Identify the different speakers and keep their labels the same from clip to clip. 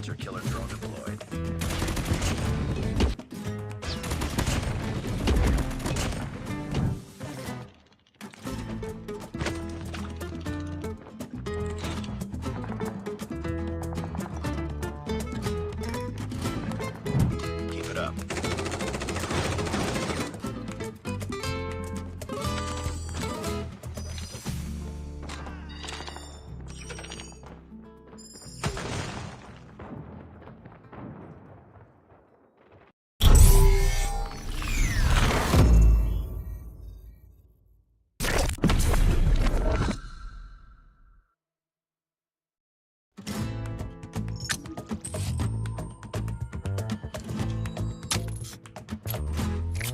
Speaker 1: Hunter killer drone deployed. Keep it up.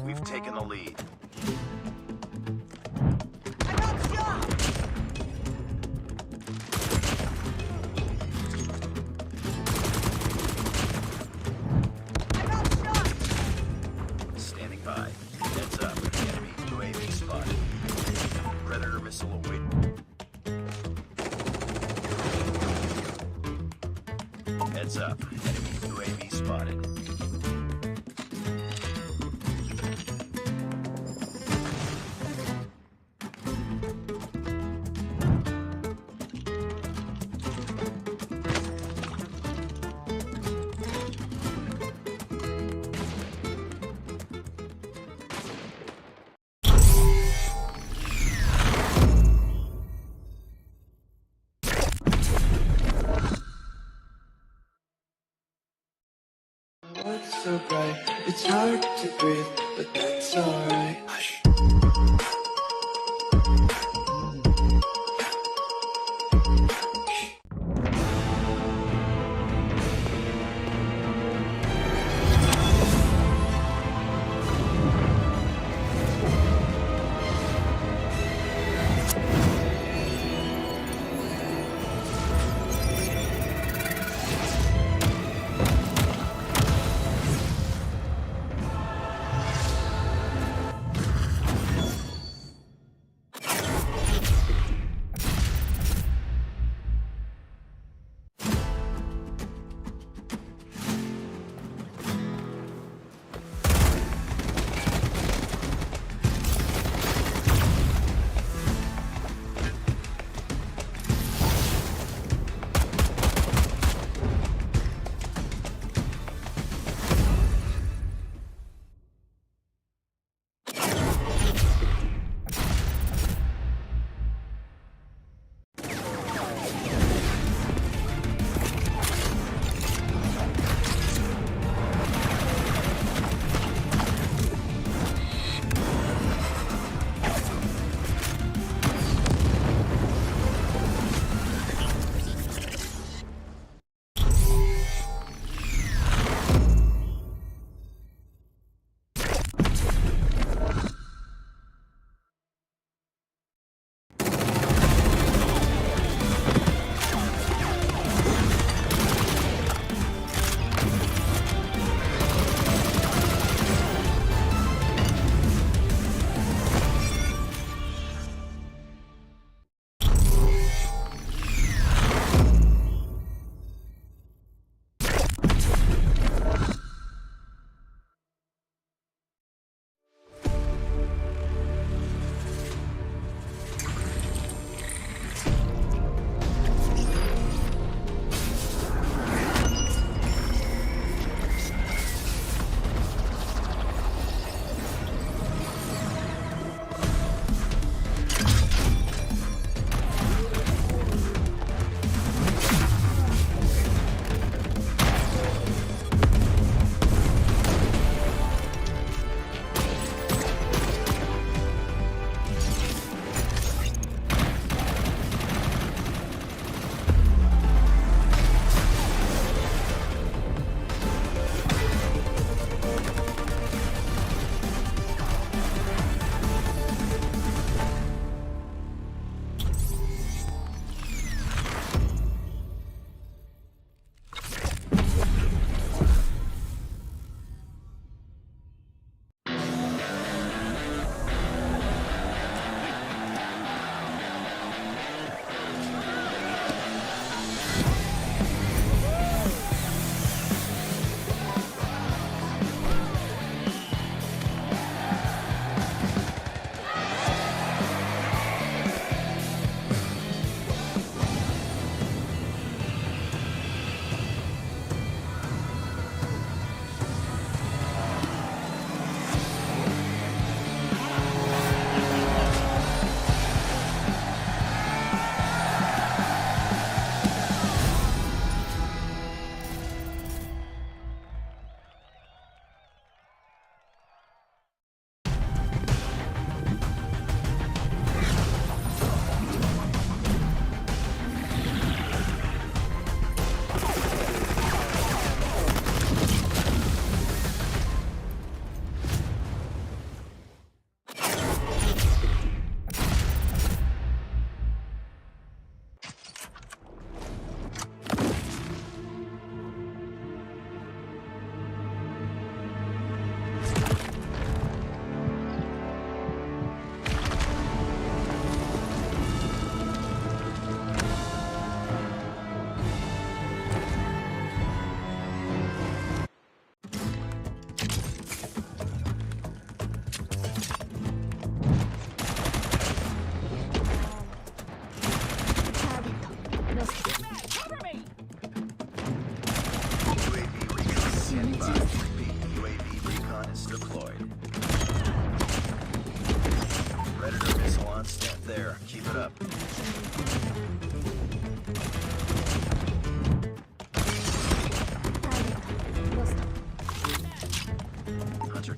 Speaker 1: We've taken the lead.
Speaker 2: I got shot! I got shot!
Speaker 1: Standing by. Heads up. Enemy UAV spotted. Predator missile away. Heads up. Enemy UAV spotted.
Speaker 3: What's so bright? It's hard to breathe, but that's alright. Hush.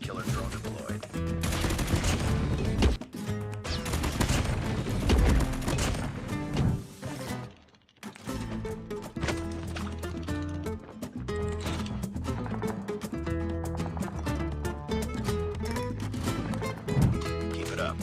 Speaker 1: killer drone deployed. Keep it up.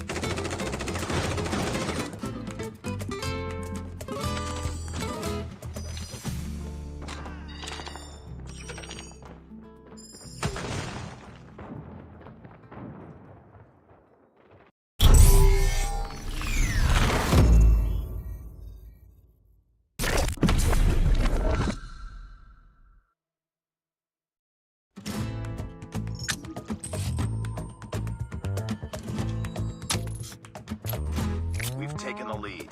Speaker 1: We've taken the lead.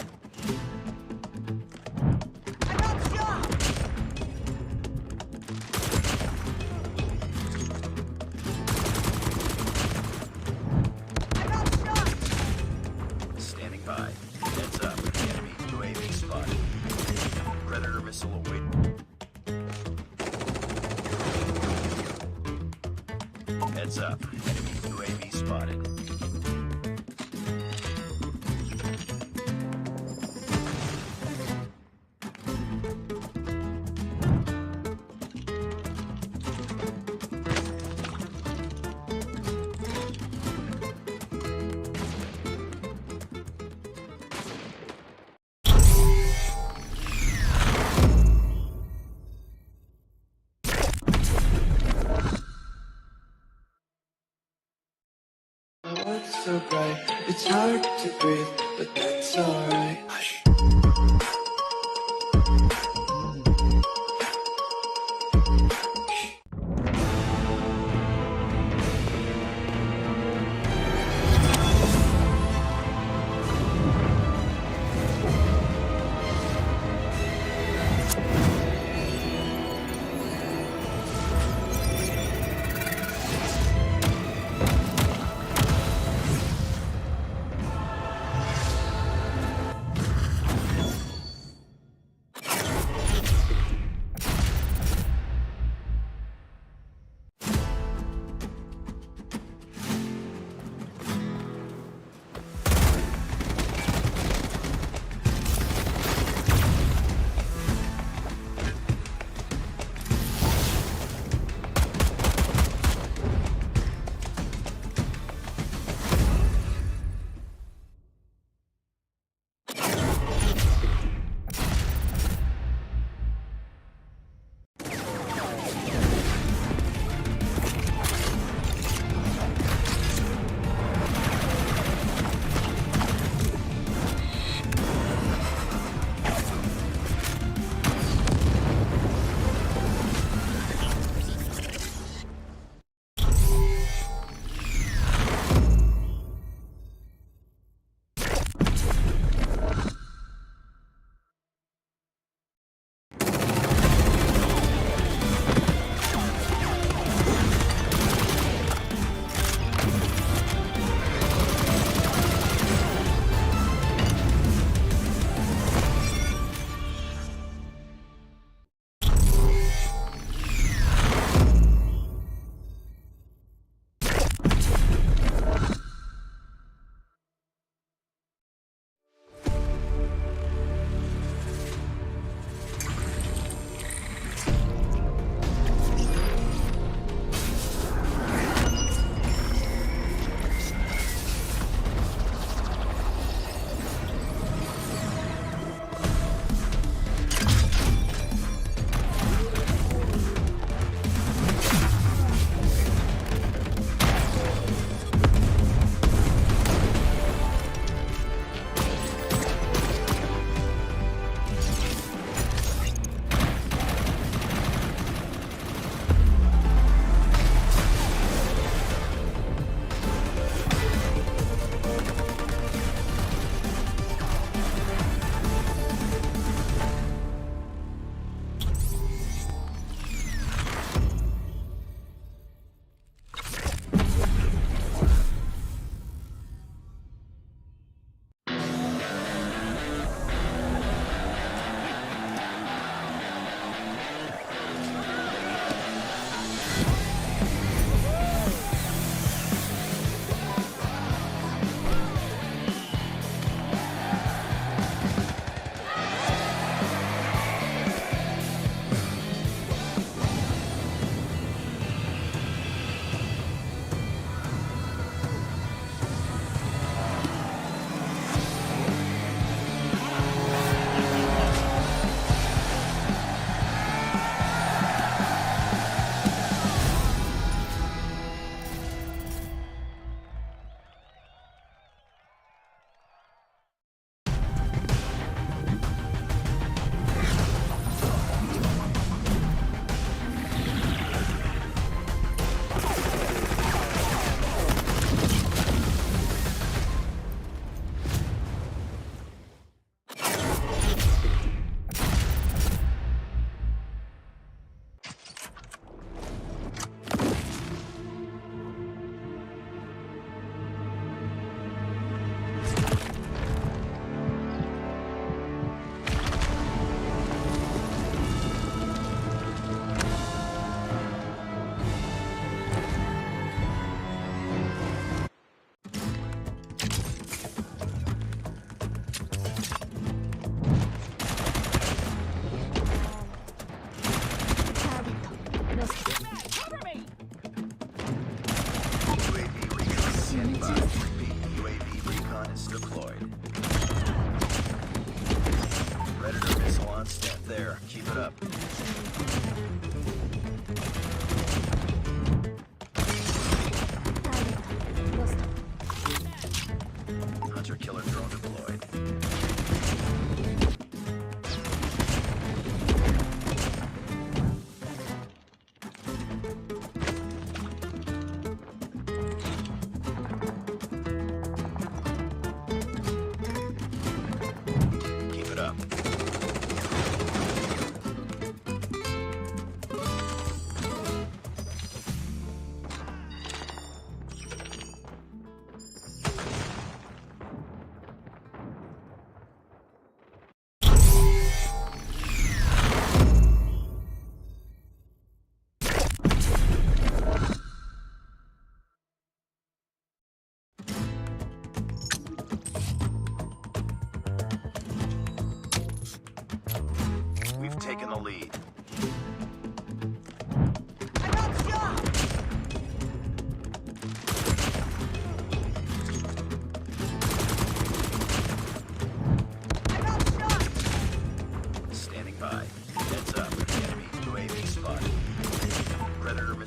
Speaker 2: I got shot! I got shot!
Speaker 1: Standing by. Heads up. Enemy UAV spotted. Predator missile awaiting. Heads up. Enemy UAV spotted.
Speaker 3: My world's so bright, it's hard to breathe, but that's alright. Hush.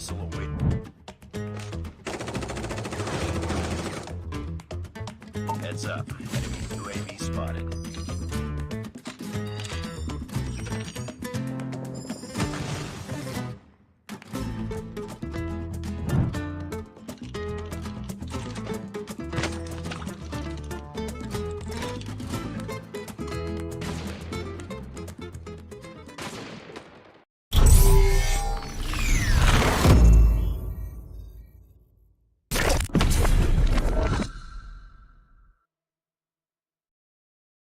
Speaker 1: missile away. Heads up. Enemy UAV spotted.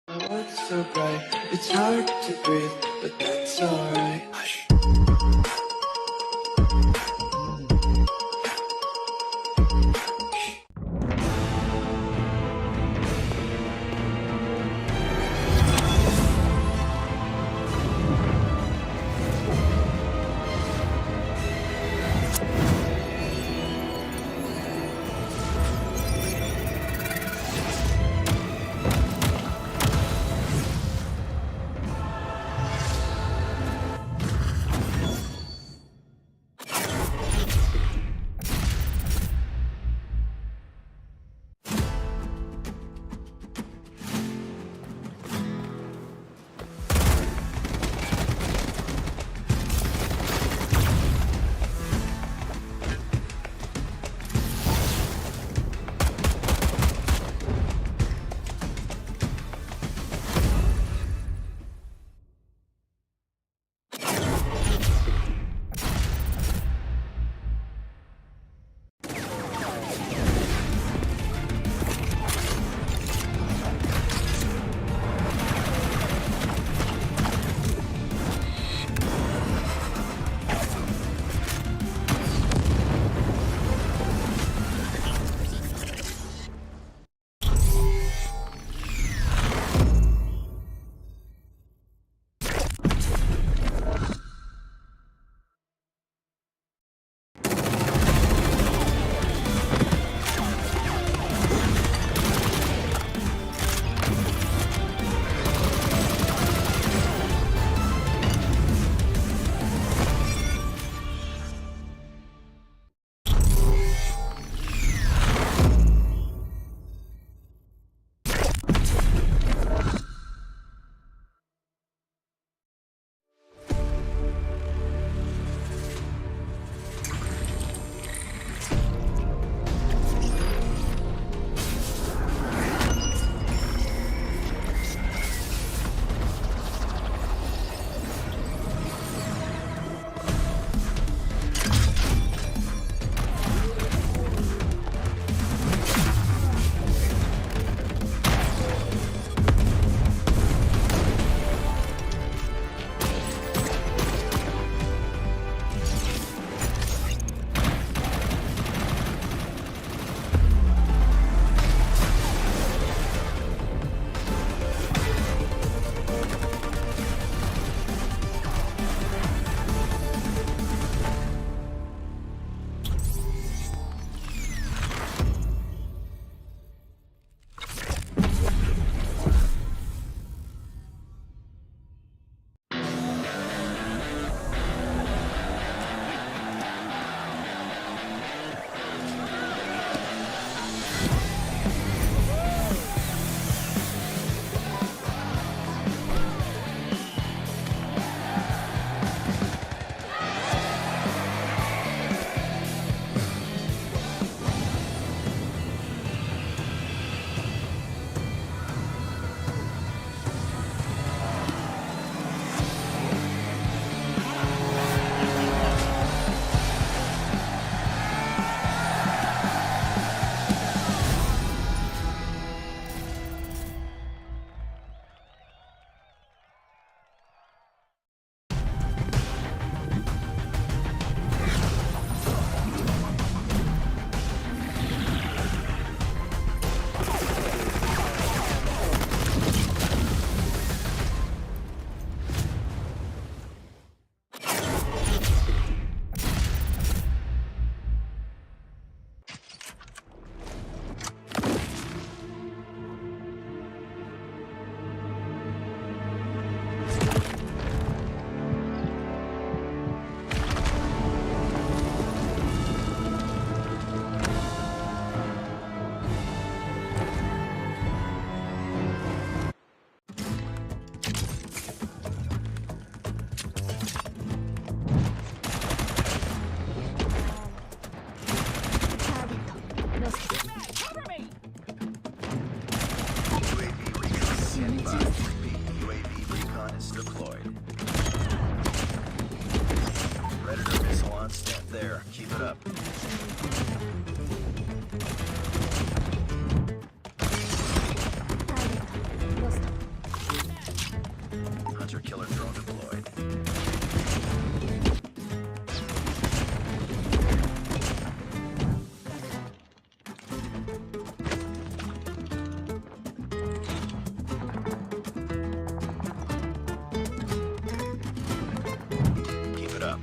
Speaker 3: My world's so bright, it's hard to breathe, but that's alright. Hush.
Speaker 1: there. Keep it up. Hunter-killer drone deployed. Keep it up.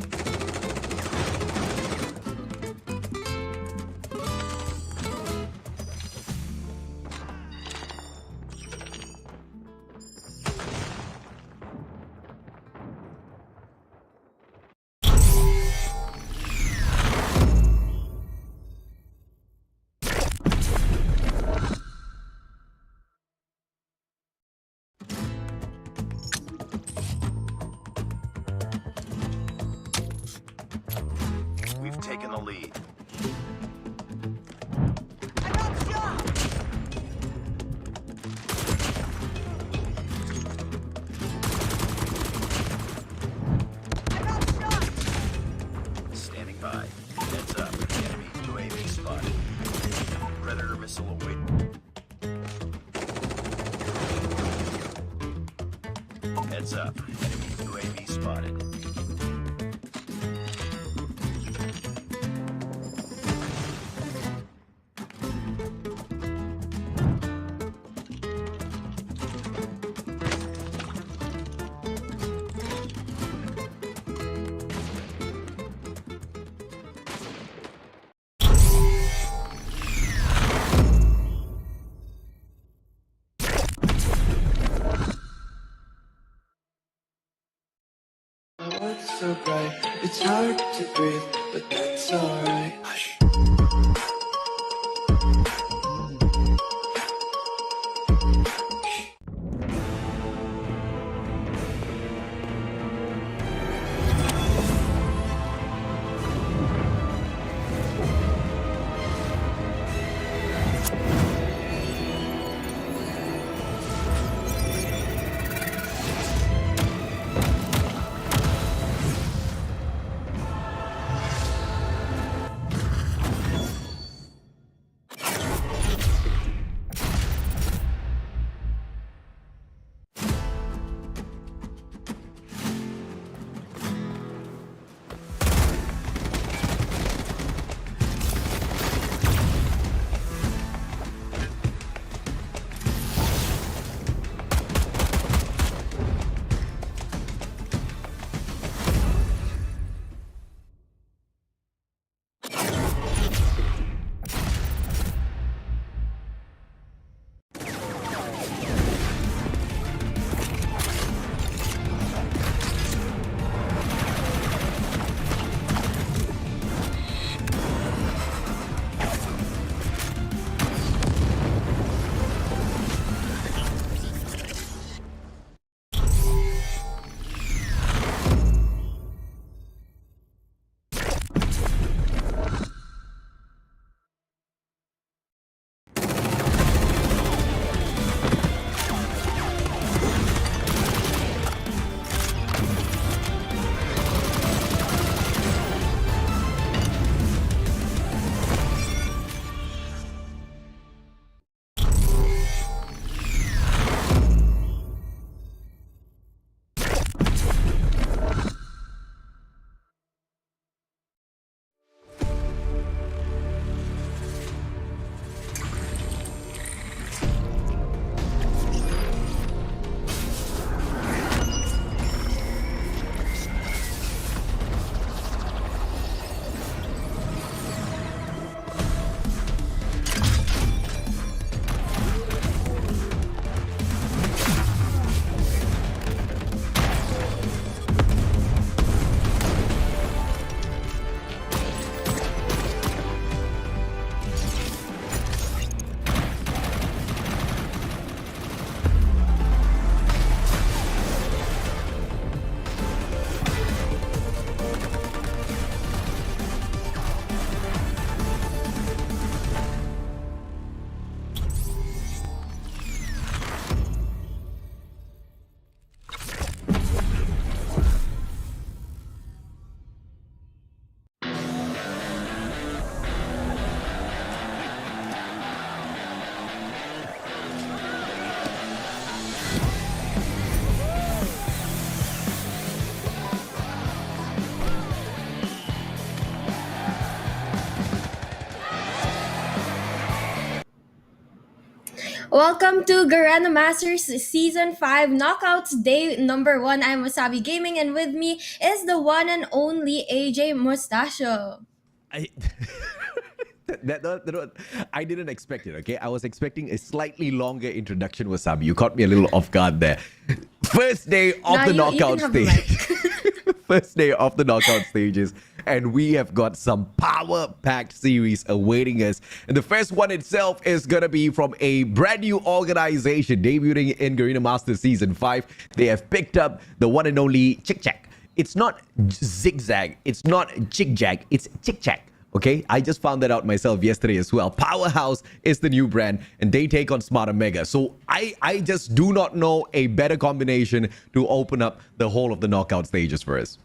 Speaker 1: We've taken the lead.
Speaker 2: I got shot! I got shot!
Speaker 1: Standing by. Heads up. Enemy UAV spotted. Predator missile await. Heads up. Enemy UAV spotted.
Speaker 3: My world's so bright, it's hard to breathe, but that's alright. Hush.
Speaker 4: Welcome to Garena Masters Season 5 Knockouts Day number 1. I'm Wasabi Gaming and with me is the one and only AJ Mustachio.
Speaker 5: I I didn't expect it, okay? I was expecting a slightly longer introduction, Wasabi. You caught me a little off guard there. First day of the knockout stage. First day of the knockout stages. And we have got some power-packed series awaiting us. And the first one itself is going to be from a brand new organization debuting in Garena Masters Season 5. They have picked up the one and only Zhig Zhag. It's not Zig Zag. It's not Zhig Zhag. It's Zhig Zhag. Okay, I just found that out myself yesterday as well. Powerhouse is the new brand and they take on Smarter Mega. So I just do not know a better combination to open up the whole of the knockout stages for us.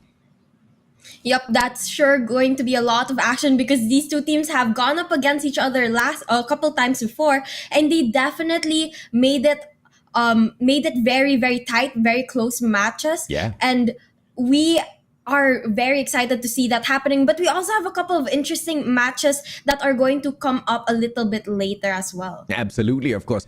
Speaker 4: Yep, that's sure going to be a lot of action because these two teams have gone up against each other a couple times before, and they definitely made it very, very tight, very close matches.
Speaker 5: Yeah.
Speaker 4: And we are very excited to see that happening. But we also have a couple of interesting matches that are going to come up a little bit later as well.
Speaker 5: Absolutely, of course.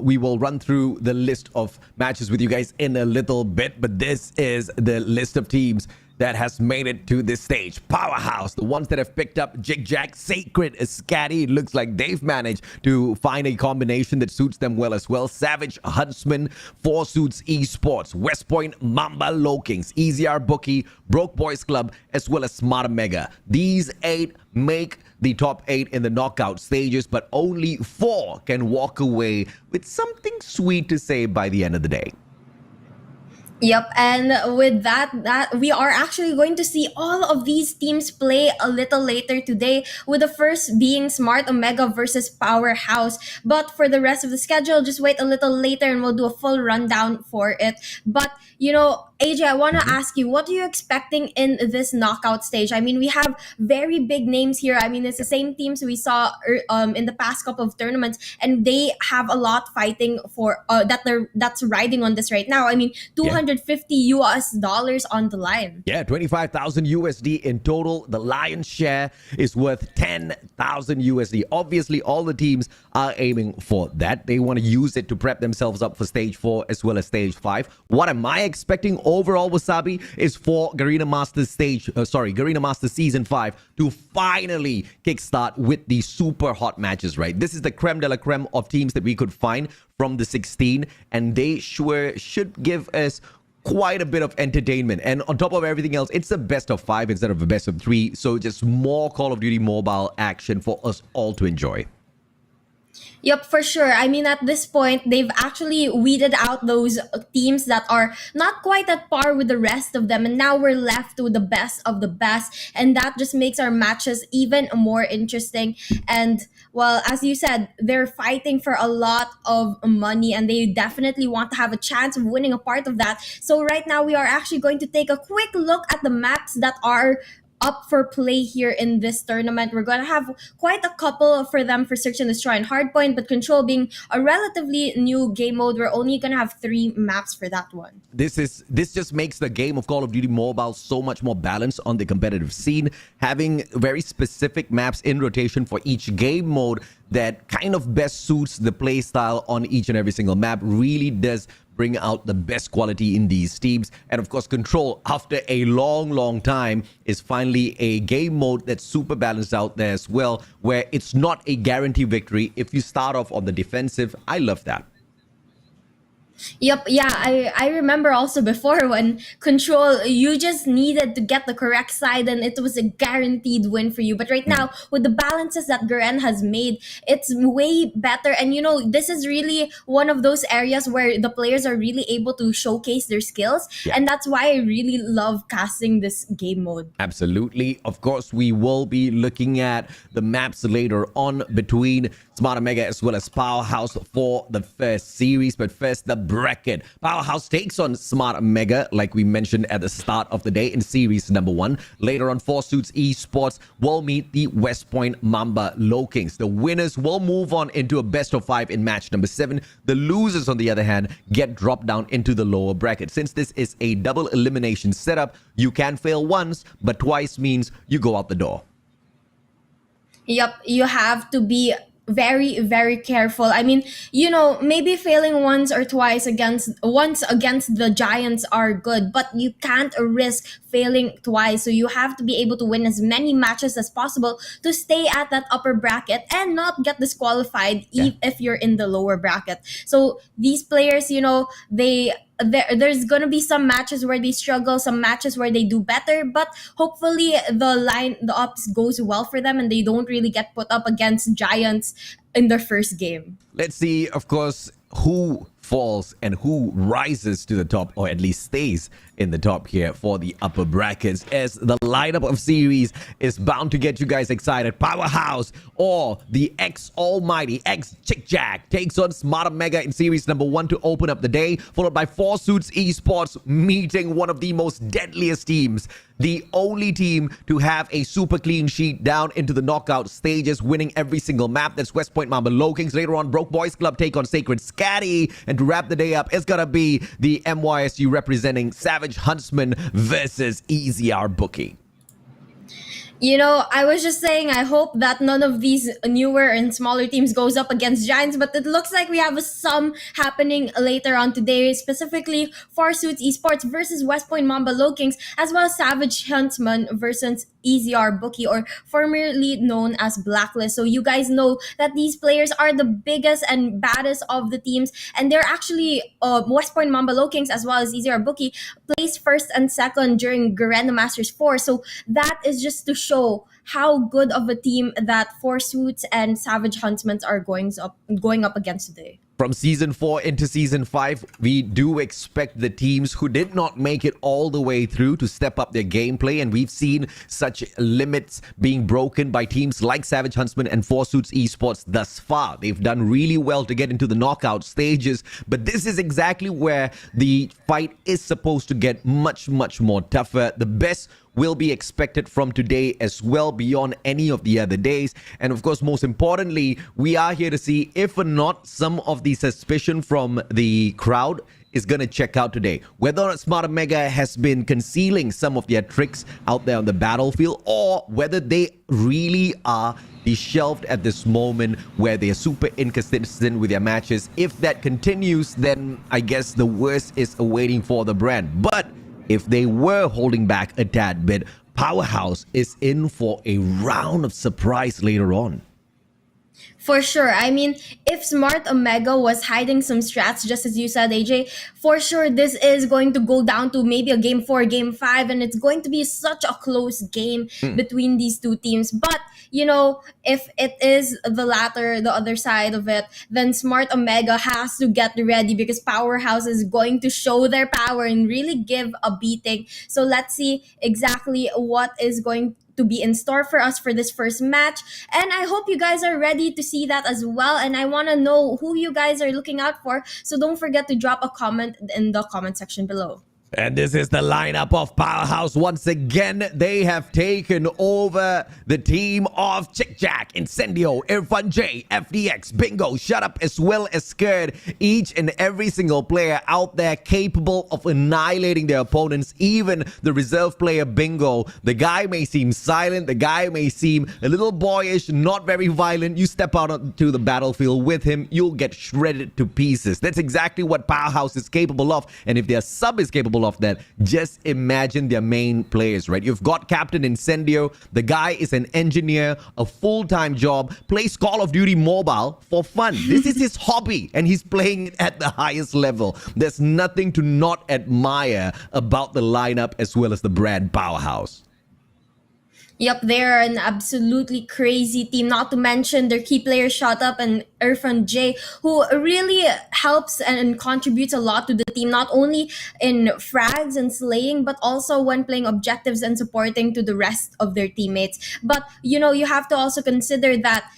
Speaker 5: We will run through the list of matches with you guys in a little bit, but this is the list of teams that has made it to this stage. Powerhouse, the ones that have picked up Zhig Zhag, SACRED SKADI. It looks like they've managed to find a combination that suits them well as well. SAVAGE HUNTSMEN, 4 Suits eSports, West Point Mamba LOWKINGS, EZR Booky, Broke Boys Club, as well as Smarter Mega. These 8 make the top 8 in the knockout stages, but only 4 can walk away with something sweet to say by the end of the day.
Speaker 4: Yep, and with that we are actually going to see all of these teams play a little later today, with the first being Smart Omega versus Powerhouse. But for the rest of the schedule, just wait a little later and we'll do a full rundown for it. But you know, AJ, I want to ask you, what are you expecting in this knockout stage? I mean, we have very big names here. I mean, it's the same teams we saw in the past couple of tournaments, and they have a lot fighting for that's riding on this right now. I mean, $250 on the line.
Speaker 5: Yeah, 25,000 USD in total. The lion's share is worth 10,000 USD. Obviously, all the teams are aiming for that. They want to use it to prep themselves up for stage 4 as well as stage 5. What am I expecting overall, Wasabi, is for Garena Masters Garena Masters Season 5 to finally kickstart with the super hot matches, right? This is the creme de la creme of teams that we could find from the 16, and they sure should give us quite a bit of entertainment. And on top of everything else, it's a best of 5 instead of a best of 3, so just more Call of Duty Mobile action for us all to enjoy.
Speaker 4: Yep, for sure. I mean, at this point, they've actually weeded out those teams that are not quite at par with the rest of them. And now we're left with the best of the best. And that just makes our matches even more interesting. And, well, as you said, they're fighting for a lot of money and they definitely want to have a chance of winning a part of that. So right now, we are actually going to take a quick look at the maps that are up for play here in this tournament. We're going to have quite a couple for them for Search and Destroy and Hardpoint, but Control being a relatively new game mode, we're only going to have 3 maps for that one.
Speaker 5: This just makes the game of Call of Duty Mobile so much more balanced on the competitive scene, having very specific maps in rotation for each game mode that kind of best suits the play style on each and every single map. Really does bring out the best quality in these teams. And of course, Control, after a long time, is finally a game mode that's super balanced out there as well, where it's not a guarantee victory if you start off on the defensive. I love that.
Speaker 4: Yep, yeah, I remember also before when Control, you just needed to get the correct side and it was a guaranteed win for you. But right now, with the balances that Garena has made, it's way better. And you know, this is really one of those areas where the players are really able to showcase their skills.
Speaker 5: Yeah.
Speaker 4: And that's why I really love casting this game mode.
Speaker 5: Absolutely. Of course, we will be looking at the maps later on between Smarter Mega as well as Powerhouse for the first series. But first, the bracket. Powerhouse takes on Smart Mega, like we mentioned at the start of the day in series number 1. Later on, 4 Suits eSports will meet the West Point Mamba LOWKINGS. The winners will move on into a best of 5 in match number 7. The losers, on the other hand, get dropped down into the lower bracket. Since this is a double elimination setup, you can fail once, but twice means you go out the door.
Speaker 4: Yep, you have to be very, very careful. I mean, maybe failing once against the Giants are good, but you can't risk failing twice. So you have to be able to win as many matches as possible to stay at that upper bracket and not get disqualified if you're in the lower bracket. So these players, there's gonna be some matches where they struggle, some matches where they do better, but hopefully the ups goes well for them and they don't really get put up against Giants in their first game.
Speaker 5: Let's see, of course, who falls and who rises to the top, or at least stays in the top here for the upper brackets, as the lineup of series is bound to get you guys excited. Powerhouse, or the ex-almighty Zhig Zhag, takes on Smart Omega in series number 1 to open up the day, followed by Four Suits eSports meeting one of the most deadliest teams, the only team to have a super clean sheet down into the knockout stages, winning every single map. That's West Point Mamba LOWKINGS. Later on, Broke Boys Club take on SACRED SKADI, and to wrap the day up, it's gonna be the MYSU representing SAVAGE HUNTSMEN versus EZR BOOKY.
Speaker 4: I was just saying, I hope that none of these newer and smaller teams goes up against Giants, but it looks like we have some happening later on today, specifically Four Suits Esports versus West Point Mamba LOWKINGS, as well as Savage Huntsmen versus EZR Booky, or formerly known as Blacklist. So you guys know that these players are the biggest and baddest of the teams, and they're actually West Point Mamba LOWKINGS as well as EZR Booky placed first and second during Garena Masters 4. So that is just to show how good of a team that Four Suits and Savage Huntsmen are going up against today.
Speaker 5: From Season 4 into Season 5, we do expect the teams who did not make it all the way through to step up their gameplay, and we've seen such limits being broken by teams like Savage Huntsmen and Four Suits Esports thus far. They've done really well to get into the knockout stages, but this is exactly where the fight is supposed to get much, much more tougher. The best will be expected from today as well, beyond any of the other days. And of course, most importantly, we are here to see if or not some of the suspicion from the crowd is going to check out today. Whether or not Smart Omega has been concealing some of their tricks out there on the battlefield, or whether they really are shelved at this moment where they are super inconsistent with their matches. If that continues, then I guess the worst is awaiting for the brand. But if they were holding back a tad bit, Powerhouse is in for a round of surprise later on.
Speaker 4: For sure. I mean, if Smart Omega was hiding some strats, just as you said, AJ, for sure this is going to go down to maybe a game 4, game 5, and it's going to be such a close game between these two teams. But, if it is the latter, the other side of it, then Smart Omega has to get ready, because Powerhouse is going to show their power and really give a beating. So let's see exactly what is going to be in store for us for this first match, and I hope you guys are ready to see that as well, and I want to know who you guys are looking out for, so don't forget to drop a comment in the comment section below.
Speaker 5: And this is the lineup of Powerhouse. Once again, they have taken over the team of Zhig Zhag, Incendio, Irfan J, FDX, Bingo, Shut Up, as well as Scared. Each and every single player out there capable of annihilating their opponents, even the reserve player Bingo. The guy may seem silent, the guy may seem a little boyish, not very violent. You step out onto the battlefield with him, you'll get shredded to pieces. That's exactly what Powerhouse is capable of. And if their sub is capable of that, just imagine their main players, right? You've got Captain Incendio. The guy is an engineer, a full-time job, plays Call of Duty Mobile for fun. This is his hobby, and he's playing it at the highest level. There's nothing to not admire about the lineup as well as the brand Powerhouse.
Speaker 4: Yep, they're an absolutely crazy team, not to mention their key players Shot Up and Irfan J, who really helps and contributes a lot to the team, not only in frags and slaying, but also when playing objectives and supporting to the rest of their teammates. But, you have to also consider that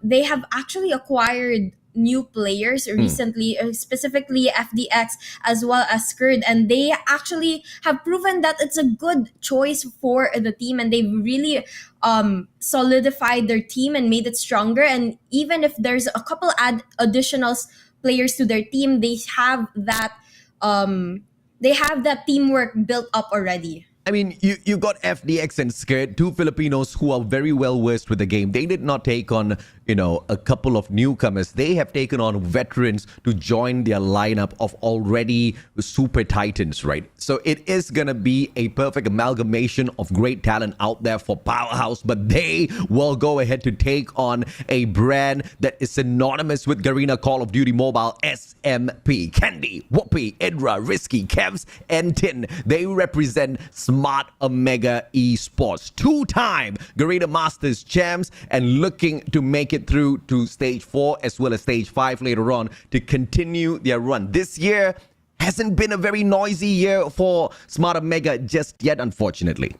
Speaker 4: they have actually acquired new players recently, specifically FDX as well as Scared, and they actually have proven that it's a good choice for the team, and they've really solidified their team and made it stronger. And even if there's a couple additional players to their team, they have that teamwork built up already.
Speaker 5: I mean, you got FDX and Scared, two Filipinos who are very well versed with the game. They did not take on, a couple of newcomers. They have taken on veterans to join their lineup of already super titans, right? So it is going to be a perfect amalgamation of great talent out there for Powerhouse, but they will go ahead to take on a brand that is synonymous with Garena, Call of Duty Mobile, SMP, Candy, Whoopi, Idra, Risky, Kevs, and Tin. They represent Smart Omega eSports, two-time Garena Masters champs, and looking to make it through to stage 4 as well as stage 5 later on to continue their run. This year hasn't been a very noisy year for Smart Omega just yet, unfortunately.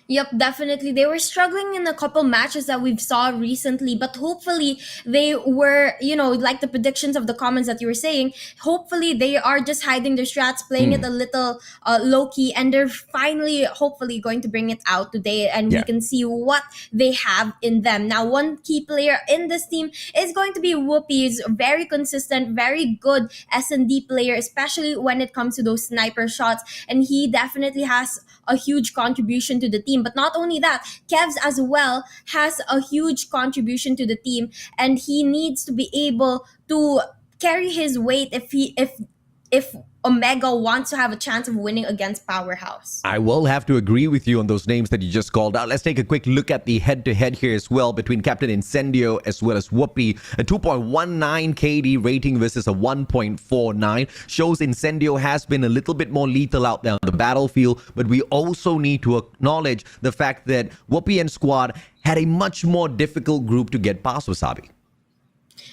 Speaker 4: Yep, definitely. They were struggling in a couple matches that we've saw recently, but hopefully they were, like the predictions of the comments that you were saying, hopefully they are just hiding their strats, playing it a little low-key, and they're finally, hopefully, going to bring it out today, and we can see what they have in them. Now, one key player in this team is going to be Whoopi. He's very consistent, very good S&D player, especially when it comes to those sniper shots, and he definitely has a huge contribution to the team. But not only that, Kevs as well has a huge contribution to the team, and he needs to be able to carry his weight if Omega wants to have a chance of winning against Powerhouse.
Speaker 5: I will have to agree with you on those names that you just called out. Let's take a quick look at the head-to-head here as well between Captain Incendio as well as Whoopi. A 2.19 KD rating versus a 1.49 shows Incendio has been a little bit more lethal out there on the battlefield, but we also need to acknowledge the fact that Whoopi and squad had a much more difficult group to get past, Wasabi.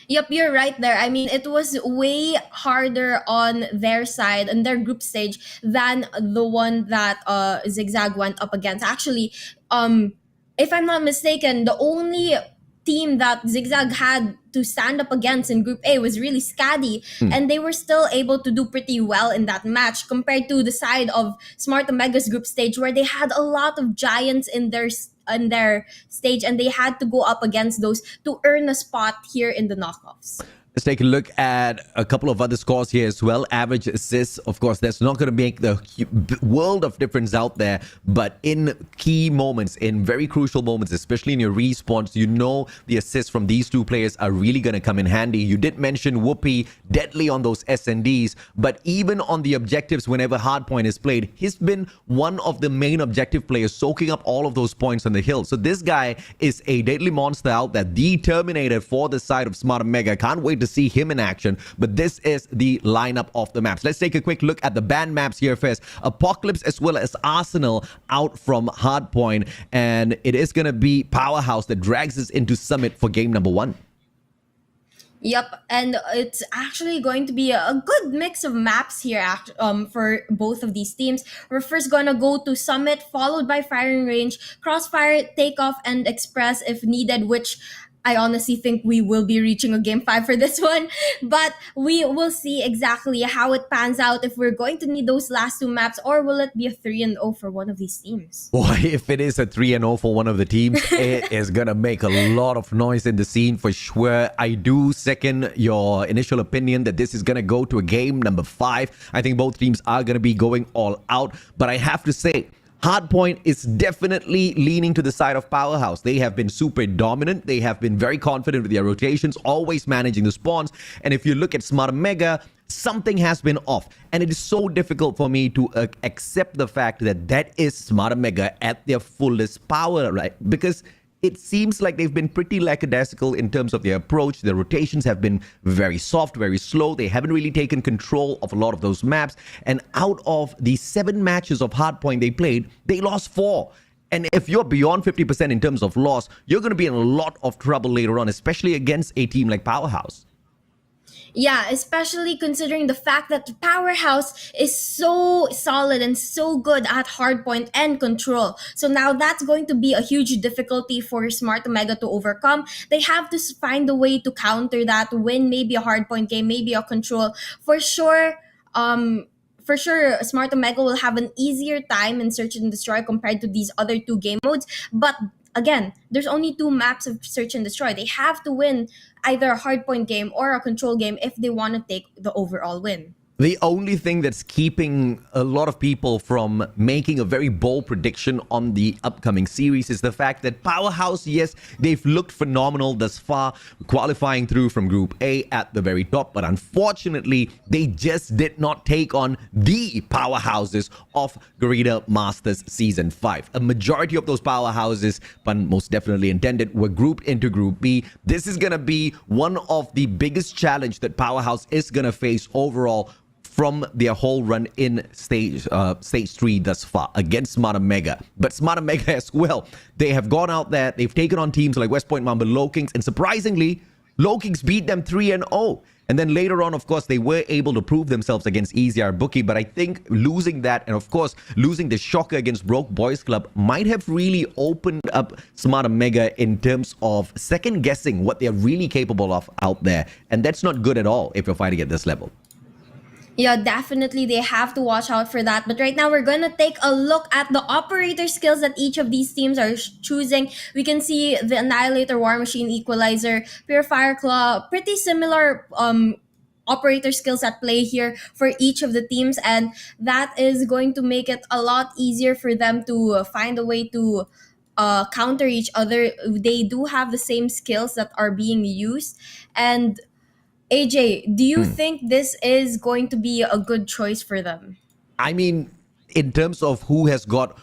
Speaker 4: Yep, you're right there. I mean, it was way harder on their side and their group stage than the one that Zhig Zhag went up against. Actually, if I'm not mistaken, the only team that Zhig Zhag had to stand up against in Group A was really Skadi, and they were still able to do pretty well in that match compared to the side of Smart Omega's group stage, where they had a lot of giants in their stage, and they had to go up against those to earn a spot here in the knockoffs.
Speaker 5: Let's take a look at a couple of other scores here as well. Average assists, of course, that's not going to make the world of difference out there, but in key moments, in very crucial moments, especially in your respawns, the assists from these two players are really going to come in handy. You did mention Whoopi, deadly on those S&Ds, but even on the objectives whenever Hardpoint is played, he's been one of the main objective players, soaking up all of those points on the hill. So this guy is a deadly monster out there, the Terminator for the side of Smart Omega. Can't wait to see him in action, but this is the lineup of the maps. Let's take a quick look at the banned maps here first. Apocalypse as well as Arsenal out from Hardpoint, and it is going to be Powerhouse that drags us into Summit for game number 1.
Speaker 4: Yep, and it's actually going to be a good mix of maps here for both of these teams. We're first going to go to Summit, followed by Firing Range, Crossfire, Takeoff, and Express if needed, which I honestly think we will be reaching a game 5 for this one, but we will see exactly how it pans out, if we're going to need those last two maps, or will it be a 3-0 for one of these teams?
Speaker 5: Boy, if it is a 3-0 for one of the teams, it is going to make a lot of noise in the scene for sure. I do second your initial opinion that this is going to go to a game number 5. I think both teams are going to be going all out, but I have to say, Hardpoint is definitely leaning to the side of Powerhouse. They have been super dominant. They have been very confident with their rotations, always managing the spawns. And if you look at Smart Omega, something has been off. And it is so difficult for me to accept the fact that that is Smart Omega at their fullest power, right? Because it seems like they've been pretty lackadaisical in terms of their approach. Their rotations have been very soft, very slow. They haven't really taken control of a lot of those maps. And out of the 7 matches of Hardpoint they played, they lost 4. And if you're beyond 50% in terms of loss, you're going to be in a lot of trouble later on, especially against a team like Powerhouse.
Speaker 4: Yeah, especially considering the fact that Powerhouse is so solid and so good at hardpoint and control. So now that's going to be a huge difficulty for Smart Omega to overcome. They have to find a way to counter that, win maybe a hardpoint game, maybe a control. For sure, Smart Omega will have an easier time in Search and Destroy compared to these other 2 game modes. But again, there's only 2 maps of Search and Destroy. They have to win either a hardpoint game or a control game if they want to take the overall win.
Speaker 5: The only thing that's keeping a lot of people from making a very bold prediction on the upcoming series is the fact that Powerhouse, yes, they've looked phenomenal thus far, qualifying through from Group A at the very top, but unfortunately, they just did not take on the powerhouses of Garena Masters Season 5. A majority of those powerhouses, pun most definitely intended, were grouped into Group B. This is going to be one of the biggest challenge that Powerhouse is going to face overall from their whole run in stage 3 thus far against Smarter Mega. But Smarter Mega as well, they have gone out there, they've taken on teams like West Point Mamba LOWKINGS, and surprisingly, LOWKINGS beat them 3-0. And then later on, of course, they were able to prove themselves against EZR Booky. But I think losing that, and of course, losing the shocker against Broke Boys Club might have really opened up Smarter Mega in terms of second guessing what they're really capable of out there. And that's not good at all if you're fighting at this level.
Speaker 4: Yeah, definitely they have to watch out for that. But right now we're going to take a look at the operator skills that each of these teams are choosing. We can see the Annihilator, War Machine, Equalizer, Purifier Claw, pretty similar operator skills at play here for each of the teams, and that is going to make it a lot easier for them to find a way to counter each other. They do have the same skills that are being used. And AJ, do you think this is going to be a good choice for them?
Speaker 5: I mean, in terms of who has got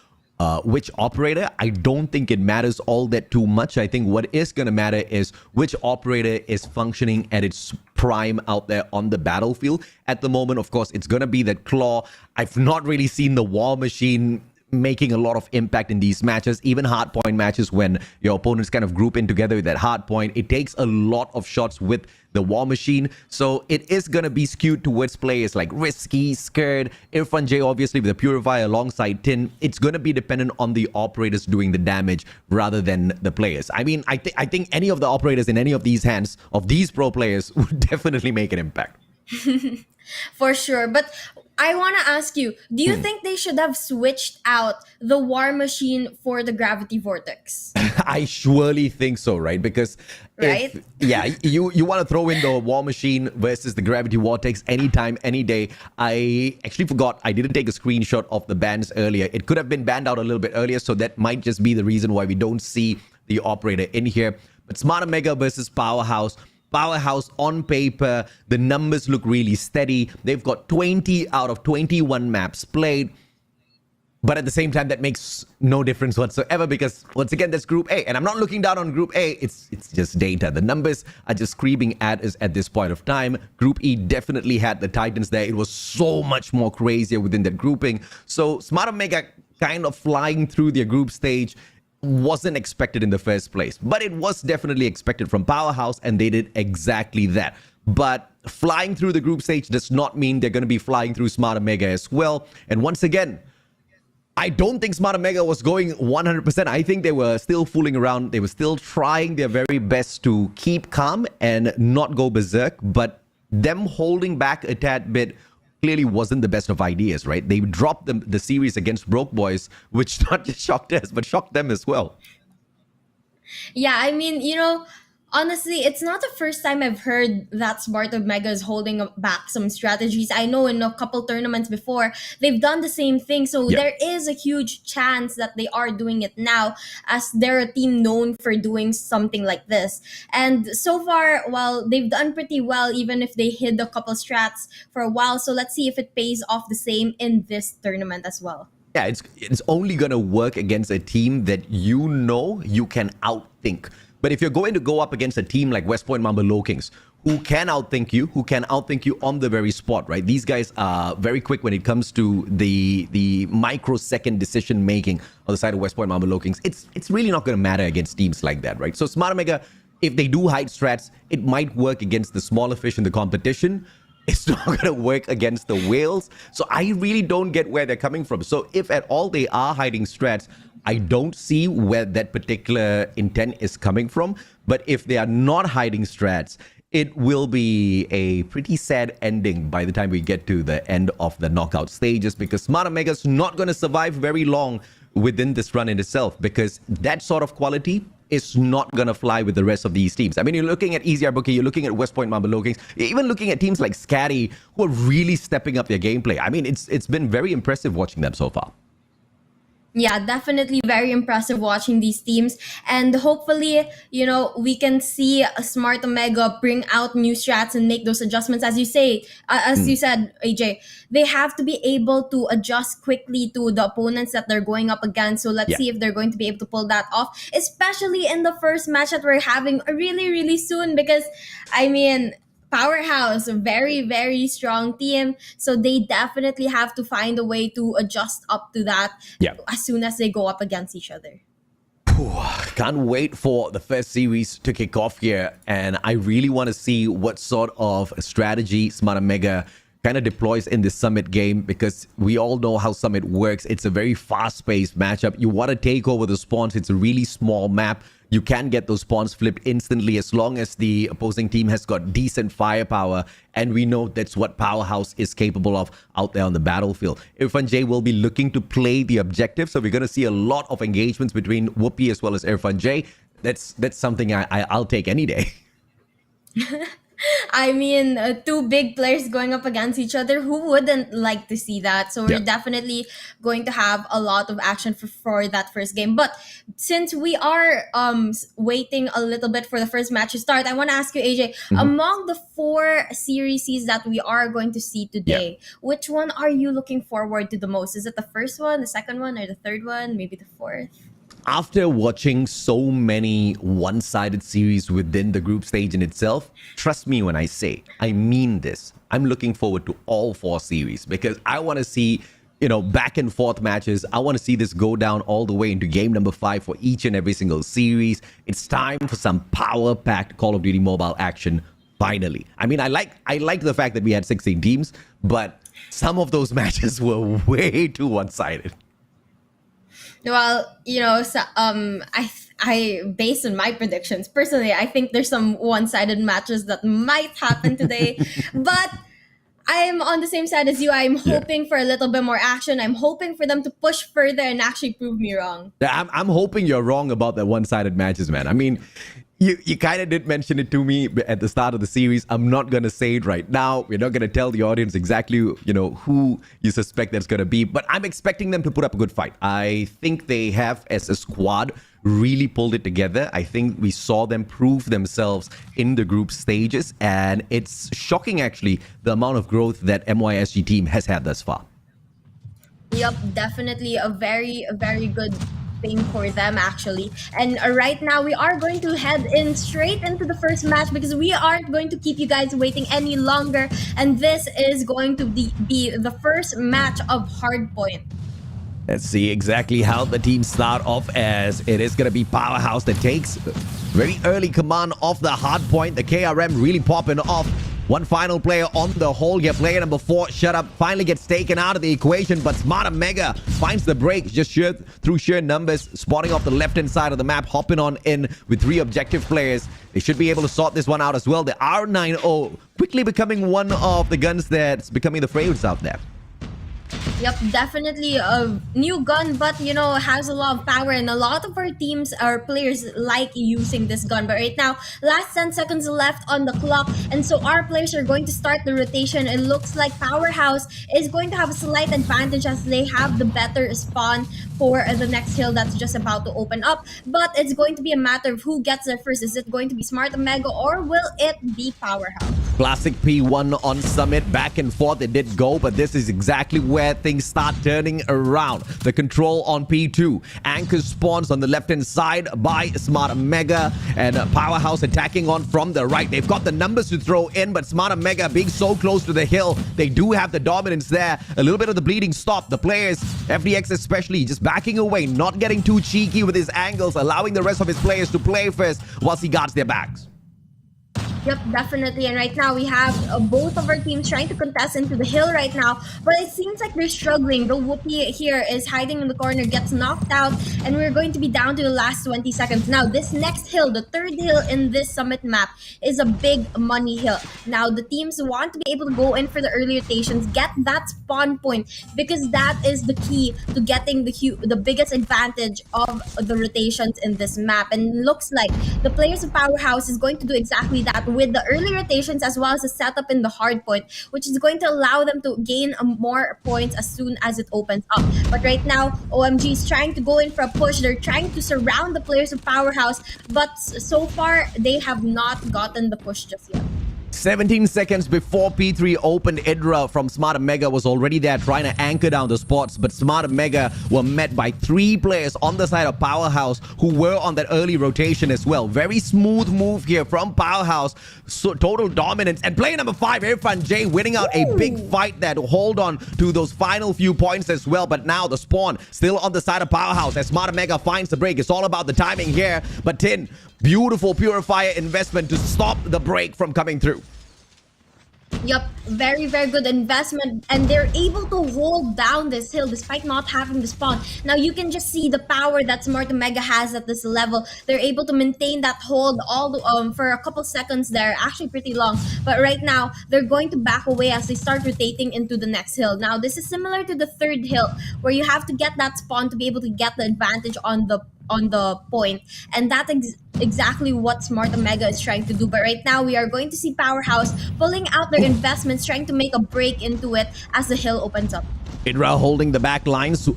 Speaker 5: which operator, I don't think it matters all that too much. I think what is going to matter is which operator is functioning at its prime out there on the battlefield. At the moment, of course, it's going to be that Claw. I've not really seen the War Machine making a lot of impact in these matches, even hardpoint matches when your opponents kind of group in together with that hardpoint. It takes a lot of shots with the War Machine, so it is going to be skewed towards players like Risky, Scared, Irfan J, obviously with the Purifier alongside Tin. It's going to be dependent on the operators doing the damage rather than the players. I mean, I think any of the operators in any of these hands of these pro players would definitely make an impact.
Speaker 4: For sure. But I want to ask you, do you think they should have switched out the War Machine for the Gravity Vortex?
Speaker 5: I surely think so, right? Because
Speaker 4: right?
Speaker 5: You want to throw in the War Machine versus the Gravity Vortex anytime, any day. I actually forgot, I didn't take a screenshot of the bans earlier. It could have been banned out a little bit earlier, so that might just be the reason why we don't see the operator in here. But Smarter Mega versus Powerhouse. Powerhouse on paper, the numbers look really steady. They've got 20 out of 21 maps played. But at the same time, that makes no difference whatsoever because, once again, that's Group A. And I'm not looking down on Group A. It's just data. The numbers are just screaming at us at this point of time. Group E definitely had the Titans there. It was so much more crazier within that grouping. So Smarter Mega kind of flying through their group stage wasn't expected in the first place, but it was definitely expected from Powerhouse, and they did exactly that. But flying through the group stage does not mean they're going to be flying through Smarter Mega as well. And once again, I don't think Smarter Mega was going 100%. I think they were still fooling around. They were still trying their very best to keep calm and not go berserk, but them holding back a tad bit clearly wasn't the best of ideas, right? They dropped the series against Broke Boys, which not just shocked us, but shocked them as well.
Speaker 4: Yeah, I mean, honestly, it's not the first time I've heard that Smarter Mega is holding back some strategies. I know in a couple tournaments before, they've done the same thing. So there is a huge chance that they are doing it now, as they're a team known for doing something like this. And so far, well, they've done pretty well, even if they hid a couple strats for a while. So let's see if it pays off the same in this tournament as well.
Speaker 5: Yeah, it's only going to work against a team that you can outthink. But if you're going to go up against a team like West Point Mamba LOWKINGS, who can outthink you on the very spot, right? These guys are very quick when it comes to the microsecond decision making on the side of West Point Mamba LOWKINGS. It's really not going to matter against teams like that, right? So Smarter Mega, if they do hide strats, it might work against the smaller fish in the competition. It's not going to work against the whales. So I really don't get where they're coming from. So if at all they are hiding strats, I don't see where that particular intent is coming from. But if they are not hiding strats, it will be a pretty sad ending by the time we get to the end of the knockout stages, because Smarter Mega's not going to survive very long within this run in itself, because that sort of quality, is not going to fly with the rest of these teams. I mean, you're looking at EZR Booky, you're looking at West Point Mamba Lowkings, you're even looking at teams like SKADI who are really stepping up their gameplay. I mean, it's been very impressive watching them so far.
Speaker 4: Yeah, definitely very impressive watching these teams. And hopefully, you know, we can see a Smart Omega bring out new strats and make those adjustments. As you say, as you said, AJ, they have to be able to adjust quickly to the opponents that they're going up against. So let's see if they're going to be able to pull that off, especially in the first match that we're having really, really soon. Because, I mean, Powerhouse, a very, very strong team. So they definitely have to find a way to adjust up to that as soon as they go up against each other.
Speaker 5: Can't wait for the first series to kick off here. And I really want to see what sort of strategy Smart Omega kind of deploys in this Summit game, because we all know how Summit works. It's a very fast-paced matchup. You want to take over the spawns. It's a really small map. You can get those spawns flipped instantly as long as the opposing team has got decent firepower. And we know that's what Powerhouse is capable of out there on the battlefield. Irfan J will be looking to play the objective. So we're going to see a lot of engagements between Whoopi as well as Irfan J. That's something I'll take any day.
Speaker 4: I mean, two big players going up against each other. Who wouldn't like to see that? So we're definitely going to have a lot of action for that first game. But since we are waiting a little bit for the first match to start, I want to ask you, AJ, among the 4 series that we are going to see today, which one are you looking forward to the most? Is it the first one, the second one, or the third one, maybe the fourth?
Speaker 5: After watching so many one-sided series within the group stage in itself, trust me when I say, I mean this. I'm looking forward to all 4 series because I want to see, you know, back and forth matches. I want to see this go down all the way into game number 5 for each and every single series. It's time for some power-packed Call of Duty mobile action, finally. I mean, I like the fact that we had 16 teams, but some of those matches were way too one-sided.
Speaker 4: Well, you know, so, I based on my predictions, personally, I think there's some one-sided matches that might happen today, but I'm on the same side as you. I'm hoping for a little bit more action. I'm hoping for them to push further and actually prove me wrong.
Speaker 5: Yeah, I'm hoping you're wrong about the one-sided matches, man. I mean, you kind of did mention it to me at the start of the series. I'm not going to say it right now. We're not going to tell the audience exactly, you know, who you suspect that's going to be. But I'm expecting them to put up a good fight. I think they have, as a squad, really pulled it together. I think we saw them prove themselves in the group stages. And it's shocking, actually, the amount of growth that MYSG team has had thus far.
Speaker 4: Yep, definitely a very good thing for them, actually. And right now we are going to head in straight into the first match because we aren't going to keep you guys waiting any longer, and this is going to be the first match of Hardpoint.
Speaker 5: Let's see exactly how the teams start off, as it is going to be Powerhouse that takes very early command of the Hardpoint. The KRM really popping off. One final player on the hole here. Player number 4, Shut Up, finally gets taken out of the equation, but Smart Omega finds the break just through sheer numbers, spotting off the left-hand side of the map, hopping on in with 3 objective players. They should be able to sort this one out as well. The R90 quickly becoming one of the guns that's becoming the favorites out there.
Speaker 4: Yep, definitely a new gun, but you know, has a lot of power, and a lot of our teams, our players like using this gun. But right now, last 10 seconds left on the clock, and so our players are going to start the rotation. It looks like Powerhouse is going to have a slight advantage as they have the better spawn for the next hill that's just about to open up. But it's going to be a matter of who gets there first. Is it going to be Smart Omega or will it be Powerhouse?
Speaker 5: Classic P1 on Summit, back and forth it did go, but this is exactly where things start turning around. The control on P2. Anchor spawns on the left-hand side by Smart Omega, and Powerhouse attacking on from the right. They've got the numbers to throw in, but Smart Omega being so close to the hill, they do have the dominance there. A little bit of the bleeding stop. The players, FDX especially, just backing away, not getting too cheeky with his angles, allowing the rest of his players to play first whilst he guards their backs.
Speaker 4: Yep, definitely. And right now we have both of our teams trying to contest into the hill right now, but it seems like they're struggling. The Whoopi here is hiding in the corner, gets knocked out, and we're going to be down to the last 20 seconds. Now, this next hill, the third hill in this summit map, is a big money hill. Now, the teams want to be able to go in for the early rotations, get that spawn point, because that is the key to getting the biggest advantage of the rotations in this map. And it looks like the players of Powerhouse is going to do exactly that with the early rotations as well as the setup in the hard point, which is going to allow them to gain more points as soon as it opens up. But right now, OMG is trying to go in for a push. They're trying to surround the players of Powerhouse, but so far they have not gotten the push just yet.
Speaker 5: 17 seconds before P3 opened, Idra from Smart Mega was already there trying to anchor down the spots, but Smart Mega were met by 3 players on the side of Powerhouse who were on that early rotation as well. Very smooth move here from Powerhouse, so total dominance. And play number 5, Irfan J, winning out a big fight there to hold on to those final few points as well. But now the spawn still on the side of Powerhouse as Smart Mega finds the break. It's all about the timing here, but Tin, beautiful purifier investment to stop the break from coming through.
Speaker 4: Yup, very, very good investment, and they're able to hold down this hill despite not having the spawn. Now you can just see the power that Smart Mega has at this level. They're able to maintain that hold all the, for a couple seconds there, actually pretty long. But right now, they're going to back away as they start rotating into the next hill. Now this is similar to the third hill, where you have to get that spawn to be able to get the advantage on the point, and that's exactly what Smart Mega is trying to do. But right now we are going to see Powerhouse pulling out their investments, trying to make a break into it as the hill opens up.
Speaker 5: Idra holding the back lines.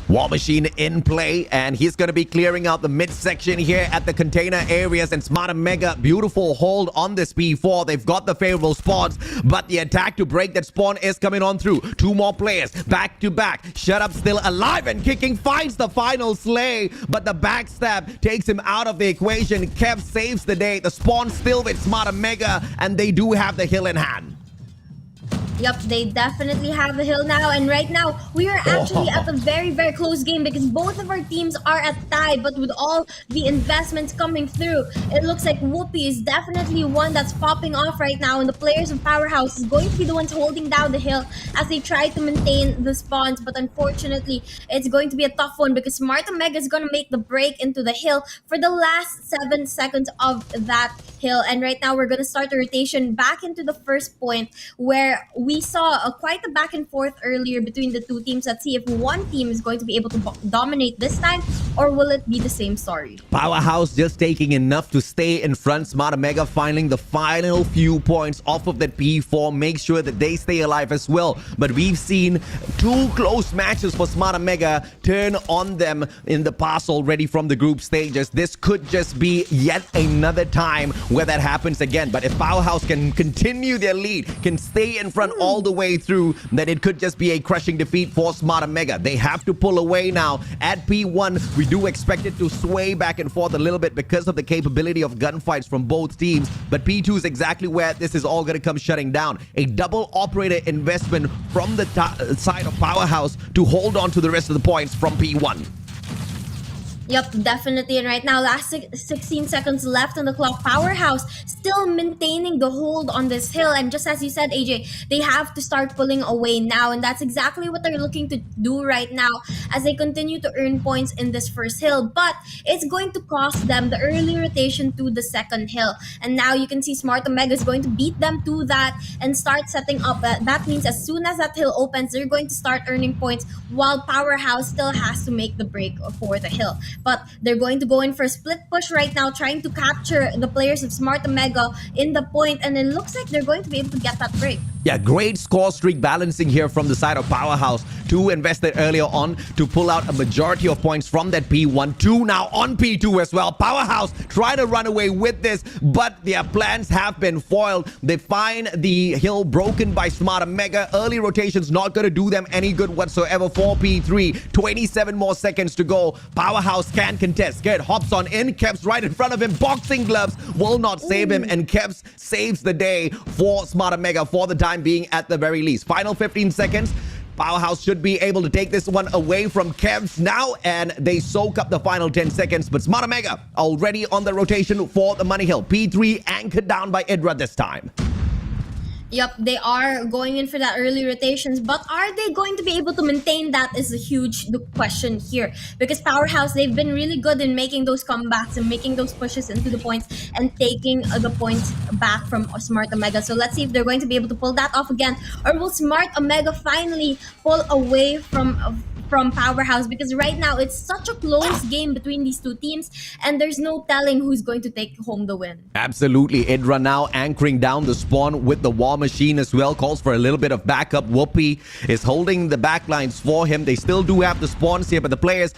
Speaker 5: War Machine in play, and he's going to be clearing out the midsection here at the container areas. And Smart Mega, beautiful hold on this P4. They've got the favorable spots, but the attack to break that spawn is coming on through. 2 more players back to back. Shut Up still alive and kicking, finds the final slay, but the backstab takes him out of the equation. Kev saves the day. The spawn still with Smart Mega, and they do have the hill in hand.
Speaker 4: Yep, they definitely have the hill now, and right now we are actually at a very, very close game because both of our teams are at tie. But with all the investments coming through, it looks like Whoopi is definitely one that's popping off right now, and the players of Powerhouse is going to be the ones holding down the hill as they try to maintain the spawns. But unfortunately, it's going to be a tough one because Smart Mega is going to make the break into the hill for the last 7 seconds of that hill. And right now we're going to start the rotation back into the first point, where we saw quite a back and forth earlier between the two teams. Let's see if one team is going to be able to dominate this time, or will it be the same story?
Speaker 5: Powerhouse just taking enough to stay in front. Smart Mega finding the final few points off of that P4. Make sure that they stay alive as well. But we've seen 2 close matches for Smart Mega turn on them in the past already from the group stages. This could just be yet another time where that happens again. But if Powerhouse can continue their lead, can stay in front all the way through, then it could just be a crushing defeat for Smart Mega. They have to pull away now. At P1, we do expect it to sway back and forth a little bit because of the capability of gunfights from both teams. But P2 is exactly where this is all going to come shutting down. A double operator investment from the side of Powerhouse to hold on to the rest of the points from P1.
Speaker 4: Yep, definitely. And right now, last 16 seconds left on the clock. Powerhouse still maintaining the hold on this hill. And just as you said, AJ, they have to start pulling away now. And that's exactly what they're looking to do right now as they continue to earn points in this first hill. But it's going to cost them the early rotation to the second hill. And now you can see Smart Mega is going to beat them to that and start setting up. That means as soon as that hill opens, they're going to start earning points while Powerhouse still has to make the break for the hill. But they're going to go in for a split push right now, trying to capture the players of Smart Mega in the point, and it looks like they're going to be able to get that break.
Speaker 5: Yeah, great score streak balancing here from the side of Powerhouse. 2 invested earlier on to pull out a majority of points from that P1. 2 now on P2 as well. Powerhouse try to run away with this, but their plans have been foiled. They find the hill broken by Smart Mega. Early rotations not going to do them any good whatsoever for P3. 27 more seconds to go. Powerhouse can contest. Scared hops on in. Keps right in front of him. Boxing gloves will not save him, and Keps saves the day for Smart Mega for the time being at the very least. Final 15 seconds. Powerhouse should be able to take this one away from Kevs now, and they soak up the final 10 seconds. But Smart Omega already on the rotation for the Money Hill. P3 anchored down by Idra this time.
Speaker 4: Yep, they are going in for that early rotations, but are they going to be able to maintain that is a huge question here. Because Powerhouse, they've been really good in making those comebacks and making those pushes into the points and taking the points back from Smart Omega. So let's see if they're going to be able to pull that off again, or will Smart Omega finally pull away from Powerhouse, because right now it's such a close game between these two teams and there's no telling who's going to take home the win.
Speaker 5: Absolutely. Idra now anchoring down the spawn with the War Machine as well. Calls for a little bit of backup. Whoopi is holding the backlines for him. They still do have the spawns here, but the players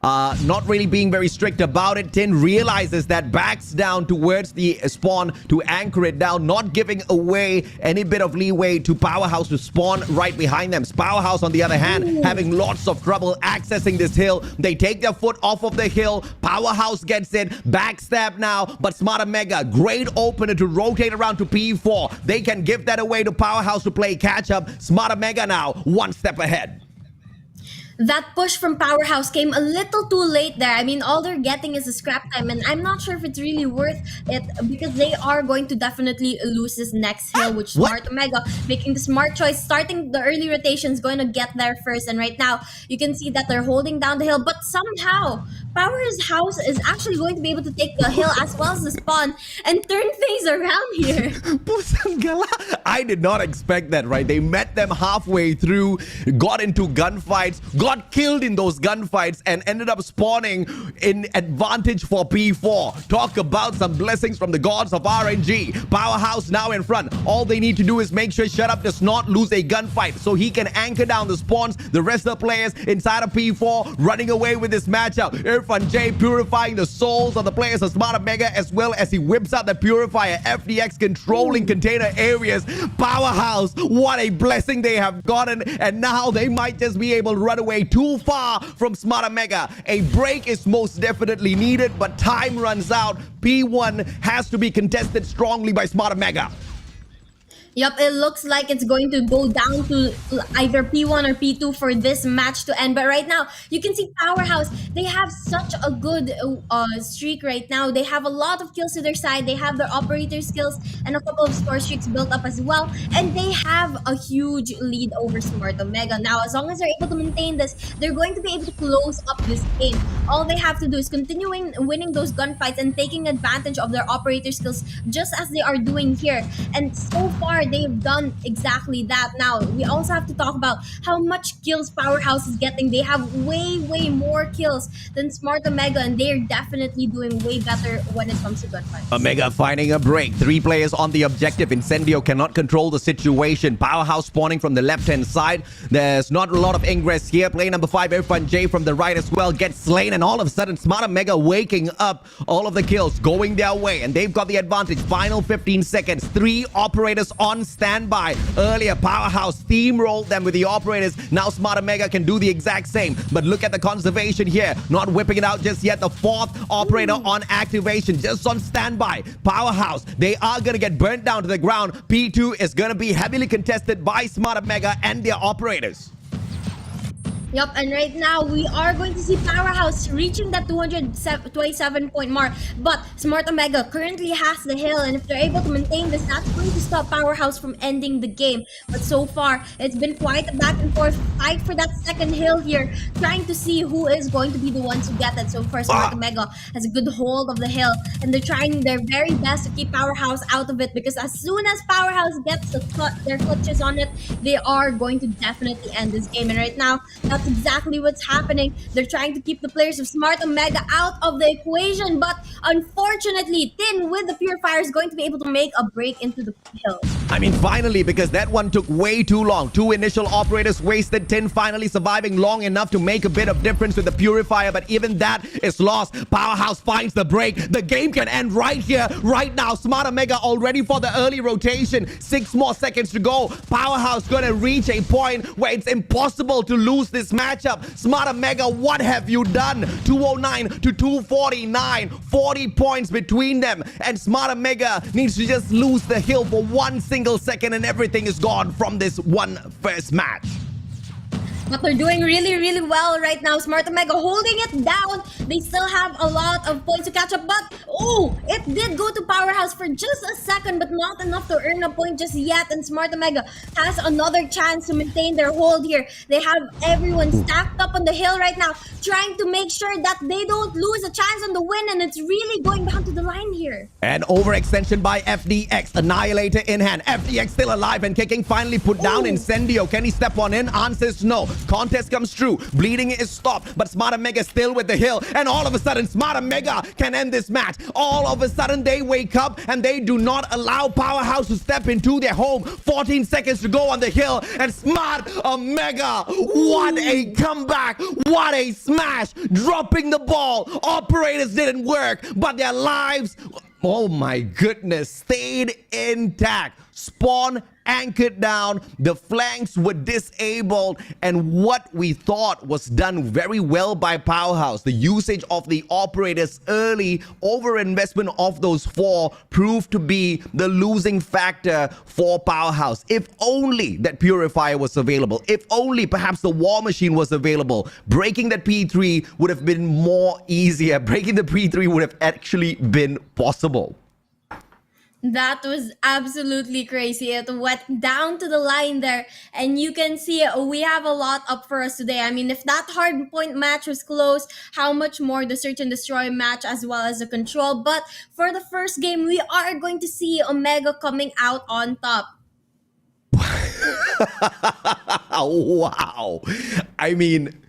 Speaker 5: not really being very strict about it. Tin realizes that, backs down towards the spawn to anchor it down, not giving away any bit of leeway to Powerhouse to spawn right behind them. Powerhouse, on the other hand, having lots of trouble accessing this hill. They take their foot off of the hill. Powerhouse gets it. Backstab now, but Smart Omega, great opener to rotate around to P4. They can give that away to Powerhouse to play catch up. Smart Omega now one step ahead.
Speaker 4: That push from Powerhouse came a little too late there. I mean, all they're getting is a scrap time, and I'm not sure if it's really worth it, because they are going to definitely lose this next hill, which Smart Omega making the smart choice, starting the early rotations, going to get there first. And right now, you can see that they're holding down the hill, but somehow Powerhouse is actually going to be able to take the hill as well as the spawn and turn things around here.
Speaker 5: I did not expect that, right? They met them halfway through, got into gunfights, got killed in those gunfights, and ended up spawning in advantage for P4. Talk about some blessings from the gods of RNG. Powerhouse now in front. All they need to do is make sure Shut Up does not lose a gunfight, so he can anchor down the spawns. The rest of the players inside of P4 running away with this matchup. Irfan J purifying the souls of the players of Smart Omega, as well as he whips out the Purifier. FDX controlling container areas. Powerhouse, what a blessing they have gotten, and now they might just be able to run away too far from Smart Omega. A break is most definitely needed, but time runs out. P1 has to be contested strongly by Smart Omega.
Speaker 4: Yep, it looks like it's going to go down to either P1 or P2 for this match to end. But right now, you can see Powerhouse, they have such a good streak right now. They have a lot of kills to their side. They have their operator skills and a couple of score streaks built up as well. And they have a huge lead over Smart Omega. Now, as long as they're able to maintain this, they're going to be able to close up this game. All they have to do is continuing winning those gunfights and taking advantage of their operator skills, just as they are doing here. And so far, they've done exactly that. Now, we also have to talk about how much kills Powerhouse is getting. They have way more kills than Smart Omega, and they're definitely doing way better when it comes to gunfights.
Speaker 5: Omega finding a break. 3 players on the objective. Incendio cannot control the situation. Powerhouse spawning from the left-hand side. There's not a lot of ingress here. Play number 5, Irfan J from the right as well, gets slain, and all of a sudden, Smart Omega waking up. All of the kills going their way, and they've got the advantage. Final 15 seconds. 3 operators on standby. Earlier, Powerhouse steamrolled them with the operators. Now Smart Omega can do the exact same. But look at the conservation here. Not whipping it out just yet. The 4th operator on activation, just on standby. Powerhouse, they are going to get burnt down to the ground. P2 is going to be heavily contested by Smart Omega and their operators.
Speaker 4: Yep, and right now we are going to see Powerhouse reaching that 227 point mark, but Smart Omega currently has the hill, and if they're able to maintain this, that's going to stop Powerhouse from ending the game. But so far, it's been quite a back and forth fight for that second hill here, trying to see who is going to be the one to get it. So far, Smart Omega has a good hold of the hill, and they're trying their very best to keep Powerhouse out of it, because as soon as Powerhouse gets their clutches on it, they are going to definitely end this game. And right now, that's exactly what's happening. They're trying to keep the players of Smart Omega out of the equation, but unfortunately, Tin with the Purifier is going to be able to make a break into the hill.
Speaker 5: I mean, finally, because that one took way too long. 2 initial operators wasted. Tin finally surviving long enough to make a bit of difference with the Purifier, but even that is lost. Powerhouse finds the break. The game can end right here, right now. Smart Omega all ready for the early rotation. 6 more seconds to go. Powerhouse gonna reach a point where it's impossible to lose this matchup. Smart Omega, what have you done? 209 to 249. 40 points between them, and Smart Omega needs to just lose the hill for 1 single second, and everything is gone from this one first match.
Speaker 4: But they're doing really, really well right now. Smart Omega holding it down. They still have a lot of points to catch up. But, oh, it did go to Powerhouse for just a second, but not enough to earn a point just yet. And Smart Omega has another chance to maintain their hold here. They have everyone stacked up on the hill right now, trying to make sure that they don't lose a chance on the win. And it's really going down to the line here.
Speaker 5: An overextension by FDX. Annihilator in hand. FDX still alive and kicking. Finally put down. Incendio. Can he step on in? Answers no. Contest comes true. Bleeding is stopped. But Smart Omega still with the hill. And all of a sudden, Smart Omega can end this match. All of a sudden, they wake up and they do not allow Powerhouse to step into their home. 14 seconds to go on the hill. And Smart Omega, what a comeback. What a smash. Dropping the ball. Operators didn't work. But their lives, oh my goodness, stayed intact. Spawn anchored down, the flanks were disabled, and what we thought was done very well by Powerhouse, the usage of the operators early, overinvestment of those 4 proved to be the losing factor for Powerhouse. If only that Purifier was available, if only perhaps the War Machine was available, breaking that P3 would have been more easier. Breaking the P3 would have actually been possible.
Speaker 4: That was absolutely crazy. It went down to the line there, and you can see we have a lot up for us today. I mean, if that hard point match was close, how much more the search and destroy match as well as the control. But for the first game, we are going to see Omega coming out on top.
Speaker 5: Wow. I mean,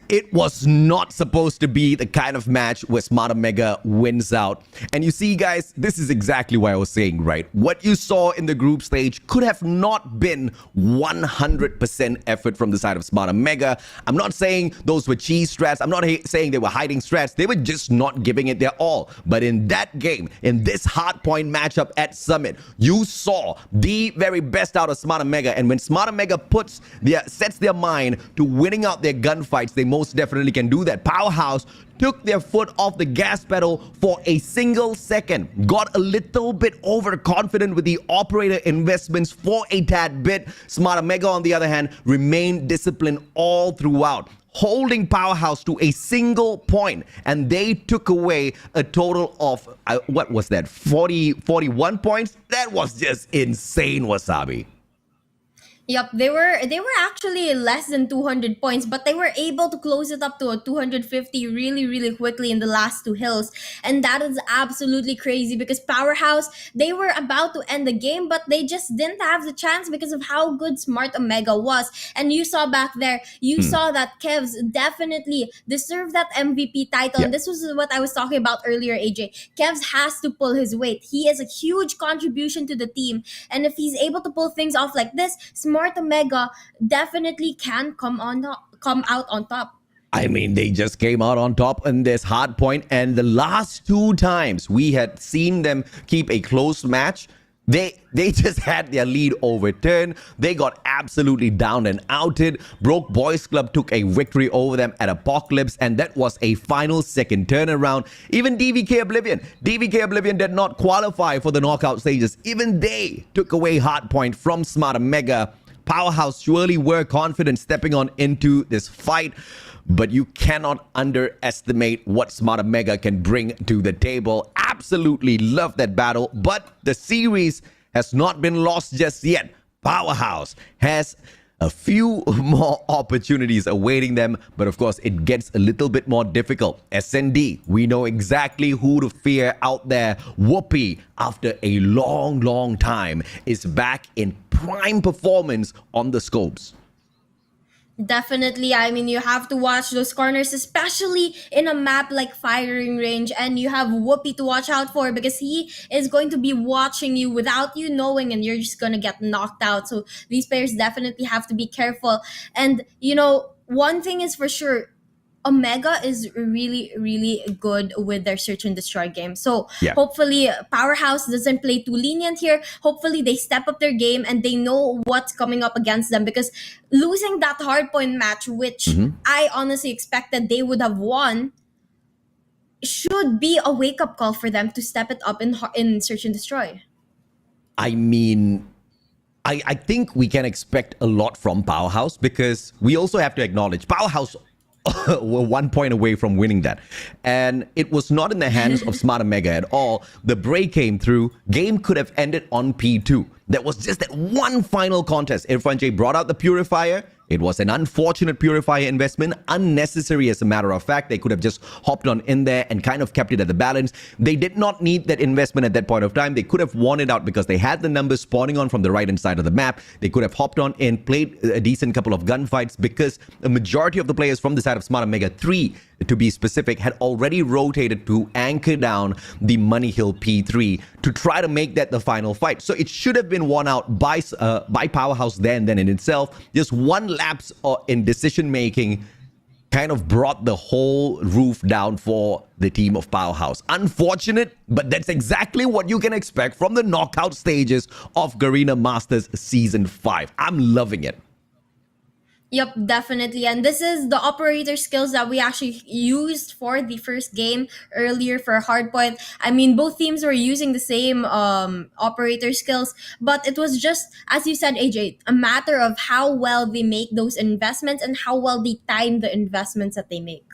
Speaker 5: it was not supposed to be the kind of match where Smart Omega wins out. And you see, guys, this is exactly what I was saying, right? What you saw in the group stage could have not been 100% effort from the side of Smart Omega. I'm not saying those were cheese strats. I'm not saying they were hiding strats. They were just not giving it their all. But in that game, in this hardpoint matchup at Summit, you saw the very best out of Smart Omega. And when Smart Omega sets their mind to winning out their gunfights, they most definitely can do that. Powerhouse took their foot off the gas pedal for a single second, got a little bit overconfident with the operator investments for a tad bit. Smart Omega, on the other hand, remained disciplined all throughout, holding Powerhouse to a single point, and they took away a total of, what was that, 41 points? That was just insane, Wasabi.
Speaker 4: Yep, they were actually less than 200 points, but they were able to close it up to a 250 really, really quickly in the last 2 hills. And that is absolutely crazy because Powerhouse, they were about to end the game, but they just didn't have the chance because of how good Smart Omega was. And you saw back there, you saw that Kevs definitely deserved that MVP title.
Speaker 5: Yeah.
Speaker 4: And this was what I was talking about earlier, AJ. Kevs has to pull his weight. He is a huge contribution to the team. And if he's able to pull things off like this, Smart Omega definitely can come out on top.
Speaker 5: I mean, they just came out on top in this hard point, and the last 2 times we had seen them keep a close match, they just had their lead overturned. They got absolutely down and outed. Broke Boys Club took a victory over them at Apocalypse, and that was a final second turnaround. Even DVK Oblivion did not qualify for the knockout stages. Even they took away hardpoint from Smart Omega. Powerhouse surely were confident stepping on into this fight, but you cannot underestimate what Smart Omega can bring to the table. Absolutely love that battle, but the series has not been lost just yet. Powerhouse has a few more opportunities awaiting them, but of course it gets a little bit more difficult. SND, we know exactly who to fear out there. Whoopi, after a long time, is back in prime performance on the scopes.
Speaker 4: Definitely. I mean, you have to watch those corners, especially in a map like Firing Range, and you have Whoopi to watch out for because he is going to be watching you without you knowing, and you're just going to get knocked out. So these players definitely have to be careful. And, you know, one thing is for sure, Omega is really, really good with their search and destroy game. So
Speaker 5: Yeah.
Speaker 4: hopefully Powerhouse doesn't play too lenient here. Hopefully they step up their game and they know what's coming up against them, because losing that hardpoint match, which I honestly expected they would have won, should be a wake-up call for them to step it up in search and destroy.
Speaker 5: I mean, I think we can expect a lot from Powerhouse, because we also have to acknowledge Powerhouse were 1 point away from winning that. And it was not in the hands of Smarter Mega at all. The break came through. Game could have ended on P2. There was just that one final contest. Irfan J brought out the Purifier. It was an unfortunate Purifier investment, unnecessary as a matter of fact. They could have just hopped on in there and kind of kept it at the balance. They did not need that investment at that point of time. They could have won it out because they had the numbers spawning on from the right-hand side of the map. They could have hopped on in, played a decent couple of gunfights, because the majority of the players from the side of Smarter Mega 3, to be specific, had already rotated to anchor down the Money Hill P3 to try to make that the final fight. So it should have been won out by Powerhouse then in itself. Just one lapse in decision making kind of brought the whole roof down for the team of Powerhouse. Unfortunate, but that's exactly what you can expect from the knockout stages of Garena Masters Season 5. I'm loving it.
Speaker 4: Yep, definitely. And this is the operator skills that we actually used for the first game earlier for Hardpoint. I mean, both teams were using the same operator skills, but it was just, as you said, AJ, a matter of how well they make those investments and how well they time the investments that they make.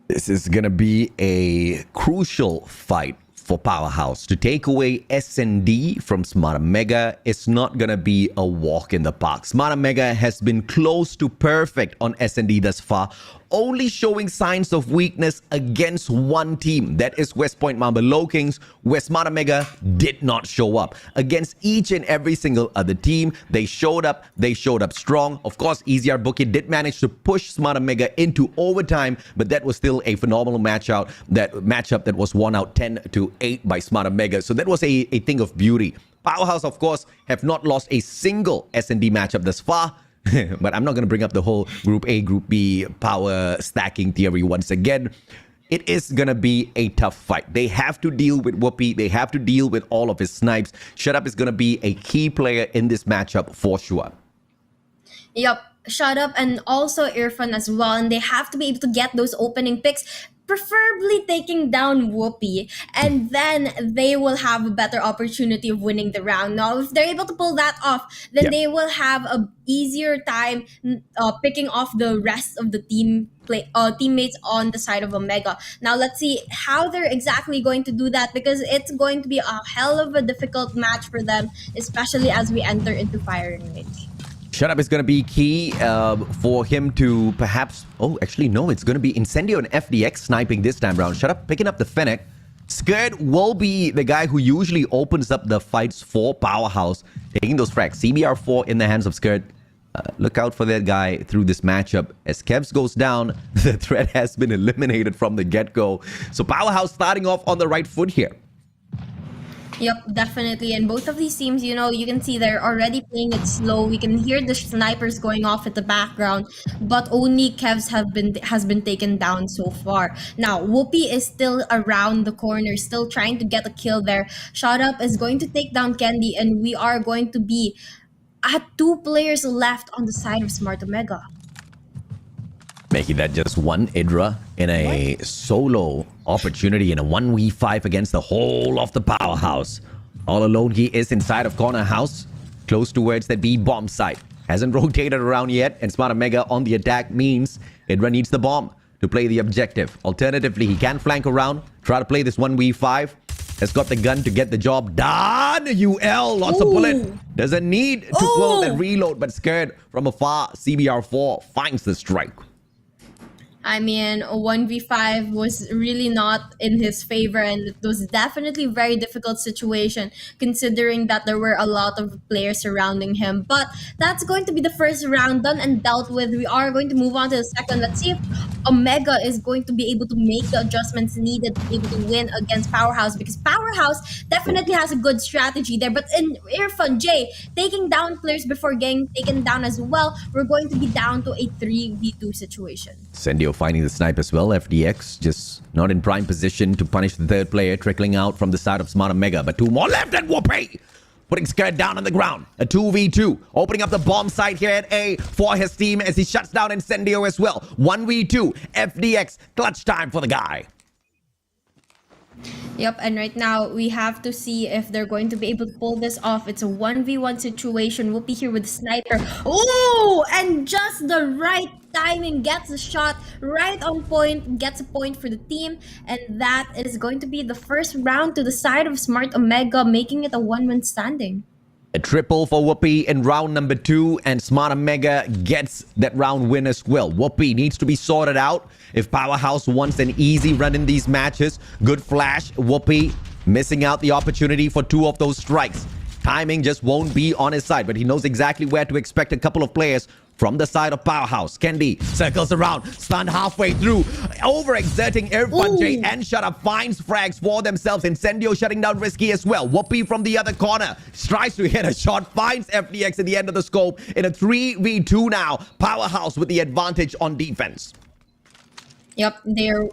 Speaker 5: This is going to be a crucial fight for Powerhouse. To take away S&D from Smarter Mega is not going to be a walk in the park. Smarter Mega has been close to perfect on S&D thus far, only showing signs of weakness against one team. That is West Point Mamba LOWKINGS, where Smarter Mega did not show up. Against each and every single other team, they showed up strong. Of course, EZR Booky did manage to push Smarter Mega into overtime, but that was still a phenomenal matchup that was won out 10-8 by Smarter Mega. So that was a thing of beauty. Powerhouse, of course, have not lost a single S&D matchup thus far. But I'm not going to bring up the whole Group A, Group B power stacking theory once again. It is going to be a tough fight. They have to deal with Whoopi. They have to deal with all of his snipes. Shut Up is going to be a key player in this matchup for sure.
Speaker 4: Yep, Shut Up and also Irfan as well. And they have to be able to get those opening picks, preferably taking down Whoopi, and then they will have a better opportunity of winning the round. Now, if they're able to pull that off, then they will have a easier time picking off the rest of the teammates on the side of Omega. Now, let's see how they're exactly going to do that, because it's going to be a hell of a difficult match for them, especially as we enter into firing range.
Speaker 5: Shut Up is going to be key for him to perhaps... Oh, actually, no. It's going to be Incendio and FDX sniping this time around. Shut Up picking up the Fennec. Scared will be the guy who usually opens up the fights for Powerhouse, taking those frags. CBR4 in the hands of Scared. Look out for that guy through this matchup. As Kevs goes down, the threat has been eliminated from the get-go. So Powerhouse starting off on the right foot here.
Speaker 4: Yep, definitely. And both of these teams, you know, you can see they're already playing it slow. We can hear the snipers going off at the background, but only Kevs has been taken down so far. Now, Whoopi is still around the corner, still trying to get a kill there. Shut Up is going to take down Candy, and we are going to be at 2 players left on the side of Smart Omega.
Speaker 5: Making that just one Idra in a solo opportunity in a 1v5 against the whole of the Powerhouse. All alone he is inside of corner house, close towards that B bomb site. Hasn't rotated around yet, and Smart Omega on the attack means Idra needs the bomb to play the objective. Alternatively, he can flank around, try to play this 1v5. Has got the gun to get the job done. UL, lots of bullet. Doesn't need to pull that reload, but Scared from afar. CBR4 finds the strike.
Speaker 4: I mean, 1v5 was really not in his favor, and it was definitely a very difficult situation considering that there were a lot of players surrounding him. But that's going to be the first round done and dealt with. We are going to move on to the second. Let's see if Omega is going to be able to make the adjustments needed to be able to win against Powerhouse, because Powerhouse definitely has a good strategy there. But in Irfan J, taking down players before getting taken down as well, we're going to be down to a 3v2 situation.
Speaker 5: Sendio finding the snipe as well. FDX just not in prime position to punish the third player, trickling out from the side of Smart Omega. But 2 more left, and Whoopi putting Scared down on the ground. A 2v2, opening up the bomb site here at A for his team as he shuts down Incendio as well. 1v2, FDX, clutch time for the guy.
Speaker 4: Yep, and right now we have to see if they're going to be able to pull this off. It's a 1v1 situation. Whoopi here with the sniper. Oh, and just the right timing, gets the shot right on point, gets a point for the team, and that is going to be the first round to the side of Smart Omega, making it a one-man standing.
Speaker 5: A triple for Whoopi in round number 2, and Smart Omega gets that round win as well. Whoopi needs to be sorted out if Powerhouse wants an easy run in these matches. Good flash. Whoopi missing out the opportunity for 2 of those strikes. Timing just won't be on his side, but he knows exactly where to expect a couple of players from the side of Powerhouse. Kendi circles around, stunned halfway through, overexerting Irfan J and Shut Up finds frags for themselves. Incendio shutting down Risky as well. Whoopi from the other corner tries to hit a shot, finds FDX at the end of the scope in a 3v2 now. Powerhouse with the advantage on defense.
Speaker 4: Yep,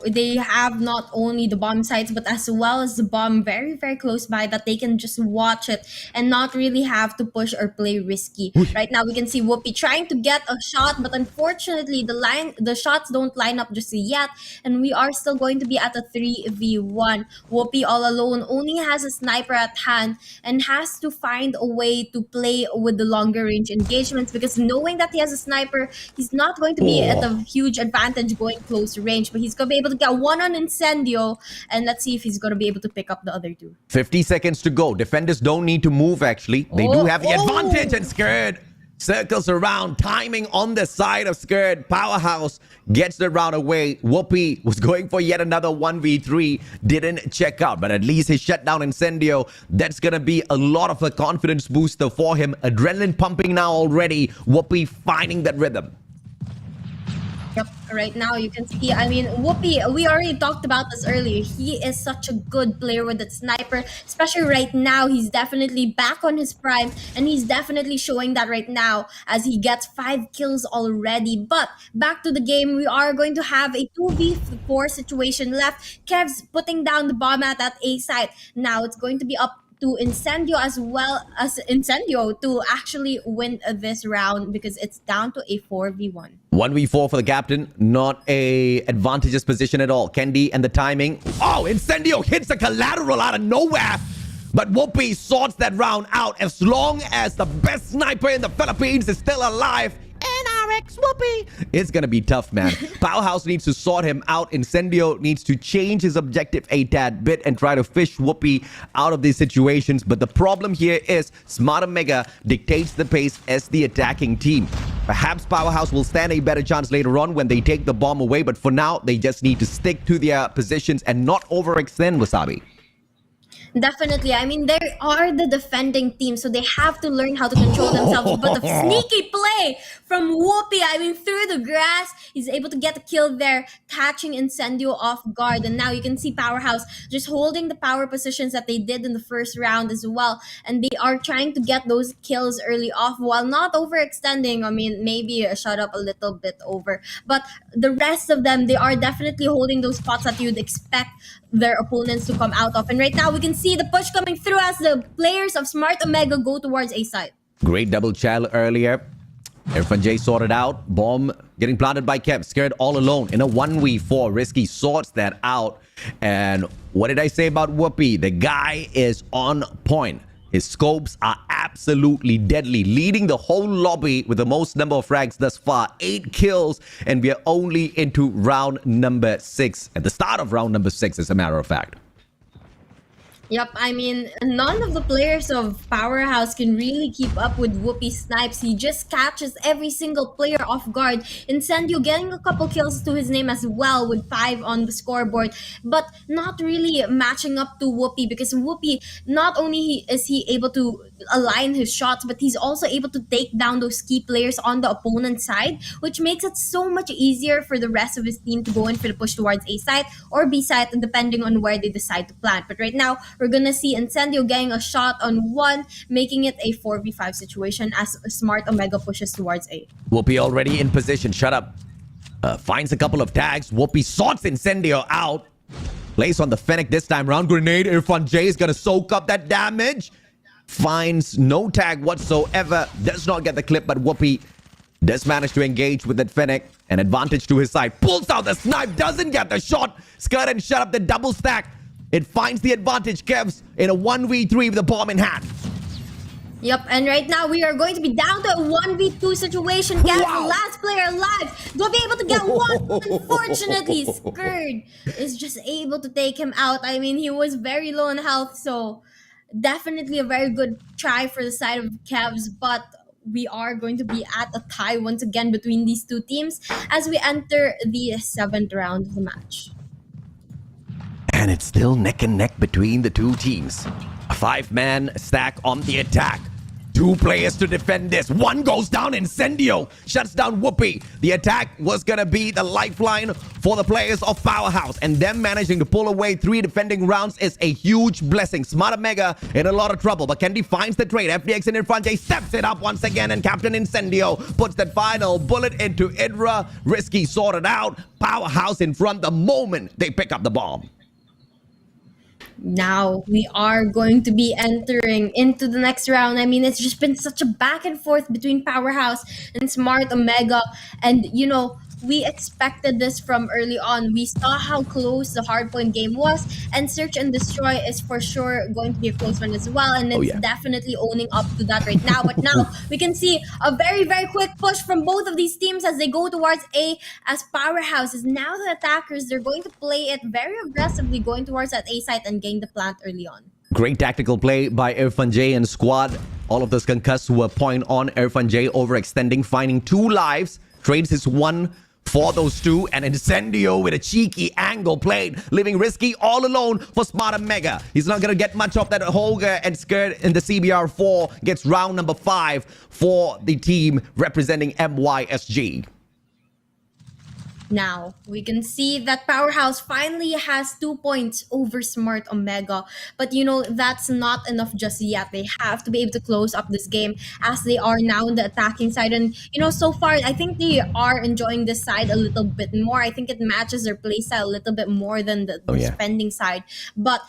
Speaker 4: they have not only the bomb sites, but as well as the bomb very, very close by that they can just watch it and not really have to push or play risky. Right now, we can see Whoopi trying to get a shot, but unfortunately, the shots don't line up just yet, and we are still going to be at a 3v1. Whoopi all alone only has a sniper at hand and has to find a way to play with the longer range engagements, because knowing that he has a sniper, he's not going to be at a huge advantage going close range. But he's going to be able to get one on Incendio, and let's see if he's going to be able to pick up the other 2.
Speaker 5: 50 seconds to go. Defenders don't need to move, actually. They do have the advantage, and Scared circles around, timing on the side of Scared. Powerhouse gets the round away. Whoopi was going for yet another 1v3, didn't check out, but at least he shut down Incendio. That's going to be a lot of a confidence booster for him. Adrenaline pumping now already. Whoopi finding that rhythm.
Speaker 4: Yep, right now you can see, I mean, Whoopi, we already talked about this earlier. He is such a good player with that sniper, especially right now. He's definitely back on his prime, and he's definitely showing that right now as he gets 5 kills already. But back to the game, we are going to have a 2v4 situation left. Kev's putting down the bomb at that A site. Now it's going to be up to Incendio as well as Incendio to actually win this round, because it's down to a 4v1.
Speaker 5: 1v4 for the captain, not a advantageous position at all. Kendi and the timing. Oh, Incendio hits a collateral out of nowhere. But Whoopi sorts that round out. As long as the best sniper in the Philippines is still alive, NRX Whoopi, it's gonna be tough, man. Powerhouse needs to sort him out. Incendio needs to change his objective a tad bit and try to fish Whoopi out of these situations. But the problem here is Smart Omega dictates the pace as the attacking team. Perhaps Powerhouse will stand a better chance later on when they take the bomb away, but for now, they just need to stick to their positions and not overextend, Wasabi.
Speaker 4: Definitely. I mean, they are the defending team, so they have to learn how to control themselves. But the sneaky play from Whoopi, I mean, through the grass, he's able to get a kill there, catching Incendio off guard. And now you can see Powerhouse just holding the power positions that they did in the first round as well. And they are trying to get those kills early off while not overextending. I mean, maybe shut up a little bit over. But the rest of them, they are definitely holding those spots that you'd expect their opponents to come out of. And right now, we can see the push coming through as the players of Smart Omega go towards A side.
Speaker 5: Great double child earlier. Irfan J sorted out. Bomb getting planted by Kev. Scared all alone in a 1v4. Risky sorts that out. And what did I say about Whoopi? The guy is on point. His scopes are absolutely deadly, leading the whole lobby with the most number of frags thus far. 8 kills, and we are only into round number 6. At the start of round number 6, as a matter of fact.
Speaker 4: Yep, I mean, none of the players of Powerhouse can really keep up with Whoopi snipes. He just catches every single player off guard. Incendio getting a couple kills to his name as well with 5 on the scoreboard, but not really matching up to Whoopi, because Whoopi, not only is he able to align his shots, but he's also able to take down those key players on the opponent's side, which makes it so much easier for the rest of his team to go in for the push towards A side or B side, depending on where they decide to plant. But right now, we're gonna see Incendio getting a shot on 1, making it a 4v5 situation as Smart Omega pushes towards A.
Speaker 5: Whoopi already in position. Shut up. Finds a couple of tags. Whoopi sorts Incendio out. Plays on the Fennec this time round. Grenade. Irfan J is gonna soak up that damage. Finds no tag whatsoever. Does not get the clip, but Whoopi does manage to engage with that Fennec. An advantage to his side. Pulls out the snipe. Doesn't get the shot. Skirt and shut up the double stack. It finds the advantage, Kevs, in a 1v3 with the bomb in hand.
Speaker 4: Yep, and right now we are going to be down to a 1v2 situation. Guys,
Speaker 5: Wow.
Speaker 4: last player alive. Don't be able to get one. Unfortunately, Skrd is just able to take him out. I mean, he was very low in health, so definitely a very good try for the side of Cavs, but we are going to be at a tie once again between these two teams as we enter the 7th round of the match.
Speaker 5: And it's still neck and neck between the two teams. A 5-man stack on the attack. 2 players to defend this. One goes down, Incendio shuts down Whoopi. The attack was going to be the lifeline for the players of Powerhouse. And them managing to pull away 3 defending rounds is a huge blessing. Smarter Mega in a lot of trouble, but Kendi finds the trade. FDX in front, Jay steps it up once again, and Captain Incendio puts that final bullet into Idra. Risky sorted out. Powerhouse in front the moment they pick up the bomb.
Speaker 4: Now we are going to be entering into the next round. I mean, it's just been such a back and forth between Powerhouse and Smart Omega. And, you know, we expected this from early on. We saw how close the hardpoint game was, and Search and Destroy is for sure going to be a close one as well, and it's definitely owning up to that right now. But now we can see a very, very quick push from both of these teams as they go towards A, as Powerhouse is now the attackers. They're going to play it very aggressively, going towards that A site and gain the plant early on.
Speaker 5: Great tactical play by Irfan J and squad. All of those concussed were point on. Irfan J overextending, finding 2 lives, trades his 1 for those 2, and Incendio with a cheeky angle played, leaving Risky all alone for Smarter Mega. He's not going to get much of that. Holger and Skrd in the CBR4 gets round number 5 for the team representing MYSG.
Speaker 4: Now, we can see that Powerhouse finally has 2 points over Smart Omega. But, you know, that's not enough just yet. They have to be able to close up this game as they are now on the attacking side. And, you know, so far, I think they are enjoying this side a little bit more. I think it matches their playstyle a little bit more than the spending side. But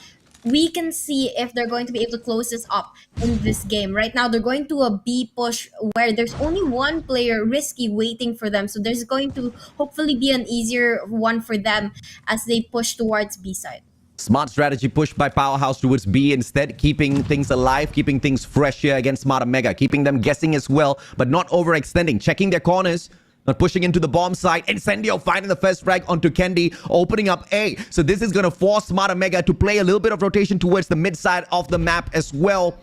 Speaker 4: we can see if they're going to be able to close this up in this game. Right now, they're going to a B push where there's only 1 player, Risky, waiting for them. So there's going to hopefully be an easier one for them as they push towards B side.
Speaker 5: Smart strategy pushed by Powerhouse towards B instead, keeping things alive, keeping things fresh here against Smarter Mega, keeping them guessing as well, but not overextending, checking their corners. Not pushing into the bomb side. Incendio finding the first frag onto Kendi, opening up A. So this is going to force Smarter Mega to play a little bit of rotation towards the mid side of the map as well.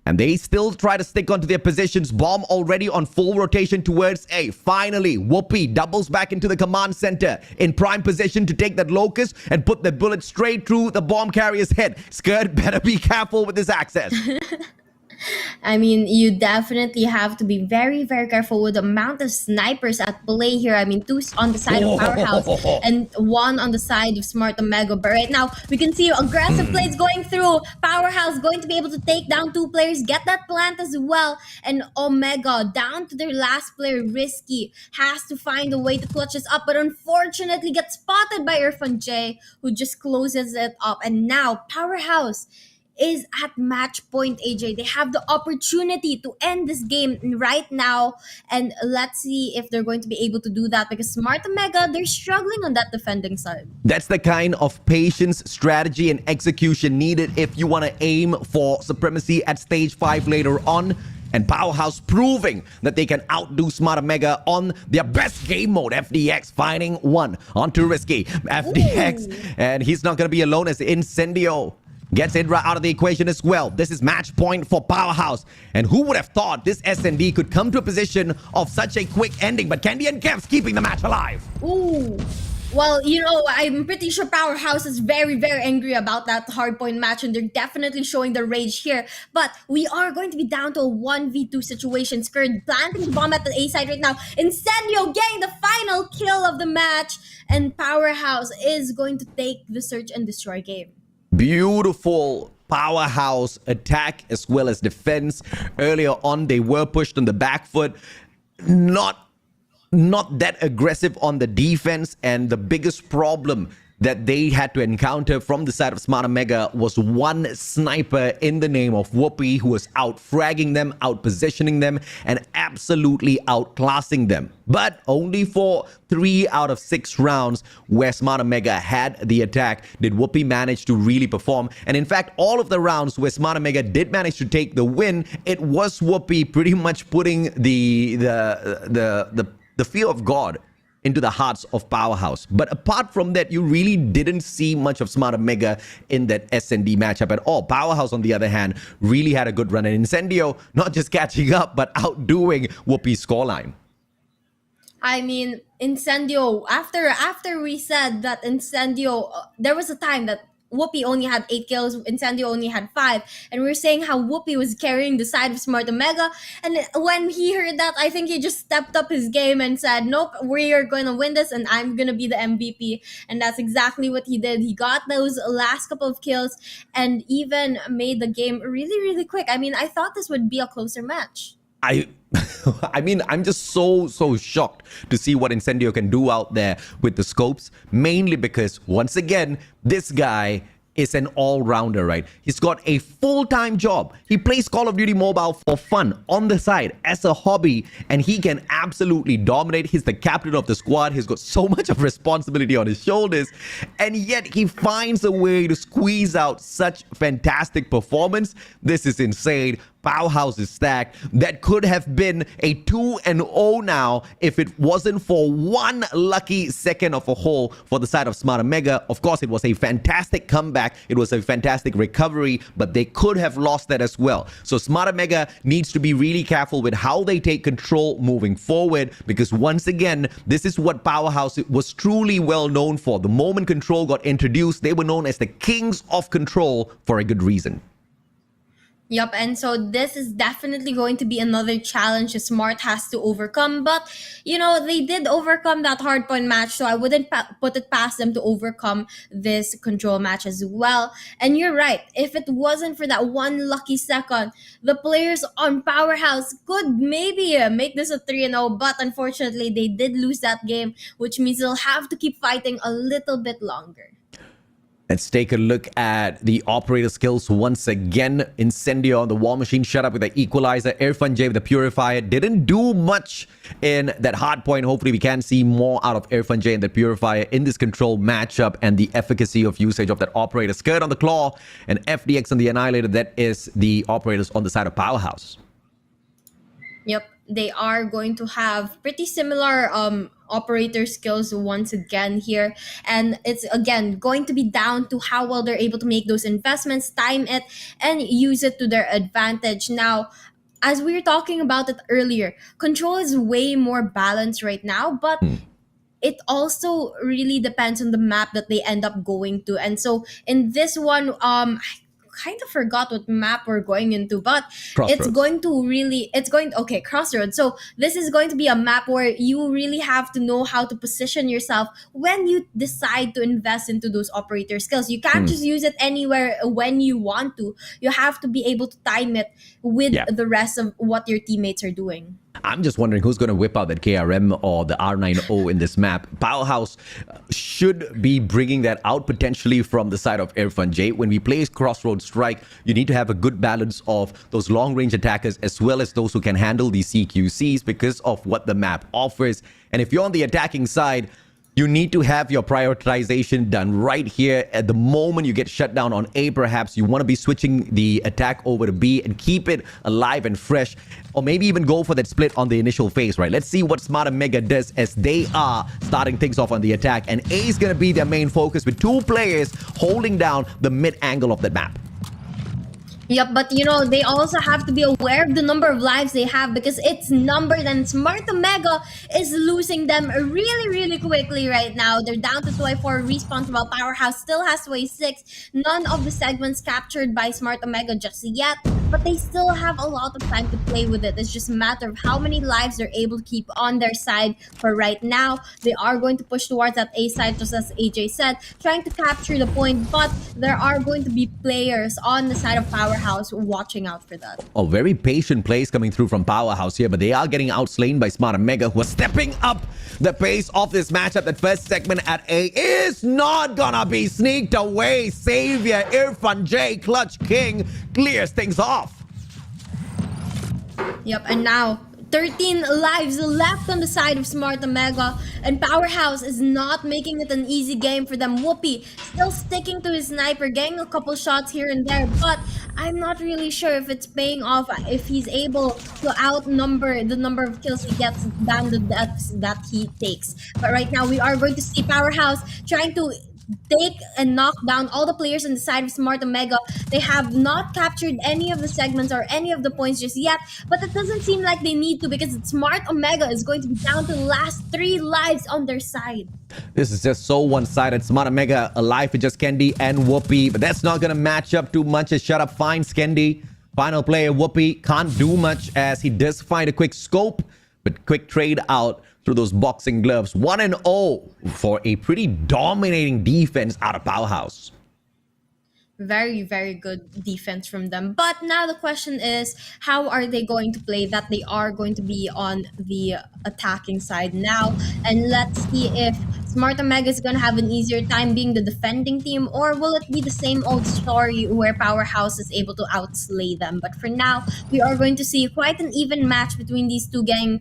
Speaker 5: And they still try to stick onto their positions. Bomb already on full rotation towards A. Finally, Whoopi doubles back into the command center in prime position to take that locust and put the bullet straight through the bomb carrier's head. Skrd better be careful with this access.
Speaker 4: I mean, you definitely have to be very, very careful with the amount of snipers at play here. I mean, 2 on the side of Powerhouse and 1 on the side of Smart Omega. But right now, we can see aggressive plays going through. Powerhouse going to be able to take down 2 players, get that plant as well. And Omega down to their last player, Risky, has to find a way to clutch this up. But unfortunately, gets spotted by Irfan J, who just closes it up. And now, Powerhouse is at match point, AJ. They have the opportunity to end this game right now, and let's see if they're going to be able to do that, because Smart Omega, they're struggling on that defending side.
Speaker 5: That's the kind of patience, strategy, and execution needed if you want to aim for supremacy at stage 5 later on. And Powerhouse proving that they can outdo Smart Omega on their best game mode. FDX finding 1 onto Risky. FDX, and he's not going to be alone as Incendio gets Idra out of the equation as well. This is match point for Powerhouse. And who would have thought this SND could come to a position of such a quick ending? But Kendi and Kev's keeping the match alive.
Speaker 4: Ooh. Well, you know, I'm pretty sure Powerhouse is very, very angry about that hardpoint match, and they're definitely showing the rage here. But we are going to be down to a 1v2 situation. Skrd planting the bomb at the A side right now. Incendio getting the final kill of the match, and Powerhouse is going to take the search and destroy game.
Speaker 5: Beautiful Powerhouse attack as well as defense. Earlier on, they were pushed on the back foot. Not that aggressive on the defense, and the biggest problem that they had to encounter from the side of Smart Omega was one sniper in the name of Whoopi, who was out fragging them, out positioning them, and absolutely outclassing them. But only for 3 out of 6 rounds where Smart Omega had the attack did Whoopi manage to really perform. And in fact, all of the rounds where Smart Omega did manage to take the win, it was Whoopi pretty much putting the fear of God into the hearts of Powerhouse. But apart from that, you really didn't see much of Smart Omega in that S&D matchup at all. Powerhouse, on the other hand, really had a good run. And Incendio, not just catching up, but outdoing Whoopi's scoreline.
Speaker 4: I mean, Incendio, after we said that Incendio, there was a time that Whoopi only had 8 kills, Incendio only had 5, and we were saying how Whoopi was carrying the side of Smart Omega, and when he heard that, I think he just stepped up his game and said, nope, we are going to win this, and I'm going to be the MVP, and that's exactly what he did. He got those last couple of kills, and even made the game really, really quick. I mean, I thought this would be a closer match.
Speaker 5: I mean, I'm just so shocked to see what Incendio can do out there with the scopes, mainly because, once again, this guy is an all-rounder, right? He's got a full-time job. He plays Call of Duty Mobile for fun on the side as a hobby, and he can absolutely dominate. He's the captain of the squad. He's got so much of responsibility on his shoulders, and yet he finds a way to squeeze out such fantastic performance. This is insane. Powerhouse is stacked. That could have been a 2-0 now if it wasn't for one lucky second of a hole for the side of Smart Omega. Of course, it was a fantastic comeback. It was a fantastic recovery, but they could have lost that as well. So Smart Omega needs to be really careful with how they take control moving forward, because once again, this is what Powerhouse was truly well known for. The moment control got introduced, they were known as the kings of control for a good reason.
Speaker 4: Yep, and so this is definitely going to be another challenge Smart has to overcome. But, you know, they did overcome that hardpoint match, so I wouldn't put it past them to overcome this control match as well. And you're right, if it wasn't for that one lucky second, the players on Powerhouse could maybe make this a 3-0, but unfortunately, they did lose that game, which means they'll have to keep fighting a little bit longer.
Speaker 5: Let's take a look at the operator skills once again. Incendio on the War Machine shut up with the Equalizer. Irfan J with the Purifier. Didn't do much in that hard point. Hopefully we can see more out of Irfan J and the Purifier in this control matchup, and the efficacy of usage of that operator. Skirt on the Claw and FDX on the Annihilator. That is the operators on the side of Powerhouse.
Speaker 4: Yep, they are going to have pretty similar operator skills once again here, and it's again going to be down to how well they're able to make those investments, time it, and use it to their advantage. Now, as we were talking about it earlier, control is way more balanced right now, but it also really depends on the map that they end up going to. And so in this one, I kind of forgot what map we're going into, but it's going to okay, Crossroads. So this is going to be a map where you really have to know how to position yourself when you decide to invest into those operator skills. You can't just use it anywhere when you want to. You have to be able to time it with the rest of what your teammates are doing.
Speaker 5: I'm just wondering who's going to whip out that KRM or the R90 in this map. Powerhouse should be bringing that out potentially from the side of Irfan J. When we play Crossroads Strike, you need to have a good balance of those long-range attackers as well as those who can handle these CQCs because of what the map offers. And if you're on the attacking side, you need to have your prioritization done right here. At the moment you get shut down on A, perhaps you want to be switching the attack over to B and keep it alive and fresh, or maybe even go for that split on the initial phase, right? Let's see what Smart Omega does as they are starting things off on the attack. And A is going to be their main focus with 2 players holding down the mid angle of that map.
Speaker 4: Yep, but you know, they also have to be aware of the number of lives they have because it's numbered, and Smart Omega is losing them really, really quickly right now. They're down to 2-4 respawns while Powerhouse still has 2-6. None of the segments captured by Smart Omega just yet, but they still have a lot of time to play with it. It's just a matter of how many lives they're able to keep on their side for right now. They are going to push towards that A side, just as AJ said, trying to capture the point, but there are going to be players on the side of Powerhouse Powerhouse watching out for that.
Speaker 5: Oh, very patient plays coming through from Powerhouse here, but they are getting outslain by Smart and Mega, who are stepping up the pace of this matchup. That first segment at A is not gonna be sneaked away. Savior, Irfan J, Clutch King clears things off.
Speaker 4: Yep, and now 13 lives left on the side of Smart Omega, and Powerhouse is not making it an easy game for them. Whoopi still sticking to his sniper, getting a couple shots here and there, but I'm not really sure if it's paying off, if he's able to outnumber the number of kills he gets than the deaths that he takes. But right now, we are going to see Powerhouse trying to take and knock down all the players on the side of Smart Omega. They have not captured any of the segments or any of the points just yet, but it doesn't seem like they need to, because Smart Omega is going to be down to the last 3 lives on their side.
Speaker 5: This is just so one-sided. Smart Omega alive with just Skendi and Whoopi, but that's not going to match up too much as Shut Up finds Skendi. Final player Whoopi can't do much as he does find a quick scope, but quick trade out through those boxing gloves. 1-0 for a pretty dominating defense out of Powerhouse.
Speaker 4: Very, very good defense from them. But now the question is, how are they going to play that? They are going to be on the attacking side now. And let's see if Smart Omega is going to have an easier time being the defending team, or will it be the same old story where Powerhouse is able to outslay them? But for now, we are going to see quite an even match between these two gang,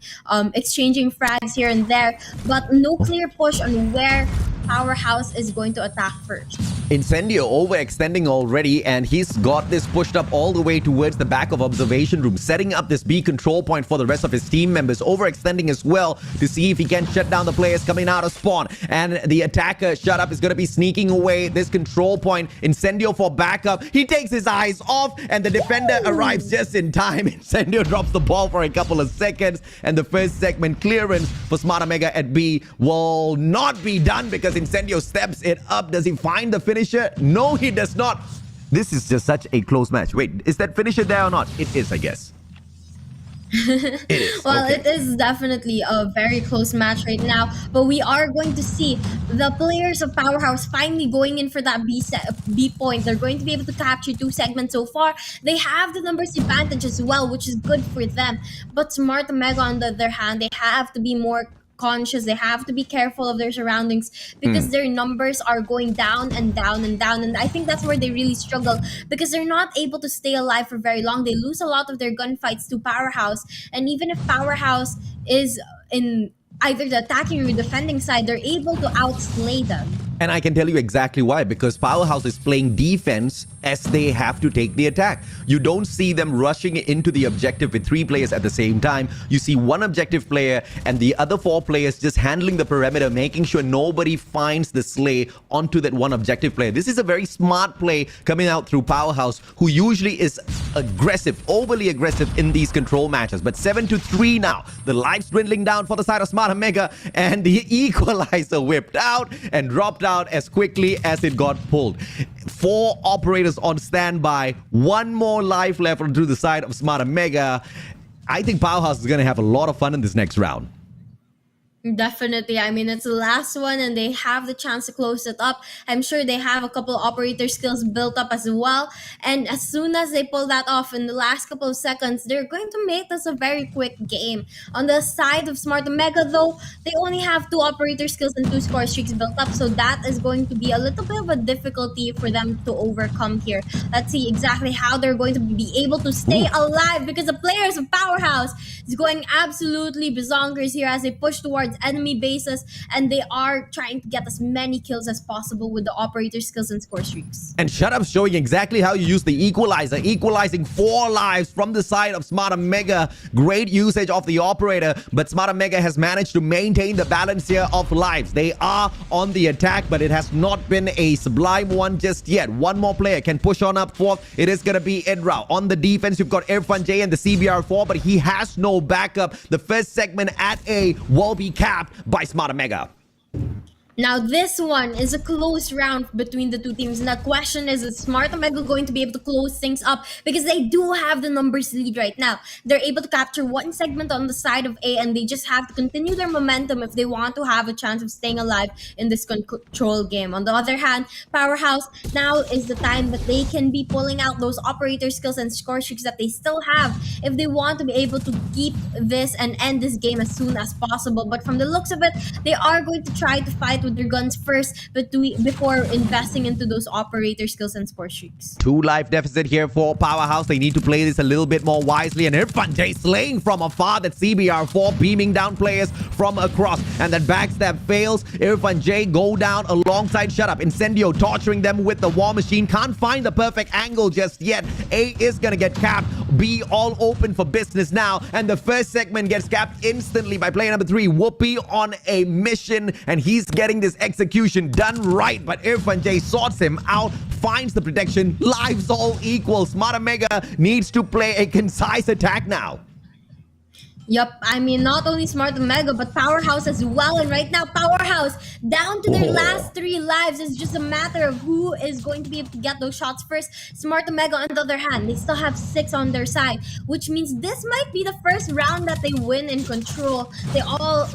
Speaker 4: exchanging frags here and there, but no clear push on where Powerhouse is going to attack first.
Speaker 5: Incendio overextending already, and he's got this pushed up all the way towards the back of observation room, setting up this B control point for the rest of his team members, overextending as well to see if he can shut down the players coming out of spawn. And the attacker Shut Up is going to be sneaking away this control point. Incendio for backup. He takes his eyes off, and the defender arrives just in time. Incendio drops the ball for a couple of seconds, and the first segment clearance for Smart Omega at B will not be done because Incendio steps it up. Does he find the finisher? No, he does not. This is just such a close match. Wait, is that finisher there or not? It is, I guess. It is.
Speaker 4: Well,
Speaker 5: okay.
Speaker 4: it is definitely a very close match right now, but we are going to see the players of Powerhouse finally going in for that B point. They're going to be able to capture 2 segments so far. They have the numbers advantage as well, which is good for them. But Smart Omega, on the other hand, they have to be more conscious. They have to be careful of their surroundings because their numbers are going down and down and down, and I think that's where they really struggle, because they're not able to stay alive for very long. They lose a lot of their gunfights to Powerhouse, and even if Powerhouse is in either the attacking or the defending side, they're able to outslay them.
Speaker 5: And I can tell you exactly why, because Powerhouse is playing defense as they have to take the attack. You don't see them rushing into the objective with 3 players at the same time. You see 1 objective player and the other 4 players just handling the perimeter, making sure nobody finds the slay onto that 1 objective player. This is a very smart play coming out through Powerhouse, who usually is aggressive, overly aggressive in these control matches. But 7-3 now. The lives dwindling down for the side of Smart Omega, and the equalizer whipped out and dropped out as quickly as it got pulled. 4 operators on standby, 1 more life left onto the side of Smart Omega. I think Powerhouse is going to have a lot of fun in this next round.
Speaker 4: Definitely. I mean, it's the last one and they have the chance to close it up. I'm sure they have a couple of operator skills built up as well. And as soon as they pull that off in the last couple of seconds, they're going to make this a very quick game. On the side of Smart Omega, though, they only have 2 operator skills and 2 score streaks built up. So that is going to be a little bit of a difficulty for them to overcome here. Let's see exactly how they're going to be able to stay alive, because the players of Powerhouse is going absolutely bazonkers here as they push towards enemy bases, and they are trying to get as many kills as possible with the operator skills and score streaks.
Speaker 5: And Shut Up showing exactly how you use the equalizer, equalizing 4 lives from the side of Smart Omega. Great usage of the operator, but Smart Omega has managed to maintain the balance here of lives. They are on the attack, but it has not been a sublime one just yet. 1 more player can push on up forth. It is going to be Idra. On the defense, you've got Irfan J and the CBR4, but he has no backup. The first segment at A will be capped by Smart Omega.
Speaker 4: Now this one is a close round between the two teams. And the question is Smart Omega going to be able to close things up? Because they do have the numbers lead right now. They're able to capture one segment on the side of A, and they just have to continue their momentum if they want to have a chance of staying alive in this control game. On the other hand, Powerhouse, now is the time that they can be pulling out those operator skills and score streaks that they still have if they want to be able to keep this and end this game as soon as possible. But from the looks of it, they are going to try to fight with their guns first, but before investing into those operator skills and score streaks.
Speaker 5: 2 life deficit here for Powerhouse. They need to play this a little bit more wisely. And Irfan slaying from afar. That CBR4 beaming down players from across. And that backstab fails. Irfan go down alongside Shut Up. Incendio torturing them with the War Machine. Can't find the perfect angle just yet. A is gonna get capped. B all open for business now. And the first segment gets capped instantly by player number 3. Whoopi on a mission. And he's getting this execution done right. But Irfan sorts him out. Finds the protection. Lives all equal. Smart Omega needs to play a concise attack now.
Speaker 4: Yup, I mean, not only Smart Omega, but Powerhouse as well. And right now, Powerhouse down to their last 3 lives. It's just a matter of who is going to be able to get those shots first. Smart Omega, on the other hand, they still have 6 on their side, which means this might be the first round that they win in control.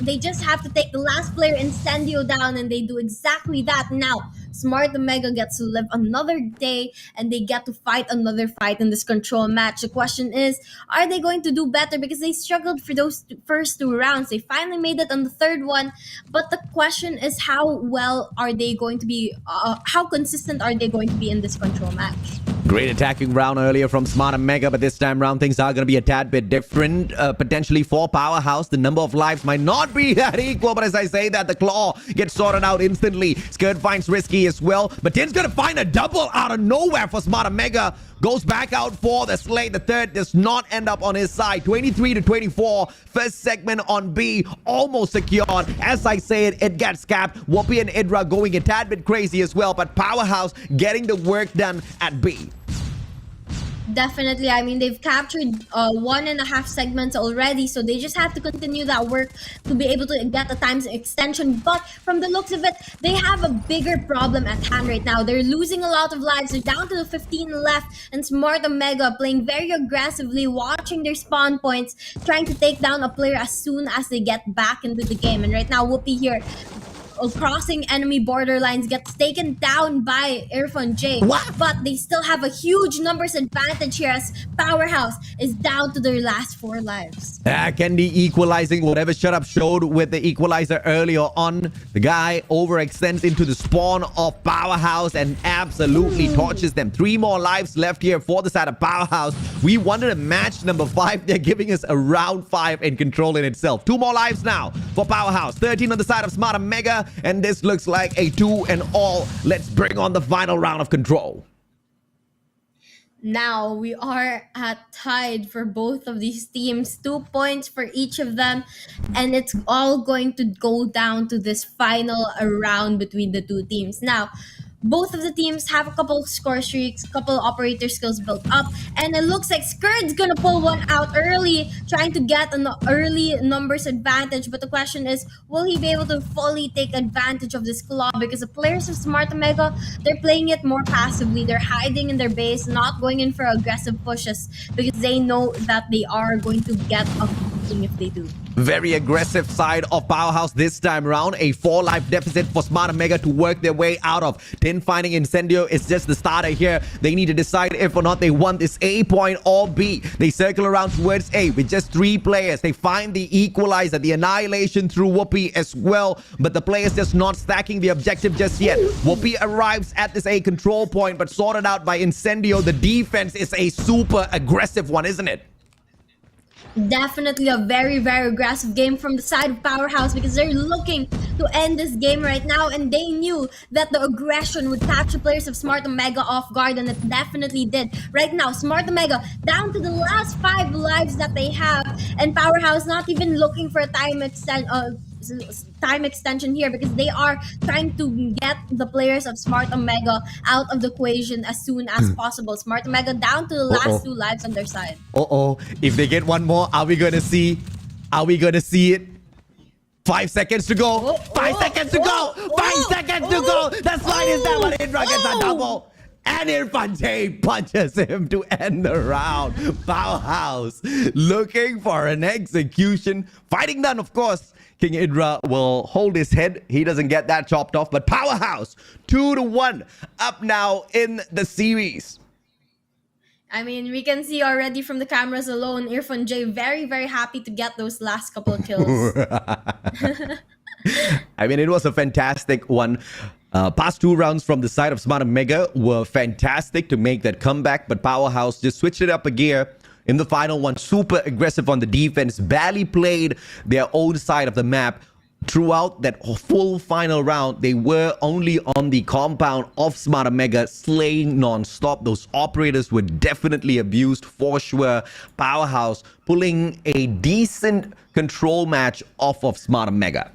Speaker 4: They just have to take the last player, Incendio, down, and they do exactly that. Now, Smart Omega gets to live another day, and they get to fight another fight in this control match. The question is, are they going to do better? Because they struggled for those first 2 rounds. They finally made it on the 3rd one, but the question is, how well are they going to be, how consistent are they going to be in this control match?
Speaker 5: Great attacking round earlier from Smart Omega, but this time round things are going to be a tad bit different. Potentially for Powerhouse, the number of lives might not be that equal, but as I say that, the claw gets sorted out instantly. Skirt finds Risky as well, but Tin's going to find a double out of nowhere for Smart Omega. Goes back out for the Slay. The 3rd does not end up on his side. 23-24. First segment on B, almost secured. As I say it, it gets capped. Whoopi and Idra going a tad bit crazy as well, but Powerhouse getting the work done at B.
Speaker 4: Definitely. I mean, they've captured 1.5 segments already, so they just have to continue that work to be able to get the times extension. But from the looks of it, they have a bigger problem at hand right now. They're losing a lot of lives. They're down to the 15 left, and Smart Omega playing very aggressively, watching their spawn points, trying to take down a player as soon as they get back into the game. And right now, Whoopi here, crossing enemy borderlines, gets taken down by Irfan
Speaker 5: What?
Speaker 4: But they still have a huge numbers advantage here as Powerhouse is down to their last 4 lives.
Speaker 5: Kendi equalizing whatever Shut Up showed with the equalizer earlier on. The guy overextends into the spawn of Powerhouse and absolutely torches them. 3 more lives left here for the side of Powerhouse. We wanted a match number 5. They're giving us a round 5 in control in itself. 2 more lives now for Powerhouse. 13 on the side of Smart Omega. And this looks like a 2-all. Let's bring on the final round of control.
Speaker 4: Now we are tied for both of these teams. 2 points for each of them. And it's all going to go down to this final round between the 2 teams. Now, both of the teams have a couple score streaks, couple operator skills built up, and it looks like Skrd's gonna pull one out early, trying to get an early numbers advantage. But the question is, will he be able to fully take advantage of this claw? Because the players of Smart Omega, they're playing it more passively. They're hiding in their base, not going in for aggressive pushes, because they know that they are going to get a beating if they do.
Speaker 5: Very aggressive side of Powerhouse this time around. A 4 life deficit for Smart Omega to work their way out of. Tin finding Incendio is just the starter here. They need to decide if or not they want this A point or B. They circle around towards A with just 3 players. They find the equalizer, the annihilation through Whoopi as well. But the players just not stacking the objective just yet. Whoopi arrives at this A control point, but sorted out by Incendio. The defense is a super aggressive one, isn't it?
Speaker 4: Definitely a very, very aggressive game from the side of Powerhouse, because they're looking to end this game right now, and they knew that the aggression would catch the players of Smart Omega off guard, and it definitely did. Right now, Smart Omega down to the last 5 lives that they have, and Powerhouse not even looking for a time extension here, because they are trying to get the players of Smart Omega out of the equation as soon as possible. Smart Omega down to the last 2 lives on their side.
Speaker 5: If they get one more, are we gonna see it? 5 seconds to go. 5 seconds to go. 5 seconds to go. The slide is down, but Indra gets a double. And Irfan punches him to end the round. Powerhouse looking for an execution. Fighting done, of course. King Indra will hold his head. He doesn't get that chopped off. But Powerhouse, 2-1 up now in the series.
Speaker 4: I mean, we can see already from the cameras alone, Irfan J very, very happy to get those last couple of kills.
Speaker 5: I mean, it was a fantastic one. Past 2 rounds from the side of Smart and Mega were fantastic to make that comeback, but Powerhouse just switched it up a gear in the final one. Super aggressive on the defense, barely played their own side of the map. Throughout that full final round, they were only on the compound of Smart and Mega, slaying non-stop. Those operators were definitely abused for sure. Powerhouse pulling a decent control match off of Smart and Mega.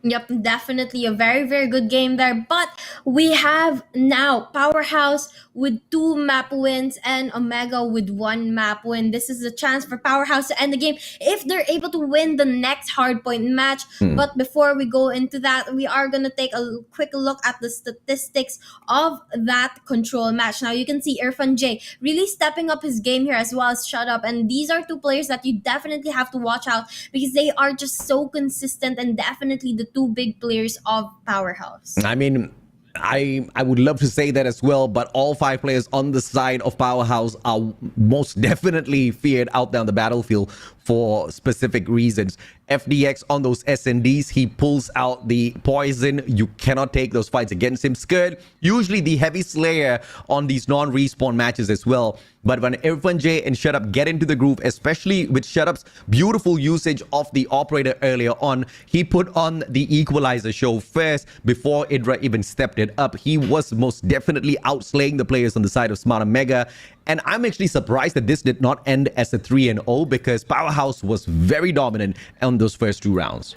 Speaker 4: Yep, definitely a very, very good game there. But we have now Powerhouse with 2 map wins and Omega with 1 map win. This is the chance for Powerhouse to end the game if they're able to win the next hardpoint match. But before we go into that, we are going to take a quick look at the statistics of that control match. Now, you can see Irfan J really stepping up his game here as well as Shut Up. And these are 2 players that you definitely have to watch out because they are just so consistent and definitely the 2 big players of Powerhouse.
Speaker 5: I mean, I would love to say that as well, but all 5 players on the side of Powerhouse are most definitely feared out there on the battlefield for specific reasons. FDX on those SNDs, he pulls out the poison. You cannot take those fights against him. Scared, usually the heavy slayer on these non-respawn matches as well. But when Irfan J and Shut Up get into the groove, especially with Shut Up's beautiful usage of the operator earlier on, he put on the equalizer show first before Indra even stepped it up. He was most definitely outslaying the players on the side of Smart and Mega. And I'm actually surprised that this did not end as a 3-0 because Powerhouse was very dominant on those first 2 rounds.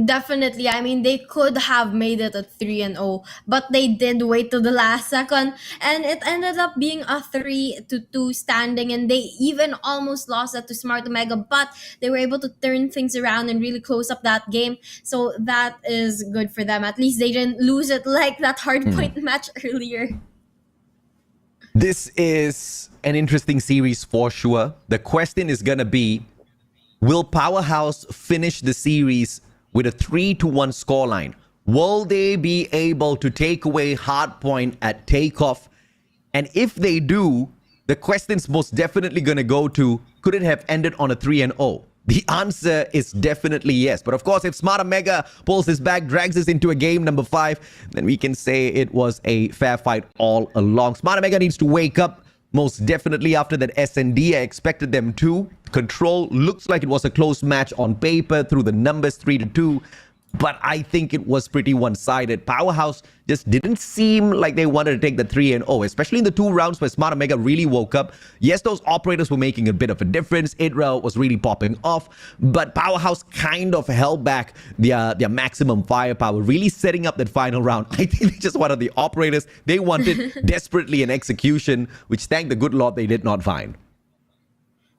Speaker 4: Definitely. I mean, they could have made it a 3-0, but they did wait till the last second, and it ended up being a 3-2 standing, and they even almost lost that to Smart Omega, but they were able to turn things around and really close up that game. So that is good for them. At least they didn't lose it like that hardpoint match earlier.
Speaker 5: This is an interesting series for sure. The question is going to be, will Powerhouse finish the series with a 3-1 scoreline? Will they be able to take away hardpoint at takeoff? And if they do, the question's most definitely going to go to, could it have ended on a 3-0? The answer is definitely yes. But of course, if Smart Omega pulls this back, drags us into a game number 5, then we can say it was a fair fight all along. Smart Omega needs to wake up most definitely after that SND. I expected them to. Control looks like it was a close match on paper through the numbers 3-2. But I think it was pretty one-sided. Powerhouse just didn't seem like they wanted to take the 3-0, especially in the 2 rounds where Smart Omega really woke up. Yes, those operators were making a bit of a difference. Idra was really popping off, but Powerhouse kind of held back their maximum firepower, really setting up that final round. I think they just wanted the operators. They wanted desperately an execution, which thank the good Lord they did not find.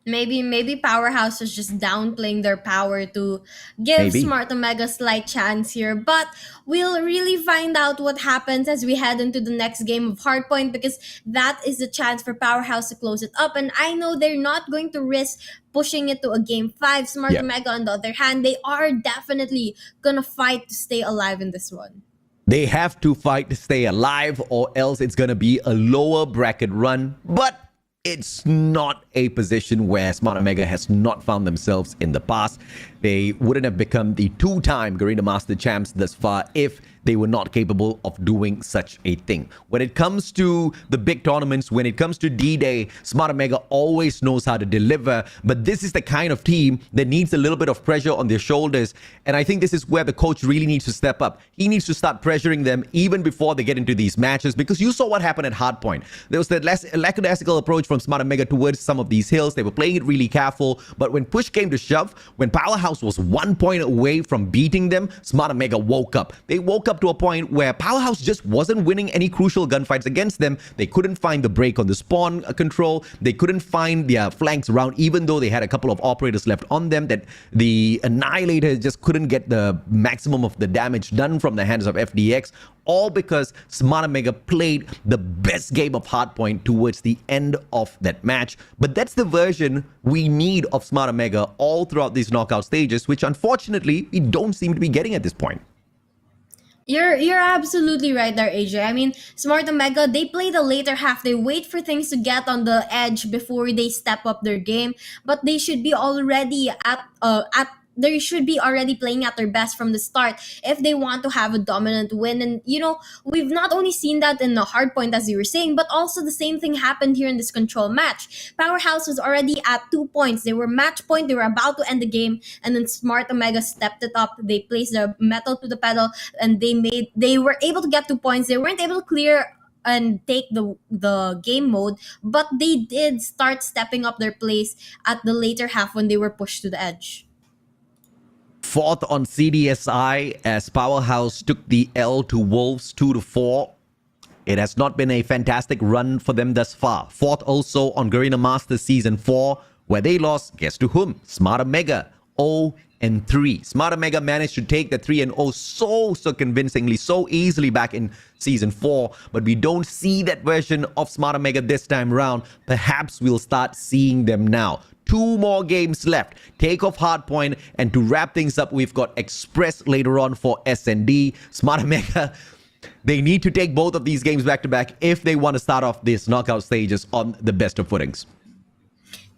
Speaker 4: Maybe Powerhouse was just downplaying their power to give Smart Omega a slight chance here. But we'll really find out what happens as we head into the next game of Hardpoint, because that is the chance for Powerhouse to close it up. And I know they're not going to risk pushing it to a game 5. Smart Omega, on the other hand, they are definitely gonna fight to stay alive in this one.
Speaker 5: They have to fight to stay alive, or else it's gonna be a lower bracket run. But it's not a position where Smart Omega has not found themselves in the past. They wouldn't have become the 2-time Garena Master Champs thus far if they were not capable of doing such a thing. When it comes to the big tournaments, when it comes to D-Day, Smart Omega always knows how to deliver, but this is the kind of team that needs a little bit of pressure on their shoulders, and I think this is where the coach really needs to step up. He needs to start pressuring them even before they get into these matches, because you saw what happened at Hardpoint. There was that lackadaisical approach from Smart Omega towards some of these hills. They were playing it really careful, but when push came to shove, when Powerhouse was 1 point away from beating them, Smart Omega woke up. They woke up up to a point where Powerhouse just wasn't winning any crucial gunfights against them. They couldn't find the break on the spawn control. They couldn't find their flanks around, even though they had a couple of operators left on them, that the Annihilator just couldn't get the maximum of the damage done from the hands of FDX, all because Smarter Mega played the best game of Hardpoint towards the end of that match. But that's the version we need of Smarter Mega all throughout these knockout stages, which unfortunately we don't seem to be getting at this point.
Speaker 4: You're absolutely right there, AJ. I mean, Smart Omega, they play the later half. They wait for things to get on the edge before they step up their game. But they should be already they should be already playing at their best from the start if they want to have a dominant win. And, you know, we've not only seen that in the hardpoint, as you were saying, but also the same thing happened here in this control match. Powerhouse was already at 2 points. They were match point. They were about to end the game. And then Smart Omega stepped it up. They placed the metal to the pedal and they were able to get 2 points. They weren't able to clear and take the game mode, but they did start stepping up their plays at the later half when they were pushed to the edge.
Speaker 5: Fourth on CDSI as Powerhouse took the L to Wolves 2-4. It has not been a fantastic run for them thus far. Fourth also on Garena Masters Season 4, where they lost, guess to whom? Smarter Mega, 0-3. Smarter Mega managed to take the 3-0 so convincingly, so easily back in Season 4, but we don't see that version of Smarter Mega this time around. Perhaps we'll start seeing them now. 2 more games left. Take off Hardpoint, and to wrap things up, we've got Express later on for S&D. Smarter Mega, they need to take both of these games back to back if they want to start off these knockout stages on the best of footings.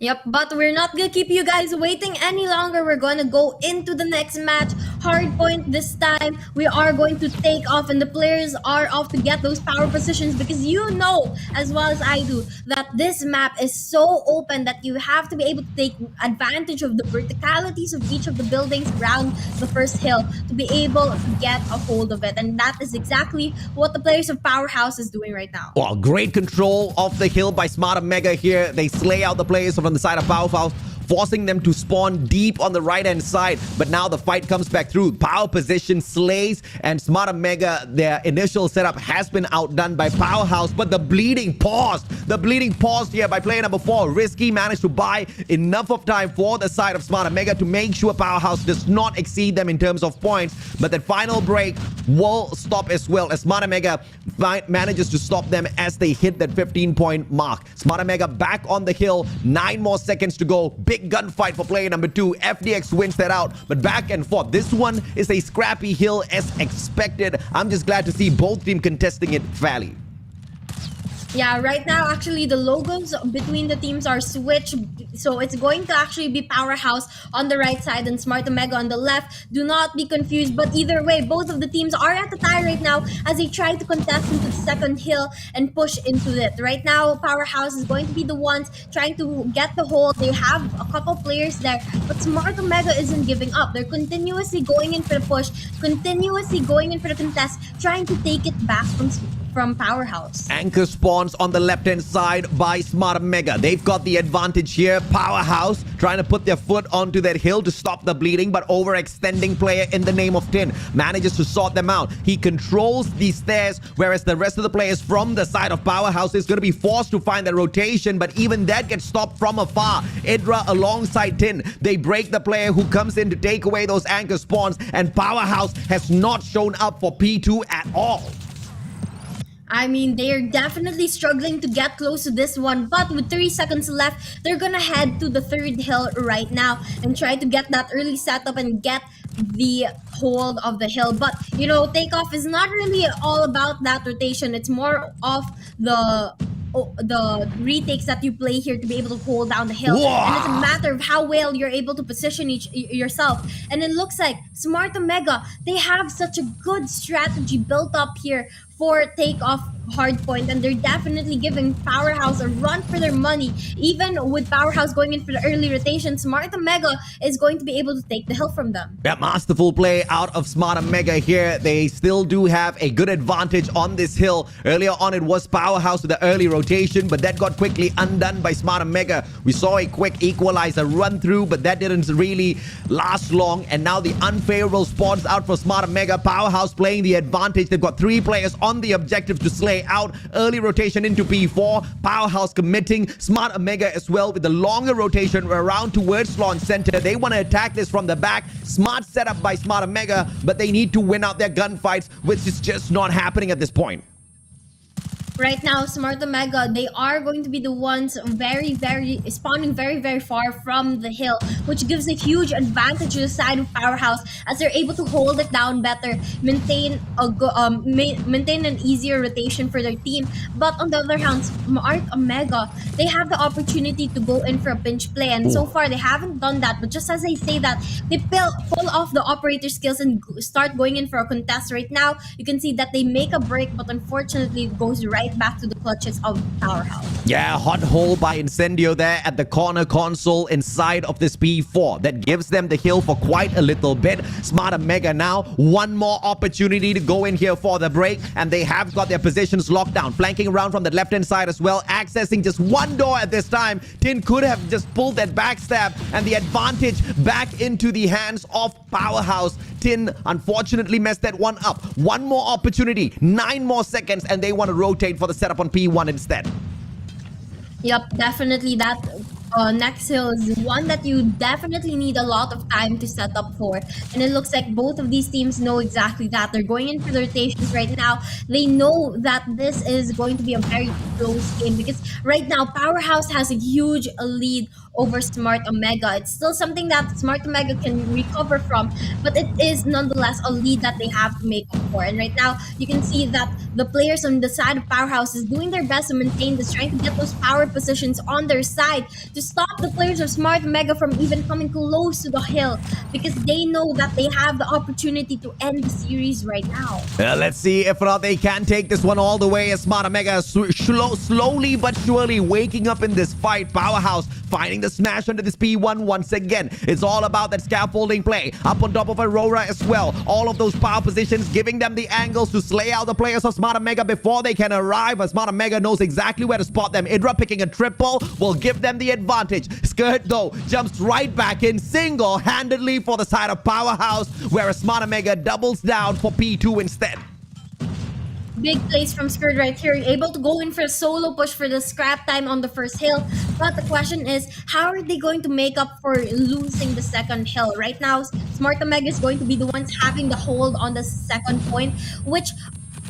Speaker 4: Yep, but we're not gonna keep you guys waiting any longer. We're gonna go into the next match. Hardpoint this time. We are going to take off, and the players are off to get those power positions, because you know as well as I do that this map is so open that you have to be able to take advantage of the verticalities of each of the buildings around the first hill to be able to get a hold of it. And that is exactly what the players of Powerhouse is doing right now.
Speaker 5: Well, great control of the hill by Smarter Mega here. They slay out the players from the side of Powerhouse, forcing them to spawn deep on the right-hand side. But now the fight comes back through. Power position slays, and Smarter Mega, their initial setup has been outdone by Powerhouse, but the bleeding paused. The bleeding paused here by player number 4. Risky managed to buy enough of time for the side of Smarter Mega to make sure Powerhouse does not exceed them in terms of points. But that final break will stop as well, as Smarter Mega manages to stop them as they hit that 15-point mark. Smarter Mega back on the hill. 9 more seconds to go. Big gunfight for player number 2. FDX wins that out, but back and forth. This one is a scrappy hill as expected. I'm just glad to see both teams contesting it fairly.
Speaker 4: Yeah, right now, actually, the logos between the teams are switched. So it's going to actually be Powerhouse on the right side and Smart Omega on the left. Do not be confused. But either way, both of the teams are at the tie right now as they try to contest into the second hill and push into it. Right now, Powerhouse is going to be the ones trying to get the hold. They have a couple players there, but Smart Omega isn't giving up. They're continuously going in for the push, continuously going in for the contest, trying to take it back from Powerhouse.
Speaker 5: Anchor spawns on the left-hand side by Smarter Mega. They've got the advantage here. Powerhouse trying to put their foot onto that hill to stop the bleeding, but overextending player in the name of Tin manages to sort them out. He controls these stairs, whereas the rest of the players from the side of Powerhouse is going to be forced to find the rotation, but even that gets stopped from afar. Idra alongside Tin. They break the player who comes in to take away those anchor spawns, and Powerhouse has not shown up for P2 at all.
Speaker 4: I mean, they're definitely struggling to get close to this one, but with 3 seconds left, they're gonna head to the third hill right now and try to get that early setup and get the hold of the hill. But, you know, takeoff is not really all about that rotation. It's more of the retakes that you play here to be able to hold down the hill.
Speaker 5: Whoa.
Speaker 4: And it's a matter of how well you're able to position yourself. And it looks like Smart Omega, they have such a good strategy built up here for takeoff hardpoint, and they're definitely giving Powerhouse a run for their money. Even with Powerhouse going in for the early rotation, Smart Omega is going to be able to take the hill from them.
Speaker 5: Yeah, masterful play out of Smart Omega here. They still do have a good advantage on this hill. Earlier on, it was Powerhouse with the early rotation, but that got quickly undone by Smart Omega. We saw a quick equalizer run through, but that didn't really last long. And now the unfavorable spawns out for Smart Omega. Powerhouse playing the advantage. They've got 3 players on the objective to slay out. Early rotation into P4. Powerhouse committing. Smart Omega as well with the longer rotation around towards launch center. They want to attack this from the back. Smart setup by Smart Omega, but they need to win out their gunfights, which is just not happening at this point.
Speaker 4: Right now, Smart Omega, they are going to be the ones spawning very far from the hill, which gives a huge advantage to the side of Powerhouse as they're able to hold it down better, maintain an easier rotation for their team. But on the other hand, Smart Omega, they have the opportunity to go in for a pinch play, and so far they haven't done that. But just as I say that, they pull off the operator skills and start going in for a contest. Right now, you can see that they make a break, but unfortunately it goes right back to the clutches of Powerhouse.
Speaker 5: Yeah, hot hole by Incendio there at the corner console inside of this P4. That gives them the hill for quite a little bit. Smart Omega now, one more opportunity to go in here for the break, and they have got their positions locked down. Flanking around from the left-hand side as well, accessing just one door at this time. Tin could have just pulled that backstab, and the advantage back into the hands of Powerhouse. Tin unfortunately messed that one up. One more opportunity, 9 more seconds, and they want to rotate for the setup on P1 instead.
Speaker 4: Yep, definitely that next hill is one that you definitely need a lot of time to set up for. And it looks like both of these teams know exactly that. They're going in for the rotations right now. They know that this is going to be a very close game because right now Powerhouse has a huge lead over Smart Omega. It's still something that Smart Omega can recover from, but it is nonetheless a lead that they have to make up for. And right now, you can see that the players on the side of Powerhouse is doing their best to maintain this, trying to get those power positions on their side to stop the players of Smart Omega from even coming close to the hill because they know that they have the opportunity to end the series right now.
Speaker 5: Let's see if or not they can take this one all the way as Smart Omega slowly but surely waking up in this fight. Powerhouse finding the smash under this P1 once again. It's all about that scaffolding play. Up on top of Aurora as well. All of those power positions giving them the angles to slay out the players of Smart Omega before they can arrive. As Smart Omega knows exactly where to spot them. Idra picking a triple will give them the advantage. Skirt though jumps right back in single-handedly for the side of Powerhouse, whereas Smart Omega doubles down for P2 instead.
Speaker 4: Big plays from Skirt right here, able to go in for a solo push for the scrap time on the first hill. But the question is, how are they going to make up for losing the second hill? Right now, Smart Omega is going to be the ones having the hold on the second point, which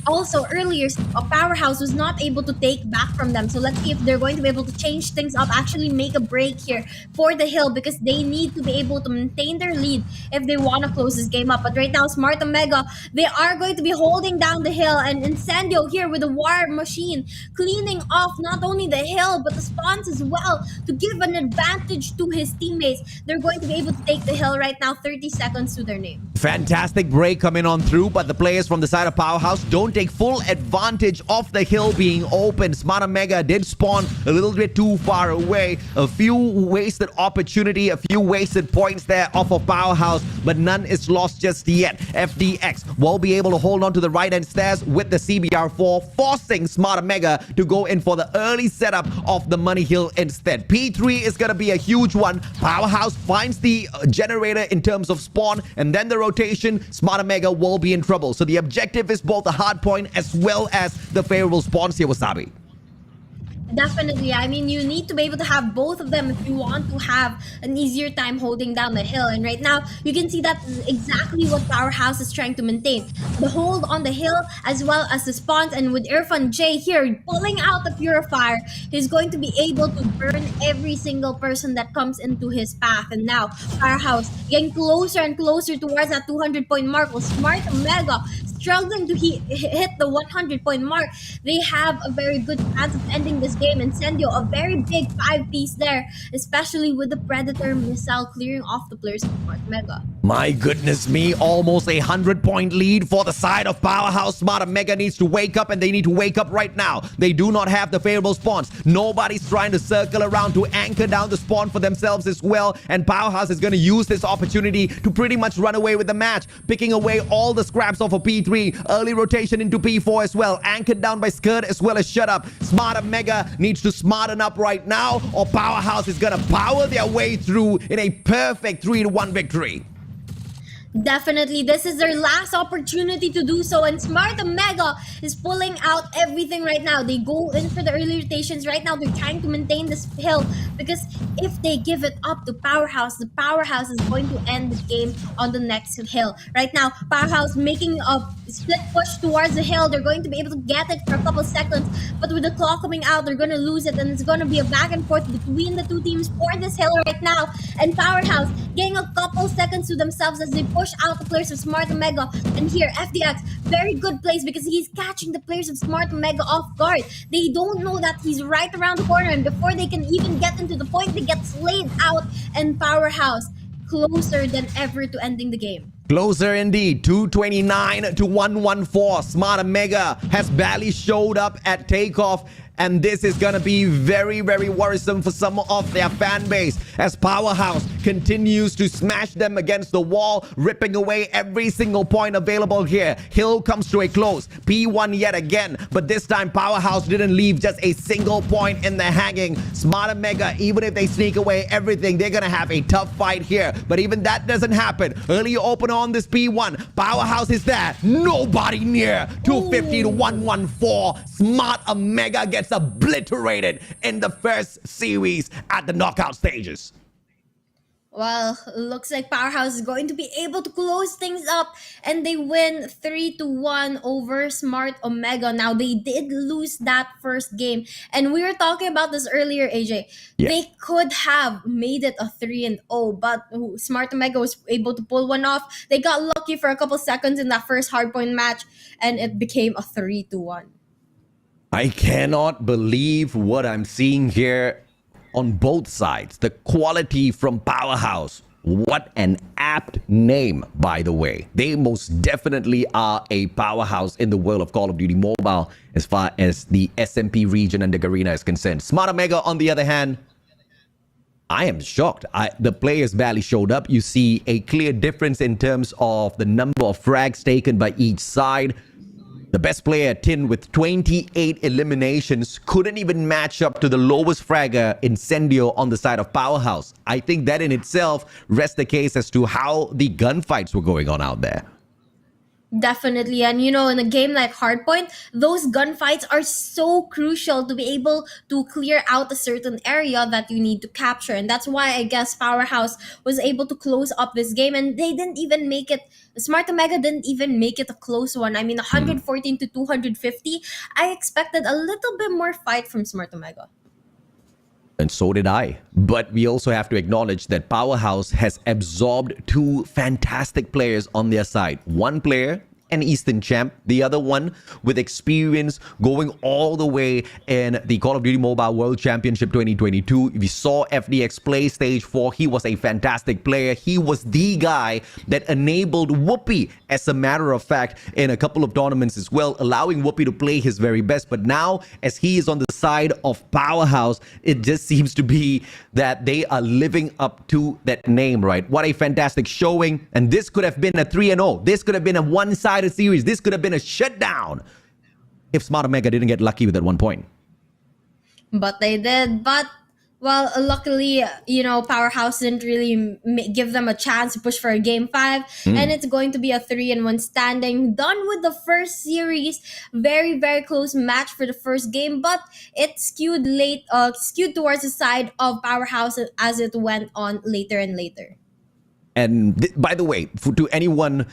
Speaker 4: also earlier Powerhouse was not able to take back from them. So let's see if they're going to be able to change things up, actually make a break here for the hill because they need to be able to maintain their lead if they want to close this game up. But right now, Smart Omega, they are going to be holding down the hill, and Incendio here with the war machine cleaning off not only the hill but the spawns as well to give an advantage to his teammates. They're going to be able to take the hill right now, 30 seconds to their name.
Speaker 5: Fantastic break coming on through, but the players from the side of Powerhouse don't take full advantage of the hill being open. Smart Omega did spawn a little bit too far away. A few wasted opportunity, a few wasted points there off of Powerhouse, but none is lost just yet. FDX will be able to hold on to the right-hand stairs with the CBR4, forcing Smart Omega to go in for the early setup of the money hill instead. P3 is going to be a huge one. Powerhouse finds the generator in terms of spawn, and then the rotation. Smart Omega will be in trouble. So the objective is both the hard point as well as the favorable spawns here, Wasabi.
Speaker 4: Definitely. I mean, you need to be able to have both of them if you want to have an easier time holding down the hill. And right now, you can see that's exactly what Powerhouse is trying to maintain. The hold on the hill as well as the spawns. And with Irfan J here pulling out the Purifier, he's going to be able to burn every single person that comes into his path. And now, Powerhouse getting closer and closer towards that 200-point mark. With Smart Omega struggling to hit the 100-point mark, they have a very good chance of ending this game. Incendio, a very big 5-piece there, especially with the Predator missile clearing off the players of Smart Omega.
Speaker 5: My goodness me, almost 100-point lead for the side of Powerhouse. Smart Mega needs to wake up, and they need to wake up right now. They do not have the favorable spawns. Nobody's trying to circle around to anchor down the spawn for themselves as well, and Powerhouse is going to use this opportunity to pretty much run away with the match, picking away all the scraps off of P3. Early rotation into P4 as well, anchored down by Skird as well as Shut Up. Smart Mega needs to smarten up right now, or Powerhouse is going to power their way through in a perfect 3-1 victory.
Speaker 4: Definitely, this is their last opportunity to do so, and Smart Mega is pulling out everything right now. They go in for the early rotations right now. They're trying to maintain this hill, because if they give it up to Powerhouse, the Powerhouse is going to end the game on the next hill. Right now, Powerhouse making a split push towards the hill. They're going to be able to get it for a couple seconds, but with the clock coming out, they're going to lose it, and it's going to be a back and forth between the two teams for this hill right now. And Powerhouse getting a couple seconds to themselves as they push out the players of Smart Mega. And here, FDX, very good plays, because he's catching the players of Smart Mega off guard. They don't know that he's right around the corner, and before they can even get into the point, they get slayed out, and Powerhouse closer than ever to ending the game.
Speaker 5: Closer indeed, 229 to 114. Smart Mega has barely showed up at takeoff, and this is going to be very, very worrisome for some of their fan base as Powerhouse continues to smash them against the wall, ripping away every single point available here. Hill comes to a close. P1 yet again, but this time Powerhouse didn't leave just a single point in the hanging. Smart Mega, even if they sneak away everything, they're going to have a tough fight here, but even that doesn't happen. Early opener on this P1. Powerhouse is there. Nobody near. 250 to 114. Smart Mega gets obliterated in the first series at the knockout stages.
Speaker 4: Well, looks like Powerhouse is going to be able to close things up, and they win 3-1 over Smart Omega. Now, they did lose that first game, and we were talking about this earlier, AJ.
Speaker 5: Yeah.
Speaker 4: They could have made it a 3-0, but Smart Omega was able to pull one off. They got lucky for a couple seconds in that first hardpoint match, and it became a 3-1.
Speaker 5: I cannot believe what I'm seeing here on both sides. The quality from Powerhouse. What an apt name, by the way. They most definitely are a powerhouse in the world of Call of Duty Mobile as far as the SMP region and the Garena is concerned. Smart Omega, on the other hand, I am shocked. The players barely showed up. You see a clear difference in terms of the number of frags taken by each side. The best player, Tin, with 28 eliminations, couldn't even match up to the lowest fragger, Incendio, on the side of Powerhouse. I think that in itself rests the case as to how the gunfights were going on out there.
Speaker 4: Definitely. And in a game like Hardpoint, those gunfights are so crucial to be able to clear out a certain area that you need to capture. And that's why I guess Powerhouse was able to close up this game, and they didn't even make it. Smart Omega didn't even make it a close one. I mean, 114 to 250. I expected a little bit more fight from Smart Omega.
Speaker 5: And so did I. But we also have to acknowledge that Powerhouse has absorbed two fantastic players on their side. One player, an Eastern champ, the other one with experience going all the way in the Call of Duty Mobile World Championship 2022. We saw FDX play stage 4. He was a fantastic player. He was the guy that enabled Whoopi, as a matter of fact, in a couple of tournaments as well, allowing Whoopi to play his very best. But now, as he is on the side of Powerhouse, it just seems to be that they are living up to that name, right? What a fantastic showing. And this could have been a 3-0. This could have been a one-sided series. This could have been a shutdown if Smart Omega didn't get lucky with that 1 point.
Speaker 4: But they did. But, well, luckily, Powerhouse didn't really give them a chance to push for a game 5. And it's going to be a 3-1 standing. Done with the first series. Very, very close match for the first game. But it skewed towards the side of Powerhouse as it went on later and later.
Speaker 5: And by the way, to anyone,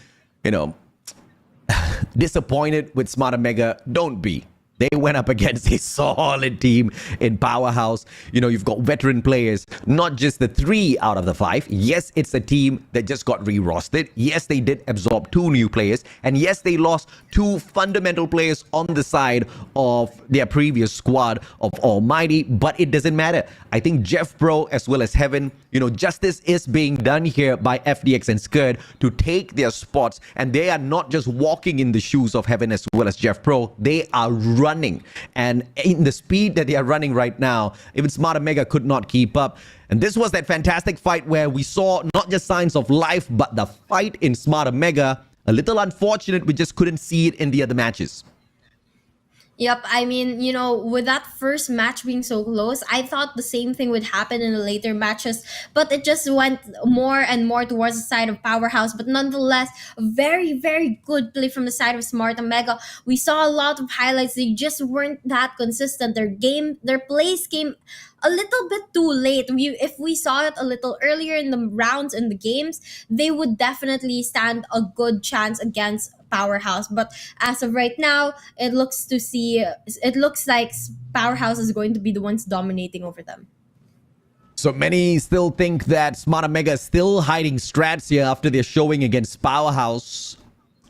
Speaker 5: disappointed with Smart Omega, don't be. They went up against a solid team in Powerhouse. You know, you've got veteran players, not just the 3 out of the 5. Yes, it's a team that just got re-rostered. Yes, they did absorb 2 new players. And yes, they lost 2 fundamental players on the side of their previous squad of Almighty. But it doesn't matter. I think Jeff Pro as well as Heaven, you know, justice is being done here by FDX and SKAD to take their spots. And they are not just walking in the shoes of Heaven as well as Jeff Pro. They are running. And in the speed that they are running right now, even Smarter Mega could not keep up. And this was that fantastic fight where we saw not just signs of life, but the fight in Smarter Mega. A little unfortunate, we just couldn't see it in the other matches.
Speaker 4: Yep, I mean, you know, with that first match being so close, I thought the same thing would happen in the later matches, but it just went more and more towards the side of Powerhouse. But nonetheless, very, very good play from the side of Smart and Mega. We saw a lot of highlights. They just weren't that consistent. Their plays came a little bit too late. If we saw it a little earlier in the rounds in the games, they would definitely stand a good chance against Powerhouse. But as of right now, it looks like Powerhouse is going to be the ones dominating over them.
Speaker 5: So many still think that Smarter Mega is still hiding strats here after their showing against Powerhouse.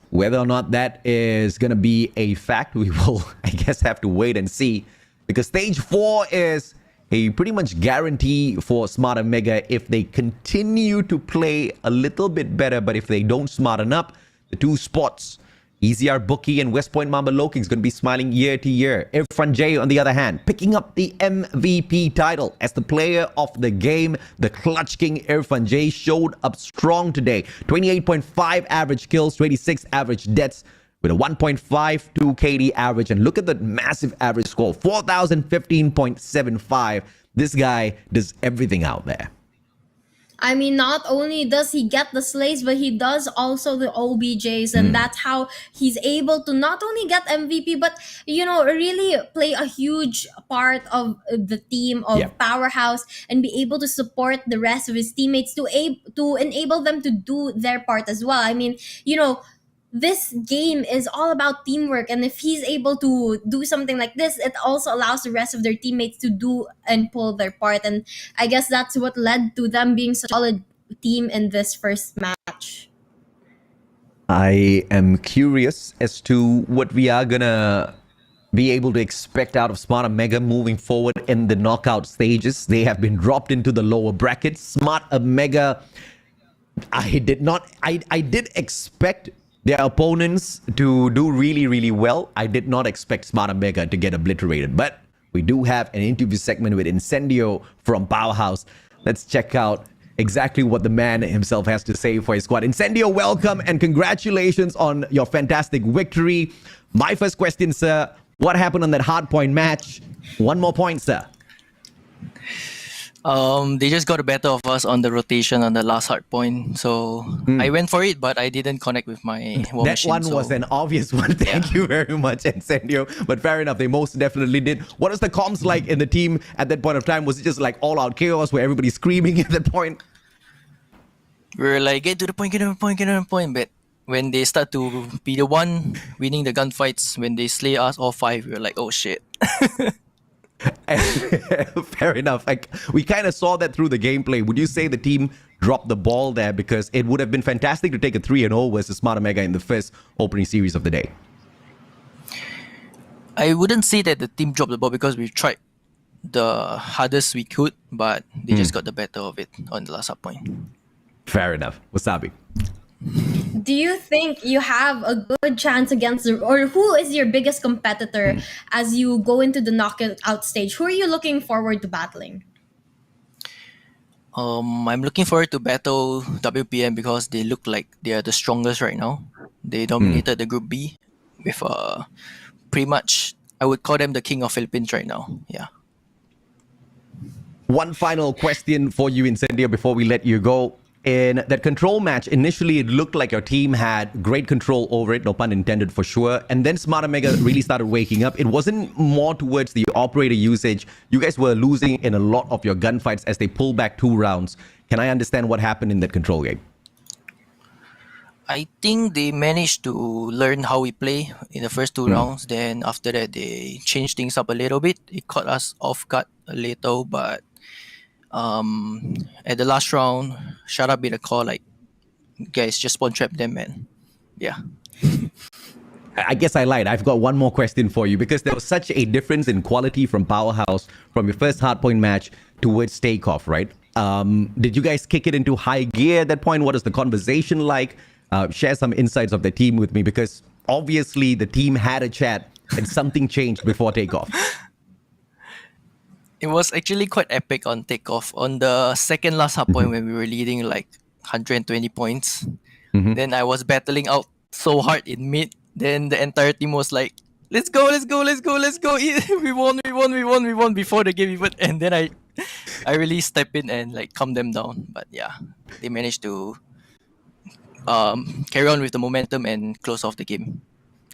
Speaker 5: Whether or not that is going to be a fact, we will, I guess, have to wait and see. Because stage 4 is a pretty much guarantee for Smarter Mega if they continue to play a little bit better. But if they don't smarten up, the 2 spots, EZR Booky and West Point Mamba LOWKINGS, going to be smiling year to year. Irfan J, on the other hand, picking up the MVP title as the player of the game. The Clutch King Irfan J showed up strong today. 28.5 average kills, 26 average deaths, with a 1.52 KD average. And look at the massive average score, 4,015.75. This guy does everything out there.
Speaker 4: I mean, not only does he get the slays, but he does also the OBJs. And that's how he's able to not only get MVP, but, you know, really play a huge part of the team of Powerhouse and be able to support the rest of his teammates to enable them to do their part as well. I mean, you know, this game is all about teamwork, and if he's able to do something like this, it also allows the rest of their teammates to do and pull their part. And I guess that's what led to them being such a solid team in this first match.
Speaker 5: I am curious as to what we are gonna be able to expect out of Smarter Mega moving forward in the knockout stages. They have been dropped into the lower brackets. Smarter Mega, I did expect their opponents to do really, really well. I did not expect Smarter Mega to get obliterated. But we do have an interview segment with Incendio from Powerhouse. Let's check out exactly what the man himself has to say for his squad. Incendio, welcome and congratulations on your fantastic victory. My first question, sir, what happened on that hardpoint match? One more point, sir.
Speaker 6: They just got the better of us on the rotation on the last hard point. So I went for it, but I didn't connect with my war
Speaker 5: That
Speaker 6: machine,
Speaker 5: one was an obvious one. Thank you very much, Incendio. But fair enough, they most definitely did. What was the comms like in the team at that point of time? Was it just like all-out chaos where everybody's screaming at that point?
Speaker 6: We were like, get to the point, get to the point, get to the point. But when they start to be the one winning the gunfights, when they slay us all 5, we were like, oh shit.
Speaker 5: Fair enough. We kind of saw that through the gameplay. Would you say the team dropped the ball there? Because it would have been fantastic to take a 3-0 versus Smarter Mega in the first opening series of the day.
Speaker 6: I wouldn't say that the team dropped the ball because we tried the hardest we could, but they just got the better of it on the last hard point.
Speaker 5: Fair enough. Wasabi.
Speaker 4: Do you think you have a good chance against, or who is your biggest competitor as you go into the knockout stage? Who are you looking forward to battling?
Speaker 6: I'm looking forward to battle WPM because they look like they are the strongest right now. They dominated the Group B with pretty much, I would call them the king of Philippines right now. Yeah.
Speaker 5: One final question for you, Incendio, before we let you go. In that control match, initially it looked like your team had great control over it, no pun intended for sure. And then Smarter Mega really started waking up. It wasn't more towards the operator usage. You guys were losing in a lot of your gunfights as they pulled back 2 rounds. Can I understand what happened in that control game?
Speaker 6: I think they managed to learn how we play in the first two rounds. Then after that, they changed things up a little bit. It caught us off guard a little, but at the last round, shut up with a call like, guys, just spawn trap them, man. Yeah.
Speaker 5: I guess I lied. I've got one more question for you because there was such a difference in quality from Powerhouse from your first hardpoint match towards takeoff, right? Did you guys kick it into high gear at that point? What is the conversation like? Share some insights of the team with me because obviously the team had a chat and something changed before takeoff.
Speaker 6: It was actually quite epic on takeoff. On the second last hardpoint when we were leading like 120 points, then I was battling out so hard in mid. Then the entire team was like, let's go. We won before the game even. And then I really step in and like calm them down. But yeah, they managed to carry on with the momentum and close off the game.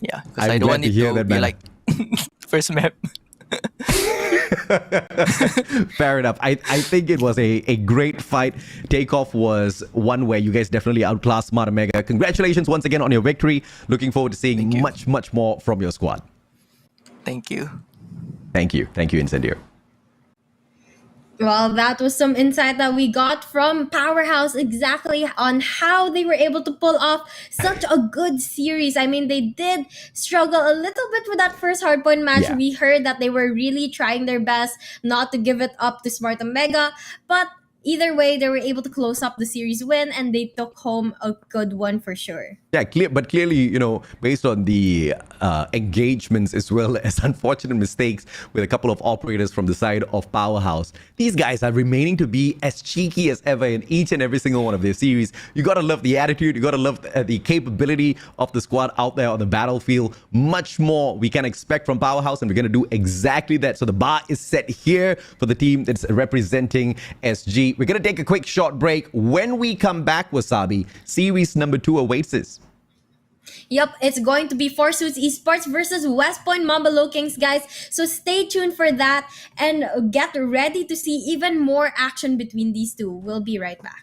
Speaker 6: Yeah, because I don't want it to be like first map.
Speaker 5: Fair enough. I think it was a great fight. Takeoff was one where you guys definitely outclassed Smart and Mega. Congratulations once again on your victory. Looking forward to seeing much more from your squad.
Speaker 6: Thank you.
Speaker 5: Thank you, Incendio.
Speaker 4: Well, that was some insight that we got from Powerhouse exactly on how they were able to pull off such a good series. I mean, they did struggle a little bit with that first hardpoint match.
Speaker 5: Yeah.
Speaker 4: We heard that they were really trying their best not to give it up to Smart and Mega, but either way, they were able to close up the series win and they took home a good one for sure.
Speaker 5: Yeah, clearly, you know, based on the engagements as well as unfortunate mistakes with a couple of operators from the side of Powerhouse, these guys are remaining to be as cheeky as ever in each and every single one of their series. You gotta love the attitude, you gotta love the capability of the squad out there on the battlefield. Much more we can expect from Powerhouse, and we're gonna do exactly that. So the bar is set here for the team that's representing SG. We're gonna take a quick short break. When we come back, Wasabi, series number 2 awaits us.
Speaker 4: Yep, it's going to be Four Suits Esports versus West Point Mamba LOWKINGS, guys. So stay tuned for that and get ready to see even more action between these two. We'll be right back.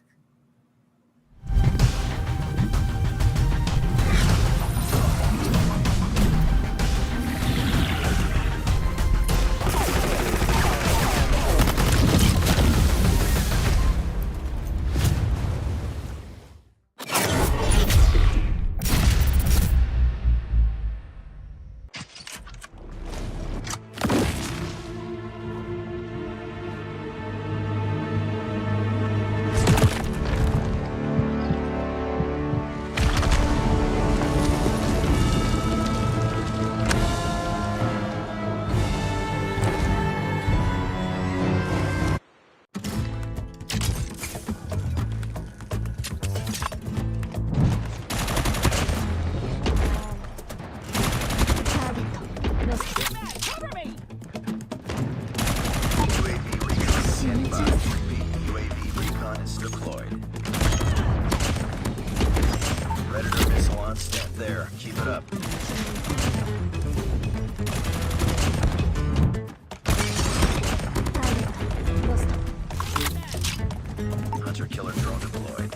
Speaker 1: Killer drone deployed.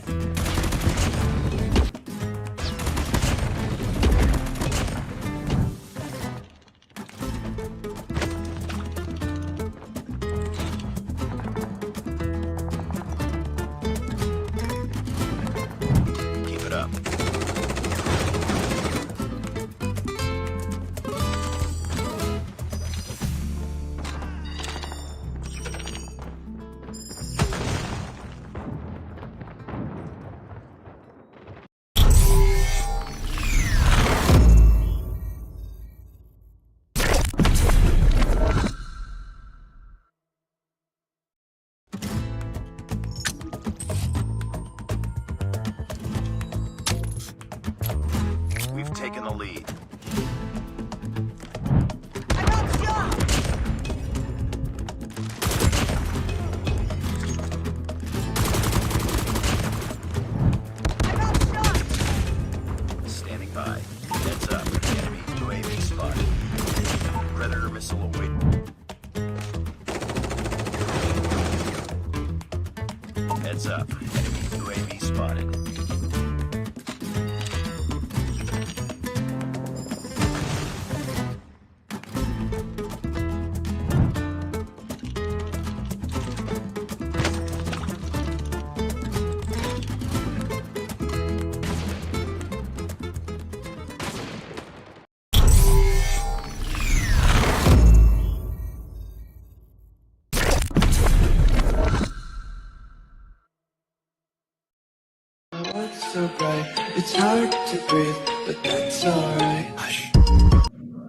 Speaker 1: Keep it up. We've taken the lead. Standing by. Heads up. Enemy UAV spotted. Predator missile away. Heads up. Enemy UAV spotted.
Speaker 3: so bright, it's hard to breathe, but that's alright.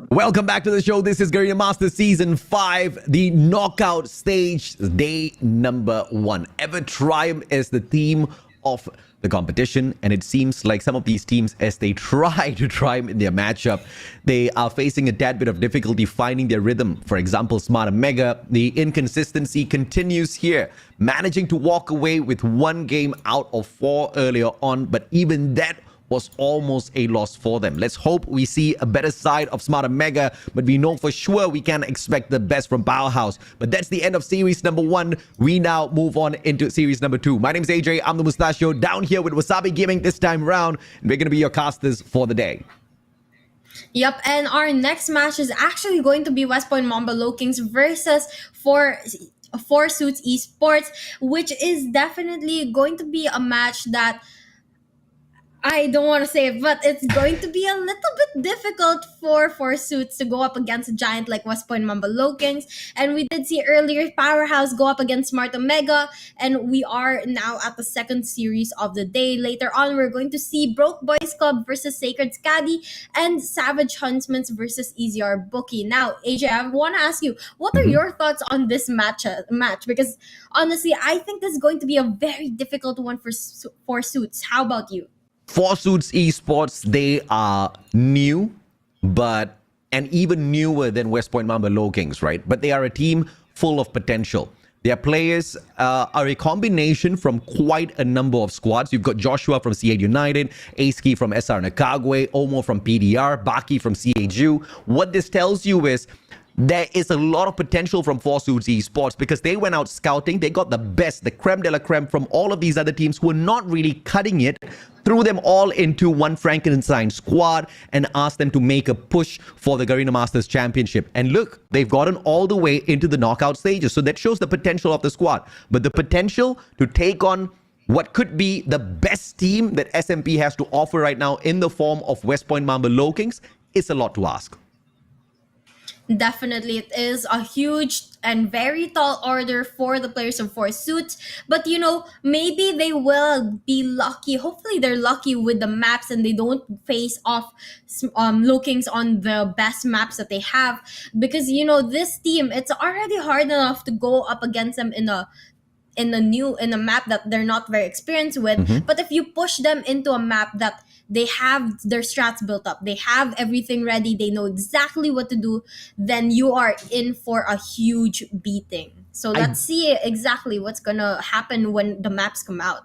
Speaker 5: Welcome back to the show. This is Garena Masters Season 5, the knockout stage, day number 1. Ever Triumph is the theme of the competition, and it seems like some of these teams, as they try to triumph in their matchup, they are facing a tad bit of difficulty finding their rhythm. For example, Smart and Mega, the inconsistency continues here, managing to walk away with 1 game out of 4 earlier on, but even that was almost a loss for them. Let's hope we see a better side of Smart and Mega, but we know for sure we can expect the best from Powerhouse. But that's the end of series number 1. We now move on into series number 2. My name is AJ. I'm the Mustachio, down here with Wasabi Gaming this time round, and we're going to be your casters for the day.
Speaker 4: Yep, and our next match is actually going to be West Point Mamba LOWKINGS versus Four Suits eSports, which is definitely going to be a match that I don't want to say it, but it's going to be a little bit difficult for Four Suits to go up against a giant like West Point Mamba LOWKINGS. And we did see earlier Powerhouse go up against Smart Omega, and we are now at the second series of the day. Later on, we're going to see Broke Boys Club versus SACRED SKADI and SAVAGE HUNTSMEN versus EZR BOOKY. Now, AJ, I want to ask you, what are your thoughts on this match? Because honestly, I think this is going to be a very difficult one for Four Suits. How about you?
Speaker 5: Four Suits eSports, they are new, and even newer than West Point Mamba LOWKINGS, right? But they are a team full of potential. Their players are a combination from quite a number of squads. You've got Joshua from C8 United, Aski from SR Nakagwe, Omo from PDR, Baki from CHU. What this tells you is there is a lot of potential from Four Suits eSports because they went out scouting. They got the best, the creme de la creme from all of these other teams who were not really cutting it, threw them all into one Frankenstein squad and asked them to make a push for the Garena Masters Championship. And look, they've gotten all the way into the knockout stages. So that shows the potential of the squad. But the potential to take on what could be the best team that SMP has to offer right now in the form of West Point Mamba LOWKINGS is a lot to ask.
Speaker 4: Definitely, it is a huge and very tall order for the players of Four Suits. But maybe they will be lucky. Hopefully, they're lucky with the maps and they don't face off LOWKINGS on the best maps that they have. Because this team, it's already hard enough to go up against them in a map that they're not very experienced with. But if you push them into a map that they have their strats built up, they have everything ready, they know exactly what to do, then you are in for a huge beating. So let's see exactly what's gonna happen when the maps come out.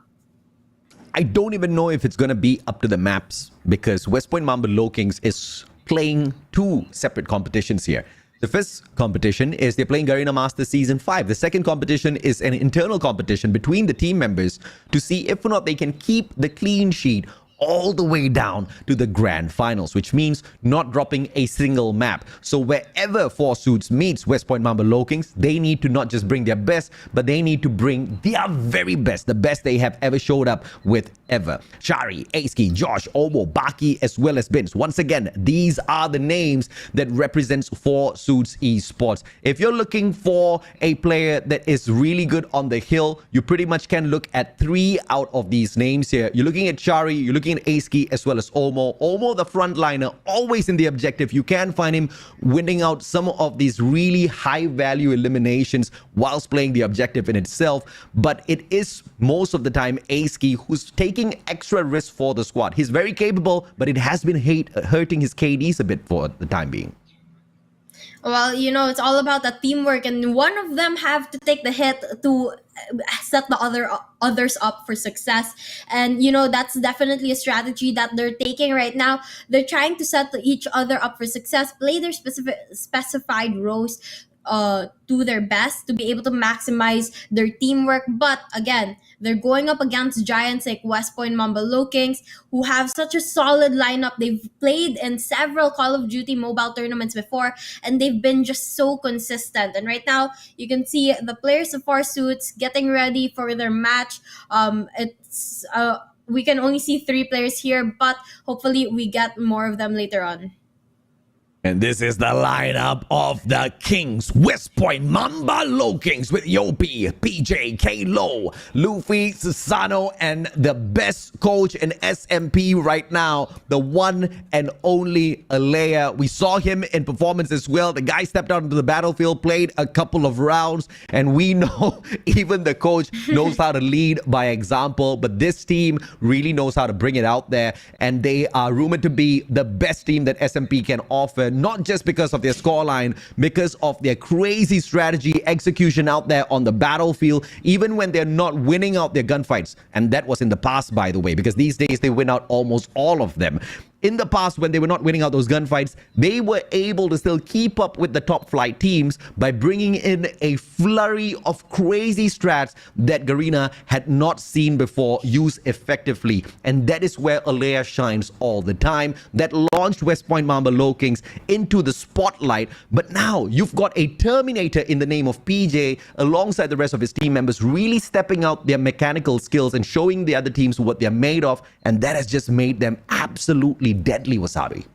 Speaker 5: I don't even know if it's going to be up to the maps because West Point Mamba LOWKINGS is playing 2 separate competitions here. The first competition is they're playing Garena Masters Season 5. The second competition is an internal competition between the team members to see if or not they can keep the clean sheet all the way down to the grand finals, which means not dropping a single map. So wherever Four Suits meets West Point Mamba LOWKINGS, they need to not just bring their best, but they need to bring their very best, the best they have ever showed up with ever. Shari, Aski, Josh, Omo, Baki, as well as Bins. Once again, these are the names that represents Four Suits eSports. If you're looking for a player that is really good on the hill, you pretty much can look at 3 out of these names here. You're looking at Shari, you're looking at Aski, as well as Omo. Omo, the frontliner, always in the objective. You can find him winning out some of these really high value eliminations whilst playing the objective in itself. But it is most of the time Aski who's taking extra risk for the squad. He's very capable, but it has been hurting his KDs a bit for the time being.
Speaker 4: Well, it's all about the teamwork, and one of them have to take the hit to set the others up for success. And that's definitely a strategy that they're taking right now. They're trying to set each other up for success, play their specified roles to their best to be able to maximize their teamwork. But again, they're going up against giants like West Point Mamba LOWKINGS, who have such a solid lineup. They've played in several Call of Duty mobile tournaments before, and they've been just so consistent. And right now, you can see the players of Four Suits getting ready for their match. We can only see 3 players here, but hopefully we get more of them later on.
Speaker 5: And this is the lineup of the Kings. West Point Mamba Lowkings with Yopi, PJ, K-Low, Luffy, Susano, and the best coach in SMP right now, the one and only Alea. We saw him in performance as well. The guy stepped out into the battlefield, played a couple of rounds, and we know even the coach knows how to lead by example, but this team really knows how to bring it out there, and they are rumored to be the best team that SMP can offer, not just because of their scoreline, because of their crazy strategy execution out there on the battlefield, even when they're not winning out their gunfights. And that was in the past, by the way, because these days they win out almost all of them. In the past, when they were not winning out those gunfights, they were able to still keep up with the top flight teams by bringing in a flurry of crazy strats that Garena had not seen before used effectively. And that is where Alea shines all the time. That launched West Point Mamba Lowkings into the spotlight. But now you've got a Terminator in the name of PJ alongside the rest of his team members, really stepping out their mechanical skills and showing the other teams what they're made of. And that has just made them absolutely deadly, Wasabi.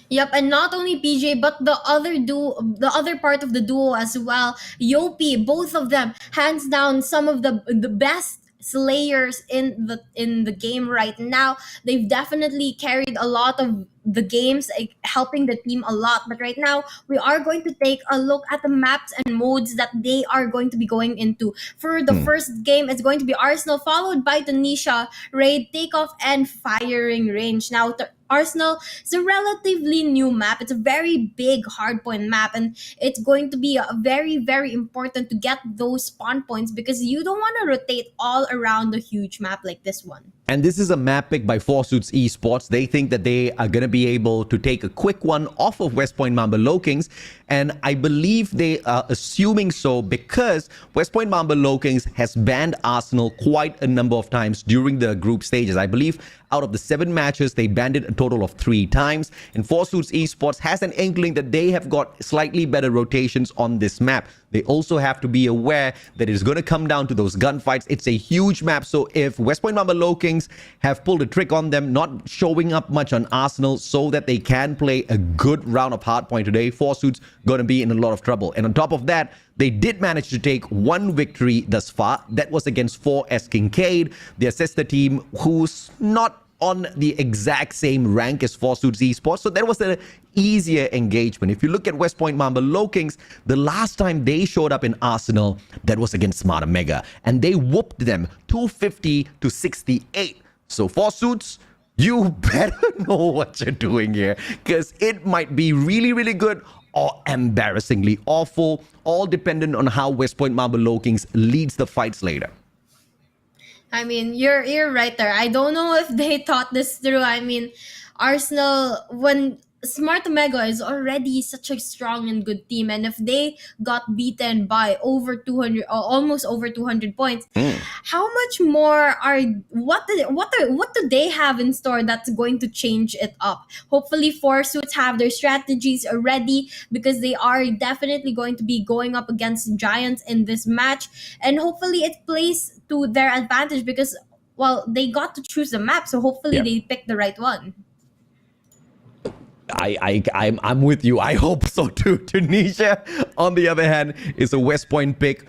Speaker 4: Yep, and not only PJ, but the other part of the duo as well. Yopi, both of them, hands down, some of the best slayers in the game right now. They've definitely carried a lot of the games, helping the team a lot. But right now, we are going to take a look at the maps and modes that they are going to be going into. For the first game, it's going to be Arsenal, followed by Tunisia, Raid, Takeoff, and Firing Range. Now, Arsenal is a relatively new map. It's a very big hardpoint map, and it's going to be very, very important to get those spawn points because you don't want to rotate all around a huge map like this one.
Speaker 5: And this is a map pick by Four Suits eSports. They think that they are going to be able to take a quick one off of West Point Mamba Lowkings. And I believe they are assuming so because West Point Mamba Lowkings has banned Arsenal quite a number of times during the group stages. I believe out of the 7 matches, they banned it a total of 3 times. And Four Suits eSports has an inkling that they have got slightly better rotations on this map. They also have to be aware that it's going to come down to those gunfights. It's a huge map. So if West Point Mamba Lowkings have pulled a trick on them, not showing up much on Arsenal so that they can play a good round of hardpoint today, Four Suits going to be in a lot of trouble. And on top of that, they did manage to take 1 victory thus far. That was against 4S Kincaid, their sister team, who's not on the exact same rank as Four Suits eSports. So that was an easier engagement. If you look at West Point Mamba Lowkings, the last time they showed up in Arsenal, that was against Smarter Mega. And they whooped them 250 to 68. So Four Suits, you better know what you're doing here, because it might be really, really good or embarrassingly awful, all dependent on how West Point Mamba Lowkings leads the fights later.
Speaker 4: I mean, you're right there. I don't know if they thought this through. I mean, Arsenal, when Smart Omega is already such a strong and good team, and if they got beaten by over 200 or almost over 200 points, how much more what do they have in store that's going to change it up? Hopefully Four Suits have their strategies ready because they are definitely going to be going up against giants in this match, and hopefully it plays to their advantage because, well, they got to choose the map, so hopefully they pick the right one.
Speaker 5: I'm with you. I hope so too. Tunisia, on the other hand, is a West Point pick.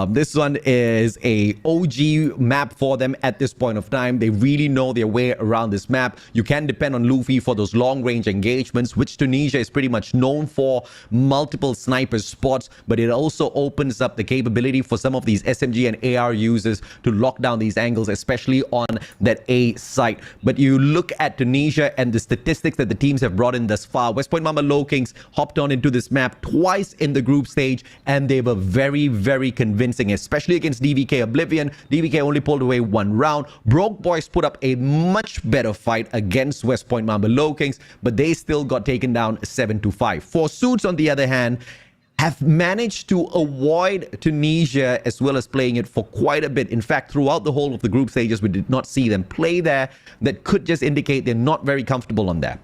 Speaker 5: This one is a OG map for them at this point of time. They really know their way around this map. You can depend on Luffy for those long-range engagements, which Tunisia is pretty much known for, multiple sniper spots, but it also opens up the capability for some of these SMG and AR users to lock down these angles, especially on that A site. But you look at Tunisia and the statistics that the teams have brought in thus far. West Point Mamba Lowkings hopped on into this map twice in the group stage, and they were very, very convincing, especially against DVK Oblivion. DVK only pulled away 1 round. Broke Boys put up a much better fight against West Point Mamba Lowkings, but they still got taken down 7-5. Four Suits, on the other hand, have managed to avoid Tunisia as well as playing it for quite a bit. In fact, throughout the whole of the group stages, we did not see them play there. That could just indicate they're not very comfortable on that.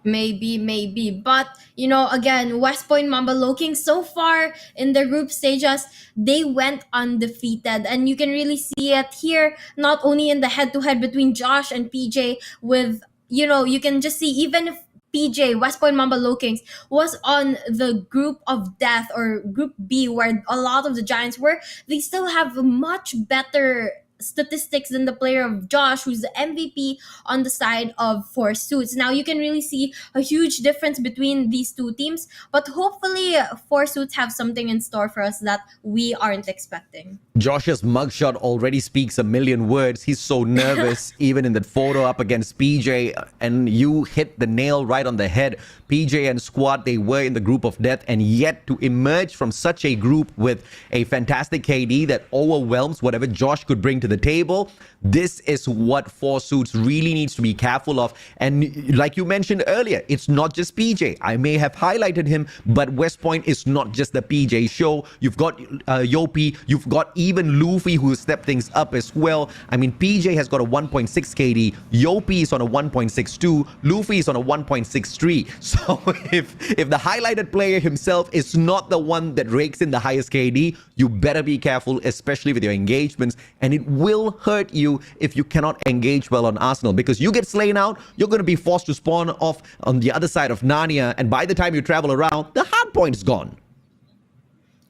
Speaker 4: Maybe. But, you know, again, West Point Mamba Lowkings, so far in the group stages, they went undefeated. And you can really see it here, not only in the head-to-head between Josh and PJ with, you know, you can just see even if PJ, West Point Mamba Lokings, was on the group of death or group B where a lot of the Giants were, they still have much better statistics than the player of Josh, who's the MVP on the side of Four Suits. Now you can really see a huge difference between these two teams, but hopefully Four Suits have something in store for us that we aren't expecting.
Speaker 5: Josh's mugshot already speaks a million words. He's so nervous, even in that photo up against PJ. And you hit the nail right on the head. PJ and squad, they were in the group of death, and yet to emerge from such a group with a fantastic KD that overwhelms whatever Josh could bring to the table, this is what Four Suits really needs to be careful of. And like you mentioned earlier, it's not just PJ. I may have highlighted him, but West Point is not just the PJ show. You've got Yopi, you've got even Luffy who stepped things up as well. I mean, PJ has got a 1.6 KD, Yopi is on a 1.62, Luffy is on a 1.63. So if the highlighted player himself is not the one that rakes in the highest KD, you better be careful, especially with your engagements, and it will hurt you if you cannot engage well on Arsenal, because you get slain out, you're going to be forced to spawn off on the other side of Narnia, and by the time you travel around, the hard point's gone.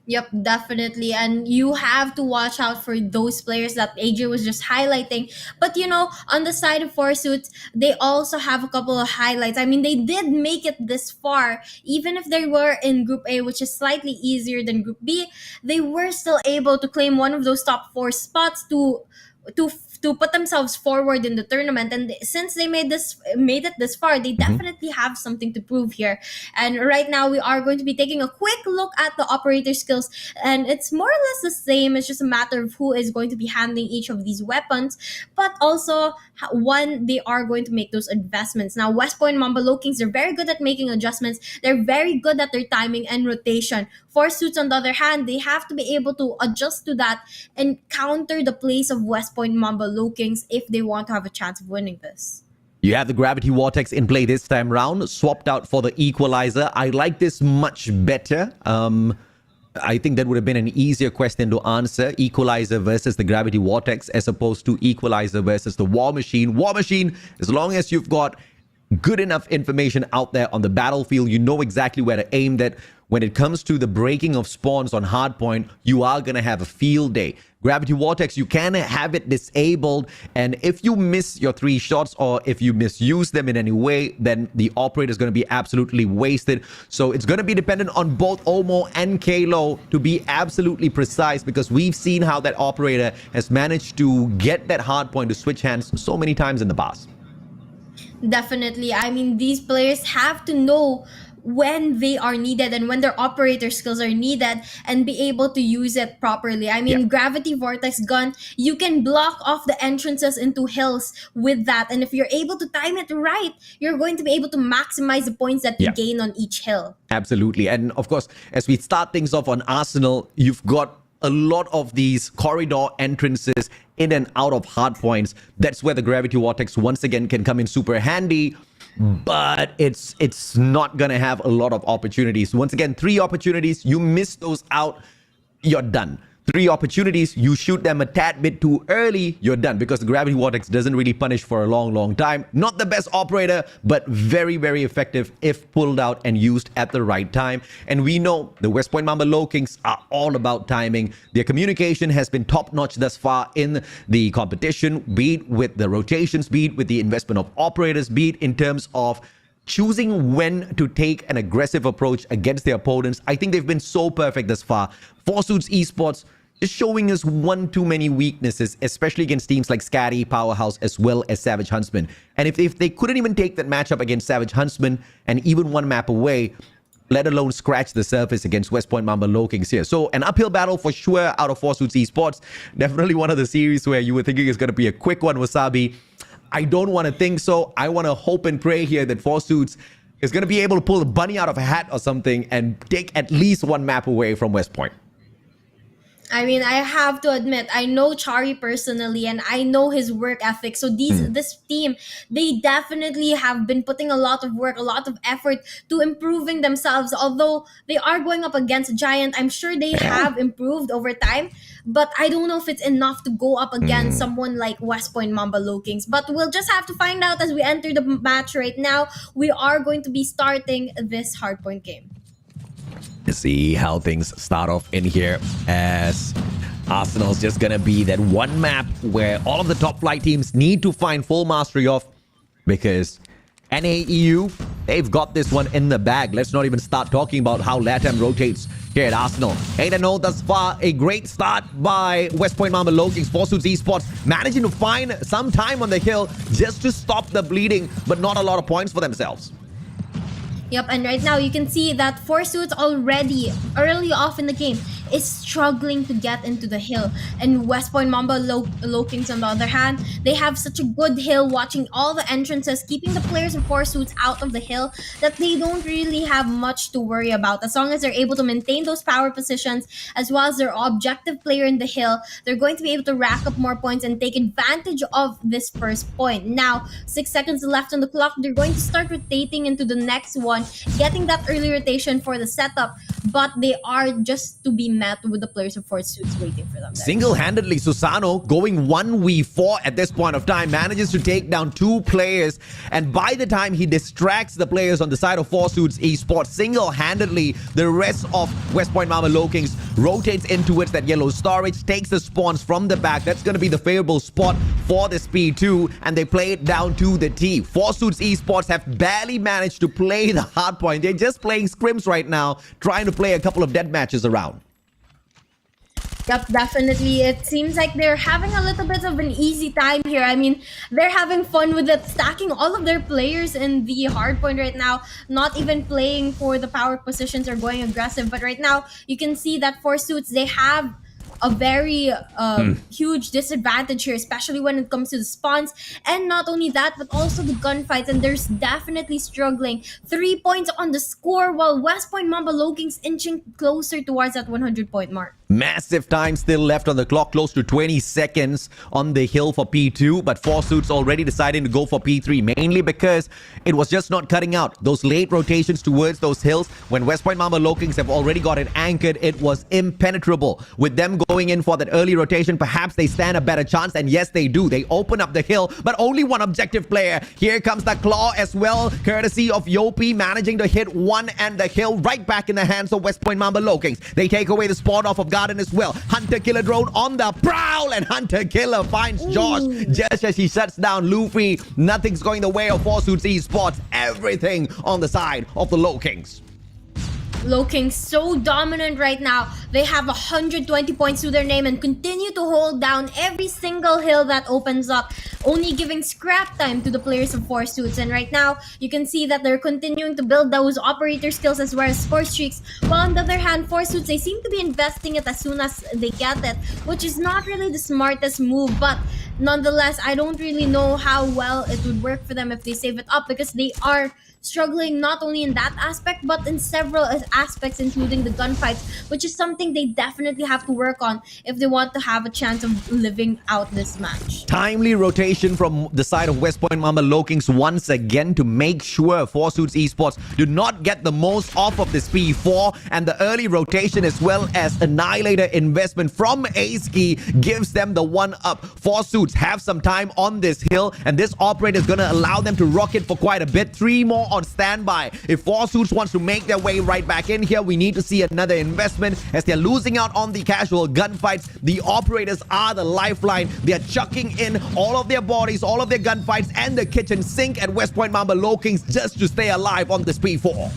Speaker 4: Yep, definitely. And you have to watch out for those players that AJ was just highlighting. But you know, on the side of Four Suits, they also have a couple of highlights. I mean, they did make it this far. Even if they were in Group A, which is slightly easier than Group B, they were still able to claim one of those top 4 spots to put themselves forward in the tournament. And since they made it this far, they definitely have something to prove here. And right now we are going to be taking a quick look at the operator skills, and it's more or less the same. It's just a matter of who is going to be handling each of these weapons, but also when they are going to make those investments. Now West Point Mamba Lokings, they're very good at making adjustments. They're very good at their timing and rotation. Four Suits, on the other hand, they have to be able to adjust to that and counter the plays of West Point Mamba Lokings if they want to have a chance of winning this.
Speaker 5: You have the Gravity Vortex in play this time round, swapped out for the Equalizer. I like this much better. I think that would have been an easier question to answer. Equalizer versus the Gravity Vortex as opposed to Equalizer versus the War Machine. War Machine, as long as you've got good enough information out there on the battlefield, you know exactly where to aim that. When it comes to the breaking of spawns on hardpoint, you are going to have a field day. Gravity Vortex, you can have it disabled, and if you miss your 3 shots or if you misuse them in any way, then the operator is going to be absolutely wasted. So it's going to be dependent on both Omo and Kalo to be absolutely precise, because we've seen how that operator has managed to get that hardpoint to switch hands so many times in the past.
Speaker 4: Definitely. I mean, these players have to know when they are needed and when their operator skills are needed and be able to use it properly. I mean, Gravity Vortex gun, you can block off the entrances into hills with that. And if you're able to time it right, you're going to be able to maximize the points that you gain on each hill.
Speaker 5: Absolutely. And of course, as we start things off on Arsenal, you've got a lot of these corridor entrances in and out of hard points. That's where the Gravity Vortex once again can come in super handy, but it's not gonna have a lot of opportunities. Once again, 3 opportunities, you miss those out, you're done. 3 opportunities, you shoot them a tad bit too early, you're done, because the Gravity Vortex doesn't really punish for a long time. Not the best operator, but very, very effective if pulled out and used at the right time. And we know the West Point Mamba Lokings are all about timing. Their communication has been top-notch thus far in the competition, be it with the rotations, be it with the investment of operators, be it in terms of choosing when to take an aggressive approach against their opponents. I think they've been so perfect thus far. Four Suits eSports is showing us one too many weaknesses, especially against teams like SKADI, Powerhouse, as well as Savage Huntsmen. And if they couldn't even take that matchup against Savage Huntsmen and even one map away, let alone scratch the surface against West Point Mamba Lokings here. So an uphill battle for sure out of Four Suits eSports. Definitely one of the series where you were thinking it's going to be a quick one, Wasabi. I don't want to think so. I want to hope and pray here that Four Suits is going to be able to pull a bunny out of a hat or something and take at least one map away from West Point.
Speaker 4: I mean, I have to admit, I know Chari personally and I know his work ethic. So this team, they definitely have been putting a lot of work, a lot of effort to improving themselves. Although they are going up against a giant, I'm sure they have improved over time. But I don't know if it's enough to go up against someone like West Point Mamba Lokings. But we'll just have to find out as we enter the match right now. We are going to be starting this hardpoint game.
Speaker 5: To see how things start off in here, as Arsenal's just gonna be that one map where all of the top flight teams need to find full mastery of, because NAEU, they've got this one in the bag. Let's not even start talking about how LATAM rotates here at Arsenal. 8-0 thus far, a great start by West Point Mamba Lokings. Forsuits eSports managing to find some time on the hill just to stop the bleeding, but not a lot of points for themselves.
Speaker 4: Yep, and right now you can see that Forsuits already early off in the game is struggling to get into the hill. And West Point Mamba Lokings, on the other hand, they have such a good hill watching all the entrances, keeping the players of Forsuits out of the hill, that they don't really have much to worry about. As long as they're able to maintain those power positions, as well as their objective player in the hill, they're going to be able to rack up more points and take advantage of this first point. Now, 6 seconds left on the clock. They're going to start rotating into the next one, getting that early rotation for the setup, but they are just to be met with the players of Forsuits waiting for them.
Speaker 5: Single-handedly, Susano going 1v4 at this point of time, manages to take down 2 players, and by the time he distracts the players on the side of Forsuits eSports, single-handedly, the rest of West Point Mamba Lokings rotates in towards that yellow storage, takes the spawns from the back. That's going to be the favorable spot for the Speed 2, and they play it down to the T. Forsuits eSports have barely managed to play the hard point. They're just playing scrims right now, trying to play a couple of dead matches around.
Speaker 4: Yep, definitely. It seems like they're having a little bit of an easy time here. I mean, they're having fun with it, stacking all of their players in the hardpoint right now, not even playing for the power positions or going aggressive. But right now, you can see that Forsuits, they have a very huge disadvantage here, especially when it comes to the spawns. And not only that, but also the gunfights. And there's definitely struggling. 3 points on the score, while West Point Mamba Lokings inching closer towards that 100-point mark.
Speaker 5: Massive time still left on the clock, close to 20 seconds on the hill for P2, but Forsuits already deciding to go for P3, mainly because it was just not cutting out. Those late rotations towards those hills, when West Point Mamba Lokings have already got it anchored, it was impenetrable. With them going in for that early rotation, perhaps they stand a better chance, and yes, they do. They open up the hill, but only one objective player. Here comes the claw as well, courtesy of Yopi, managing to hit one, and the hill right back in the hands of West Point Mamba Lokings. They take away the spawn off of Garena as well. Hunter Killer drone on the prowl, and Hunter Killer finds Josh just as he shuts down Luffy. Nothing's going the way of Forsuits eSports. Everything on the side of the Lokings.
Speaker 4: Lokings so dominant right now. They have 120 points to their name and continue to hold down every single hill that opens up, only giving scrap time to the players of Forsuits. And right now, you can see that they're continuing to build those operator skills as well as score streaks. While on the other hand, Forsuits, they seem to be investing it as soon as they get it, which is not really the smartest move. But nonetheless, I don't really know how well it would work for them if they save it up, because they are struggling not only in that aspect but in several aspects, including the gunfights, which is something they definitely have to work on if they want to have a chance of living out this match.
Speaker 5: Timely rotation from the side of West Point Mamba Lokings once again to make sure Forsuits eSports do not get the most off of this P4, and the early rotation as well as Annihilator investment from Aski gives them the one up. Forsuits have some time on this hill, and this operator is going to allow them to rock it for quite a bit. 3 more on standby. If Forsuits wants to make their way right back in here, we need to see another investment, as they're losing out on the casual gunfights. The operators are the lifeline. They're chucking in all of their bodies, all of their gunfights, and the kitchen sink at West Point Mamba Lokings just to stay alive on this P4.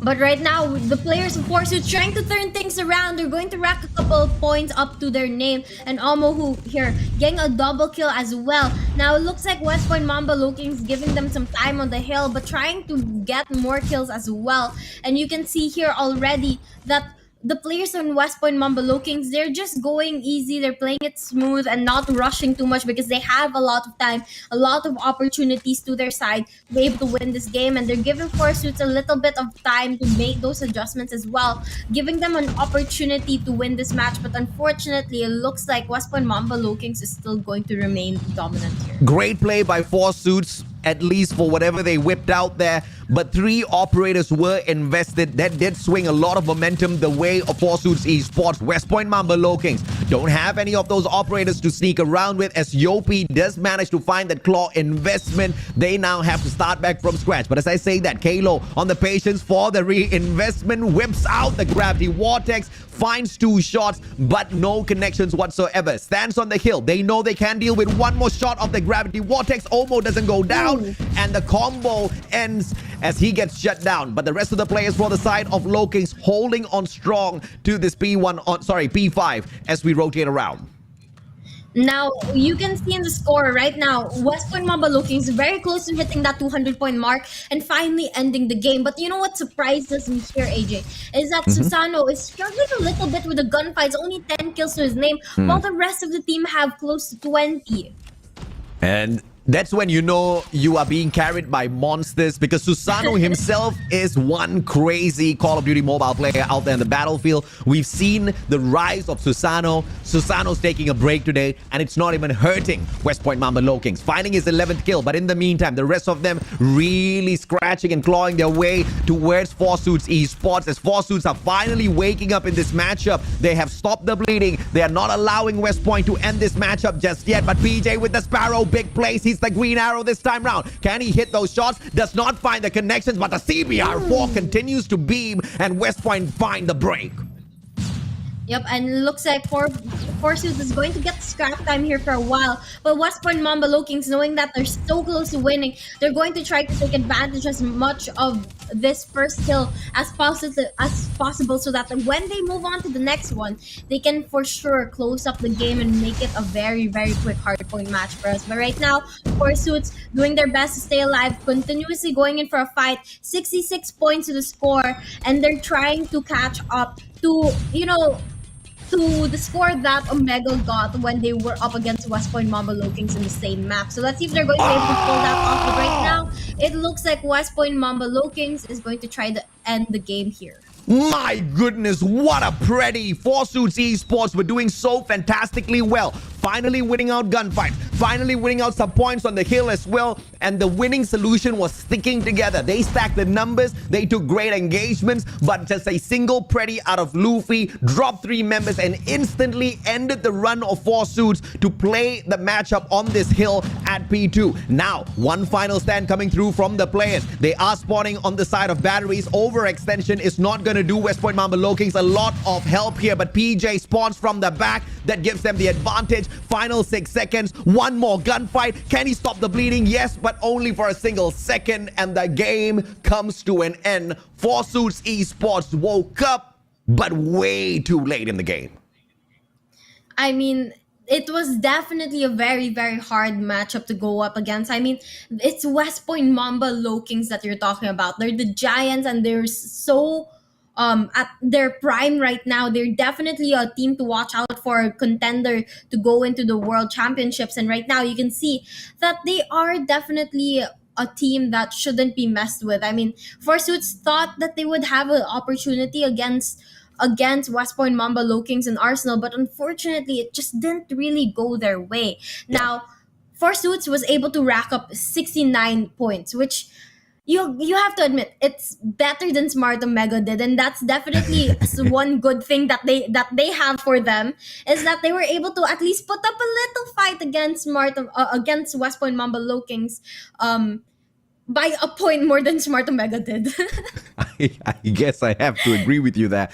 Speaker 4: But right now, the players of Forsuits trying to turn things around. They're going to rack a couple points up to their name. And Omohu here getting a double kill as well. Now, it looks like West Point Mamba Lokings giving them some time on the hill, but trying to get more kills as well. And you can see here already that the players on West Point Mamba Low-Kings, they're just going easy. They're playing it smooth and not rushing too much because they have a lot of time, a lot of opportunities to their side to be able to win this game. And they're giving Forsuits a little bit of time to make those adjustments as well, giving them an opportunity to win this match. But unfortunately, it looks like West Point Mamba Low-Kings is still going to remain dominant here.
Speaker 5: Great play by Forsuits, at least for whatever they whipped out there. But 3 operators were invested. That did swing a lot of momentum the way of Forsuits eSports. West Point Mamba Low-Kings don't have any of those operators to sneak around with, as Yopi does manage to find that claw investment. They now have to start back from scratch. But as I say that, Kalo on the patience for the reinvestment, whips out the gravity vortex, finds 2 shots, but no connections whatsoever. Stands on the hill. They know they can deal with one more shot of the gravity vortex. Omo doesn't go down, and the combo ends as he gets shut down. But the rest of the players for the side of Low-Kings holding on strong to this P5 as we rotate around.
Speaker 4: Now, you can see in the score right now, West Point Mamba Low-Kings very close to hitting that 200-point mark and finally ending the game. But you know what surprises me here, AJ, is that Susano is struggling a little bit with the gunfights, only 10 kills to his name, while the rest of the team have close to 20.
Speaker 5: And that's when you know you are being carried by monsters, because Susano himself is one crazy Call of Duty mobile player out there in the battlefield. We've seen the rise of Susano. Susano's taking a break today, and it's not even hurting West Point Mamba Low-Kings, finding his 11th kill. But in the meantime, the rest of them really scratching and clawing their way towards Forsuits eSports, as Forsuits are finally waking up in this matchup. They have stopped the bleeding. They are not allowing West Point to end this matchup just yet. But PJ with the Sparrow, big place. He's the green arrow this time round. Can he hit those shots? Does not find the connections, but the CBR4 continues to beam, and West Point find the break.
Speaker 4: Yep, and it looks like Forsuits is going to get scrap time here for a while. But West Point Mamba Low-Kings, knowing that they're so close to winning, they're going to try to take advantage as much of this first kill as possible, so that when they move on to the next one, they can for sure close up the game and make it a very, very quick hardpoint match for us. But right now, Forsuits doing their best to stay alive, continuously going in for a fight, 66 points to the score, and they're trying to catch up to, to the score that Omega got when they were up against West Point Mamba Low-Kings in the same map. So let's see if they're going to be able to pull that off. But right now, it looks like West Point Mamba Low-Kings is going to try to end the game here.
Speaker 5: My goodness, what a pretty Forsuits eSports were doing so fantastically well. Finally winning out gunfights, finally winning out some points on the hill as well, and the winning solution was sticking together. They stacked the numbers, they took great engagements, but just a single pretty out of Luffy dropped 3 members and instantly ended the run of Forsuits to play the matchup on this hill at P2. Now, one final stand coming through from the players. They are spawning on the side of batteries. Overextension is not going to do West Point Mamba Low-Kings a lot of help here, but PJ spawns from the back. That gives them the advantage. Final 6 seconds. One more gunfight. Can he stop the bleeding? Yes, but only for a single second, and the game comes to an end. Forsuits eSports woke up, but way too late in the game.
Speaker 4: I mean, it was definitely a very, very hard matchup to go up against. I mean, it's West Point Mamba Low-Kings that you're talking about. They're the giants, and they're so at their prime right now. They're definitely a team to watch out for, a contender to go into the World Championships. And right now, you can see that they are definitely a team that shouldn't be messed with. I mean, Forsuits thought that they would have an opportunity against West Point Mamba Low-Kings and Arsenal, but unfortunately, it just didn't really go their way. Now, Forsuits was able to rack up 69 points, which you have to admit, it's better than Smart Omega did, and that's definitely one good thing that they have for them, is that they were able to at least put up a little fight against against West Point Mamba Low-Kings, by a point more than Smart Omega did.
Speaker 5: I guess I have to agree with you there.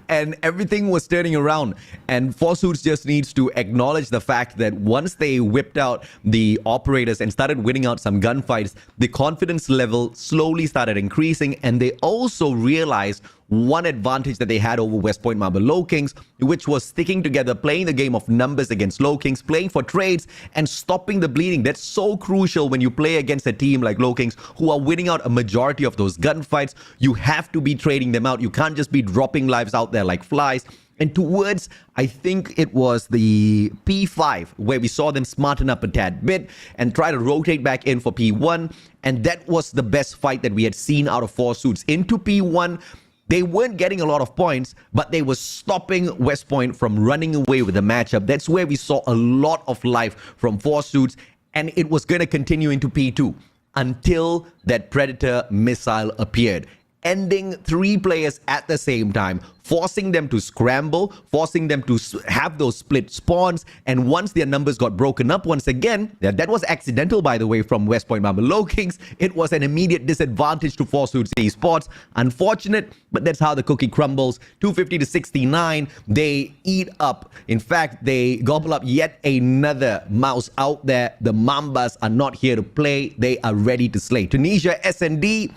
Speaker 5: And everything was turning around. And Forsuits just needs to acknowledge the fact that once they whipped out the operators and started winning out some gunfights, the confidence level slowly started increasing. And they also realized one advantage that they had over West Point Mamba LOWKINGS, which was sticking together, playing the game of numbers against LOWKINGS, playing for trades and stopping the bleeding. That's so crucial when you play against a team like LOWKINGS who are winning out a majority of those gunfights. You have to be trading them out. You can't just be dropping lives out there like flies. And towards, I think it was the P5, where we saw them smarten up a tad bit and try to rotate back in for P1. And that was the best fight that we had seen out of 4 Suits. Into P1, they weren't getting a lot of points, but they were stopping West Point from running away with the matchup. That's where we saw a lot of life from 4 Suits. And it was going to continue into P2 until that Predator missile appeared, ending 3 players at the same time, forcing them to scramble, forcing them to have those split spawns. And once their numbers got broken up once again, that was accidental, by the way, from West Point Mamba LOWKINGS. It was an immediate disadvantage to 4 Suits eSports. Unfortunate, but that's how the cookie crumbles. 250 to 69, they eat up. In fact, they gobble up yet another mouse out there. The Mambas are not here to play. They are ready to slay. Tunisia, SND,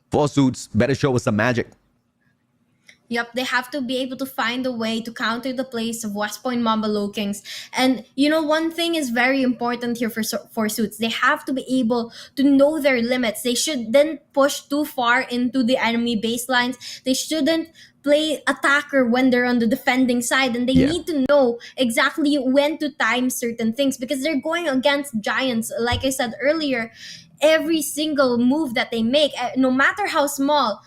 Speaker 5: 4 Suits better show us some magic.
Speaker 4: Yep, they have to be able to find a way to counter the plays of West Point Mamba LOWKINGS. And, you know, one thing is very important here for Suits. They have to be able to know their limits. They shouldn't push too far into the enemy baselines. They shouldn't play attacker when they're on the defending side. And they need to know exactly when to time certain things because they're going against giants. Like I said earlier, every single move that they make, no matter how small,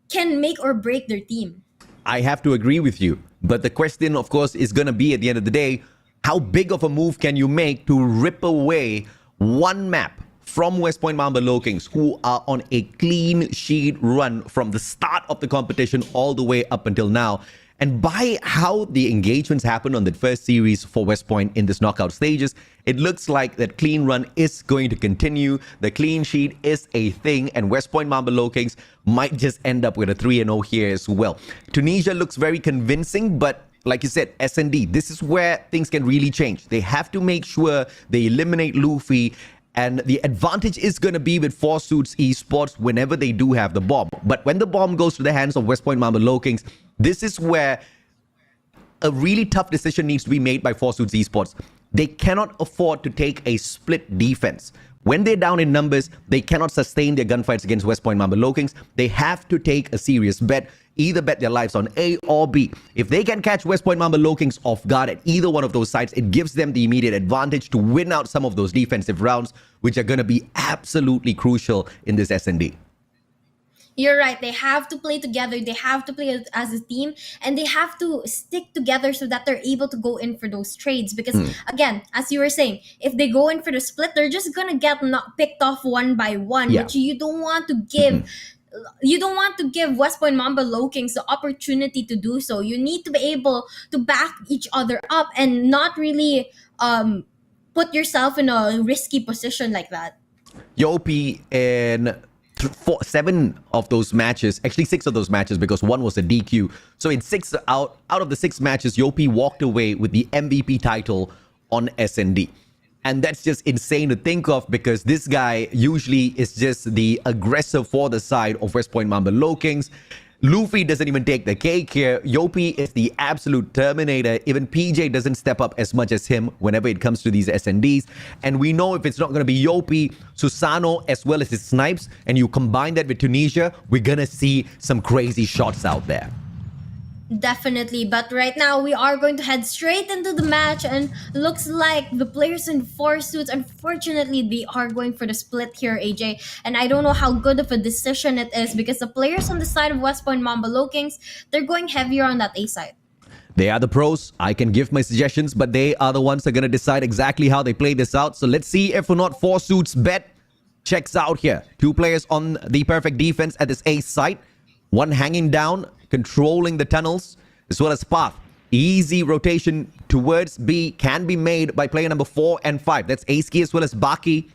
Speaker 4: can make or break their team.
Speaker 5: I have to agree with you. But the question, of course, is going to be at the end of the day, how big of a move can you make to rip away one map from West Point Mamba LOWKINGS, who are on a clean sheet run from the start of the competition all the way up until now? And by how the engagements happened on the first series for West Point in this knockout stages, it looks like that clean run is going to continue. The clean sheet is a thing, and West Point Mamba LOWKINGS might just end up with a 3-0 here as well. Tunisia looks very convincing, but like you said, S&D, this is where things can really change. They have to make sure they eliminate Luffy. And the advantage is going to be with 4 Suits eSports whenever they do have the bomb. But when the bomb goes to the hands of West Point Mamba LOWKINGS, this is where a really tough decision needs to be made by 4 Suits eSports. They cannot afford to take a split defense. When they're down in numbers, they cannot sustain their gunfights against West Point Mamba LOWKINGS. They have to take a serious bet. Either bet their lives on A or B. If they can catch West Point Mamba LOWKINGS off guard at either one of those sides, it gives them the immediate advantage to win out some of those defensive rounds, which are going to be absolutely crucial in this S&D.
Speaker 4: You're right. They have to play together. They have to play as a team, and they have to stick together so that they're able to go in for those trades. Because again, as you were saying, if they go in for the split, they're just gonna get picked off one by one, which you don't want to give. You don't want to give West Point Mamba LOWKINGS the opportunity to do so. You need to be able to back each other up and not really put yourself in a risky position like that.
Speaker 5: Yopi in 7 of those matches, actually 6 of those matches, because one was a DQ. So in 6 out of the 6 matches, Yopi walked away with the MVP title on S&D. And that's just insane to think of because this guy usually is just the aggressor for the side of West Point Mamba LOWKINGS. Luffy doesn't even take the cake here. Yopi is the absolute Terminator. Even PJ doesn't step up as much as him whenever it comes to these S&Ds. And we know if it's not going to be Yopi, Susano, as well as his snipes, and you combine that with Tunisia, we're going to see some crazy shots out there.
Speaker 4: Definitely, but right now we are going to head straight into the match, and looks like the players in 4 Suits, unfortunately, they are going for the split here, AJ. And I don't know how good of a decision it is because the players on the side of West Point Mamba LOWKINGS, they're going heavier on that A side.
Speaker 5: They are the pros. I can give my suggestions, but they are the ones that are going to decide exactly how they play this out. So let's see if or not 4 Suits bet checks out here. 2 players on the perfect defense at this A site. One hanging down, controlling the tunnels, as well as path. Easy rotation towards B can be made by player number 4 and 5. That's Aski as well as Baki.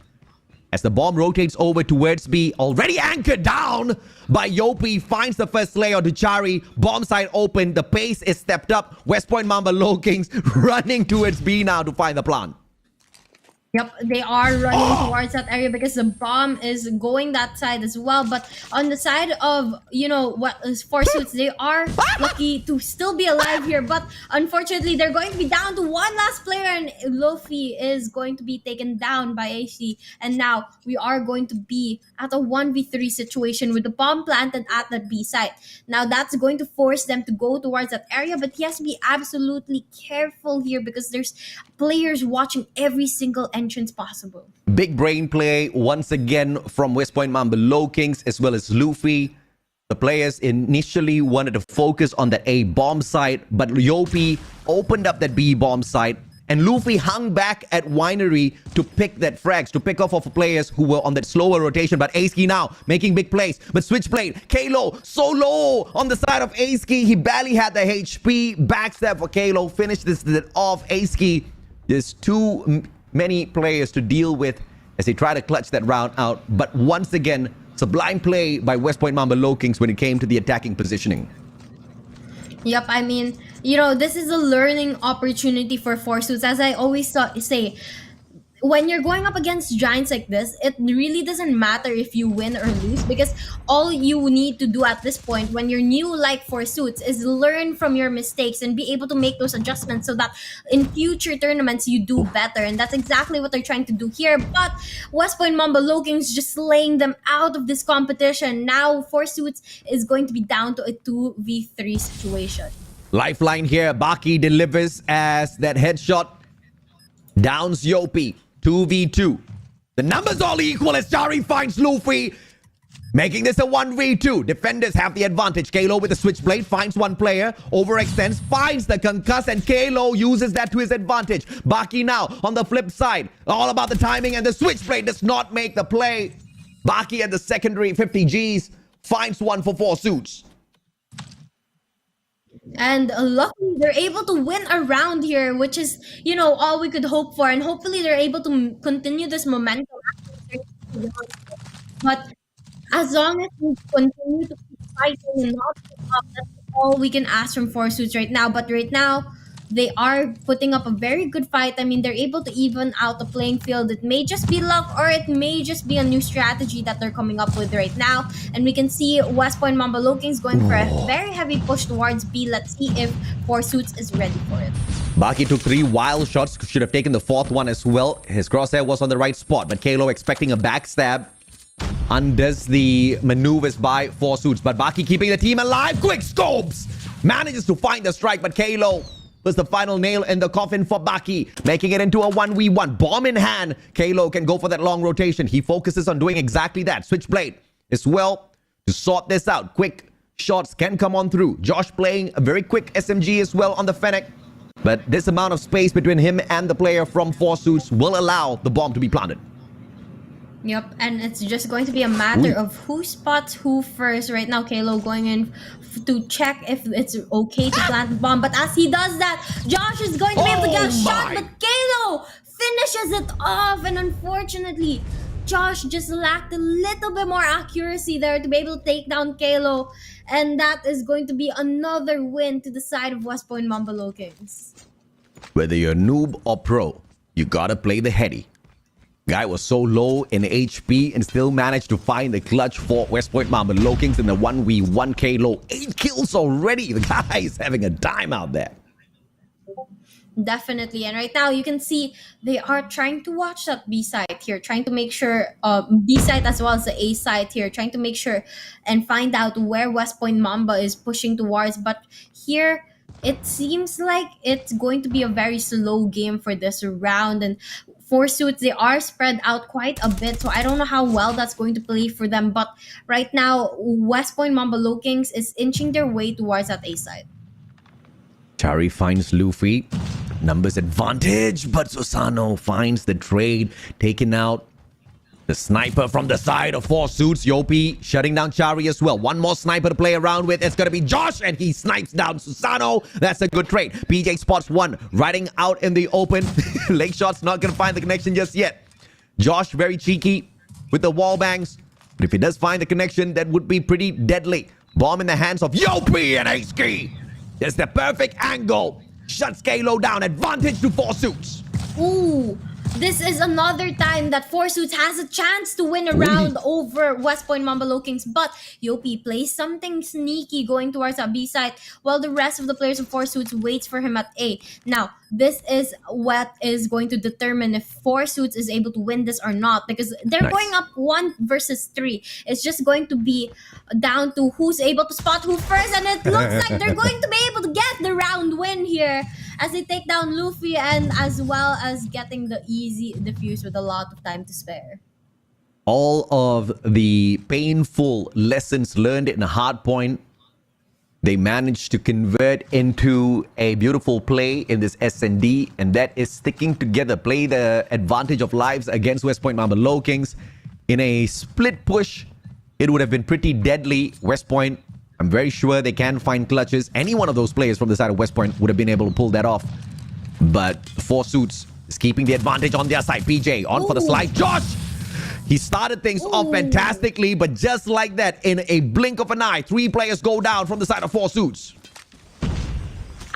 Speaker 5: As the bomb rotates over towards B, already anchored down by Yopi, finds the first layer to Chari. Bomb side open, the pace is stepped up. West Point Mamba LOWKINGS running towards B now to find the plant.
Speaker 4: Yep, they are running towards that area because the bomb is going that side as well. But on the side of, what is Forsuits, they are lucky to still be alive here. But unfortunately, they're going to be down to one last player, and Luffy is going to be taken down by AC. And now we are going to be at a 1v3 situation with the bomb planted at the B site. Now that's going to force them to go towards that area, but he has to be absolutely careful here because there's players watching every single entrance possible.
Speaker 5: Big brain play once again from West Point Mamba LOWKINGS as well as Luffy. The players initially wanted to focus on that A bomb site, but Yopi opened up that B bomb site, and Luffy hung back at Winery to pick that frags, to pick off of players who were on that slower rotation. But Aski now making big plays. But Switchblade, Kalo, so low on the side of Aski. He barely had the HP. Backstab for Kalo. Finish this off. Aski, there's too many players to deal with as they try to clutch that round out. But once again, sublime play by West Point Mamba LOWKINGS when it came to the attacking positioning.
Speaker 4: Yep, I mean, this is a learning opportunity for Forsuits. As I always say, when you're going up against giants like this, it really doesn't matter if you win or lose, because all you need to do at this point when you're new like Forsuits is learn from your mistakes and be able to make those adjustments so that in future tournaments you do better. And that's exactly what they're trying to do here. But West Point Mamba LOWKINGS just laying them out of this competition. Now Forsuits is going to be down to a 2v3 situation.
Speaker 5: Lifeline here. Baki delivers as that headshot downs Yopi. 2v2. The numbers all equal as Jari finds Luffy, making this a 1v2. Defenders have the advantage. Kalo with the switchblade finds one player, overextends, finds the concuss, and Kalo uses that to his advantage. Baki now on the flip side. All about the timing, and the switchblade does not make the play. Baki at the secondary 50 Gs finds one for Forsuits.
Speaker 4: And luckily, they're able to win a round here, which is, all we could hope for. And hopefully, they're able to continue this momentum. But as long as we continue to keep fighting and not give up, that's all we can ask from Forsuits right now. But right now, they are putting up a very good fight. I mean, they're able to even out the playing field. It may just be luck, or it may just be a new strategy that they're coming up with right now. And we can see West Point Mamba LOWKINGS going for a very heavy push towards B. Let's see if Forsuits is ready for it.
Speaker 5: Baki took 3 wild shots. Should have taken the 4th one as well. His crosshair was on the right spot, but Kalo expecting a backstab undoes the maneuvers by Forsuits. But Baki keeping the team alive. Quick scopes! Manages to find the strike, but Kalo was the final nail in the coffin for Baki, making it into a 1v1. Bomb in hand. Kalo can go for that long rotation. He focuses on doing exactly that. Switchblade as well to sort this out. Quick shots can come on through. Josh playing a very quick SMG as well on the Fennec. But this amount of space between him and the player from Forsuits will allow the bomb to be planted.
Speaker 4: Yep, and it's just going to be a matter of who spots who first. Right now, Kalo going in to check if it's okay to plant the bomb. But as he does that, Josh is going to be able to get a shot, but Kalo finishes it off. And unfortunately, Josh just lacked a little bit more accuracy there to be able to take down Kalo. And that is going to be another win to the side of West Point Mamba LOWKINGS.
Speaker 5: Whether you're noob or pro, you gotta play the heady. Guy was so low in HP and still managed to find the clutch for West Point Mamba LOWKINGS in the 1v1 Kalo. 8 kills already. The guy is having a time out there.
Speaker 4: Definitely. And right now you can see they are trying to watch that B side here, trying to make sure B side as well as the A side here, trying to make sure and find out where West Point Mamba is pushing towards. But here it seems like it's going to be a very slow game for this round. And Forsuits, they are spread out quite a bit, so I don't know how well that's going to play for them. But right now, West Point Mamba LOWKINGS is inching their way towards that A side.
Speaker 5: Chari finds Luffy. Numbers advantage, but Susano finds the trade. Taking out the sniper from the side of Forsuits. Yopi shutting down Chari as well. One more sniper to play around with. It's going to be Josh, and he snipes down Susano. That's a good trade. PJ spots one, riding out in the open. Leg shot's not going to find the connection just yet. Josh very cheeky with the wall bangs. But if he does find the connection, that would be pretty deadly. Bomb in the hands of Yopi and Aski. There's the perfect angle. Shuts Kalo down. Advantage to Forsuits.
Speaker 4: Ooh, This is another time that Four Suits has a chance to win a round over West Point Mamba Lokings, but Yopi plays something sneaky going towards a B site while the rest of the players of Four Suits waits for him at A. Now, this is what is going to determine if Four Suits is able to win this or not, because they're going up 1 versus 3. It's just going to be down to who's able to spot who first, and it looks like they're going to be able to get the round win here as they take down Luffy, and as well as getting the easy defuse with a lot of time to spare.
Speaker 5: All of the painful lessons learned in a hard point, they managed to convert into a beautiful play in this S&D, and that is sticking together. Play the advantage of lives against West Point Mamba Lokings. In a split push, it would have been pretty deadly. West Point, I'm very sure they can find clutches. Any one of those players from the side of West Point would have been able to pull that off. But Four Suits is keeping the advantage on their side. PJ on for the slide. Josh! He started things off fantastically, but just like that, in a blink of an eye, 3 players go down from the side of Four Suits.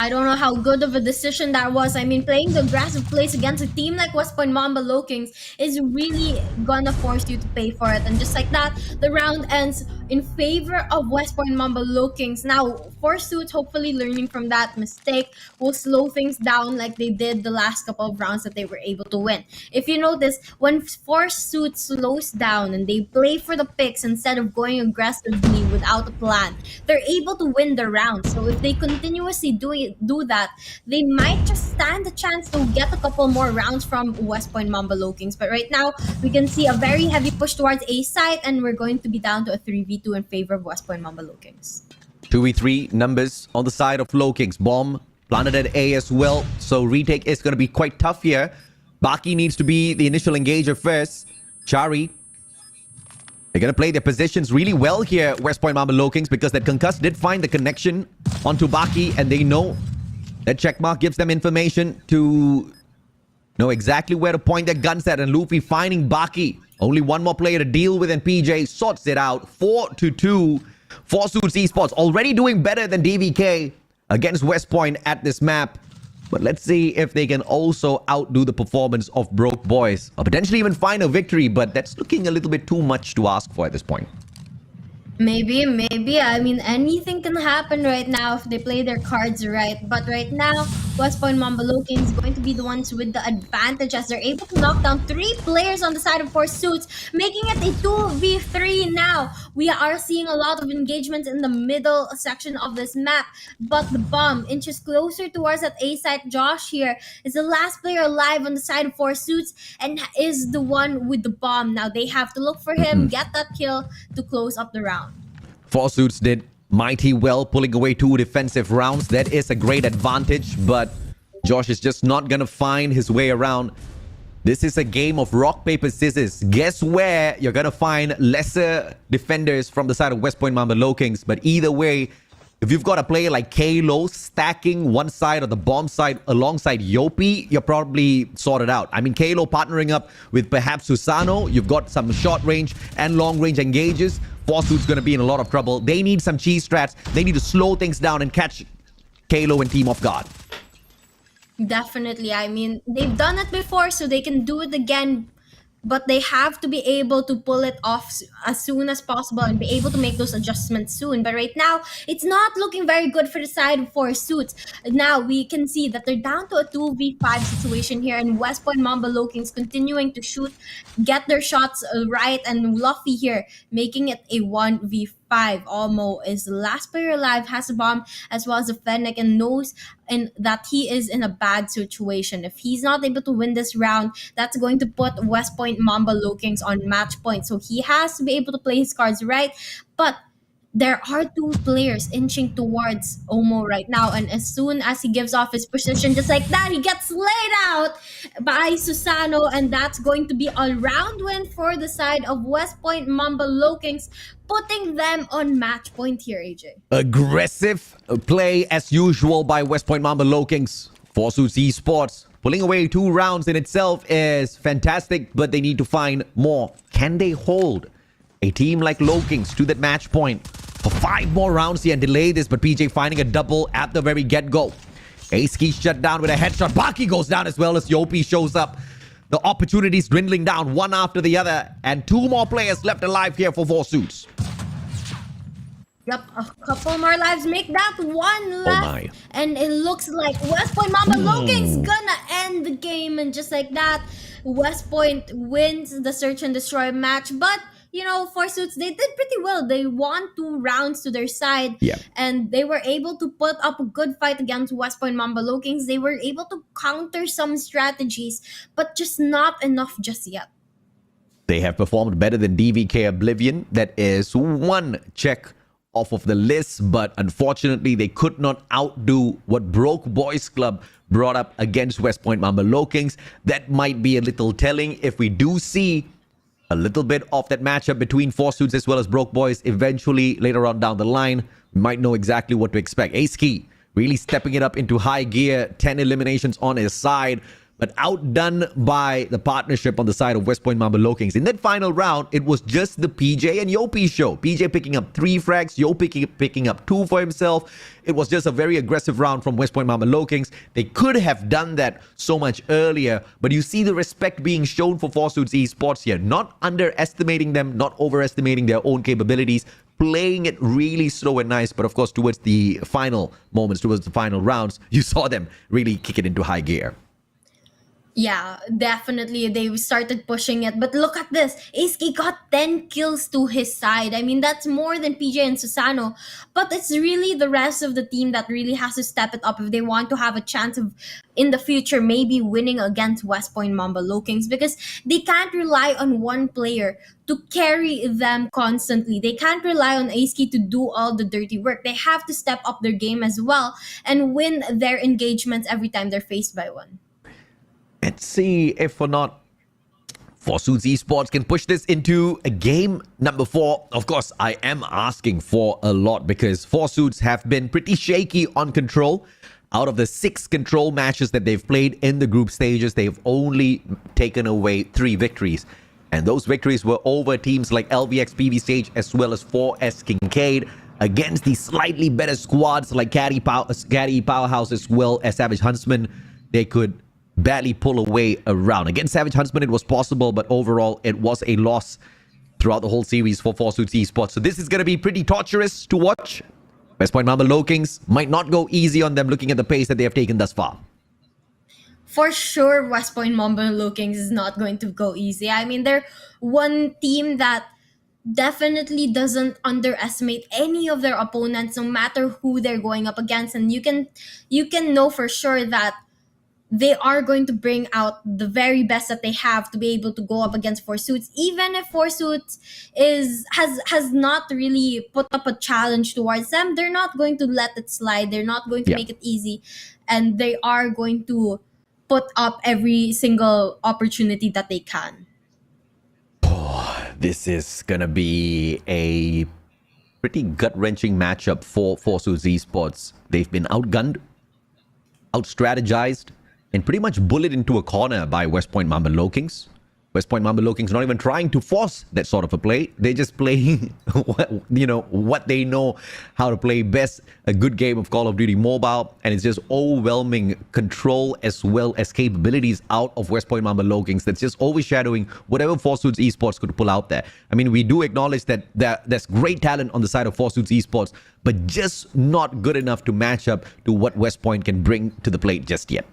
Speaker 4: I don't know how good of a decision that was. I mean, playing the aggressive plays against a team like West Point Mamba Lokings is really gonna force you to pay for it. And just like that, the round ends in favor of West Point Mamba Lokings. Now, Four Suits, hopefully learning from that mistake, will slow things down like they did the last couple of rounds that they were able to win. If you notice, when Four Suits slows down and they play for the picks instead of going aggressively without a plan, they're able to win the round. So if they continuously do that, they might just stand a chance to get a couple more rounds from West Point Mamba Lokings. But right now, we can see a very heavy push towards A side, and we're going to be down to a 3v2 in favor of West Point Mamba Lokings.
Speaker 5: 2v3 numbers on the side of Lokings. Bomb planted at A as well, so retake is going to be quite tough here. Baki needs to be the initial engager first. Chari, they're going to play their positions really well here, West Point Mamba Lokings, because that concuss did find the connection onto Baki, and they know that checkmark gives them information to know exactly where to point their guns at. And Luffy finding Baki. Only one more player to deal with, and PJ sorts it out. 4-2. Four Suits eSports already doing better than DVK against West Point at this map. But let's see if they can also outdo the performance of Broke Boys, or potentially even find a victory, but that's looking a little bit too much to ask for at this point.
Speaker 4: Maybe. I mean, anything can happen right now if they play their cards right. But right now, West Point Mamba Lokings is going to be the ones with the advantage as they're able to knock down 3 players on the side of Four Suits, making it a 2v3 now. We are seeing a lot of engagements in the middle section of this map, but the bomb inches closer towards that A site. Josh here is the last player alive on the side of Four Suits and is the one with the bomb. Now they have to look for him, get that kill to close up the round.
Speaker 5: Four Suits did mighty well, pulling away 2 defensive rounds. That is a great advantage, but Josh is just not going to find his way around. This is a game of rock, paper, scissors. Guess where you're going to find lesser defenders from the side of West Point Mamba Lokings. But either way, if you've got a player like Kalo stacking one side of the bomb side alongside Yopi, you're probably sorted out. I mean, Kalo partnering up with perhaps Susano. You've got some short range and long range engages. Four Suits going to be in a lot of trouble. They need some cheese strats. They need to slow things down and catch Kalo and team off guard.
Speaker 4: Definitely. I mean, they've done it before, so they can do it again. But they have to be able to pull it off as soon as possible and be able to make those adjustments soon. But right now, it's not looking very good for the side of Four Suits. Now, we can see that they're down to a 2v5 situation here, and West Point Mamba Lokings continuing to shoot, get their shots right, and Luffy here making it a 1v5. Almo is the last player alive, has a bomb, as well as a Fennec, and knows that he is in a bad situation. If he's not able to win this round, that's going to put West Point Mamba Lokings on match point. So he has to be able to play his cards right. But there are 2 players inching towards Omo right now, and as soon as he gives off his position, just like that, he gets laid out by Susano, and that's going to be a round win for the side of West Point Mamba Lokings, putting them on match point here, AJ.
Speaker 5: Aggressive play as usual by West Point Mamba Lokings. Four Suits eSports pulling away 2 rounds in itself is fantastic, but they need to find more. Can they hold a team like Lokings to that match point for 5 more rounds here and delay this? But PJ finding a double at the very get-go. Ace-Key shut down with a headshot. Baki goes down as well as Yopi shows up. The opportunities dwindling down one after the other, and 2 more players left alive here for 4 suits.
Speaker 4: Yep, a couple more lives make that one left.
Speaker 5: my.
Speaker 4: And it looks like West Point Mamba Loking's gonna end the game. And just like that, West Point wins the search and destroy match. But, you know, 4 suits, they did pretty well. They won 2 rounds to their side.
Speaker 5: Yeah.
Speaker 4: And they were able to put up a good fight against West Point Mamba Lokings. They were able to counter some strategies, but just not enough just yet.
Speaker 5: They have performed better than DVK Oblivion. That is 1 check off of the list, but unfortunately they could not outdo what Broke Boys Club brought up against West Point Mamba Lokings. That might be a little telling if we do see a little bit of that matchup between 4 suits as well as Broke Boys eventually later on down the line. We might know exactly what to expect. Ace Key really stepping it up into high gear, 10 eliminations on his side, but outdone by the partnership on the side of West Point Mamba Lokings. In that final round, it was just the PJ and Yopi show. PJ picking up 3 frags, Yopi picking up 2 for himself. It was just a very aggressive round from West Point Mamba Lokings. They could have done that so much earlier, but you see the respect being shown for 4 suits eSports here. Not underestimating them, not overestimating their own capabilities, playing it really slow and nice. But of course, towards the final moments, towards the final rounds, you saw them really kick it into high gear.
Speaker 4: Yeah, definitely they started pushing it. But look at this. Ace-Key got 10 kills to his side. I mean, that's more than PJ and Susano. But it's really the rest of the team that really has to step it up if they want to have a chance of, in the future, maybe winning against West Point Mamba Lokings, because they can't rely on one player to carry them constantly. They can't rely on Ace-Key to do all the dirty work. They have to step up their game as well and win their engagements every time they're faced by one.
Speaker 5: Let's see if or not 4 Suits Esports can push this into a game number 4. Of course, I am asking for a lot because 4 Suits have been pretty shaky on control. Out of the 6 control matches that they've played in the group stages, they've only taken away 3 victories. And those victories were over teams like LVX PV Stage as well as 4S Kincaid, against the slightly better squads like Caddy Powerhouse as well as Savage Huntsmen. They could barely pull away a round. Against Savage Huntsmen, it was possible, but overall, it was a loss throughout the whole series for 4 Suits Esports. So this is going to be pretty torturous to watch. West Point Mamba Lokings might not go easy on them looking at the pace that they have taken thus far.
Speaker 4: For sure, West Point Mamba Lokings is not going to go easy. I mean, they're one team that definitely doesn't underestimate any of their opponents, no matter who they're going up against. And you can know for sure that they are going to bring out the very best that they have to be able to go up against 4 Suits, even if 4 Suits has not really put up a challenge towards them. They're not going to let it slide. They're not going to make it easy, and they are going to put up every single opportunity that they can.
Speaker 5: This is gonna be a pretty gut-wrenching matchup for 4 Suits Esports. They've been outgunned, out-strategized, and pretty much bullied into a corner by West Point Mamba Lokings. West Point Mamba Lokings not even trying to force that sort of a play. They're just playing what they know how to play best, a good game of Call of Duty Mobile, and it's just overwhelming control as well as capabilities out of West Point Mamba Lokings that's just overshadowing whatever 4 Suits Esports could pull out there. I mean, we do acknowledge that there's great talent on the side of 4 Suits Esports, but just not good enough to match up to what West Point can bring to the plate just yet.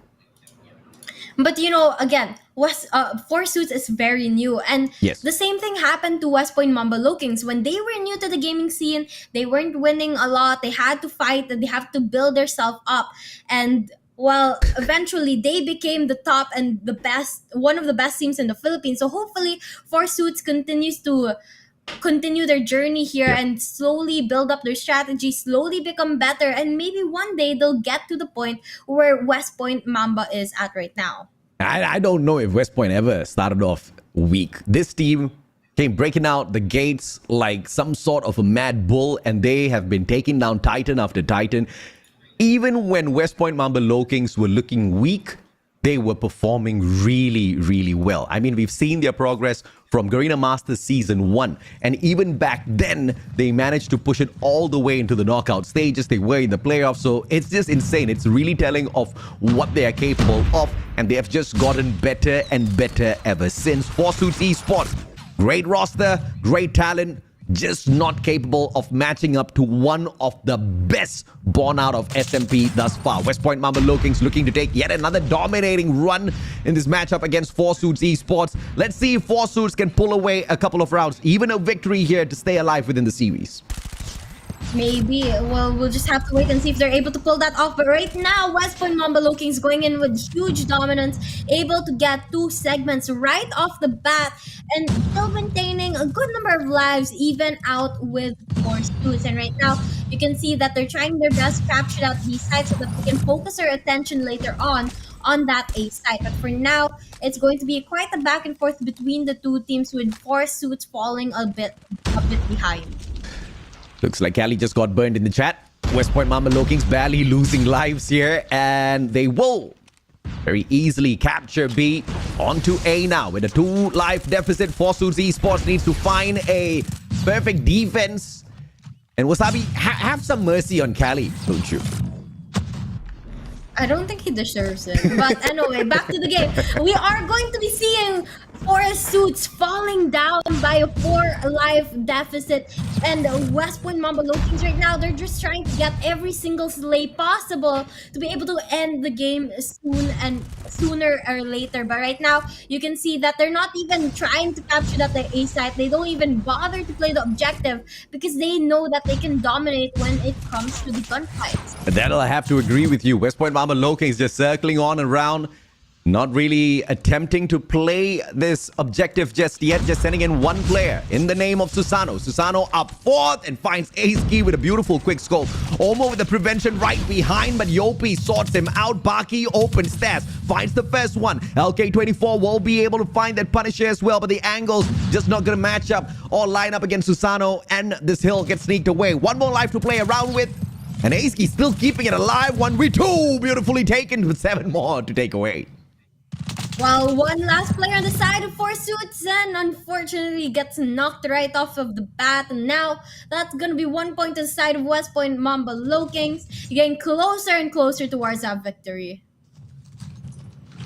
Speaker 4: But again, 4 Suits is very new, and the same thing happened to West Point Mamba Lokings. When they were new to the gaming scene, they weren't winning a lot. They had to fight, and they have to build themselves up. And well, eventually they became the top and the best, one of the best teams in the Philippines. So hopefully 4 Suits continues to continue their journey here and slowly build up their strategy, slowly become better, and maybe one day they'll get to the point where West Point Mamba is at right now.
Speaker 5: I don't know if West Point ever started off weak. This team came breaking out the gates like some sort of a mad bull, and they have been taking down Titan after Titan. Even when West Point Mamba Lokings were looking weak, they were performing really, really well. I mean, we've seen their progress from Garena Masters Season 1. And even back then, they managed to push it all the way into the knockout stages. They were in the playoffs, so it's just insane. It's really telling of what they are capable of, and they have just gotten better and better ever since. 4Suits Esports, great roster, great talent, just not capable of matching up to one of the best born out of SMP thus far. West Point Mamba Lokings looking to take yet another dominating run in this matchup against 4Suits Esports. Let's see if 4Suits can pull away a couple of rounds, even a victory here to stay alive within the series.
Speaker 4: Maybe. Well, we'll just have to wait and see if they're able to pull that off. But right now, West Point Mamba Lokings going in with huge dominance, able to get 2 segments right off the bat, and still maintaining a good number of lives, even out with 4Suits. And right now, you can see that they're trying their best to capture out these sides so that they can focus their attention later on that A side. But for now, it's going to be quite a back and forth between the two teams, with 4Suits falling a bit behind.
Speaker 5: Looks like Cali just got burned in the chat. West Point Mamba Lokings barely losing lives here, and they will very easily capture B. Onto A now with a 2-life deficit. 4Suits Esports needs to find a perfect defense. And Wasabi, have some mercy on Cali, don't you?
Speaker 4: I don't think he deserves it. But anyway, back to the game. We are going to be seeing 4Suits falling down by a 4-life deficit. And West Point Mamba Lokings right now, they're just trying to get every single slay possible to be able to end the game sooner or later. But right now, you can see that they're not even trying to capture that A site. They don't even bother to play the objective because they know that they can dominate when it comes to the gunfights.
Speaker 5: That'll have to agree with you. West Point Mamba Lokings just circling on around, not really attempting to play this objective just yet, just sending in one player in the name of Susano. Susano up 4th and finds Ace Key with a beautiful quick scope. Omo with the prevention right behind, but Yopi sorts him out. Baki open stairs, finds the first one. LK24 will be able to find that Punisher as well, but the angles just not going to match up or line up against Susano, and this hill gets sneaked away. One more life to play around with, and Ace Key still keeping it alive. 1v2, beautifully taken with 7 more to take away.
Speaker 4: Well, one last player on the side of 4Suits, and unfortunately gets knocked right off of the bat. And now that's going to be 1 point to the side of West Point Mamba Lokings, getting closer and closer towards that victory.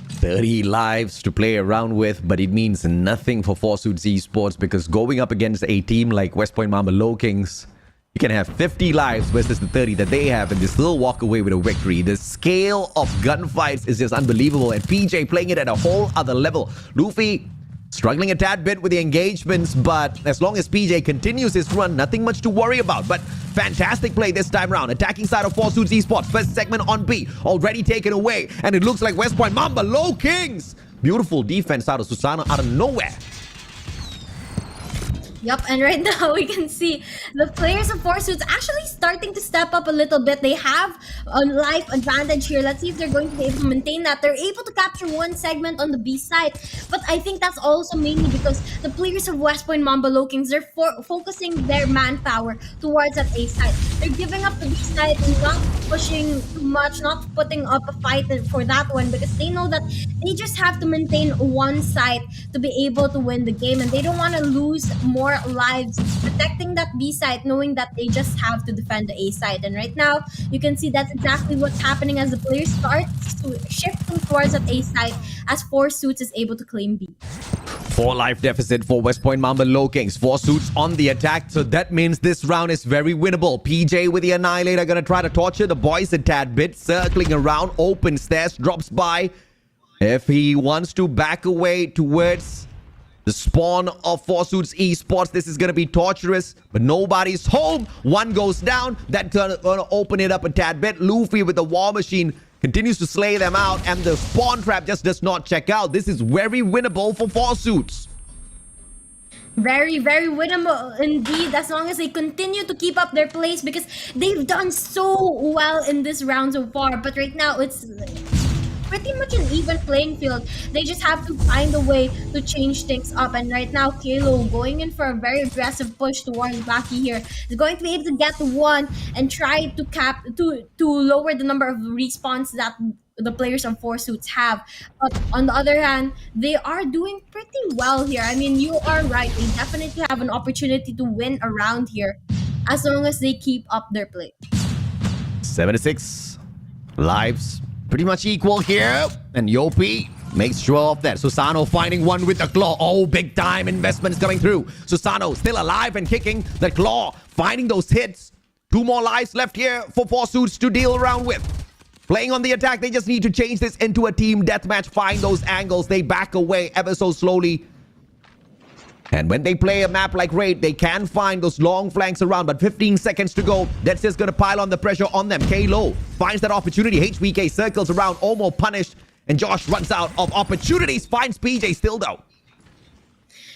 Speaker 5: 30 lives to play around with, but it means nothing for 4Suits Esports, because going up against a team like West Point Mamba Lokings, you can have 50 lives versus the 30 that they have, and they still walk away with a victory. The scale of gunfights is just unbelievable, and PJ playing it at a whole other level. Luffy struggling a tad bit with the engagements, but as long as PJ continues his run, nothing much to worry about. But fantastic play this time around. Attacking side of 4Suits Esports. First segment on B, already taken away, and it looks like West Point Mamba Lokings. Beautiful defense out of Susano out of nowhere.
Speaker 4: Yup, and right now we can see the players of 4Suits actually starting to step up a little bit. They have a life advantage here. Let's see if they're going to be able to maintain that. They're able to capture 1 segment on the B side, but I think that's also mainly because the players of West Point Mamba Lokings, they're focusing their manpower towards that A side. They're giving up the B side and not pushing too much, not putting up a fight for that one, because they know that they just have to maintain 1 side to be able to win the game, and they don't want to lose more lives protecting that B side, knowing that they just have to defend the A side. And right now you can see that's exactly what's happening as the players start shifting towards that A side as 4Suits is able to claim B.
Speaker 5: 4 life deficit for West Point Mamba Lokings. 4Suits on the attack, so that means this round is very winnable. PJ with the Annihilator gonna try to torture the boys a tad bit, circling around, open stairs, drops by. If he wants to back away towards the spawn of 4Suits Esports, this is going to be torturous, but nobody's home. 1 goes down. That's going to open it up a tad bit. Luffy with the War Machine continues to slay them out, and the spawn trap just does not check out. This is very winnable for 4Suits.
Speaker 4: Very, very winnable indeed, as long as they continue to keep up their plays, because they've done so well in this round so far. But right now, it's pretty much an even playing field. They just have to find a way to change things up. And right now, Kalo going in for a very aggressive push towards Baki here. Is going to be able to get the 1 and try to lower the number of respawns that the players of Four Suits have. But on the other hand, they are doing pretty well here. I mean, you are right. They definitely have an opportunity to win around here as long as they keep up their play.
Speaker 5: 76 lives, pretty much equal here. And Yopi makes sure of that. Susano finding one with the claw. Oh, big time investments coming through. Susano still alive and kicking. The claw finding those hits. 2 more lives left here for Four Suits to deal around with. Playing on the attack, they just need to change this into a team deathmatch. Find those angles. They back away ever so slowly. And when they play a map like Raid, they can find those long flanks around, but 15 seconds to go. That's just going to pile on the pressure on them. K-Low finds that opportunity. HBK circles around, almost punished. And Josh runs out of opportunities. Finds PJ still though.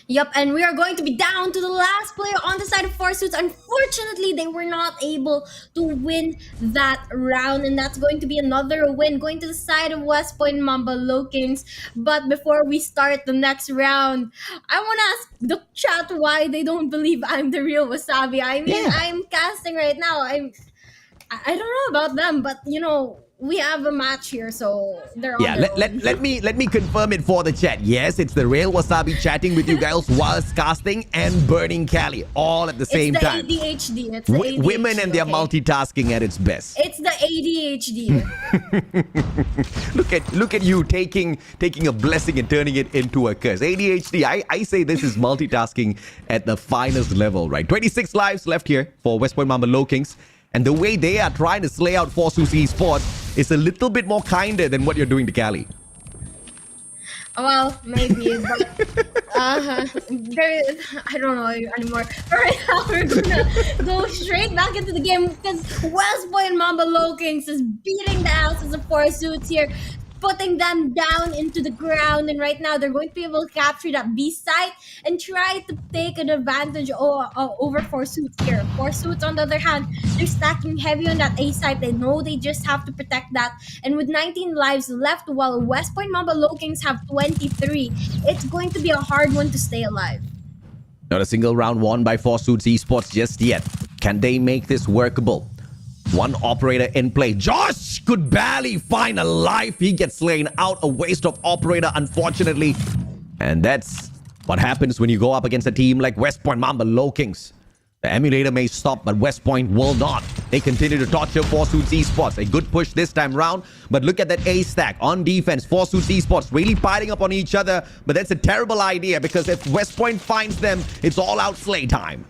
Speaker 4: Yep, and we are going to be down to the last player on the side of Four Suits. Unfortunately, they were not able to win that round, and that's going to be another win going to the side of West Point Mamba LOWKINGS. But before we start the next round, I want to ask the chat why they don't believe I'm the real Wasabi. I mean, I'm casting right now. I don't know about them, but you know, we have a match here, so they're on their own.
Speaker 5: let me confirm it for the chat. Yes, it's the real Wasabi chatting with you guys whilst casting and burning Cali all at the same time.
Speaker 4: It's the ADHD. It's the ADHD.
Speaker 5: Women and their multitasking at its best.
Speaker 4: It's the ADHD.
Speaker 5: Look at you taking a blessing and turning it into a curse. ADHD. I say this is multitasking at the finest level, right? 26 lives left here for West Point Mamba LOWKINGS. And the way they are trying to slay out Four Suits eSports is a little bit more kinder than what you're doing to Cali.
Speaker 4: Well, maybe, but I don't know anymore. But right now, we're gonna go straight back into the game because West Point Mamba LOWKINGS is beating the asses of Four Suits here, putting them down into the ground, and right now they're going to be able to capture that B site and try to take an advantage over Four Suits here. Four Suits, on the other hand, they're stacking heavy on that A site. They know they just have to protect that, and with 19 lives left while West Point Mamba LOWKINGS have 23, it's going to be a hard one to stay alive.
Speaker 5: Not a single round won by Four Suits eSports just yet. Can they make this workable? One operator in play. Josh could barely find a life. He gets slain out. A waste of operator, unfortunately. And that's what happens when you go up against a team like West Point Mamba LOWKINGS. The emulator may stop, but West Point will not. They continue to torture Four Suits eSports. A good push this time round, but look at that A stack on defense. Four Suits eSports really piling up on each other, but that's a terrible idea because if West Point finds them, it's all out slay time.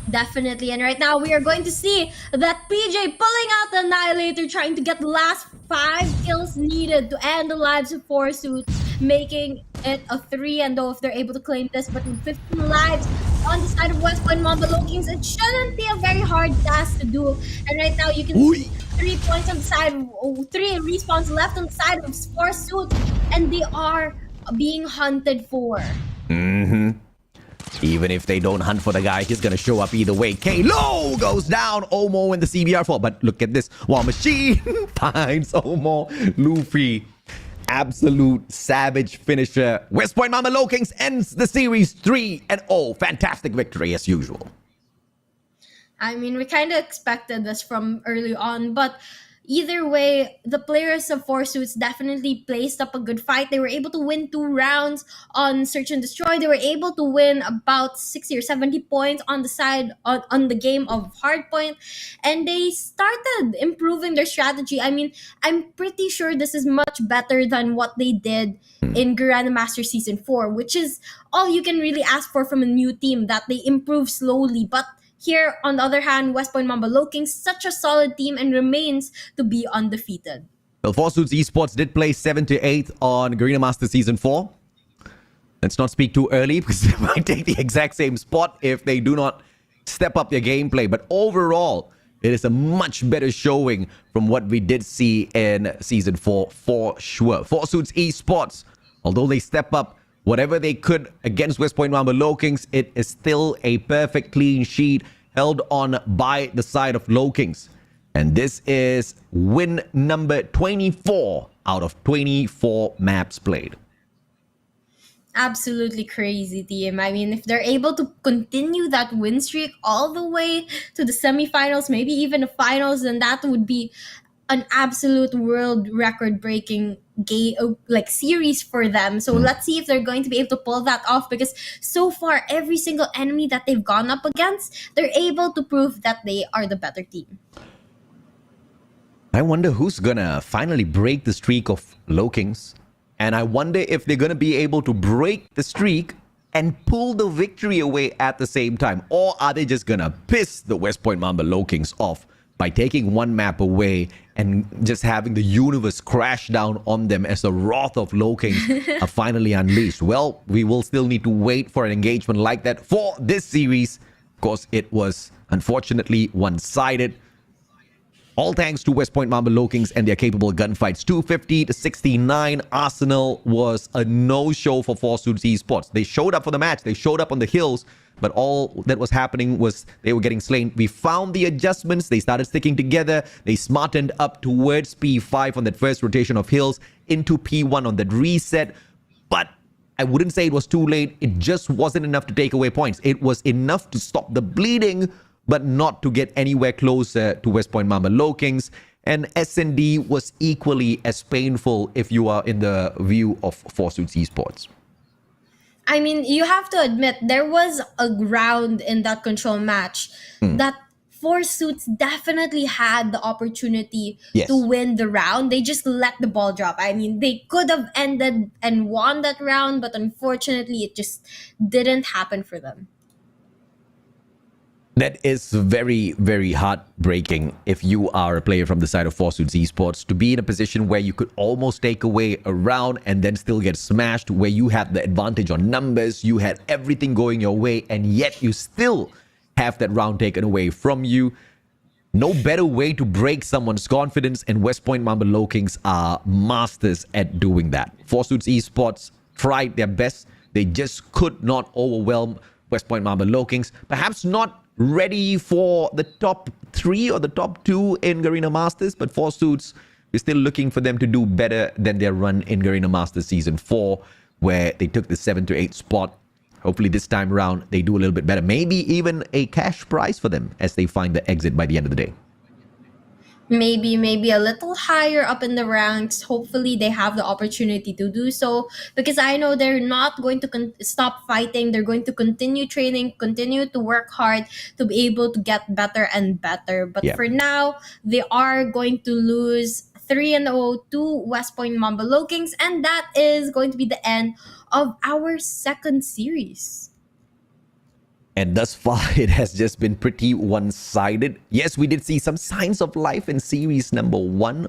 Speaker 4: Definitely, and right now we are going to see that PJ pulling out the Annihilator, trying to get the last 5 kills needed to end the lives of Four Suits, making it a 3-0 if they're able to claim this. But with 15 lives on the side of West Point Mamba LOWKINGS, it shouldn't be a very hard task to do. And right now you can see 3 points on the side, 3 respawns left on the side of Four Suits, and they are being hunted for.
Speaker 5: Even if they don't hunt for the guy, he's going to show up either way. K-Low goes down. Omo in the CBR4. But look at this. War Machine finds Omo. Luffy. Absolute savage finisher. West Point Mamba LOWKINGS ends the series 3-0. Fantastic victory as usual.
Speaker 4: I mean, we kind of expected this from early on, but either way, the players of Four Suits definitely placed up a good fight. They were able to win 2 rounds on Search and Destroy. They were able to win about 60 or 70 points on the side on the game of Hardpoint. And they started improving their strategy. I mean, I'm pretty sure this is much better than what they did in Garena Master Season 4, which is all you can really ask for from a new team, that they improve slowly. But here, on the other hand, West Point Mamba LOWKINGS, such a solid team and remains to be undefeated.
Speaker 5: Well, Four Suits eSports did play 7-8 on Garena Master Season 4. Let's not speak too early because they might take the exact same spot if they do not step up their gameplay. But overall, it is a much better showing from what we did see in Season 4 for sure. Four Suits eSports, although they step up whatever they could against West Point Mamba LOWKINGS, it is still a perfect clean sheet held on by the side of LOWKINGS. And this is win number 24 out of 24 maps played.
Speaker 4: Absolutely crazy team. I mean, if they're able to continue that win streak all the way to the semifinals, maybe even the finals, then that would be an absolute world record breaking like series for them. So let's see if they're going to be able to pull that off, because so far every single enemy that they've gone up against, they're able to prove that they are the better team.
Speaker 5: I wonder who's gonna finally break the streak of Lokings, and I wonder if they're gonna be able to break the streak and pull the victory away at the same time, or are they just gonna piss the West Point Mamba Lokings off by taking one map away and just having the universe crash down on them as the wrath of Lokings are finally unleashed? Well, we will still need to wait for an engagement like that for this series. Of course, it was unfortunately one-sided. All thanks to West Point Mamba Lokings and their capable gunfights. 250-69. Arsenal was a no-show for Four Suits eSports. They showed up for the match. They showed up on the hills. But all that was happening was they were getting slain. We found the adjustments. They started sticking together. They smartened up towards P5 on that first rotation of hills, into P1 on that reset. But I wouldn't say it was too late. It just wasn't enough to take away points. It was enough to stop the bleeding, but not to get anywhere closer to West Point Mamba Lokings. And S&D was equally as painful if you are in the view of Four Suits eSports.
Speaker 4: I mean, you have to admit, there was a round in that control match that Four Suits definitely had the opportunity to win the round. They just let the ball drop. I mean, they could have ended and won that round, but unfortunately, it just didn't happen for them.
Speaker 5: That is very, very heartbreaking if you are a player from the side of Four Suits eSports, to be in a position where you could almost take away a round and then still get smashed, where you had the advantage on numbers, you had everything going your way, and yet you still have that round taken away from you. No better way to break someone's confidence, and West Point Mamba Lokings are masters at doing that. Four Suits eSports tried their best. They just could not overwhelm West Point Mamba Lokings. Perhaps not ready for the top 3 or the top 2 in Garena Masters, but Four Suits, we're still looking for them to do better than their run in Garena Masters Season 4, where they took the 7 to 8 spot. Hopefully this time around they do a little bit better. Maybe even a cash prize for them as they find the exit by the end of the day.
Speaker 4: Maybe a little higher up in the ranks. Hopefully they have the opportunity to do so, because I know they're not going to stop fighting. They're going to continue training, continue to work hard to be able to get better and better. But for now, they are going to lose 3-0 to West Point Mamba Lokings, and that is going to be the end of our second series.
Speaker 5: And thus far, it has just been pretty one-sided. Yes, we did see some signs of life in series number 1,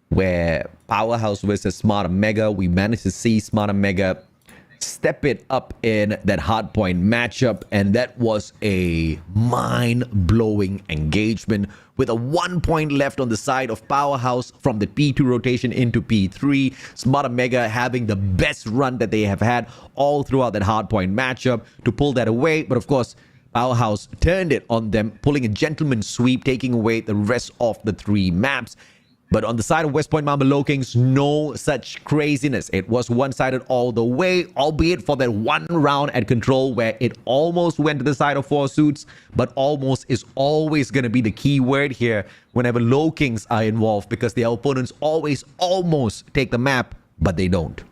Speaker 5: where Powerhouse versus Smarter Mega, we managed to see Smarter Mega step it up in that hardpoint matchup, and that was a mind-blowing engagement with a 1 point left on the side of Powerhouse from the P2 rotation into P3. Smarter Mega having the best run that they have had all throughout that hardpoint matchup to pull that away, but of course Powerhouse turned it on them, pulling a gentleman sweep, taking away the rest of the 3 maps. But on the side of West Point Mamba Lokings, no such craziness. It was one-sided all the way, albeit for that one round at control where it almost went to the side of Four Suits. But almost is always going to be the key word here whenever Lokings are involved, because their opponents always almost take the map, but they don't.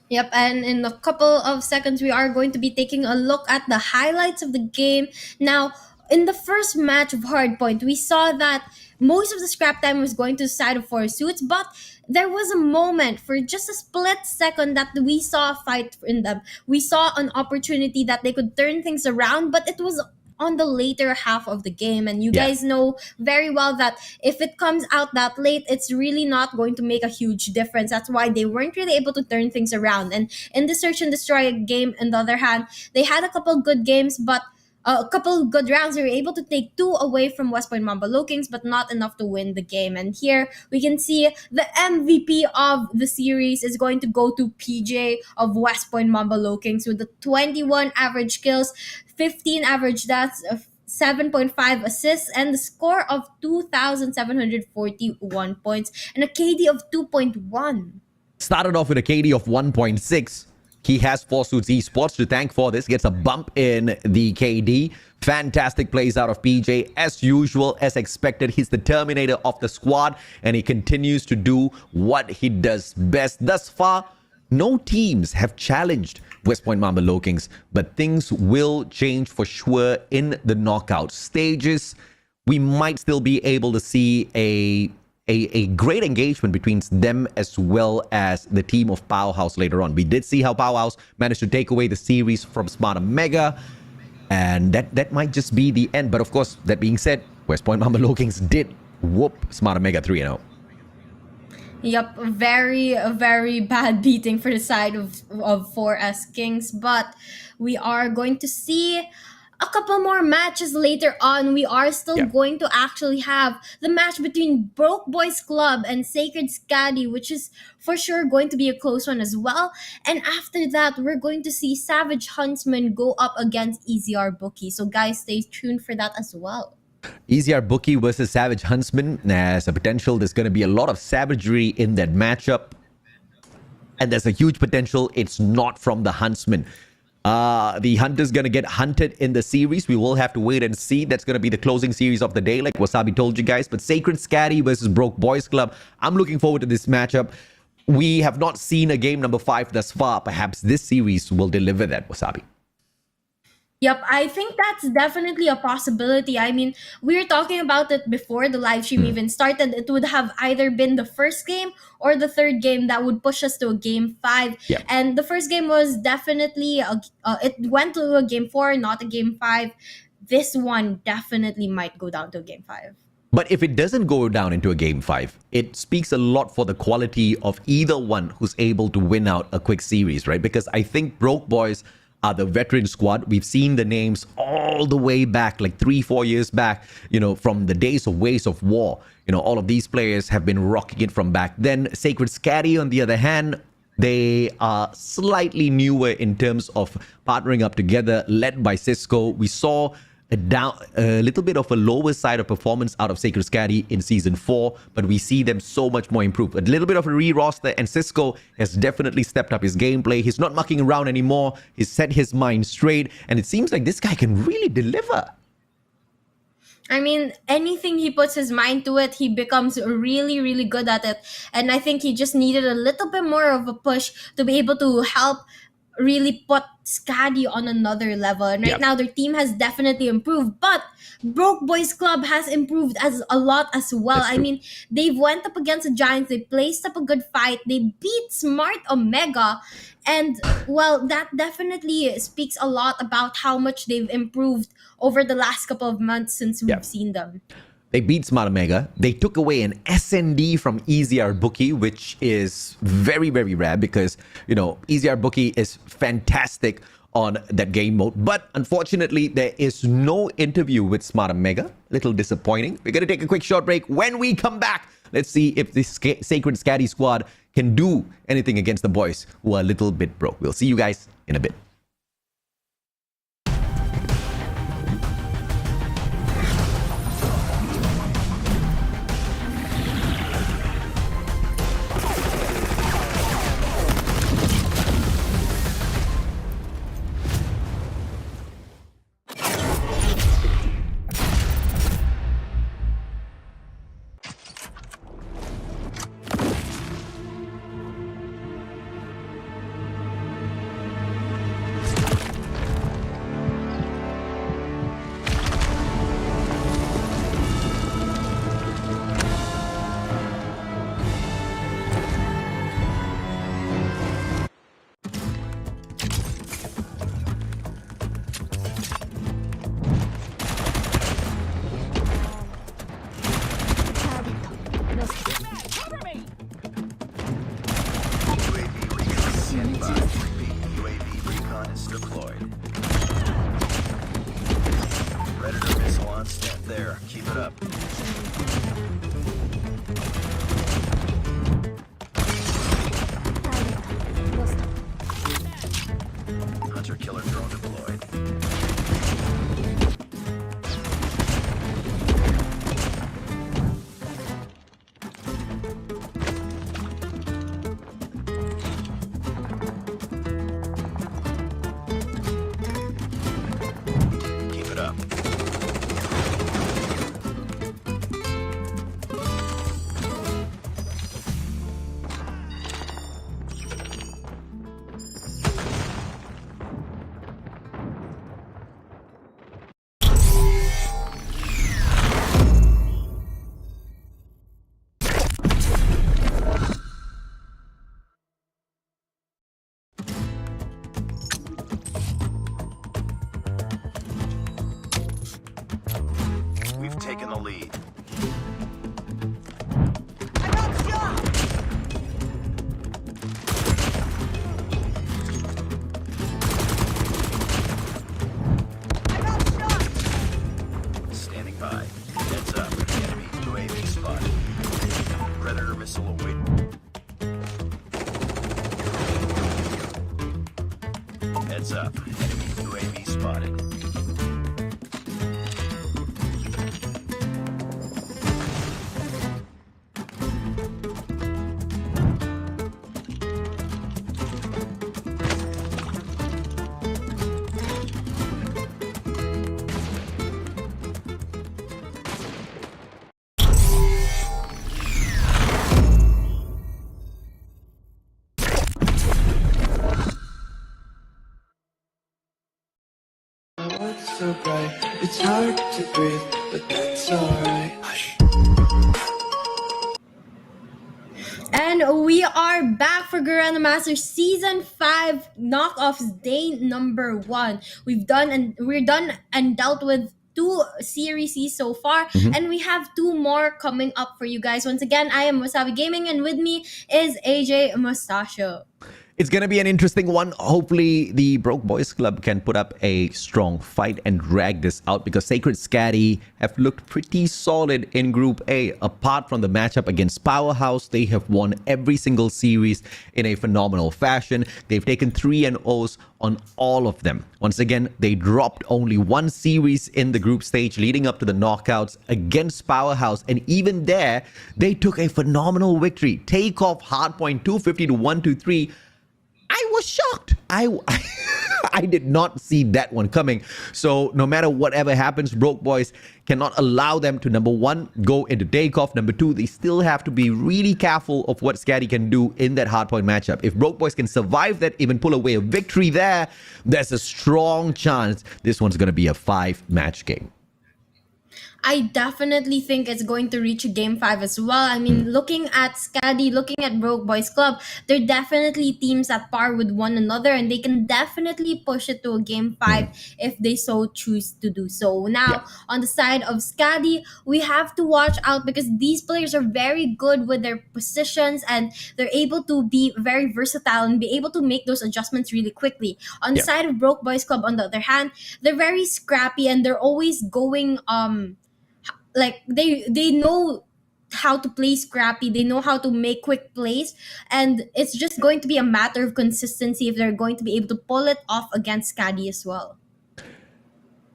Speaker 4: Yep, and in a couple of seconds, we are going to be taking a look at the highlights of the game. Now, in the first match of Hardpoint, we saw that most of the scrap time was going to the side of Four Suits, but there was a moment for just a split second that we saw a fight in them. We saw an opportunity that they could turn things around, but it was on the later half of the game. And you guys know very well that if it comes out that late, it's really not going to make a huge difference. That's why they weren't really able to turn things around. And in the Search and Destroy game, on the other hand, they had a couple good games, but a couple good rounds. They were able to take 2 away from West Point Mamba Lokings, but not enough to win the game. And here we can see the MVP of the series is going to go to PJ of West Point Mamba Lokings with the 21 average kills, 15 average deaths, 7.5 assists, and the score of 2,741 points and a KD of 2.1.
Speaker 5: Started off with a KD of 1.6. He has Forsuits eSports to thank for this. Gets a bump in the KD. Fantastic plays out of PJ. As usual, as expected, he's the terminator of the squad, and he continues to do what he does best. Thus far, no teams have challenged West Point Mamba LOWKINGS, but things will change for sure in the knockout stages. We might still be able to see a great engagement between them as well as the team of Powerhouse later on. We did see how Powerhouse managed to take away the series from Smarter Mega, and that might just be the end. But of course, that being said, West Point Mamba LOWKINGS did whoop Smarter Mega 3-0.
Speaker 4: Yep, a very bad beating for the side of 4S Kings, but we are going to see a couple more matches later on. We are still going to actually have the match between Broke Boys Club and Sacred Skadi, which is for sure going to be a close one as well. And after that, we're going to see Savage Huntsmen go up against EZR Booky. So guys, stay tuned for that as well.
Speaker 5: EZR Booky versus Savage Huntsmen has a potential. There's going to be a lot of savagery in that matchup. And there's a huge potential it's not from the Huntsmen. The Hunter's going to get hunted in the series. We will have to wait and see. That's going to be the closing series of the day, like Wasabi told you guys. But Sacred Skadi versus Broke Boys Club. I'm looking forward to this matchup. We have not seen a game number 5 thus far. Perhaps this series will deliver that, Wasabi.
Speaker 4: Yep, I think that's definitely a possibility. I mean, we were talking about it before the live stream even started. It would have either been the first game or the third game that would push us to a game 5.
Speaker 5: Yep.
Speaker 4: And the first game was definitely, it went to a game 4, not a game 5. This one definitely might go down to a game 5.
Speaker 5: But if it doesn't go down into a game 5, it speaks a lot for the quality of either one who's able to win out a quick series, right? Because I think Broke Boys are the veteran squad. We've seen the names all the way back, like 3-4 years back, you know, from the days of Ways of War. You know, all of these players have been rocking it from back then. Sacred Skadi, on the other hand, they are slightly newer in terms of partnering up together, led by Cisco. We saw a little bit of a lower side of performance out of Sacred Skadi in Season 4, but we see them so much more improved. A little bit of a re-roster, and Cisco has definitely stepped up his gameplay. He's not mucking around anymore. He's set his mind straight, and it seems like this guy can really deliver.
Speaker 4: I mean, anything he puts his mind to it, he becomes really, really good at it. And I think he just needed a little bit more of a push to be able to help really put Skadi on another level. And right now, their team has definitely improved. But Broke Boys Club has improved as a lot as well. I mean, they've went up against the Giants. They placed up a good fight. They beat Smart Omega. And, well, that definitely speaks a lot about how much they've improved over the last couple of months since we've seen them.
Speaker 5: They beat Smart Omega. They took away an SND from EZR Booky, which is very, very rare because, you know, EZR Booky is fantastic on that game mode. But unfortunately, there is no interview with Smart Omega. A little disappointing. We're going to take a quick short break. When we come back, let's see if this Sacred Skadi squad can do anything against the boys who are a little bit broke. We'll see you guys in a bit.
Speaker 1: Heads up. Enemy UAV spotted.
Speaker 3: My world's so bright, it's hard to breathe, but that's alright.
Speaker 4: And we are back for Garena Masters Season 5 Knockoffs Day number 1. We're done and dealt with 2 series so far, and we have 2 more coming up for you guys. Once again, I am Wasabi Gaming, and with me is AJ Mustachio.
Speaker 5: It's going to be an interesting one. Hopefully, the Broke Boys Club can put up a strong fight and drag this out, because Sacred Skadi have looked pretty solid in Group A. Apart from the matchup against Powerhouse, they have won every single series in a phenomenal fashion. They've taken 3-0s on all of them. Once again, they dropped only 1 series in the group stage leading up to the knockouts against Powerhouse, and even there, they took a phenomenal victory. Take off hardpoint 250 to 123. I was shocked. I did not see that one coming. So no matter whatever happens, Broke Boys cannot allow them to, number 1, go into takeoff. Number 2, they still have to be really careful of what Skadi can do in that hardpoint matchup. If Broke Boys can survive that, even pull away a victory there, there's a strong chance this one's going to be a 5-match game.
Speaker 4: I definitely think it's going to reach a game 5 as well. I mean, looking at Skadi, looking at Broke Boys Club, they're definitely teams at par with one another, and they can definitely push it to a game 5 if they so choose to do so. Now, on the side of Skadi, we have to watch out, because these players are very good with their positions, and they're able to be very versatile and be able to make those adjustments really quickly. On the side of Broke Boys Club, on the other hand, they're very scrappy, and they're always going like they know how to play scrappy, they know how to make quick plays, and it's just going to be a matter of consistency if they're going to be able to pull it off against Skadi as well.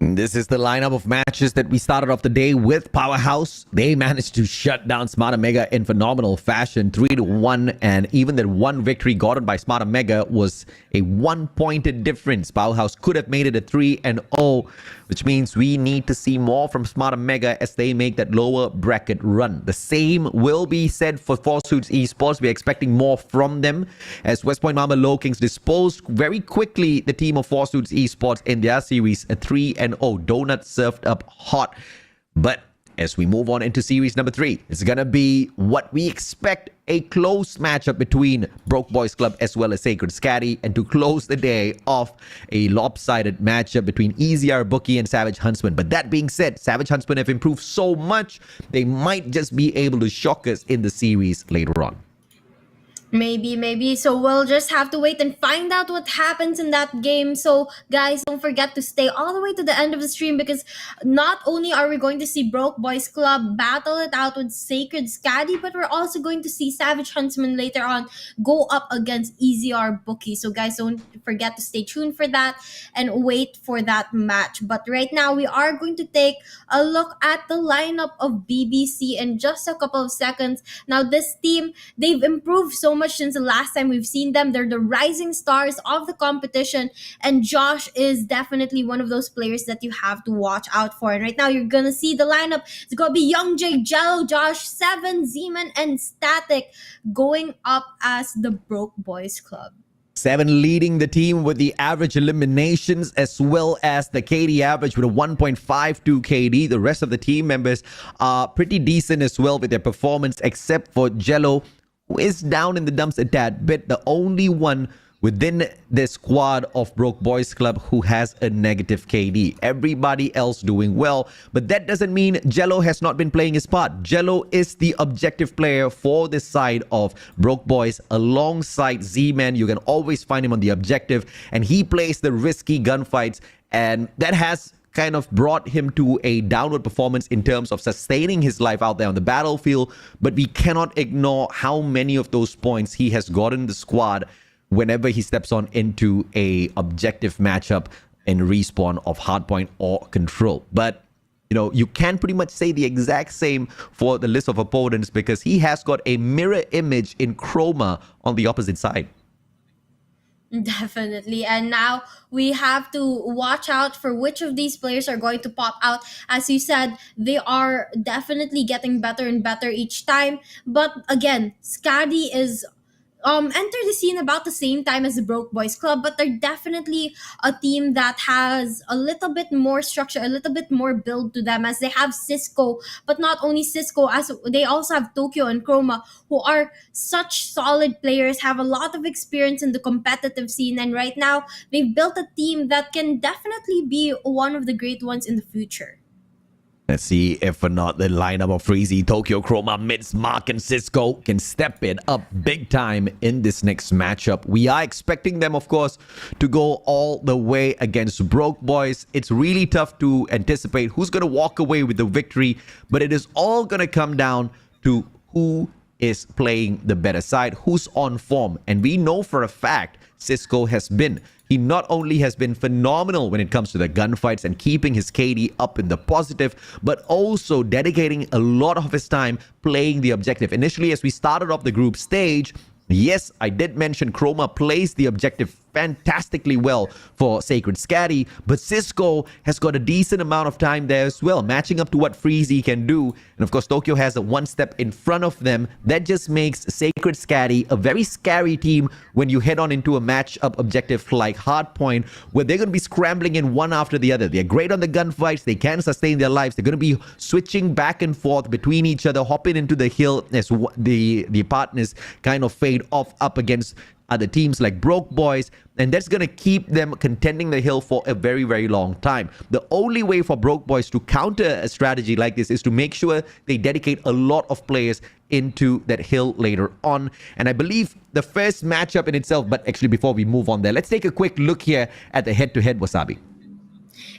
Speaker 5: This is the lineup of matches that we started off the day with. Powerhouse, they managed to shut down Smarter Mega in phenomenal fashion, 3-1, and even that 1 victory gotten by Smarter Mega was a 1-pointed difference. Powerhouse could have made it a 3-0, which means we need to see more from Smarter Mega as they make that lower bracket run. The same will be said for Four Suits eSports. We're expecting more from them, as West Point Mama LOWKINGS disposed very quickly the team of Four Suits eSports in their series, a 3-0. Donut served up hot. But as we move on into series number 3, it's gonna be what we expect, a close matchup between Broke Boys Club as well as Sacred Skadi, and to close the day off, a lopsided matchup between EZR Booky and Savage Huntsmen. But that being said, Savage Huntsmen have improved so much, they might just be able to shock us in the series later on.
Speaker 4: Maybe. So we'll just have to wait and find out what happens in that game. So guys, don't forget to stay all the way to the end of the stream, because not only are we going to see Broke Boys Club battle it out with Sacred Skadi, but we're also going to see Savage Huntsmen later on go up against EZR Booky. So guys, don't forget to stay tuned for that and wait for that match. But right now, we are going to take a look at the lineup of BBC in just a couple of seconds. Now, this team, they've improved so much since the last time we've seen them. They're the rising stars of the competition, and Josh is definitely one of those players that you have to watch out for. And right now, you're gonna see the lineup. It's gonna be Young J, Jello, Josh, Seven, Zeman, and Static going up as the Broke Boys Club.
Speaker 5: 7 leading the team with the average eliminations as well as the KD average with a 1.52 KD. The rest of the team members are pretty decent as well with their performance, except for Jello, who is down in the dumps a tad bit. The only one within the squad of Broke Boys Club who has a negative KD. Everybody else doing well, but that doesn't mean Jello has not been playing his part. Jello is the objective player for this side of Broke Boys alongside Z-Man. You can always find him on the objective, and he plays the risky gunfights, and that has kind of brought him to a downward performance in terms of sustaining his life out there on the battlefield. But we cannot ignore how many of those points he has gotten the squad whenever he steps on into a objective matchup in respawn of hardpoint or control. But you know, you can pretty much say the exact same for the list of opponents because he has got a mirror image in Chroma on the opposite side.
Speaker 4: Definitely. And now we have to watch out for which of these players are going to pop out. As you said, they are definitely getting better and better each time. But again, Skadi is enter the scene about the same time as the Broke Boys Club, but they're definitely a team that has a little bit more structure, a little bit more build to them, as they have Cisco, but not only Cisco, as they also have Tokyo and Chroma, who are such solid players, have a lot of experience in the competitive scene, and right now they've built a team that can definitely be one of the great ones in the future.
Speaker 5: Let's see if or not the lineup of Freezy, Tokyo, Chroma, Mids, Mark, and Cisco can step it up big time in this next matchup. We are expecting them, of course, to go all the way against Broke Boys. It's really tough to anticipate who's going to walk away with the victory, but it is all going to come down to who is playing the better side, who's on form. And we know for a fact Cisco has been. He not only has been phenomenal when it comes to the gunfights and keeping his KD up in the positive, but also dedicating a lot of his time playing the objective. Initially, as we started off the group stage, yes, I did mention Chroma plays the objective fantastically well for SACRED SKADI, but Cisco has got a decent amount of time there as well, matching up to what Freezy can do. And of course, Tokyo has a one step in front of them. That just makes SACRED SKADI a very scary team when you head on into a matchup objective like Hardpoint, where they're going to be scrambling in one after the other. They're great on the gunfights. They can sustain their lives. They're going to be switching back and forth between each other, hopping into the hill as the partners kind of fade off up against other teams like Broke Boys, and that's going to keep them contending the hill for a very, very long time. The only way for Broke Boys to counter a strategy like this is to make sure they dedicate a lot of players into that hill later on. And I believe the first matchup in itself, but actually before we move on there, let's take a quick look here at the head-to-head, Wasabi.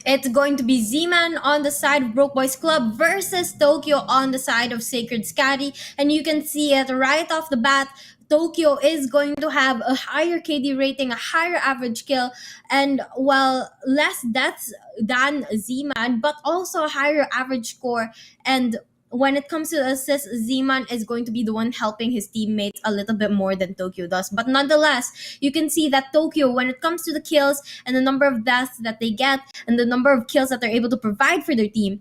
Speaker 4: It's going to be Z-Man on the side of Broke Boys Club versus Tokyo on the side of SACRED SKADI. And you can see it right off the bat. Tokyo is going to have a higher KD rating, a higher average kill, and well, less deaths than Z-Man, but also a higher average score. And when it comes to assists, Z-Man is going to be the one helping his teammates a little bit more than Tokyo does. But nonetheless, you can see that Tokyo, when it comes to the kills and the number of deaths that they get and the number of kills that they're able to provide for their team,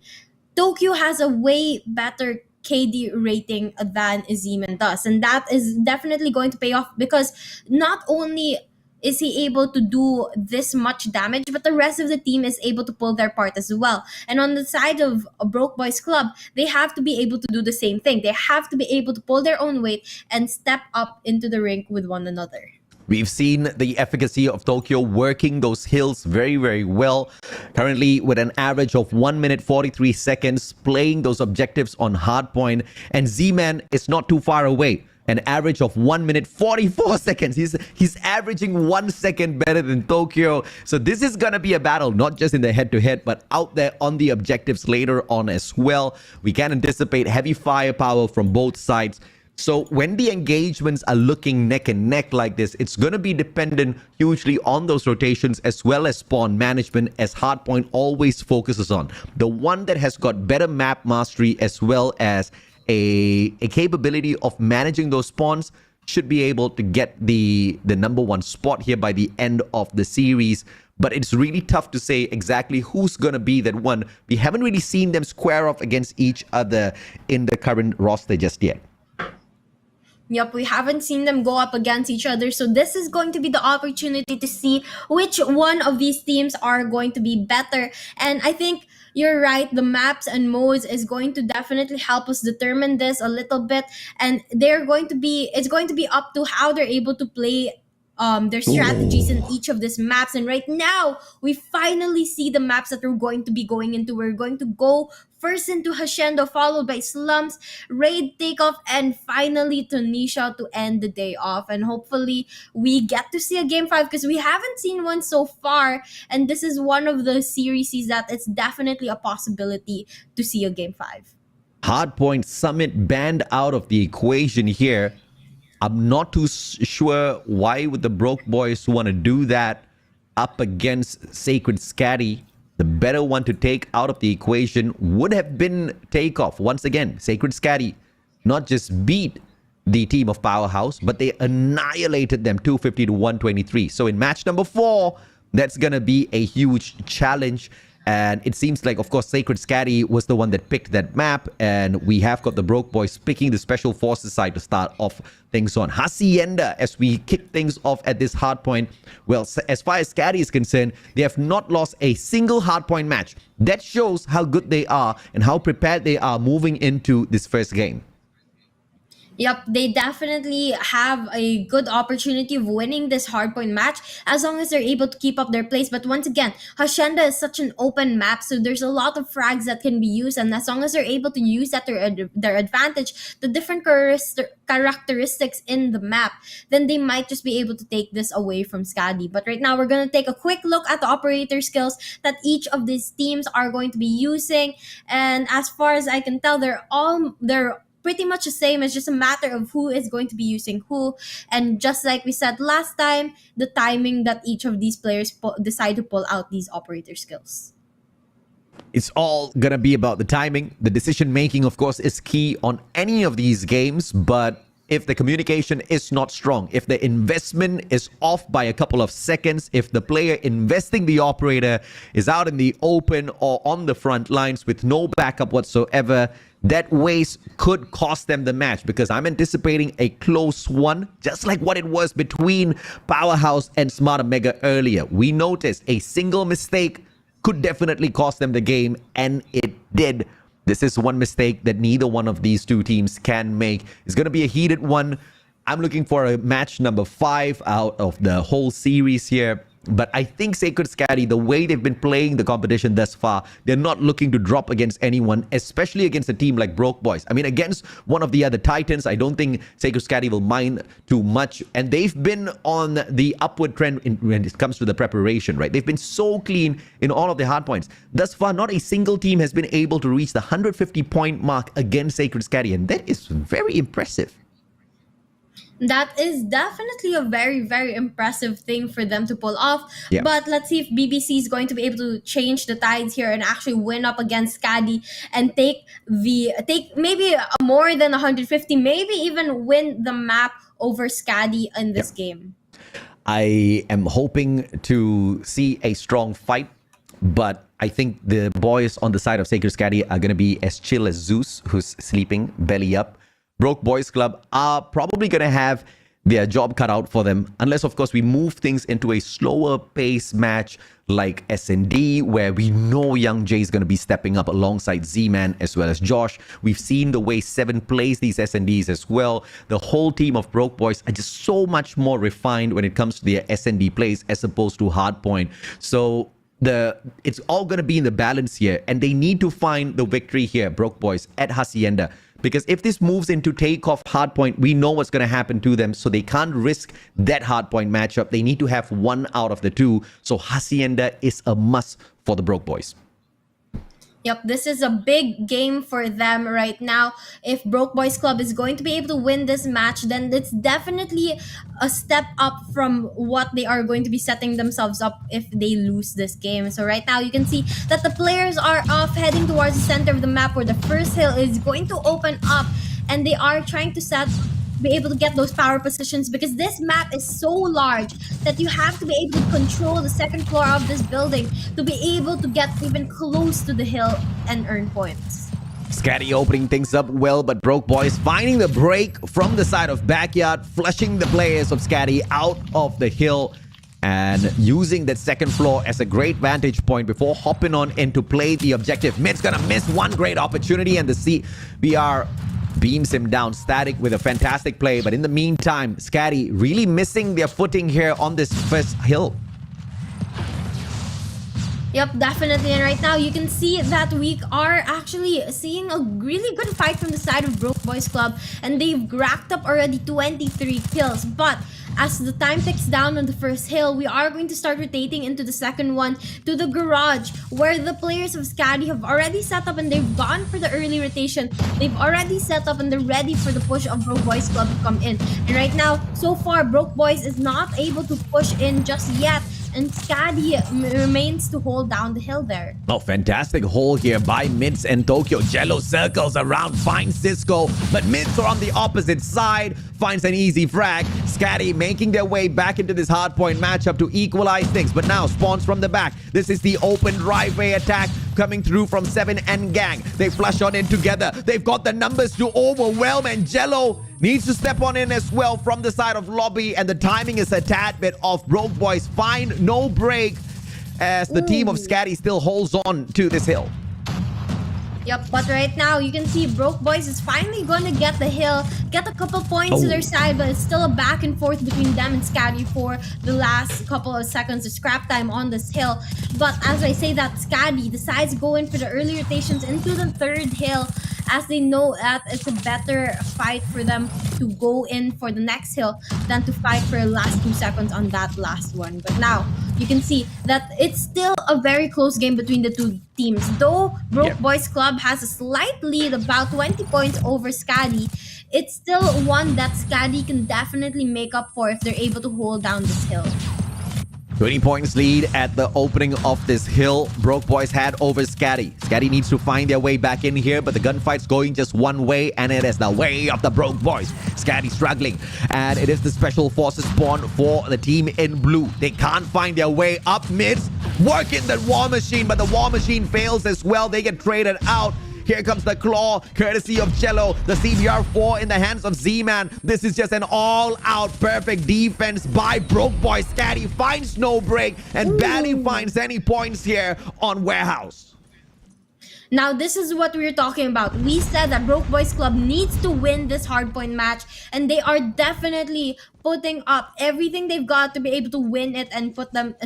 Speaker 4: Tokyo has a way better KD rating than Z-Man does. And that is definitely going to pay off because not only is he able to do this much damage, but the rest of the team is able to pull their part as well. And on the side of a Broke Boys Club, they have to be able to do the same thing. They have to be able to pull their own weight and step up into the rink with one another.
Speaker 5: We've seen the efficacy of Tokyo working those hills very, very well. Currently with an average of 1 minute 43 seconds playing those objectives on Hardpoint. And Z-Man is not too far away. An average of 1 minute 44 seconds. He's averaging 1 second better than Tokyo. So this is going to be a battle, not just in the head-to-head, but out there on the objectives later on as well. We can anticipate heavy firepower from both sides. So when the engagements are looking neck and neck like this, it's going to be dependent hugely on those rotations as well as spawn management, as Hardpoint always focuses on. The one that has got better map mastery as well as a capability of managing those spawns should be able to get the number one spot here by the end of the series. But it's really tough to say exactly who's going to be that one. We haven't really seen them square off against each other in the current roster just yet.
Speaker 4: Yep, we haven't seen them go up against each other. So this is going to be the opportunity to see which one of these teams are going to be better. And I think you're right. The maps and modes is going to definitely help us determine this a little bit. And it's going to be up to how they're able to play their strategies in each of these maps. And right now, we finally see the maps that we're going to be going into. We're going to go first into Hacienda, followed by Slums, Raid Takeoff, and finally Tunisia to end the day off. And hopefully, we get to see a Game 5 because we haven't seen one so far. And this is one of the series that it's definitely a possibility to see a Game 5.
Speaker 5: Hardpoint Summit banned out of the equation here. I'm not too sure why would the Broke Boys want to do that up against Sacred Skadi. The better one to take out of the equation would have been Takeoff. Once again, Sacred Skadi not just beat the team of Powerhouse, but they annihilated them 250 to 123. So in match number 4, that's going to be a huge challenge. And it seems like, of course, Sacred Skadi was the one that picked that map. And we have got the Broke Boys picking the Special Forces side to start off things on. Hacienda, as we kick things off at this hardpoint. Well, as far as Skadi is concerned, they have not lost a single hardpoint match. That shows how good they are and how prepared they are moving into this first game.
Speaker 4: Yep, they definitely have a good opportunity of winning this hardpoint match as long as they're able to keep up their place. But once again, Hacienda is such an open map, so there's a lot of frags that can be used, and as long as they're able to use that to their advantage, the different characteristics in the map, then they might just be able to take this away from Skadi. But right now, we're going to take a quick look at the operator skills that each of these teams are going to be using, and as far as I can tell, they're pretty much the same. It's just a matter of who is going to be using who, and just like we said last time, the timing that each of these players decide to pull out these operator skills.
Speaker 5: It's all gonna be about the timing. The decision making, of course, is key on any of these games, but if the communication is not strong, if the investment is off by a couple of seconds, if the player investing the operator is out in the open or on the front lines with no backup whatsoever, that waste could cost them the match, because I'm anticipating a close one, just like what it was between Powerhouse and Smart Omega earlier. We noticed a single mistake could definitely cost them the game, and it did. This is one mistake that neither one of these two teams can make. It's going to be a heated one. I'm looking for a match number 5 out of the whole series here. But I think Sacred Skadi, the way they've been playing the competition thus far, they're not looking to drop against anyone, especially against a team like Broke Boys. I mean, against one of the other Titans, I don't think Sacred Skadi will mind too much. And they've been on the upward trend when it comes to the preparation, right? They've been so clean in all of their hard points. Thus far, not a single team has been able to reach the 150-point mark against Sacred Skadi, and that is very impressive.
Speaker 4: That is definitely a very, very impressive thing for them to pull off.
Speaker 5: Yeah.
Speaker 4: But let's see if BBC is going to be able to change the tides here and actually win up against Skadi and take maybe more than 150, maybe even win the map over Skadi in this game.
Speaker 5: I am hoping to see a strong fight, but I think the boys on the side of Sacred Skadi are going to be as chill as Zeus, who's sleeping belly up. Broke Boys Club are probably going to have their job cut out for them, unless, of course, we move things into a slower pace match like S&D, where we know Young Jay is going to be stepping up alongside Z-Man as well as Josh. We've seen the way Seven plays these S&Ds as well. The whole team of Broke Boys are just so much more refined when it comes to their S&D plays as opposed to Hardpoint. So it's all going to be in the balance here, and they need to find the victory here, Broke Boys, at Hacienda. Because if this moves into Takeoff hardpoint, we know what's going to happen to them. So they can't risk that hardpoint matchup. They need to have one out of the two. So Hacienda is a must for the Broke Boys.
Speaker 4: Yep, this is a big game for them right now. If Broke Boys Club is going to be able to win this match, then it's definitely a step up from what they are going to be setting themselves up if they lose this game. So right now, you can see that the players are off heading towards the center of the map where the first hill is going to open up, and they are trying to be able to get those power positions, because this map is so large that you have to be able to control the second floor of this building to be able to get even close to the hill and earn points.
Speaker 5: Skadi opening things up well, but Broke Boys finding the break from the side of backyard, flushing the players of Skadi out of the hill and using that second floor as a great vantage point before hopping on in to play the objective. Mid's gonna miss one great opportunity, and the CBR beams him down. Static with a fantastic play, but in the meantime, Skadi really missing their footing here on this first hill.
Speaker 4: Yep, definitely. And right now, you can see that we are actually seeing a really good fight from the side of Broke Boys Club, and they've racked up already 23 kills. But as the time ticks down on the first hill, we are going to start rotating into the second one to the garage, where the players of Skadi have already set up and they've gone for the early rotation. They've already set up and they're ready for the push of Broke Boys Club to come in. And right now, so far, Broke Boys is not able to push in just yet, and Skadi remains to hold down the hill there.
Speaker 5: Oh, fantastic hold here by Mids and Tokyo. Jello circles around, finds Cisco, but Mids are on the opposite side, finds an easy frag. Skadi making their way back into this hardpoint matchup to equalize things, but now spawns from the back. This is the open driveway attack coming through from 7 and Gang. They flush on in together. They've got the numbers to overwhelm, and Jello needs to step on in as well from the side of Lobby, and the timing is a tad bit off. Broke Boys find no break as the team of Skadi still holds on to this hill.
Speaker 4: Yep, but right now you can see Broke Boys is finally going to get the hill, get a couple points to their side, but it's still a back and forth between them and Skadi for the last couple of seconds of scrap time on this hill. But as I say that, Skadi decides to go in for the early rotations into the third hill, as they know that it's a better fight for them to go in for the next hill than to fight for the last 2 seconds on that last one. But now you can see that it's still a very close game between the two teams. Though Broke Boys Club has a slight lead, about 20 points over Skadi, it's still one that Skadi can definitely make up for if they're able to hold down this hill.
Speaker 5: 20 points lead at the opening of this hill. Broke Boys had over Skadi. Skadi needs to find their way back in here, but the gunfight's going just one way, and it is the way of the Broke Boys. Skadi struggling, and it is the special forces spawn for the team in blue. They can't find their way up mids. Working the War Machine, but the War Machine fails as well. They get traded out. Here comes the Claw, courtesy of Jello. The CBR4 in the hands of Z-Man. This is just an all-out perfect defense by Broke Boys. Skadi finds no break and barely finds any points here on Warehouse.
Speaker 4: Now, this is what we were talking about. We said that Broke Boys Club needs to win this hardpoint match, and they are definitely putting up everything they've got to be able to win it and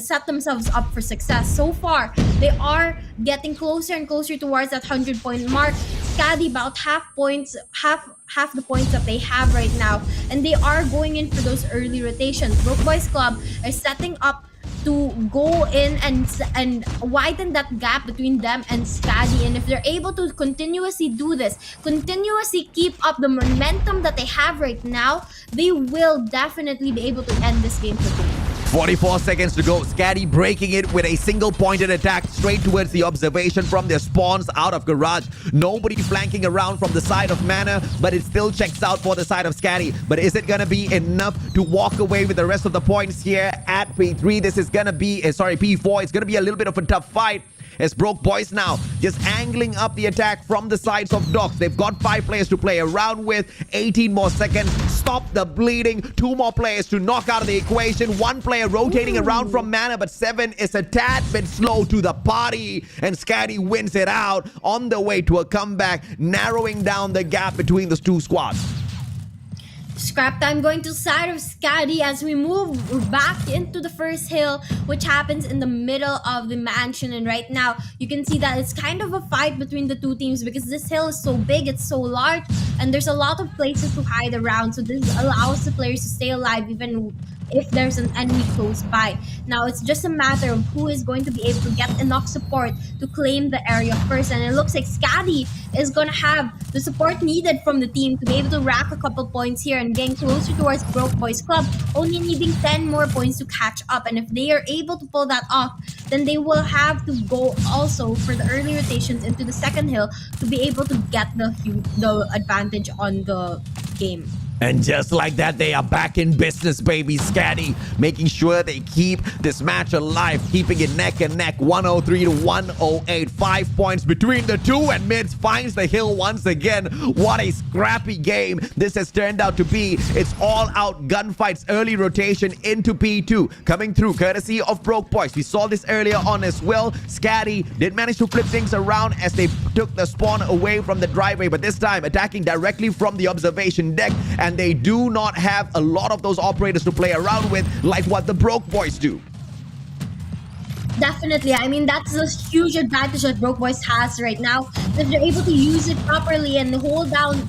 Speaker 4: set themselves up for success. So far, they are getting closer and closer towards that 100-point mark. Skadi about half the points that they have right now, and they are going in for those early rotations. Broke Boys Club are setting up to go in and widen that gap between them and Skadi. And if they're able to continuously do this, continuously keep up the momentum that they have right now, they will definitely be able to end this game quickly.
Speaker 5: 44 seconds to go. Skadi breaking it with a single pointed attack straight towards the observation from their spawns out of garage. Nobody flanking around from the side of Mana, but it still checks out for the side of Skadi. But is it gonna be enough to walk away with the rest of the points here at P3? This is gonna be, P4. It's gonna be a little bit of a tough fight, as Broke Boys now just angling up the attack from the sides of Docks. They've got 5 players to play around with. 18 more seconds. Stop the bleeding. 2 more players to knock out of the equation. 1 player rotating around from Mana, but 7 is a tad bit slow to the party. And Skadi wins it out on the way to a comeback, narrowing down the gap between the 2 squads.
Speaker 4: Scrap time going to the side of Skadi as we move back into the first hill, which happens in the middle of the mansion. And right now, you can see that it's kind of a fight between the two teams because this hill is so big, it's so large, and there's a lot of places to hide around. So this allows the players to stay alive even if there's an enemy close by. Now, it's just a matter of who is going to be able to get enough support to claim the area first. And it looks like Skadi is going to have the support needed from the team to be able to rack a couple points here and getting closer towards Broke Boys Club, only needing 10 more points to catch up. And if they are able to pull that off, then they will have to go also for the early rotations into the second hill to be able to get the advantage on the game.
Speaker 5: And just like that, they are back in business, baby. Skadi making sure they keep this match alive, keeping it neck and neck, 103 to 108. 5 points between the two, and Mids finds the hill once again. What a scrappy game this has turned out to be. It's all out gunfights, early rotation into P2, coming through courtesy of Broke Boys. We saw this earlier on as well. Skadi did manage to flip things around as they took the spawn away from the driveway, but this time attacking directly from the observation deck, and they do not have a lot of those operators to play around with like what the Broke Boys do.
Speaker 4: Definitely. I mean, that's a huge advantage that Broke Boys has right now. If they're able to use it properly and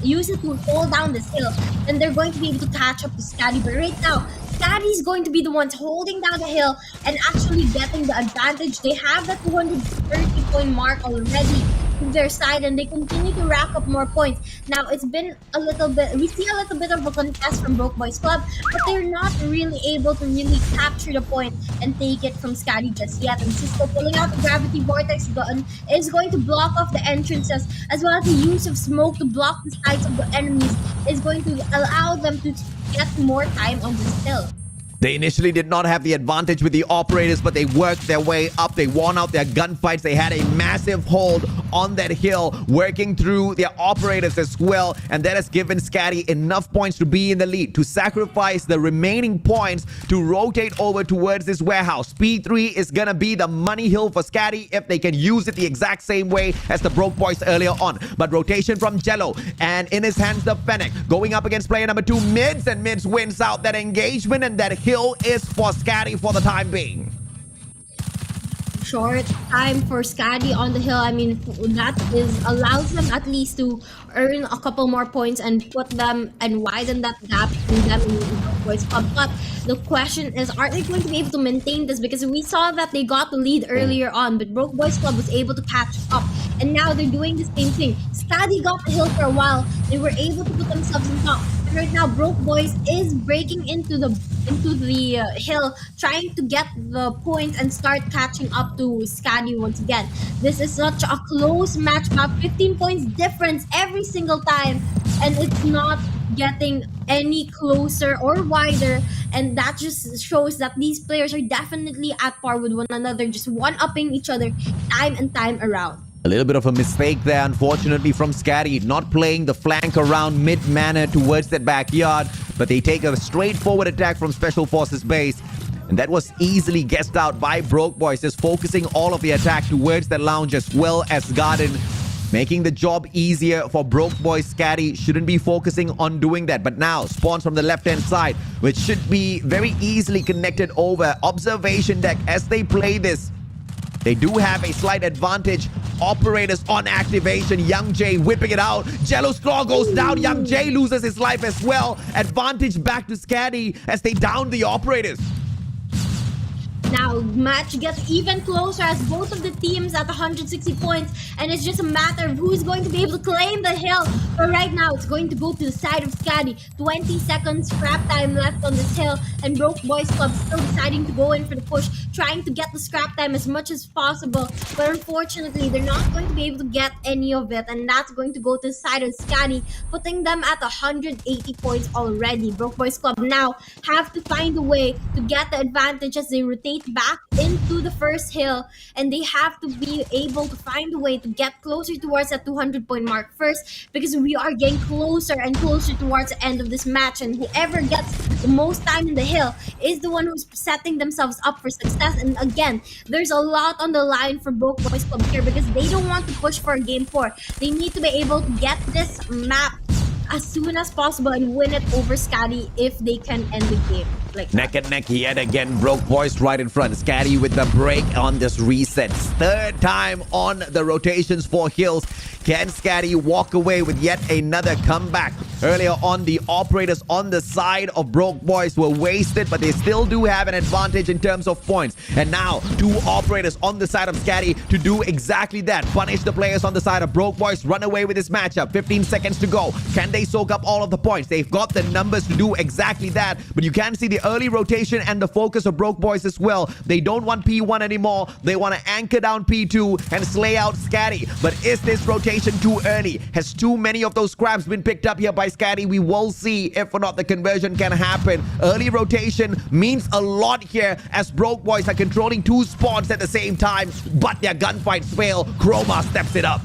Speaker 4: use it to hold down this hill, then they're going to be able to catch up to Skadi. But right now, Scotty's going to be the ones holding down the hill and actually getting the advantage. They have the 230-point mark already to their side, and they continue to rack up more points. Now, it's been a little bit, we see a little bit of a contest from Broke Boys Club, but they're not really able to really capture the point and take it from Skadi just yet. And Cisco pulling out the Gravity Vortex gun is going to block off the entrances, as well as the use of smoke to block the sides of the enemies is going to allow them to get more time on this hill.
Speaker 5: They initially did not have the advantage with the operators, but they worked their way up. They won out their gunfights. They had a massive hold on that hill, working through their operators as well. And that has given Skadi enough points to be in the lead, to sacrifice the remaining points to rotate over towards this warehouse. P3 is going to be the money hill for Skadi if they can use it the exact same way as the Broke Boys earlier on. But rotation from Jello, and in his hands the Fennec, going up against player number 2, Mids, and Mids wins out that engagement, and that hill is for Skadi for the time being.
Speaker 4: Short time for Skadi on the hill. I mean, that allows them at least to earn a couple more points and put them and widen that gap between them and the Broke Boys Club. But the question is, are they going to be able to maintain this? Because we saw that they got the lead earlier on, but Broke Boys Club was able to catch up, and now they're doing the same thing. Skadi got the hill for a while. They were able to put themselves on top. And right now, Broke Boys is breaking into the hill, trying to get the points and start catching up to Skadi once again. This is such a close match, about 15 points difference every single time, and it's not getting any closer or wider, and that just shows that these players are definitely at par with one another, just one-upping each other time and time around.
Speaker 5: A little bit of a mistake there, unfortunately, from Skadi, not playing the flank around mid-manor towards that backyard, but they take a straightforward attack from Special Forces base, and that was easily guessed out by Broke Boys, just focusing all of the attack towards the lounge as well as garden, making the job easier for Broke Boys. Skadi shouldn't be focusing on doing that, but now spawns from the left-hand side, which should be very easily connected over. Observation deck as they play this. They do have a slight advantage. Operators on activation. Young J whipping it out. Jello's claw goes down. Young J loses his life as well. Advantage back to Skadi as they down the operators.
Speaker 4: Now, match gets even closer as both of the teams at 160 points, and it's just a matter of who's going to be able to claim the hill. But right now, it's going to go to the side of Skadi. 20 seconds scrap time left on this hill, and Broke Boys Club still deciding to go in for the push, trying to get the scrap time as much as possible. But unfortunately, they're not going to be able to get any of it, and that's going to go to the side of Skadi, putting them at 180 points already. Broke Boys Club now have to find a way to get the advantage as they rotate back into the first hill, and they have to be able to find a way to get closer towards that 200-point mark first, because we are getting closer and closer towards the end of this match, and whoever gets the most time in the hill is the one who's setting themselves up for success. And again, there's a lot on the line for Broke Boys Club here, because they don't want to push for a game 4. They need to be able to get this map as soon as possible and win it over Skadi if they can end the game. Like
Speaker 5: neck and neck yet again. Broke Boys right in front. Skadi with the break on this reset. Third time on the rotations for hills. Can Skadi walk away with yet another comeback? Earlier on, the operators on the side of Broke Boys were wasted, but they still do have an advantage in terms of points. And now, 2 operators on the side of Skadi to do exactly that. Punish the players on the side of Broke Boys. Run away with this matchup. 15 seconds to go. Can they soak up all of the points? They've got the numbers to do exactly that. But you can see the early rotation and the focus of Broke Boys as well. They don't want P1 anymore. They want to anchor down P2 and slay out Skadi. But is this rotation too early? Has too many of those scraps been picked up here by Skadi? We will see if or not the conversion can happen. Early rotation means a lot here as Broke Boys are controlling 2 spawns at the same time, but their gunfights fail. Chroma steps it up.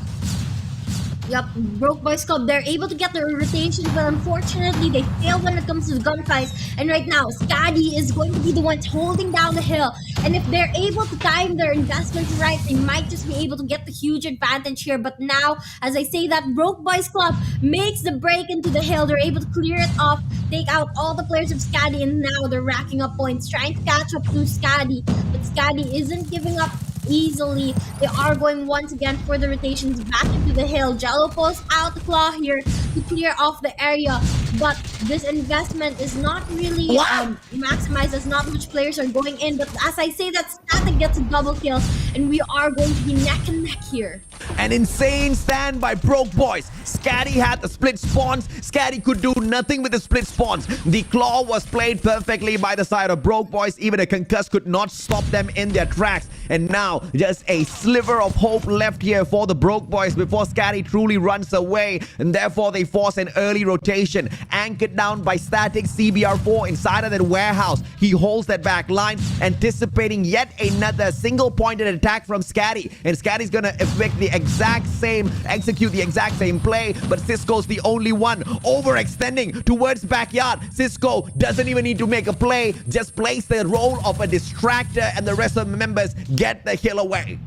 Speaker 4: Yep, Broke Boys Club, they're able to get their rotations, but unfortunately, they fail when it comes to the gunfights. And right now, Skadi is going to be the ones holding down the hill. And if they're able to time their investments right, they might just be able to get the huge advantage here. But now, as I say that, Broke Boys Club makes the break into the hill. They're able to clear it off, take out all the players of Skadi, and now they're racking up points, trying to catch up to Skadi. But Skadi isn't giving up easily. They are going once again for the rotations back into the hill. Jello pulls out the claw here to clear off the area. but this investment is not really maximized as not much players are going in. But as I say, that Static gets a double kill, and we are going to be neck and neck here.
Speaker 5: An insane stand by Broke Boys. Skadi had the split spawns. Skadi could do nothing with the split spawns. The claw was played perfectly by the side of Broke Boys. Even a concuss could not stop them in their tracks. And now, just a sliver of hope left here for the Broke Boys before Skadi truly runs away. And therefore, they force an early rotation. Anchored down by Static CBR4 inside of that warehouse. He holds that back line, anticipating yet another single-pointed attack from Skadi. And Skadi's gonna execute the exact same play, but Cisco's the only one overextending towards backyard. Cisco doesn't even need to make a play, just plays the role of a distractor, and the rest of the members get the hill away.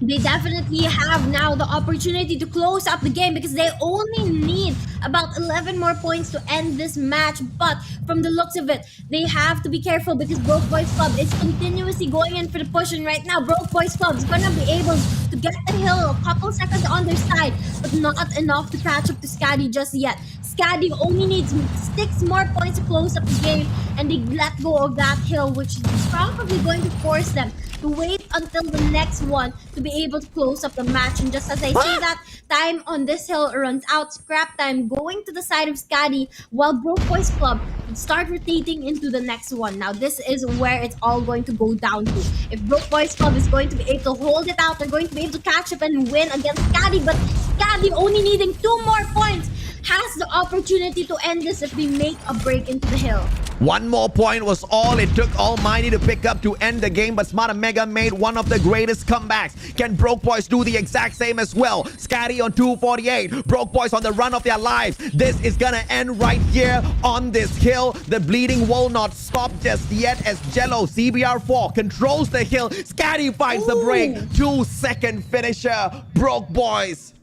Speaker 4: They definitely have now the opportunity to close up the game because they only need about 11 more points to end this match. But from the looks of it, they have to be careful because Broke Boys Club is continuously going in for the push. And right now, Broke Boys Club is going to be able to get the hill a couple seconds on their side, but not enough to catch up to Skadi just yet. Skadi only needs 6 more points to close up the game, and they let go of that hill, which is probably going to force them to wait until the next one to be able to close up the match. And just as I say that, time on this hill runs out. Scrap time going to the side of Skadi, while Broke Boys Club would start rotating into the next one. Now this is where it's all going to go down to. If Broke Boys Club is going to be able to hold it out, they're going to be able to catch up and win against Skadi. But Skadi, only needing 2 more points, has the opportunity to end this if they make a break into the hill.
Speaker 5: 1 more point was all it took Almighty to pick up to end the game, but Smarter Mega made one of the greatest comebacks. Can Broke Boys do the exact same as well? Skadi on 248, Broke Boys on the run of their lives. This is gonna end right here on this hill. The bleeding will not stop just yet as Jello CBR4 controls the hill. Skadi finds the break. 2-second finisher. Broke Boys,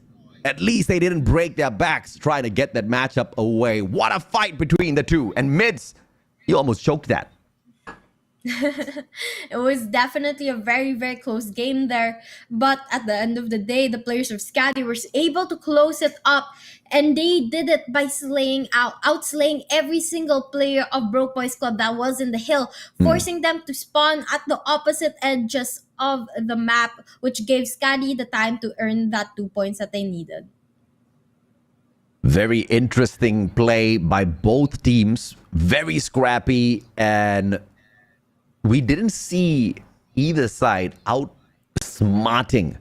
Speaker 5: at least they didn't break their backs trying to get that matchup away. What a fight between the two. And Mids, you almost choked that.
Speaker 4: It was definitely a very, very close game there. But at the end of the day, the players of Skadi were able to close it up. And they did it by outslaying every single player of Broke Boys Club that was in the hill, forcing them to spawn at the opposite edges of the map, which gave Skadi the time to earn that 2 points that they needed.
Speaker 5: Very interesting play by both teams. Very scrappy, and we didn't see either side outsmarting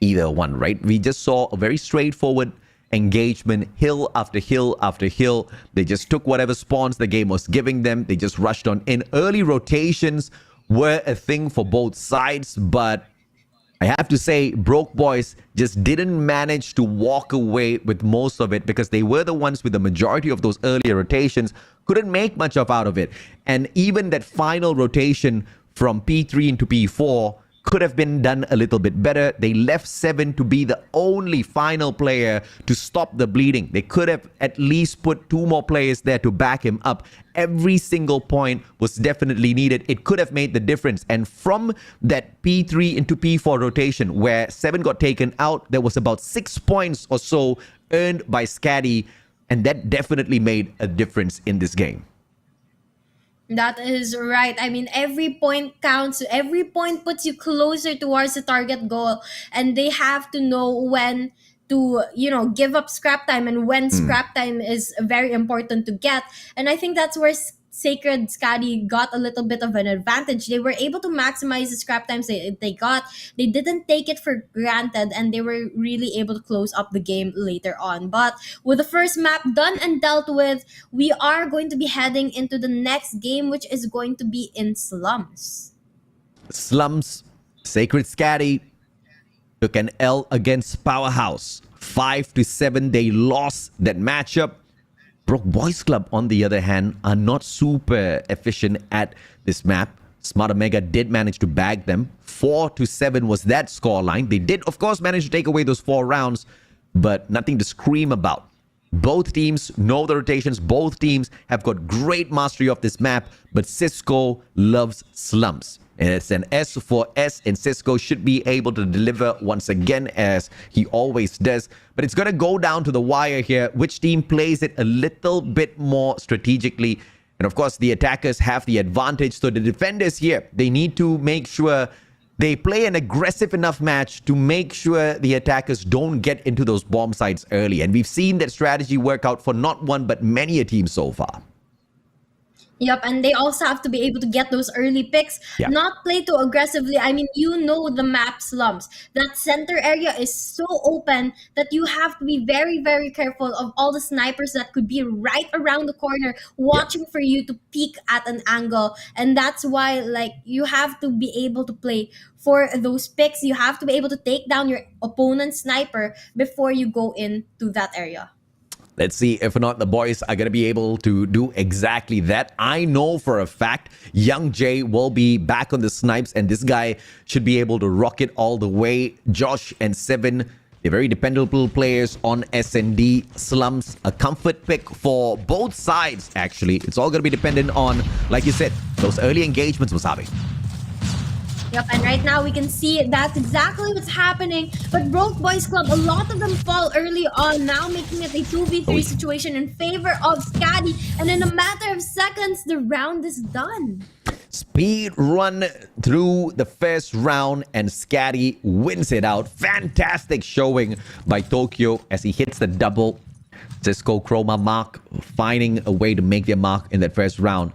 Speaker 5: either one, right? We just saw a very straightforward engagement, hill after hill after hill. They just took whatever spawns the game was giving them. They just rushed on in. Early rotations were a thing for both sides, but I have to say, Broke Boys just didn't manage to walk away with most of it because they were the ones with the majority of those earlier rotations, couldn't make much out of it. And even that final rotation from P3 into P4 could have been done a little bit better. They left 7 to be the only final player to stop the bleeding. They could have at least put 2 more players there to back him up. Every single point was definitely needed. It could have made the difference. And from that P3 into P4 rotation where 7 got taken out, there was about 6 points or so earned by Skadi. And that definitely made a difference in this game.
Speaker 4: That is right. I mean, every point counts. Every point puts you closer towards the target goal. And they have to know when to, give up scrap time and when scrap time is very important to get. And I think that's where SACRED SKADI got a little bit of an advantage. They were able to maximize the scrap times they got. They didn't take it for granted, and they were really able to close up the game later on. But with the first map done and dealt with, we are going to be heading into the next game, which is going to be in Slums.
Speaker 5: Slums, SACRED SKADI took an L against Powerhouse. 5-7, they lost that matchup. Broke Boys Club, on the other hand, are not super efficient at this map. Smarter Mega did manage to bag them. 4-7 was that scoreline. They did, of course, manage to take away those 4 rounds, but nothing to scream about. Both teams know the rotations. Both teams have got great mastery of this map, but Cisco loves slumps. And it's an S for S, and Cisco should be able to deliver once again, as he always does. But it's going to go down to the wire here. Which team plays it a little bit more strategically? And of course, the attackers have the advantage. So the defenders here, they need to make sure they play an aggressive enough match to make sure the attackers don't get into those bomb sites early. And we've seen that strategy work out for not one, but many a team so far.
Speaker 4: Yep, and they also have to be able to get those early picks, not play too aggressively. I mean, you know the map slumps. That center area is so open that you have to be very, very careful of all the snipers that could be right around the corner watching for you to peek at an angle. And that's why, like, you have to be able to play for those picks. You have to be able to take down your opponent's sniper before you go into that area.
Speaker 5: Let's see if or not the boys are going to be able to do exactly that. I know for a fact Young Jay will be back on the snipes, and this guy should be able to rock it all the way. Josh and Seven, they're very dependable players on S&D. Slumps, a comfort pick for both sides, actually. It's all going to be dependent on, like you said, those early engagements, Wasabi.
Speaker 4: Yep, and right now we can see that's exactly what's happening. But Broke Boys Club, a lot of them fall early on, now making it a 2v3 situation in favor of Skadi. And in a matter of seconds, the round is done.
Speaker 5: Speed run through the first round, and Skadi wins it out. Fantastic showing by Tokyo as he hits the double. Cisco Chroma mark, finding a way to make their mark in that first round.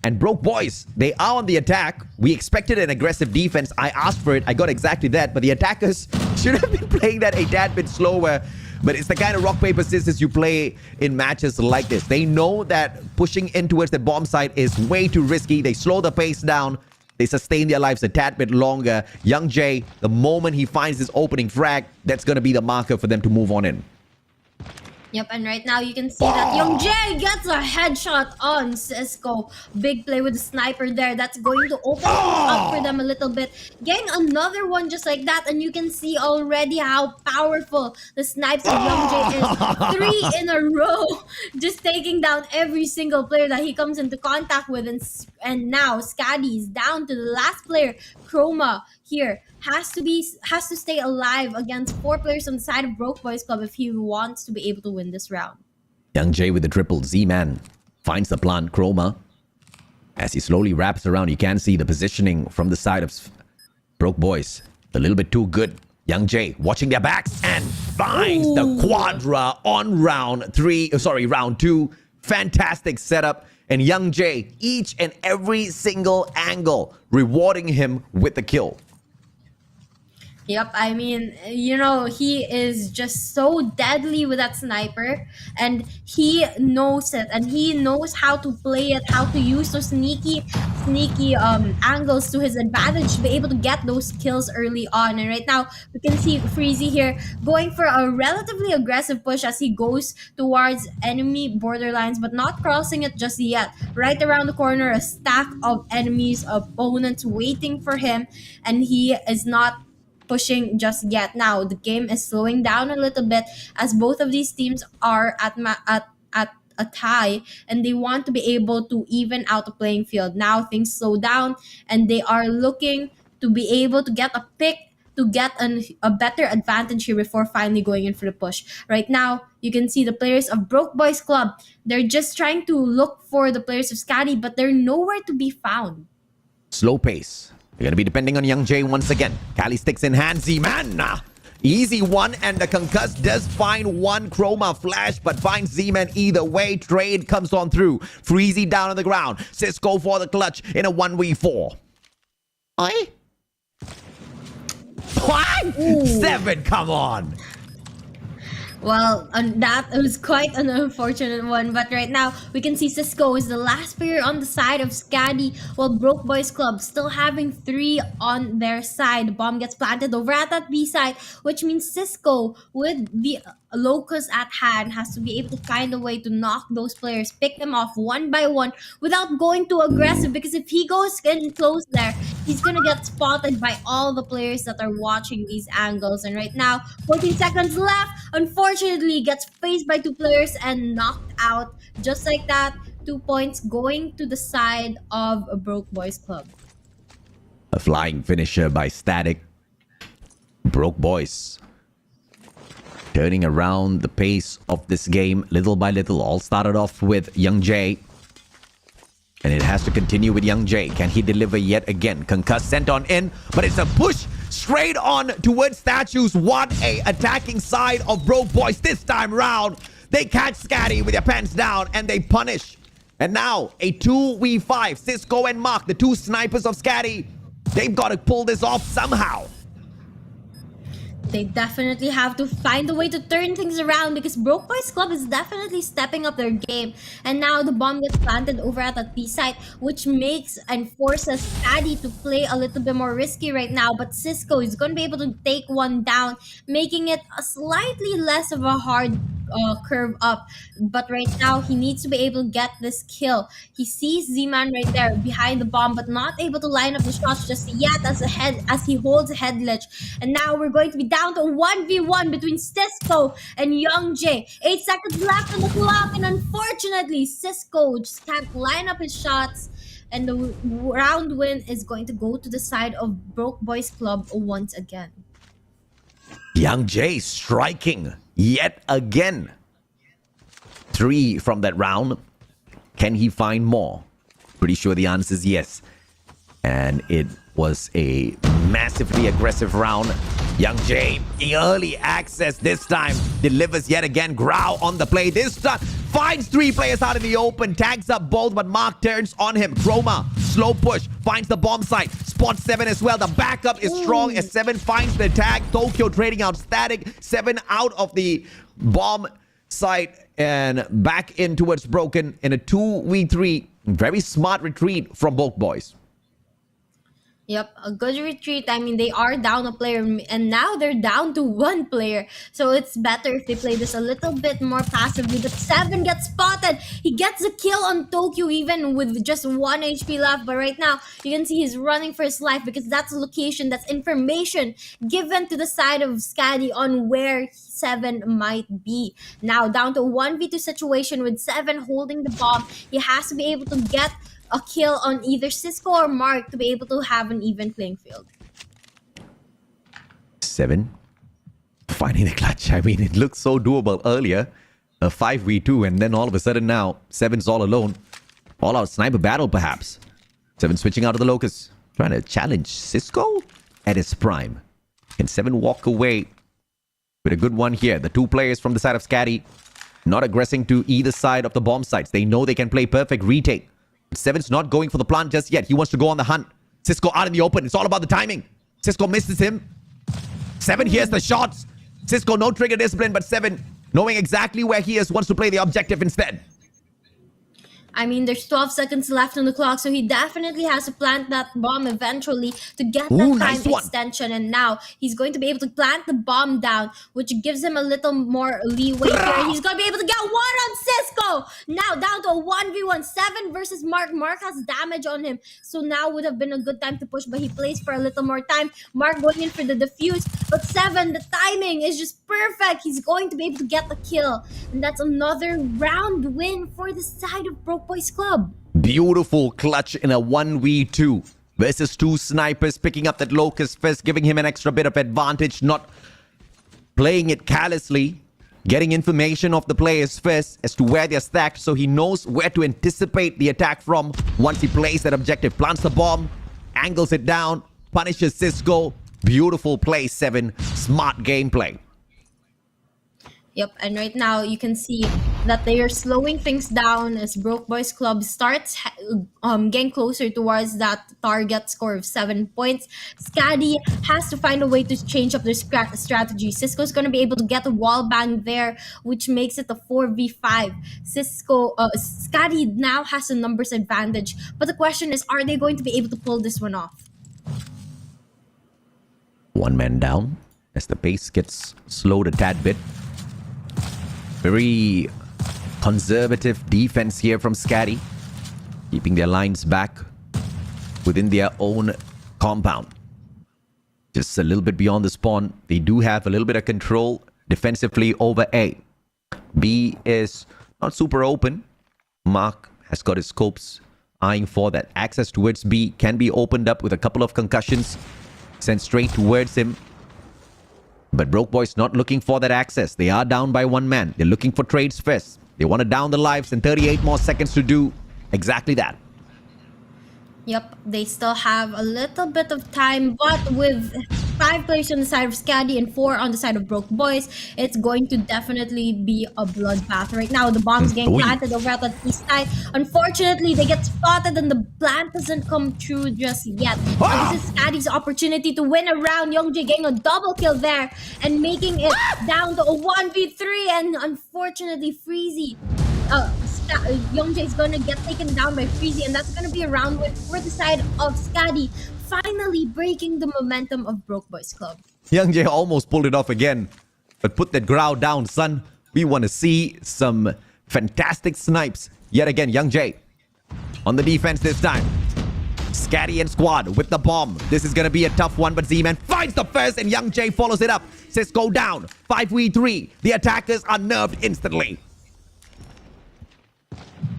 Speaker 5: And Broke Boys, they are on the attack. We expected an aggressive defense. I asked for it. I got exactly that. But the attackers should have been playing that a tad bit slower. But it's the kind of rock, paper, scissors you play in matches like this. They know that pushing in towards the bomb site is way too risky. They slow the pace down. They sustain their lives a tad bit longer. Young Jay, the moment he finds this opening frag, that's going to be the marker for them to move on in.
Speaker 4: Yep, and right now you can see that Young Jay gets a headshot on Cisco. Big play with the sniper there. That's going to open things up for them a little bit. Getting another one just like that, and you can see already how powerful the snipes of Young Jay is. 3 in a row, just taking down every single player that he comes into contact with. And now Skadi is down to the last player. Chroma here has to stay alive against 4 players on the side of Broke Boys Club if he wants to be able to win this round.
Speaker 5: Young Jay with the triple. Z-Man finds the plant. Chroma, as he slowly wraps around, you can see the positioning from the side of Broke Boys. A little bit too good. Young Jay watching their backs and finds the quadra on round 2. Fantastic setup. And Young Jay, each and every single angle, rewarding him with the kill.
Speaker 4: Yep, I mean, you know, he is just so deadly with that sniper, and he knows it, and he knows how to play it, how to use those sneaky angles to his advantage to be able to get those kills early on. And right now, we can see Freezy here going for a relatively aggressive push as he goes towards enemy borderlines, but not crossing it just yet. Right around the corner, a stack of enemies, opponents waiting for him, and he is not pushing just yet. Now the game is slowing down a little bit as both of these teams are at a tie, and they want to be able to even out the playing field. Now things slow down, and they are looking to be able to get a pick to get a better advantage here before finally going in for the push. Right now, you can see the players of Broke Boys Club. They're just trying to look for the players of Skadi, but they're nowhere to be found.
Speaker 5: Slow pace. They're going to be depending on Young Jay once again. Kali sticks in hand. Z-Man. Easy one, and the concuss does find one Chroma flash, but finds Z-Man either way. Trade comes on through. Freezy down on the ground. Cisco for the clutch in a 1v4. Oi? What? 7, come on.
Speaker 4: Well, that was quite an unfortunate one. But right now, we can see Cisco is the last player on the side of Skadi, while Broke Boys Club still having 3 on their side. The bomb gets planted over at that B side, which means Cisco, with the Locust at hand, has to be able to find a way to knock those players, pick them off one by one without going too aggressive. Because if he goes in close there, he's gonna get spotted by all the players that are watching these angles. And right now, 14 seconds left. Unfortunately, gets faced by 2 players and knocked out. Just like that, 2 points going to the side of a Broke Boys Club.
Speaker 5: A flying finisher by Static. Broke Boys turning around the pace of this game little by little. All started off with Young Jay. And it has to continue with Young Jay. Can he deliver yet again? Concuss sent on in, but it's a push straight on towards Statues. What a attacking side of Broke Boys this time round. They catch Skadi with their pants down and they punish. And now a 2v5. Cisco and Mark, the 2 snipers of Skadi. They've got to pull this off somehow.
Speaker 4: They definitely have to find a way to turn things around because Broke Boys Club is definitely stepping up their game. And now the bomb gets planted over at the T site, which makes and forces Skadi to play a little bit more risky right now. But Cisco is going to be able to take one down, making it a slightly less of a hard curve up. But right now, he needs to be able to get this kill. He sees Z-Man right there behind the bomb, but not able to line up the shots just yet as he holds a head ledge. And now we're going to be down to a 1v1 between Cisco and Young Jay. 8 seconds left on the clock, and unfortunately, Cisco just can't line up his shots. And the round win is going to go to the side of Broke Boys Club once again.
Speaker 5: Young Jay striking yet again. 3 from that round. Can he find more? Pretty sure the answer is yes. And it was a massively aggressive round. Young Jay, early access this time. Delivers yet again. Grau on the play. This time finds 3 players out in the open. Tags up both, but Mark turns on him. Chroma, slow push. Finds the bomb site. Spots 7 as well. The backup is strong as 7 finds the tag. Tokyo trading out Static. 7 out of the bomb site and back in towards Broken in a 2v3. Very smart retreat from both boys.
Speaker 4: Yep, a good retreat. I mean, they are down a player, and now they're down to 1 player. So it's better if they play this a little bit more passively. But 7 gets spotted. He gets a kill on Tokyo even with just 1 HP left. But right now, you can see he's running for his life because that's a location, that's information given to the side of Skadi on where 7 might be. Now, down to a 1v2 situation with 7 holding the bomb. He has to be able to get a kill on either Cisco or Mark to be able to have an even playing field.
Speaker 5: 7 finding the clutch. I mean, it looked so doable earlier. A 5v2 and then all of a sudden now 7's all alone. All out sniper battle perhaps. 7 switching out of the Locust. Trying to challenge Cisco at his prime. Can 7 walk away with a good one here? The 2 players from the side of Skadi not aggressing to either side of the bomb sites. They know they can play perfect retake. 7's not going for the plant just yet. He wants to go on the hunt. Cisco out in the open. It's all about the timing. Cisco misses him. 7 hears the shots. Cisco no trigger discipline, but 7 knowing exactly where he is wants to play the objective instead.
Speaker 4: I mean, there's 12 seconds left on the clock, so he definitely has to plant that bomb eventually to get that time
Speaker 5: nice one.
Speaker 4: extension. And now he's going to be able to plant the bomb down, which gives him a little more leeway here. He's going to be able to get 1 on Cisco. Now down to a 1v1. 7 versus Mark. Mark has damage on him, so now would have been a good time to push, but he plays for a little more time. Mark going in for the defuse, but 7, the timing is just perfect. He's going to be able to get the kill. And that's another round win for the side of Broke Boys Club.
Speaker 5: Beautiful clutch in a 1v2 versus 2 snipers, picking up that Locust first, giving him an extra bit of advantage, not playing it carelessly, getting information of the players first as to where they're stacked so he knows where to anticipate the attack from. Once he plays that objective, plants the bomb, angles it down, punishes Cisco. Beautiful play, 7. Smart gameplay.
Speaker 4: Yep, and right now you can see that they are slowing things down as Broke Boys Club starts getting closer towards that target score of 7 points. Skadi has to find a way to change up their strategy. Cisco's going to be able to get a wall bang there, which makes it a 4v5. Skadi now has a numbers advantage, but the question is, are they going to be able to pull this one off?
Speaker 5: 1 man down as the pace gets slowed a tad bit. Very conservative defense here from Skadi, keeping their lines back within their own compound. Just a little bit beyond the spawn. They do have a little bit of control defensively over A. B is not super open. Mark has got his scopes eyeing for that. Access towards B can be opened up with a couple of concussions sent straight towards him. But Broke Boys not looking for that access. They are down by one man. They're looking for trades first. They want to down the lives and 38 more seconds to do exactly that.
Speaker 4: Yep, they still have a little bit of time, but with 5 players on the side of Skadi and 4 on the side of Broke Boys, it's going to definitely be a bloodbath. Right now, the bomb's getting planted over at the east side. Unfortunately, they get spotted and the plant doesn't come true just yet. So this is Skadi's opportunity to win a round. Youngjae getting a double kill there and making it down to a 1v3, and unfortunately, Freezy Youngjae is gonna get taken down by Freezy, and that's gonna be a round win for the side of Skadi, finally breaking the momentum of Broke Boys Club.
Speaker 5: Youngjae almost pulled it off again, but put that growl down, son. We want to see some fantastic snipes yet again. Youngjae on the defense this time. Skadi and squad with the bomb. This is gonna be a tough one, but Z-Man finds the first, and Youngjae follows it up. Cisco down. 5v3. The attackers are nerfed instantly.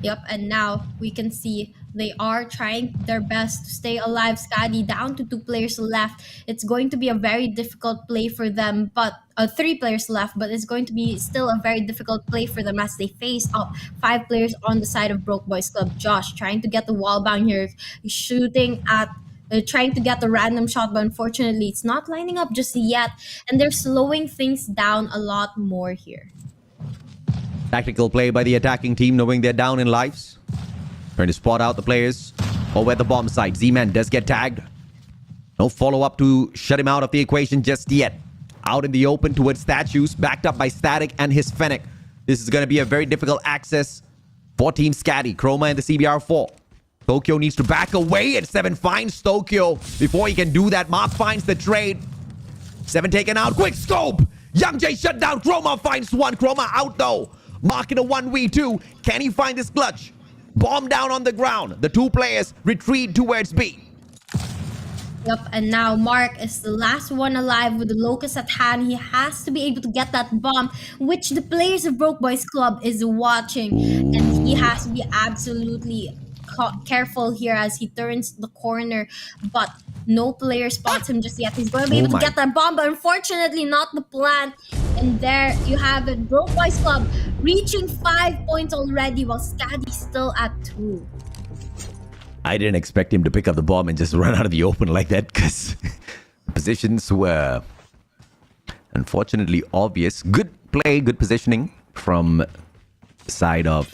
Speaker 4: Yep, and now we can see they are trying their best to stay alive. Skadi down to 2 players left. It's going to be a very difficult play for them, but 3 players left, but it's going to be still a very difficult play for them as they face up 5 players on the side of Broke Boys Club. Josh trying to get the wall bound here, shooting at trying to get the random shot, but unfortunately it's not lining up just yet, and they're slowing things down a lot more here.
Speaker 5: Tactical play by the attacking team, knowing they're down in lives. Trying to spot out the players over at the bomb site. Z-Man does get tagged. No follow-up to shut him out of the equation just yet. Out in the open towards statues, backed up by Static and his Fennec. This is going to be a very difficult access for Team Skadi. Chroma and the CBR4. Tokyo needs to back away, and 7 finds Tokyo. Before he can do that, Mark finds the trade. 7 taken out. Quick scope! Youngjae shut down. Chroma finds 1. Chroma out though. Mark in a 1v2. Can he find this clutch? Bomb down on the ground. The 2 players retreat towards B.
Speaker 4: Yep, and now Mark is the last one alive with the Locust at hand. He has to be able to get that bomb, which the players of Broke Boys Club is watching. And he has to be absolutely careful here as he turns the corner, but no player spots him just yet. He's going to be able to get that bomb, but unfortunately not the plant. And there you have it, Broke Boys Club reaching 5 points already while Skadi's still at 2.
Speaker 5: I didn't expect him to pick up the bomb and just run out of the open like that, because positions were unfortunately obvious. Good play, good positioning from the side of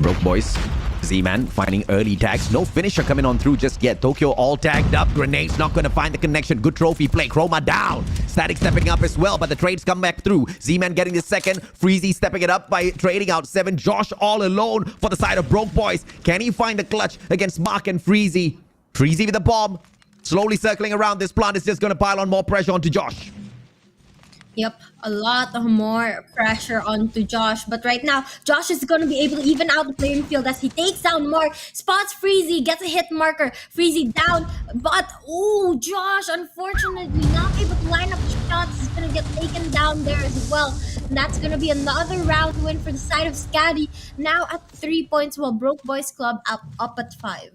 Speaker 5: Broke Boys. Z-Man finding early tags. No finisher coming on through just yet. Tokyo all tagged up. Grenades not going to find the connection. Good trophy play. Chroma down. Static stepping up as well, but the trades come back through. Z-Man getting the second. Freezy stepping it up by trading out 7. Josh all alone for the side of Broke Boys. Can he find the clutch against Mark and Freezy? Freezy with the bomb. Slowly circling around. This plant is just going to pile on more pressure onto Josh.
Speaker 4: Yep, a lot of more pressure onto Josh. But right now, Josh is going to be able to even out the playing field as he takes down Mark, spots Freezy, gets a hit marker. Freezy down, but Josh, unfortunately, not able to line up the shots. He's going to get taken down there as well. And that's going to be another round win for the side of Skadi. Now at 3 points, while Broke Boys Club up at 5.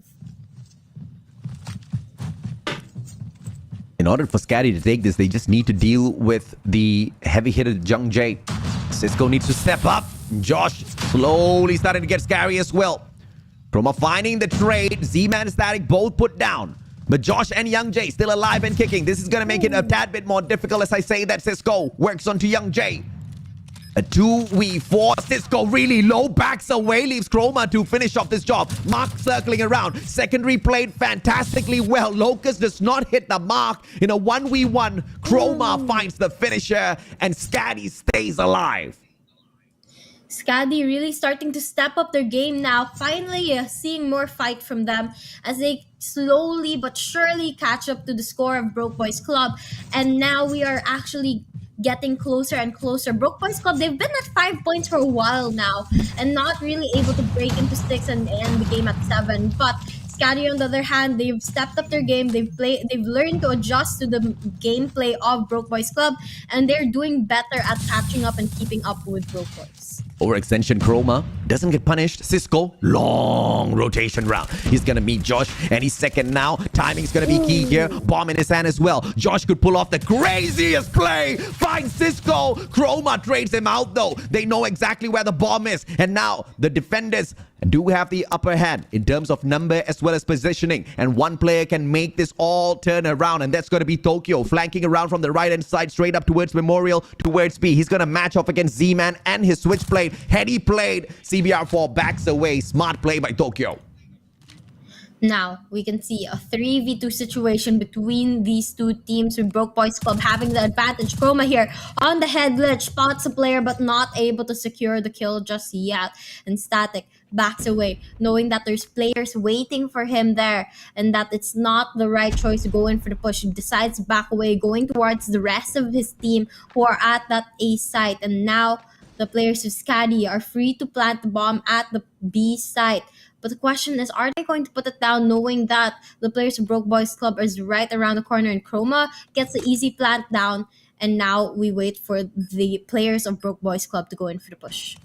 Speaker 5: In order for Skadi to take this, they just need to deal with the heavy-hitter Youngjae. Cisco needs to step up. Josh slowly starting to get scary as well. Chroma finding the trade. Z-Man and Static both put down. But Josh and Youngjae still alive and kicking. This is going to make it a tad bit more difficult as I say that Cisco works onto Youngjae. A 2v4. Cisco really low, backs away, leaves Chroma to finish off this job. Mark circling around. Secondary played fantastically well. Locust does not hit the mark. In a 1v1, Chroma finds the finisher, and Skadi stays alive.
Speaker 4: Skadi really starting to step up their game now. Finally, seeing more fight from them as they slowly but surely catch up to the score of Broke Boys Club. And now we are actually getting closer and closer. Broke Boys Club, they've been at 5 points for a while now and not really able to break into 6 and end the game at 7. But Scadi, on the other hand, they've stepped up their game. They've learned to adjust to the gameplay of Broke Boys Club, and they're doing better at catching up and keeping up with Broke Boys.
Speaker 5: Overextension Chroma doesn't get punished. Cisco, long rotation round. He's gonna meet Josh, and he's second now. Timing's gonna be key here. Bomb in his hand as well. Josh could pull off the craziest play. Finds Cisco. Chroma trades him out though. They know exactly where the bomb is, and now the defenders do have the upper hand in terms of number as well as positioning, and one player can make this all turn around, and that's going to be Tokyo flanking around from the right hand side straight up towards Memorial, towards B. He's going to match off against Z-Man and his switch plate. Heady played. CBR4 backs away. Smart play by Tokyo.
Speaker 4: Now, we can see a 3v2 situation between these two teams, with Broke Boys Club having the advantage. Chroma here on the head glitch, spots a player but not able to secure the kill just yet. And Static backs away, knowing that there's players waiting for him there and that it's not the right choice to go in for the push. He decides to back away, going towards the rest of his team who are at that A site. And now the players of Skadi are free to plant the bomb at the B site. But the question is, are they going to put it down, knowing that the players of Broke Boys Club is right around the corner, and Chroma gets the easy plant down, and now we wait for the players of Broke Boys Club to go in for the push.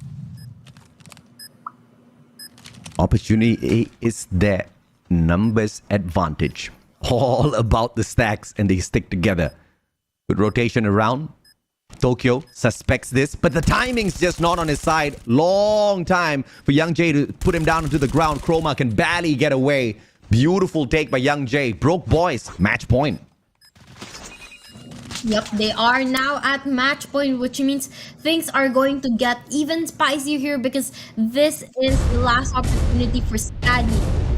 Speaker 5: Opportunity is there. Numbers advantage. All about the stacks, and they stick together. Good rotation around. Tokyo suspects this, but the timing's just not on his side. Long time for Young J to put him down onto the ground. Chroma can barely get away. Beautiful take by Young J. Broke Boys, match point.
Speaker 4: Yep, they are now at match point, which means things are going to get even spicier here, because this is the last opportunity for Skadi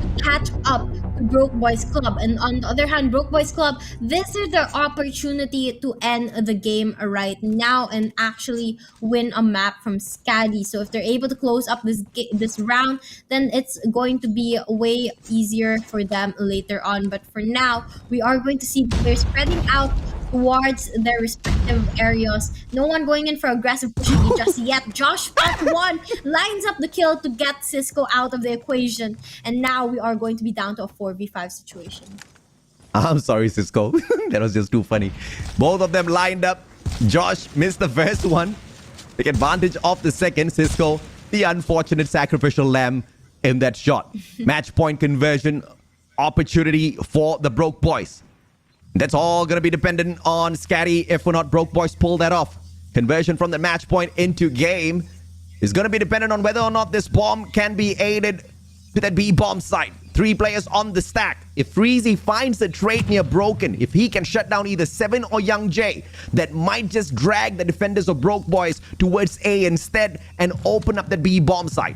Speaker 4: to catch up to Broke Boys Club. And on the other hand, Broke Boys Club, this is their opportunity to end the game right now and actually win a map from Skadi. So if they're able to close up this round, then it's going to be way easier for them later on. But for now, we are going to see they're spreading out towards their respective areas. No one going in for aggressive pushing just yet. Josh Part 1 lines up the kill to get Cisco out of the equation. And now we are going to be down to a 4v5 situation.
Speaker 5: I'm sorry, Cisco. That was just too funny. Both of them lined up. Josh missed the first one. Take advantage of the second. Cisco, the unfortunate sacrificial lamb in that shot. Match point conversion opportunity for the Broke Boys. That's all going to be dependent on Skadi if or not Broke Boys pull that off. Conversion from the match point into game is going to be dependent on whether or not this bomb can be aided to that B bomb site. 3 players on the stack. If Freezy finds the trade near Broken, if he can shut down either Seven or Young J, that might just drag the defenders of Broke Boys towards A instead and open up the B bomb site.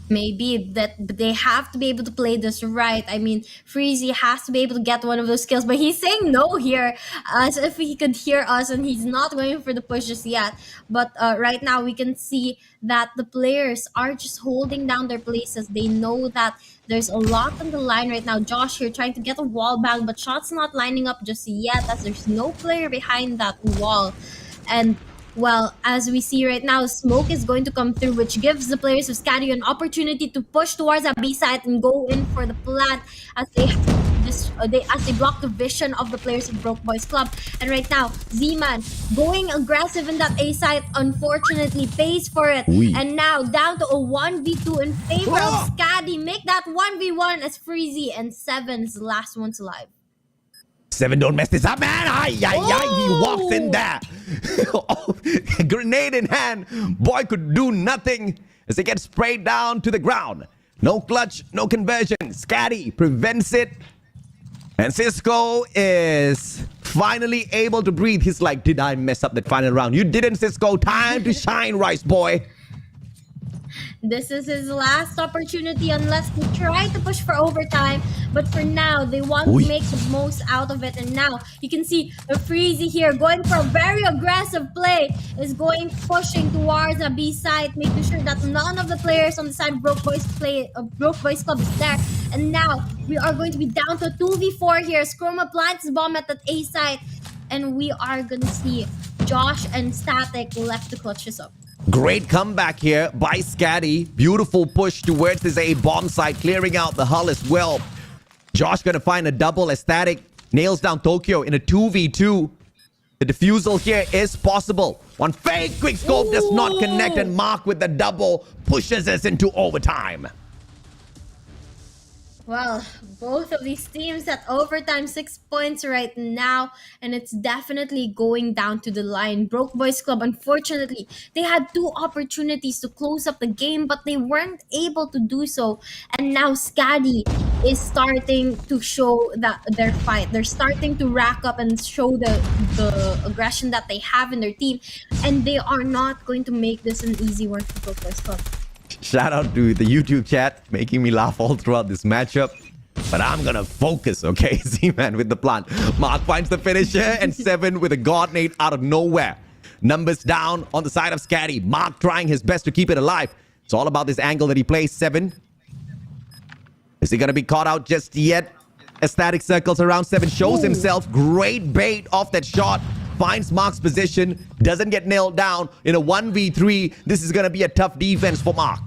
Speaker 4: Maybe that, but they have to be able to play this right. I mean, Freezy has to be able to get one of those kills, but he's saying no here, as if he could hear us, and he's not going for the push just yet. But right now, we can see that the players are just holding down their places. They know that there's a lot on the line right now. Josh here trying to get a wall bang, but shots not lining up just yet, as there's no player behind that wall. And well, as we see right now, smoke is going to come through, which gives the players of Skadi an opportunity to push towards a B site and go in for the plant as they block the vision of the players of Broke Boys Club. And right now, Z-Man going aggressive in that A site, unfortunately pays for it. And now down to a 1v2 in favor of Skadi. Make that 1v1 as Freezy and Seven's the last ones alive.
Speaker 5: Seven, don't mess this up, man. He walks in there. Grenade in hand. Boy could do nothing as they get sprayed down to the ground. No clutch, no conversion. Skadi prevents it. And Cisco is finally able to breathe. He's like, did I mess up that final round? You didn't, Cisco. Time to shine, Rice boy.
Speaker 4: This is his last opportunity unless they try to push for overtime. But for now, they want to make the most out of it. And now, you can see the Freezy here going for a very aggressive play. Is pushing towards a B side, making sure that none of the players on the side of Broke Boys Club is there. And now, we are going to be down to 2v4 here. Chroma plants the bomb at that A side. And we are going to see Josh and Static left to clutch this up.
Speaker 5: Great comeback here by Skadi. Beautiful push towards his A bomb site, clearing out the hull as well. Josh gonna find a double as Static nails down Tokyo in a 2v2. The defusal here is possible. One fake quick scope does not connect, and Mark with the double pushes us into overtime.
Speaker 4: Well, both of these teams at overtime, 6 points right now, and it's definitely going down to the line. Broke Boys Club, unfortunately, they had 2 opportunities to close up the game, but they weren't able to do so. And now Skadi is starting to show that their fight. They're starting to rack up and show the aggression that they have in their team, and they are not going to make this an easy one for Broke Boys Club.
Speaker 5: Shout out to the YouTube chat, making me laugh all throughout this matchup. But I'm gonna focus, okay? Z-Man with the plant. Mark finds the finisher, and 7 with a God Nade out of nowhere. Numbers down on the side of Skadi. Mark trying his best to keep it alive. It's all about this angle that he plays. 7. Is he gonna be caught out just yet? As Static circles around, 7 shows himself. Great bait off that shot. Finds Mark's position, doesn't get nailed down in a 1v3. This is going to be a tough defense for Mark.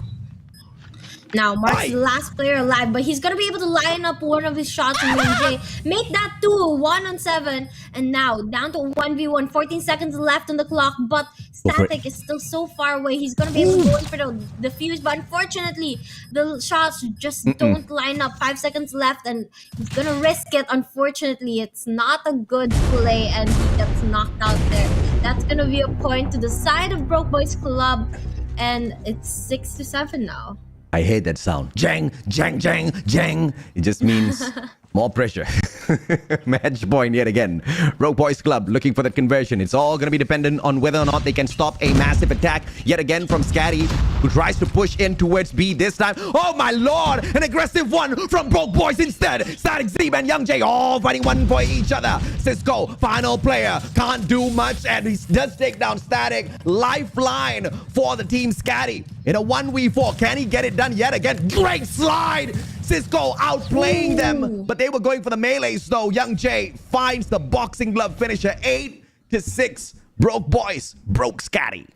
Speaker 4: Now, Mark's the last player alive, but he's going to be able to line up one of his shots in UNJ. Make that 2, 1 on 7. And now, down to 1v1, 14 seconds left on the clock, but Static is still so far away. He's going to be able to go in for the defuse, but unfortunately, the shots just don't line up. 5 seconds left, and he's going to risk it. Unfortunately, it's not a good play, and he gets knocked out there. That's going to be a point to the side of Broke Boys Club, and it's 6-7 now.
Speaker 5: I hate that sound. Jang, jang, jang, jang. It just means more pressure. Match point yet again. Broke Boys Club looking for that conversion. It's all going to be dependent on whether or not they can stop a massive attack yet again from Skadi, who tries to push in towards B this time. Oh my lord! An aggressive one from Broke Boys instead. Static Z and Young J all fighting one for each other. Cisco, final player, can't do much, and he does take down Static. Lifeline for the team Skadi. In a 1v4, can he get it done yet again? Great slide! Cisco outplaying them, but they were going for the melees though. Young J finds the boxing glove finisher. 8-6. Broke Boys broke Skadi.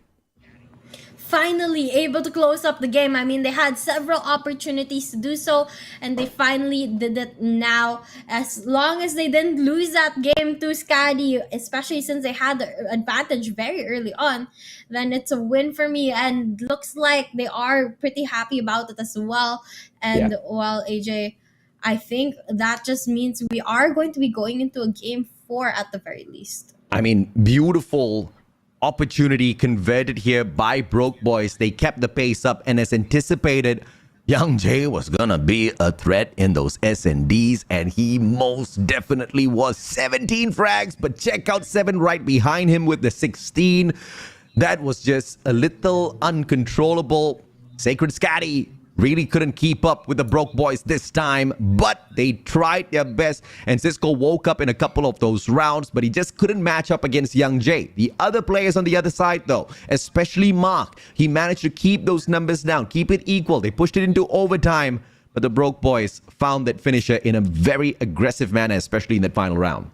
Speaker 4: Finally able to close up the game. I mean, they had several opportunities to do so, and they finally did it now. As long as they didn't lose that game to Skadi, especially since they had the advantage very early on, then it's a win for me, and looks like they are pretty happy about it as well. And well, AJ, I think that just means we are going to be going into a game 4 at the very least.
Speaker 5: I mean, beautiful opportunity converted here by Broke Boys. They kept the pace up, and as anticipated, Young J was gonna be a threat in those S&Ds, and he most definitely was. 17 frags, but check out 7 right behind him with the 16. That was just a little uncontrollable. Sacred Skadi really couldn't keep up with the Broke Boys this time, but they tried their best, and Cisco woke up in a couple of those rounds, but he just couldn't match up against Young J. The other players on the other side though, especially Mark, he managed to keep those numbers down, keep it equal. They pushed it into overtime, but the Broke Boys found that finisher in a very aggressive manner, especially in that final round.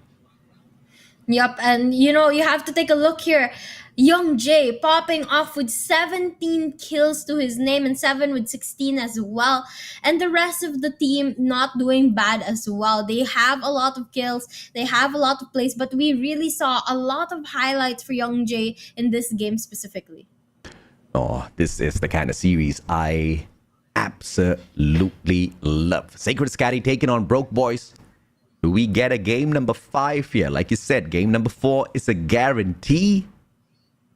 Speaker 4: Yep, and you know, you have to take a look here. Young J popping off with 17 kills to his name, and 7 with 16 as well. And the rest of the team not doing bad as well. They have a lot of kills, they have a lot of plays, but we really saw a lot of highlights for Young J in this game specifically.
Speaker 5: Oh, this is the kind of series I absolutely love. Sacred Skadi taking on Broke Boys. Do we get a game number 5 here? Like you said, game number 4 is a guarantee.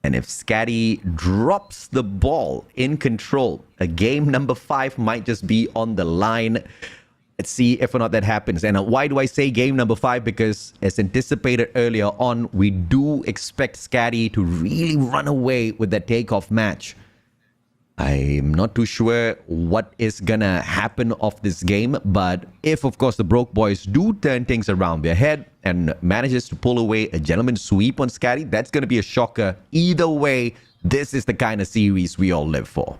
Speaker 5: And if Skadi drops the ball in control, a game number 5 might just be on the line. Let's see if or not that happens. And why do I say game number 5? Because as anticipated earlier on, we do expect Skadi to really run away with that takeoff match. I'm not too sure what is gonna happen of this game, but if, of course, the Broke Boys do turn things around their head and manages to pull away a gentleman sweep on Skadi, that's gonna be a shocker. Either way, this is the kind of series we all live for.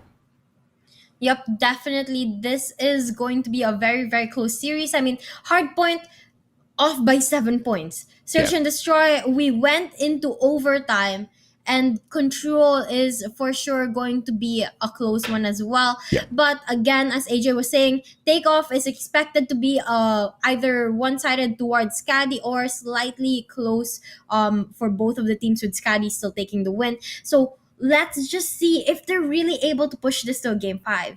Speaker 4: Yep, definitely. This is going to be a very, very close series. I mean, Hardpoint off by 7 points. Search and Destroy, we went into overtime, and Control is for sure going to be a close one as well.
Speaker 5: Yeah.
Speaker 4: But again, as AJ was saying, Takeoff is expected to be either one-sided towards Skadi or slightly close for both of the teams, with Skadi still taking the win. So let's just see if they're really able to push this to a game 5.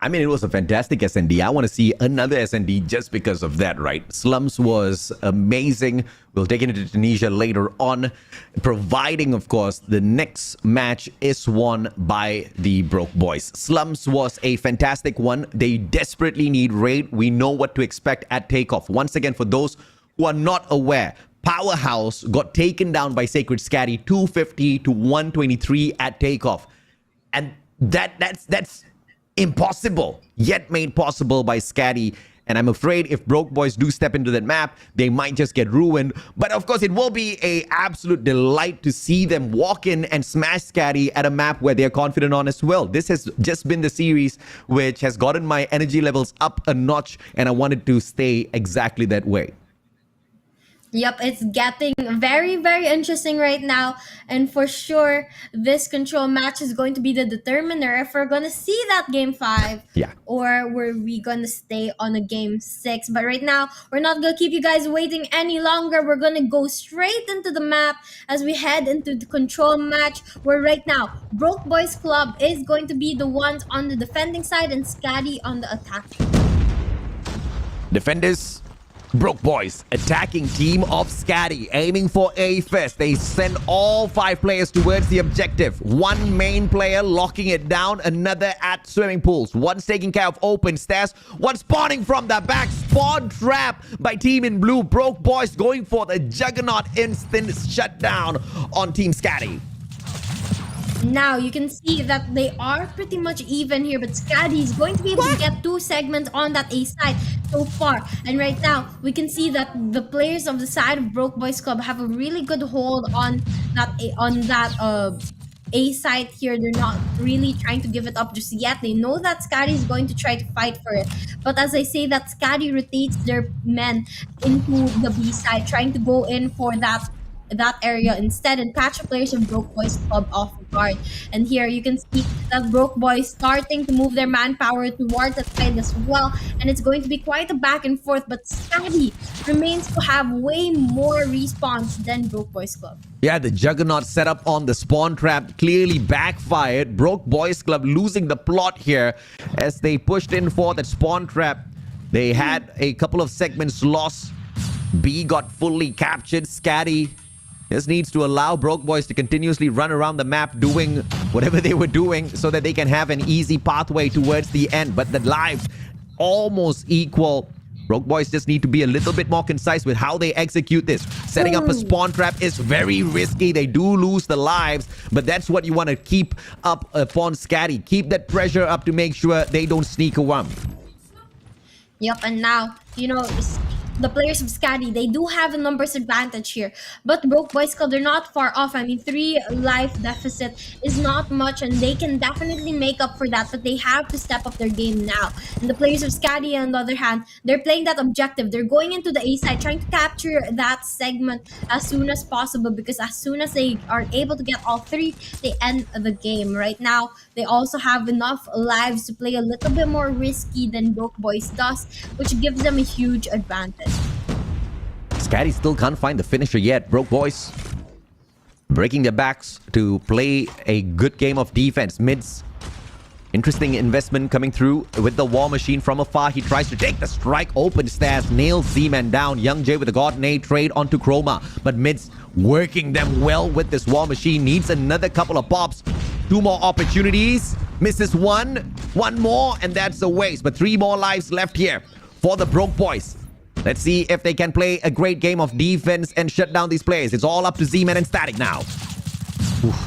Speaker 5: I mean, it was a fantastic SND. I want to see another SND just because of that, right? Slums was amazing. We'll take it into Tunisia later on, providing, of course, the next match is won by the Broke Boys. Slums was a fantastic one. They desperately need raid. We know what to expect at Takeoff. Once again, for those who are not aware, Powerhouse got taken down by Sacred Skadi 250 to 123 at Takeoff. And that's impossible, yet made possible by Skadi. And I'm afraid if Broke Boys do step into that map, they might just get ruined. But of course, it will be an absolute delight to see them walk in and smash Skadi at a map where they're confident on as well. This has just been the series which has gotten my energy levels up a notch, and I wanted to stay exactly that way.
Speaker 4: Yep, it's getting very, very interesting right now. And for sure, this Control match is going to be the determiner if we're going to see that game 5.
Speaker 5: Yeah.
Speaker 4: Or were we going to stay on a game 6. But right now, we're not going to keep you guys waiting any longer. We're going to go straight into the map as we head into the Control match, where right now, Broke Boys Club is going to be the ones on the defending side and Skadi on the attacking.
Speaker 5: Defenders, Broke Boys, attacking team of Skadi, aiming for A first. They send all 5 players towards the objective. One main player locking it down, another at swimming pools. One's taking care of open stairs, one spawning from the back. Spawn trap by team in blue. Broke Boys going for the juggernaut instant shutdown on team Skadi.
Speaker 4: Now you can see that they are pretty much even here, but Skadi is going to be able to get 2 segments on that A side so far. And right now, we can see that the players of the side of Broke Boys Club have a really good hold on that A side here. They're not really trying to give it up just yet. They know that Skadi is going to try to fight for it. But as I say, that Skadi rotates their men into the B side, trying to go in for that area instead and catch the players of Broke Boys Club off guard. And here you can see that Broke Boys starting to move their manpower towards that side as well, and it's going to be quite a back and forth, but Skadi remains to have way more respawns than Broke Boys Club.
Speaker 5: Yeah, the juggernaut setup on the spawn trap clearly backfired. Broke Boys Club losing the plot here as they pushed in for that spawn trap. They had a couple of segments lost. B got fully captured. Skadi just needs to allow Broke Boys to continuously run around the map doing whatever they were doing so that they can have an easy pathway towards the end. But the lives almost equal. Broke Boys just need to be a little bit more concise with how they execute this. Setting up a spawn trap is very risky. They do lose the lives, but that's what you want to keep up upon Skadi. Keep that pressure up to make sure they don't sneak around.
Speaker 4: Yep, and now, you know, the players of Skadi, they do have a numbers advantage here. But Broke Boys Club, they're not far off. I mean, 3 life deficit is not much, and they can definitely make up for that. But they have to step up their game now. And the players of Skadi, on the other hand, they're playing that objective. They're going into the A side, trying to capture that segment as soon as possible. Because as soon as they are able to get all 3, they end the game. Right now, they also have enough lives to play a little bit more risky than Broke Boys does, which gives them a huge advantage.
Speaker 5: Skadi still can't find the finisher yet. Broke Boys breaking their backs to play a good game of defense. Mids, interesting investment coming through with the war machine from afar. He tries to take the strike. Open stairs, nails Z-Man down. Young J with the God Nade trade onto Chroma. But Mids working them well with this war machine. Needs another couple of pops. 2 more opportunities. Misses one more, and that's a waste. But 3 more lives left here for the Broke Boys. Let's see if they can play a great game of defense and shut down these players. It's all up to Z-Man and Static now.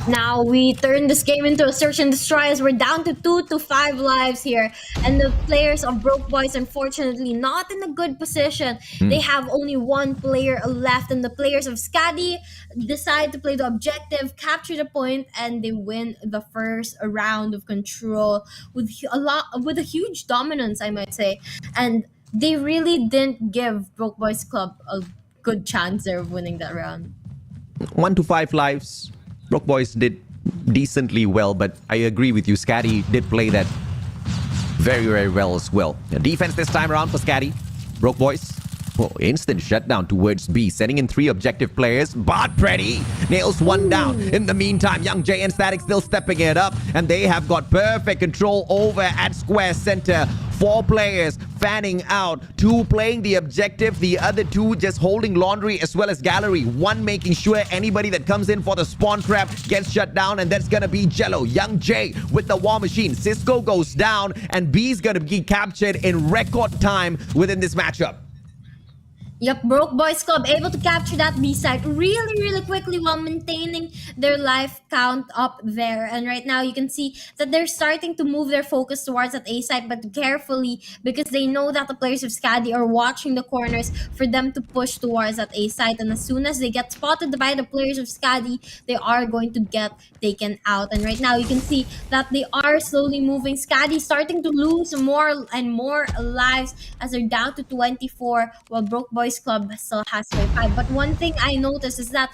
Speaker 4: Now we turn this game into a search and destroy as we're down to 2 to 5 lives here. And the players of Broke Boys, unfortunately, not in a good position. They have only 1 player left, and the players of Skadi decide to play the objective, capture the point, and they win the first round of Control with a huge dominance, I might say. And they really didn't give Broke Boys Club a good chance there of winning that round.
Speaker 5: 1 to 5 lives. Broke Boys did decently well, but I agree with you. Skadi did play that very, very well as well. The defense this time around for Skadi. Broke Boys. Oh, instant shutdown towards B, sending in 3 objective players. But Pretty nails one down. In the meantime, Young J and Static still stepping it up, and they have got perfect control over at square center. 4 players fanning out, 2 playing the objective, the other 2 just holding laundry as well as gallery. 1 making sure anybody that comes in for the spawn trap gets shut down, and that's gonna be Jello. Young J with the war machine. Cisco goes down, and B's gonna be captured in record time within this matchup.
Speaker 4: Yep, Broke Boys Club able to capture that B site really quickly while maintaining their life count up there. And right now you can see that they're starting to move their focus towards that A site, but carefully, because they know that the players of Skadi are watching the corners for them to push towards that A site. And as soon as they get spotted by the players of Skadi, they are going to get taken out. And right now you can see that they are slowly moving. Skadi starting to lose more and more lives as they're down to 24, while Broke Boys Club still has 25. But one thing I noticed is that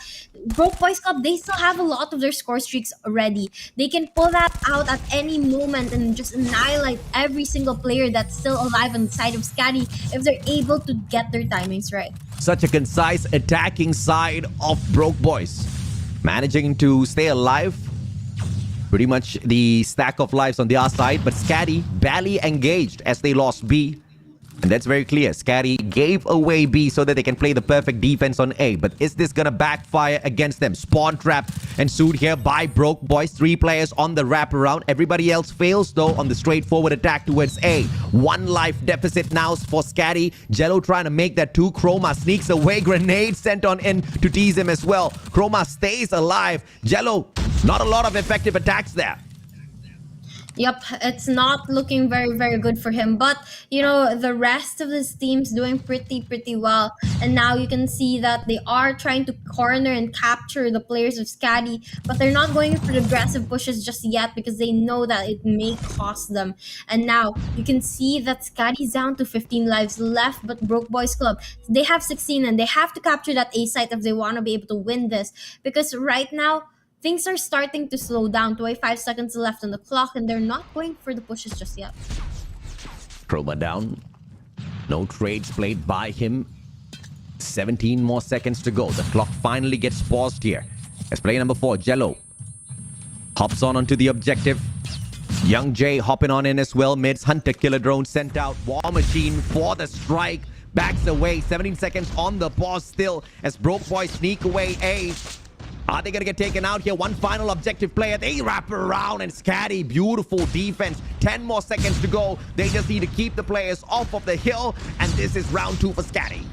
Speaker 4: Broke Boys Club, they still have a lot of their score streaks already. They can pull that out at any moment and just annihilate every single player that's still alive on the side of Skadi if they're able to get their timings right.
Speaker 5: Such a concise attacking side of Broke Boys. Managing to stay alive. Pretty much the stack of lives on their side, but Skadi barely engaged as they lost B. And that's very clear. Skadi gave away B so that they can play the perfect defense on A. But is this gonna backfire against them? Spawn trap ensued here by Broke Boys. 3 players on the wraparound. Everybody else fails though on the straightforward attack towards A. 1 life deficit now for Skadi. Jello trying to make that 2. Chroma sneaks away. Grenade sent on in to tease him as well. Chroma stays alive. Jello, not a lot of effective attacks there.
Speaker 4: Yep, it's not looking very good for him. But, you know, the rest of this team's doing pretty well. And now you can see that they are trying to corner and capture the players of Skadi. But they're not going for the aggressive pushes just yet because they know that it may cost them. And now you can see that Skadi's down to 15 lives left. But Broke Boys Club, they have 16 and they have to capture that A site if they want to be able to win this. Because right now, things are starting to slow down. 25 seconds left on the clock, and they're not going for the pushes just yet.
Speaker 5: Chroma down. No trades played by him. 17 more seconds to go. The clock finally gets paused here. As player number 4, Jello, hops on onto the objective. Young J hopping on in as well. Mids, Hunter Killer Drone sent out. War Machine for the strike. Backs away. 17 seconds on the pause still as Broke Boys sneak away A. Are they going to get taken out here? 1 final objective player. They wrap around, and Skadi, beautiful defense. 10 more seconds to go. They just need to keep the players off of the hill, and this is round 2 for Skadi.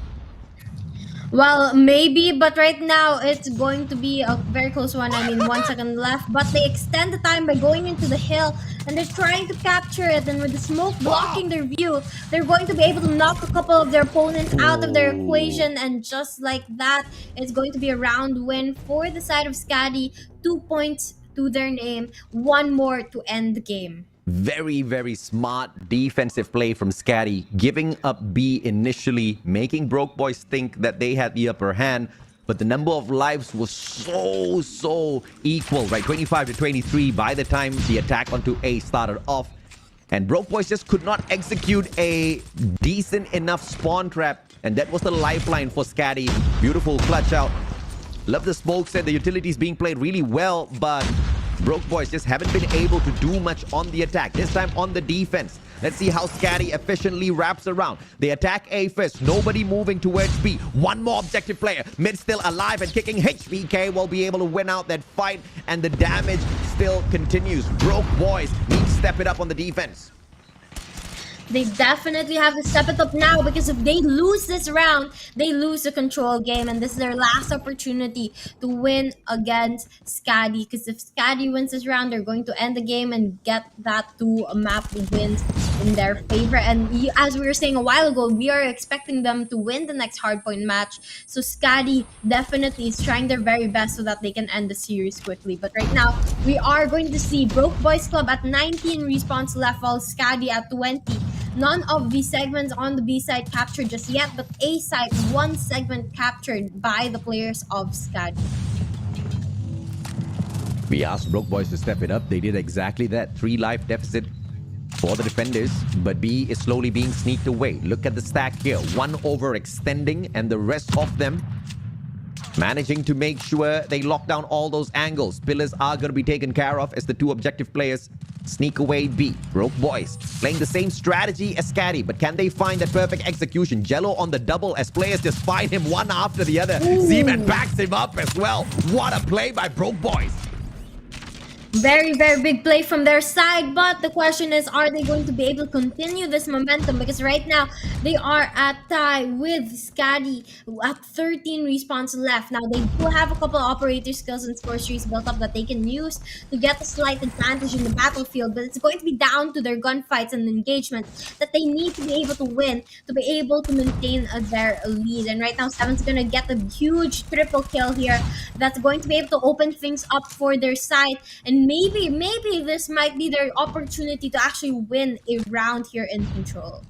Speaker 4: Well, maybe, but right now it's going to be a very close one. I mean, 1 second left, but they extend the time by going into the hill, and they're trying to capture it. And with the smoke blocking their view, they're going to be able to knock a couple of their opponents out of their equation. And just like that, it's going to be a round win for the side of Skadi. 2 points to their name, 1 more to end the game.
Speaker 5: Very smart defensive play from Skadi, giving up B initially, making Broke Boys think that they had the upper hand, but the number of lives was so equal, right? 25 to 23 by the time the attack onto A started off, and Broke Boys just could not execute a decent enough spawn trap, and that was the lifeline for Skadi. Beautiful clutch out. Love the smoke set. The utilities being played really well, but Broke Boys just haven't been able to do much on the attack. This time on the defense. Let's see how Skadi efficiently wraps around. They attack A first. Nobody moving towards B. 1 more objective player. Mid still alive and kicking. HBK will be able to win out that fight, and the damage still continues. Broke Boys need to step it up on the defense.
Speaker 4: They definitely have to step it up now, because if they lose this round, they lose the control game, and this is their last opportunity to win against Skadi. Because if Skadi wins this round, they're going to end the game and get that 2 map wins in their favor. And as we were saying a while ago, we are expecting them to win the next hardpoint match. So Skadi definitely is trying their very best so that they can end the series quickly. But right now, we are going to see Broke Boys Club at 19 respawns left, while Skadi at 20. None of the segments on the B side captured just yet, but A side, 1 segment captured by the players of Skadi.
Speaker 5: We asked Broke Boys to step it up. They did exactly that. 3 life deficit for the defenders, but B is slowly being sneaked away. Look at the stack here. 1 overextending, and the rest of them managing to make sure they lock down all those angles. Pillars are going to be taken care of as the 2 objective players sneak away B. Broke Boys playing the same strategy as Skadi, but can they find that perfect execution? Jello on the double as players just find him one after the other. Z-Man backs him up as well. What a play by Broke Boys.
Speaker 4: Very, very big play from their side, but the question is, are they going to be able to continue this momentum? Because right now, they are at tie with Skadi at 13 respawns left. Now, they do have a couple of operator skills and score trees built up that they can use to get a slight advantage in the battlefield, but it's going to be down to their gunfights and engagement that they need to be able to win, to be able to maintain their lead. And right now, Seven's going to get a huge triple kill here that's going to be able to open things up for their side, and maybe this might be their opportunity to actually win a round here in control.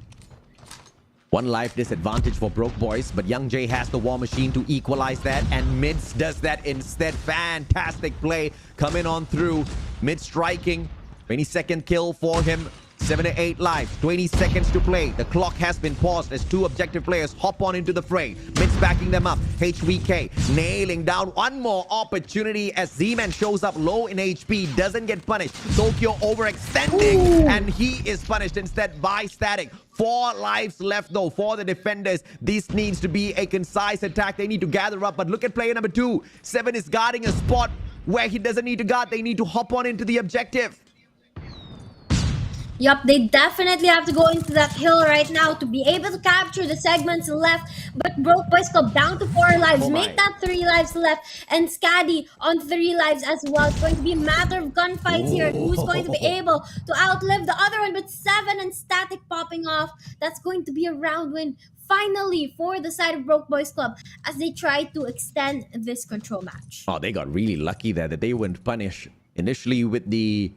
Speaker 5: 1 life disadvantage for Broke Boys, but Young J has the War Machine to equalize that, and Mids does that instead. Fantastic play coming on through. Mid striking, 22nd kill for him. 7 to 8 lives, 20 seconds to play. The clock has been paused as 2 objective players hop on into the fray. Mids backing them up. HVK nailing down 1 more opportunity as Z-Man shows up low in HP, doesn't get punished. Tokyo overextending, and he is punished instead by Static. 4 lives left though for the defenders. This needs to be a concise attack. They need to gather up, but look at player number 2. 7 is guarding a spot where he doesn't need to guard. They need to hop on into the objective.
Speaker 4: Yup, they definitely have to go into that hill right now to be able to capture the segments left. But Broke Boys Club down to 4 lives, make that 3 lives left. And Skadi on 3 lives as well. It's going to be a matter of gunfights here. Who's going to be able to outlive the other one? But 7 and Static popping off. That's going to be a round win finally for the side of Broke Boys Club as they try to extend this control match.
Speaker 5: Oh, they got really lucky there that they weren't punished initially with the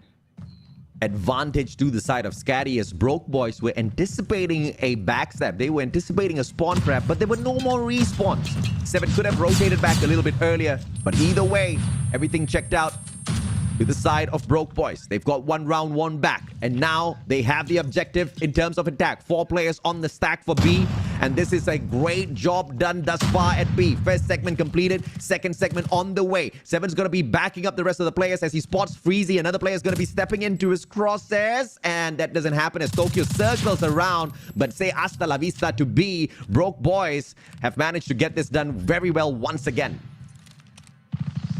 Speaker 5: advantage to the side of Skadi, as Broke Boys were anticipating a backstab. They were anticipating a spawn trap, but there were no more respawns. 7 could have rotated back a little bit earlier, but either way, everything checked out to the side of Broke Boys. They've got 1 round 1 back, and now they have the objective in terms of attack. 4 players on the stack for B, and this is a great job done thus far at B. First segment completed, second segment on the way. 7's going to be backing up the rest of the players as he spots Freezy. Another player is going to be stepping into his crosshairs, and that doesn't happen as Tokyo circles around, but say hasta la vista to B. Broke Boys have managed to get this done very well once again.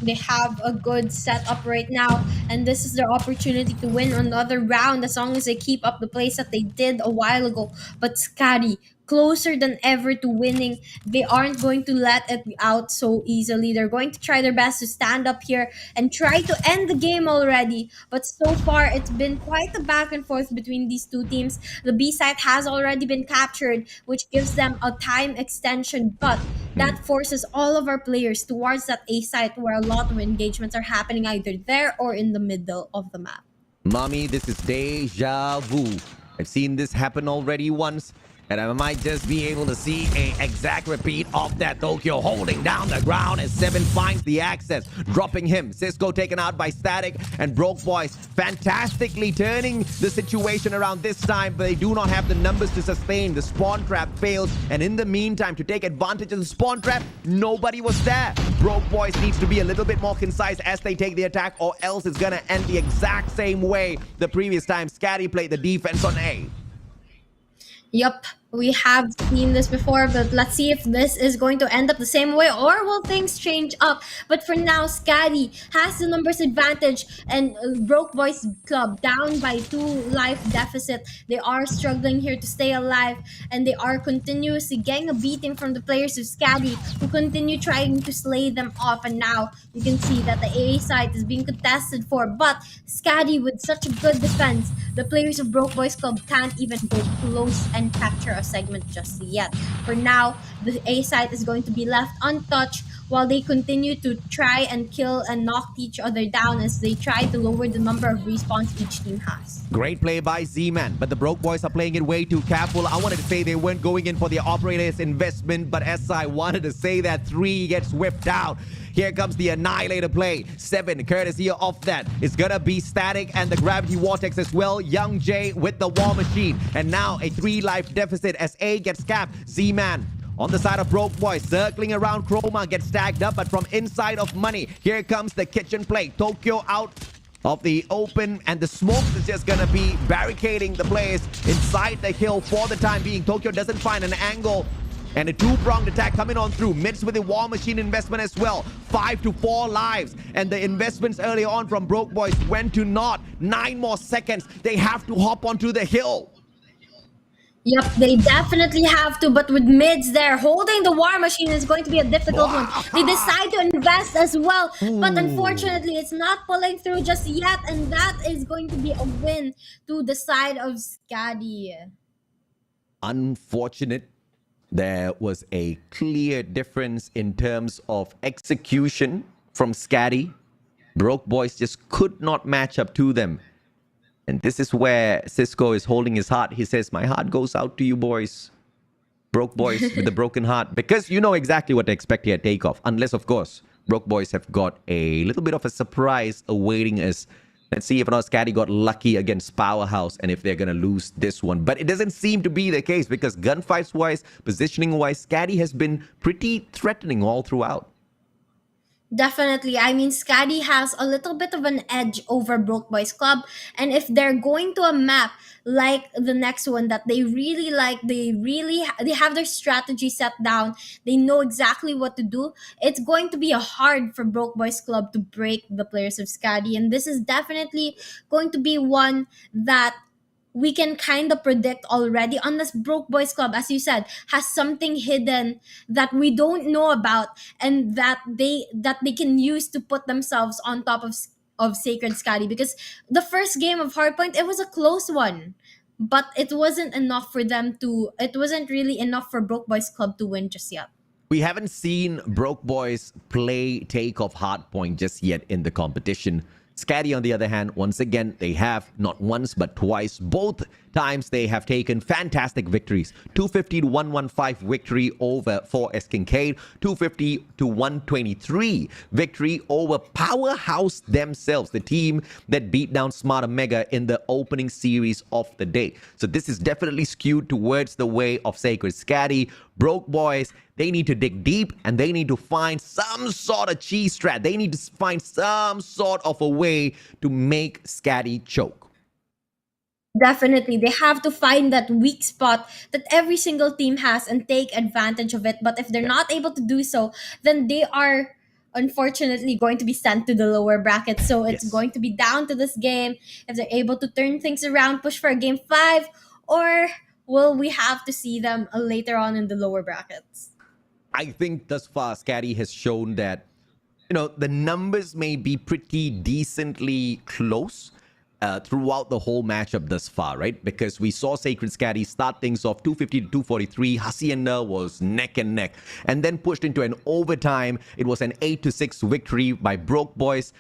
Speaker 4: They have a good setup right now, and this is their opportunity to win another round as long as they keep up the pace that they did a while ago. But Skadi, closer than ever to winning. They aren't going to let it out so easily. They're going to try their best to stand up here and try to end the game already. But so far, it's been quite a back and forth between these 2 teams. The B site has already been captured, which gives them a time extension. But that forces all of our players towards that A site where a lot of engagements are happening either there or in the middle of the map.
Speaker 5: Mommy, this is deja vu. I've seen this happen already once, and I might just be able to see an exact repeat of that. Tokyo holding down the ground as 7 finds the access, dropping him. Cisco taken out by Static, and Broke Boys fantastically turning the situation around this time, but they do not have the numbers to sustain. The spawn trap fails, and in the meantime, to take advantage of the spawn trap, nobody was there. Broke Boys needs to be a little bit more concise as they take the attack, or else it's gonna end the exact same way the previous time Skadi played the defense on A.
Speaker 4: Yup, we have seen this before, but let's see if this is going to end up the same way or will things change up. But for now, Skadi has the numbers advantage, and Broke Boys Club down by 2 life deficit. They are struggling here to stay alive, and they are continuously getting a beating from the players of Skadi, who continue trying to slay them off. And now you can see that the AA side is being contested for, but Skadi with such a good defense, the players of Broke Boys Club can't even go close and capture a segment just yet. For now, the A side is going to be left untouched while they continue to try and kill and knock each other down as they try to lower the number of respawns each team has.
Speaker 5: Great play by Z-Man, but the Broke Boys are playing it way too careful. I wanted to say they weren't going in for the operator's investment, but SI wanted to say that 3 gets whipped out. Here comes the Annihilator play. 7, courtesy of that. It's gonna be Static and the Gravity Vortex as well. Young J with the War Machine. And now a 3-life deficit as A gets capped. Z-Man on the side of Broke Boys, circling around Chroma, gets tagged up, but from inside of Money, here comes the kitchen play. Tokyo out of the open, and the smoke is just gonna be barricading the players inside the hill for the time being. Tokyo doesn't find an angle, and a 2-pronged attack coming on through. Mids with the War Machine investment as well. 5 to 4 lives, and the investments earlier on from Broke Boys went to naught. 9 more seconds. They have to hop onto the hill.
Speaker 4: Yep, they definitely have to, but with mids there, holding the War Machine is going to be a difficult one. They decide to invest as well, but unfortunately, it's not pulling through just yet, and that is going to be a win to the side of Skadi.
Speaker 5: Unfortunate. There was a clear difference in terms of execution from Skadi. Broke Boys just could not match up to them. And this is where Cisco is holding his heart. He says, my heart goes out to you boys. Broke Boys with a broken heart. Because you know exactly what to expect here at takeoff. Unless, of course, Broke Boys have got a little bit of a surprise awaiting us. Let's see if or not Skadi got lucky against Powerhouse and if they're going to lose this one. But it doesn't seem to be the case because gunfights-wise, positioning-wise, Skadi has been pretty threatening all throughout.
Speaker 4: Definitely. I mean, Skadi has a little bit of an edge over Broke Boys Club. And if they're going to a map like the next one that they really like, they have their strategy set down, they know exactly what to do, it's going to be hard for Broke Boys Club to break the players of Skadi. And this is definitely going to be one that we can kind of predict already, unless Broke Boys Club, as you said, has something hidden that we don't know about and that they can use to put themselves on top of Sacred Skadi. Because the first game of Hardpoint, it was a close one, but it wasn't really enough for Broke Boys Club to win just yet.
Speaker 5: We haven't seen Broke Boys play Takeoff Hardpoint just yet in the competition. Skadi, on the other hand, once again, they have not once but twice. Both times they have taken fantastic victories. 250 to 115 victory over 4S Kincaid. 250 to 123 victory over Powerhouse themselves, the team that beat down Smarter Mega in the opening series of the day. So this is definitely skewed towards the way of Sacred Skadi. Broke Boys, they need to dig deep and they need to find some sort of cheese strat. They need to find some sort of a way to make Skadi choke.
Speaker 4: Definitely. They have to find that weak spot that every single team has and take advantage of it. But if they're not able to do so, then they are unfortunately going to be sent to the lower bracket. So it's going to be down to this game if they're able to turn things around, push for a game 5, or will we have to see them later on in the lower brackets?
Speaker 5: I think thus far, Skadi has shown that, you know, the numbers may be pretty decently close throughout the whole matchup thus far, right? Because we saw Sacred Skadi start things off 250 to 243. Hacienda was neck and neck, and then pushed into an overtime. It was an 8-6 victory by Broke Boys.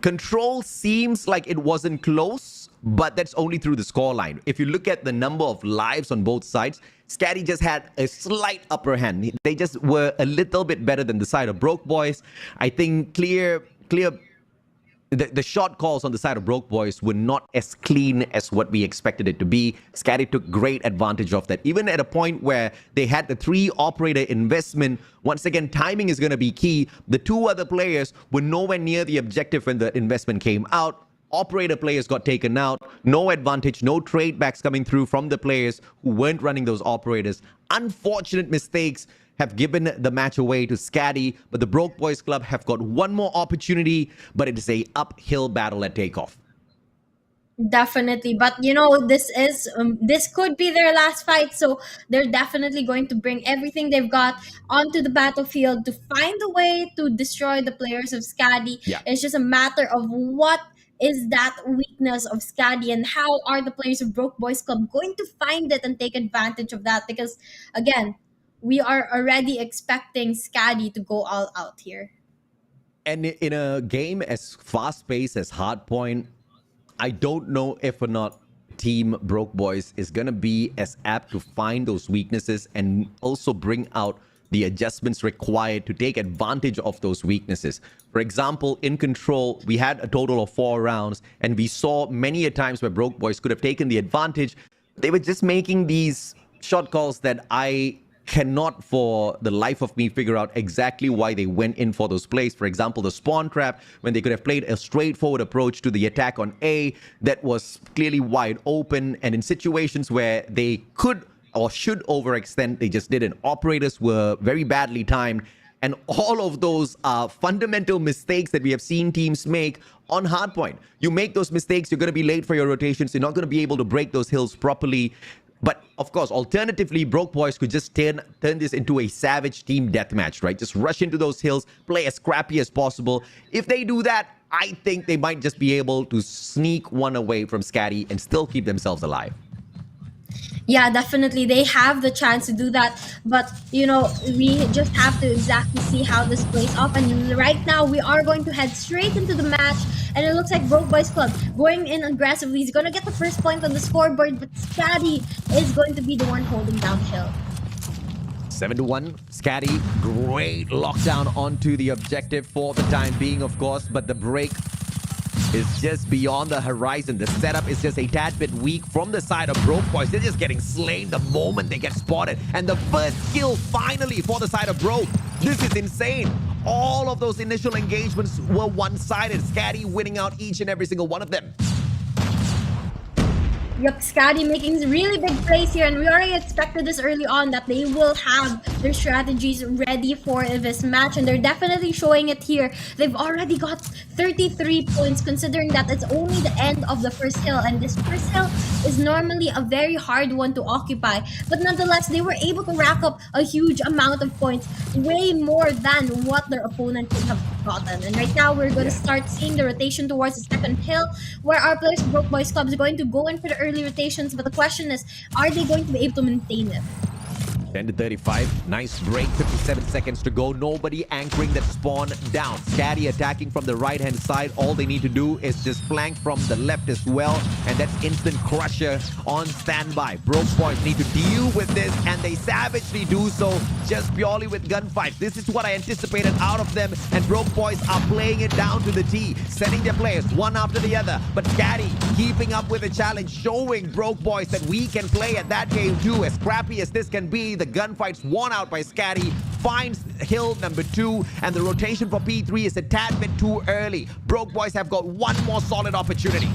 Speaker 5: Control seems like it wasn't close, but that's only through the scoreline. If you look at the number of lives on both sides, Skadi just had a slight upper hand. They just were a little bit better than the side of Broke Boys. I think the shot calls on the side of Broke Boys were not as clean as what we expected it to be. Skadi took great advantage of that. Even at a point where they had the 3 operator investment, once again, timing is going to be key. The 2 other players were nowhere near the objective when the investment came out. Operator players got taken out. No advantage, no trade backs coming through from the players who weren't running those operators. Unfortunate mistakes have given the match away to Skadi, but the Broke Boys Club have got one more opportunity, but it is a uphill battle at takeoff.
Speaker 4: Definitely, but you know, this could be their last fight, so they're definitely going to bring everything they've got onto the battlefield to find a way to destroy the players of Skadi.
Speaker 5: Yeah.
Speaker 4: It's just a matter of what is that weakness of Skadi and how are the players of Broke Boys Club going to find it and take advantage of that, because again, we are already expecting Skadi to go all out here.
Speaker 5: And in a game as fast-paced as Hardpoint, I don't know if or not Team Broke Boys is going to be as apt to find those weaknesses and also bring out the adjustments required to take advantage of those weaknesses. For example, in Control, we had a total of 4 rounds, and we saw many a times where Broke Boys could have taken the advantage. They were just making these shot calls that I cannot for the life of me figure out exactly why they went in for those plays. For example, the spawn trap, when they could have played a straightforward approach to the attack on A that was clearly wide open, and in situations where they could or should overextend, they just didn't. Operators were very badly timed, and all of those are fundamental mistakes that we have seen teams make on Hardpoint. You make those mistakes, you're going to be late for your rotations, you're not going to be able to break those hills properly. But of course, alternatively, Broke Boys could just turn this into a savage team deathmatch, right? Just rush into those hills, play as scrappy as possible. If they do that, I think they might just be able to sneak one away from Skadi and still keep themselves alive.
Speaker 4: Yeah, definitely. They have the chance to do that. But, you know, we just have to exactly see how this plays off. And right now, we are going to head straight into the match. And it looks like Broke Boys Club going in aggressively. He's going to get the first point on the scoreboard. But Skadi is going to be the one holding down hill.
Speaker 5: 7-1, Skadi, great lockdown onto the objective for the time being, of course. But the break is just beyond the horizon. The setup is just a tad bit weak from the side of Broke Boys. They're just getting slain the moment they get spotted. And the first kill finally for the side of Broke. This is insane. All of those initial engagements were one-sided. Skadi winning out each and every single one of them.
Speaker 4: Yep, Skadi making really big plays here, and we already expected this early on that they will have their strategies ready for this match, and they're definitely showing it here. They've already got 33 points, considering that it's only the end of the first hill, and this first hill is normally a very hard one to occupy. But nonetheless, they were able to rack up a huge amount of points, way more than what their opponent could have gotten. And right now, we're going to start seeing the rotation towards the second hill, where our players, Broke Boys Club, is going to go in for the early rotations. But the question is, are they going to be able to maintain it?
Speaker 5: 10 to 35. Nice break. 57 seconds to go. Nobody anchoring that spawn down. Skadi attacking from the right-hand side. All they need to do is just flank from the left as well. And that's instant crusher on standby. Broke Boys need to deal with this, and they savagely do so just purely with gunfights. This is what I anticipated out of them, and Broke Boys are playing it down to the T, sending their players one after the other. But Skadi keeping up with the challenge, showing Broke Boys that we can play at that game too. As scrappy as this can be, the gunfight's won out by Skadi, finds hill number 2, and the rotation for P3 is a tad bit too early. Broke Boys have got one more solid opportunity.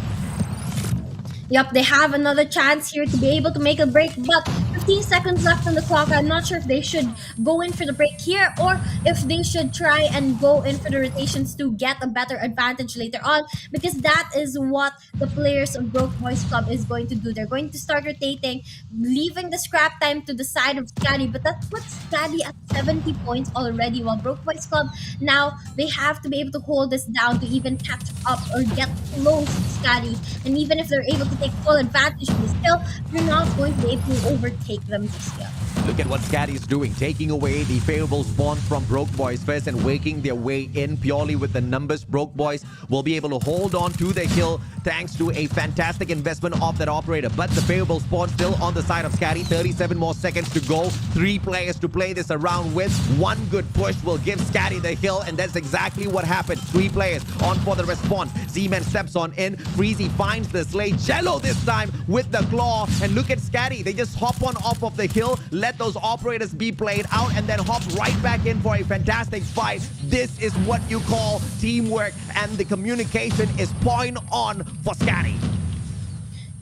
Speaker 4: Yep, they have another chance here to be able to make a break, but 15 seconds left on the clock. I'm not sure if they should go in for the break here or if they should try and go in for the rotations to get a better advantage later on, because that is what the players of Broke Boys Club is going to do. They're going to start rotating, leaving the scrap time to the side of Skadi, but that puts Skadi at 70 points already, while Broke Boys Club, now they have to be able to hold this down to even catch up or get close to Skadi. And even if they're able to take full advantage of this kill, you're not going to be able to overtake them just yet.
Speaker 5: Look at what Skadi is doing, taking away the favorable spawn from Broke Boys first and waking their way in purely with the numbers. Broke Boys will be able to hold on to the hill thanks to a fantastic investment of that operator. But the favorable spawn still on the side of Skadi. 37 more seconds to go. 3 players to play this around with. One good push will give Skadi the hill, and that's exactly what happened. 3 players on for the response. Z-Man steps on in. Freezy finds the slay. Jello this time with the claw. And look at Skadi. They just hop on off of the hill, let those operators be played out, and then hop right back in for a fantastic fight. This is what you call teamwork, and the communication is point on for Skadi.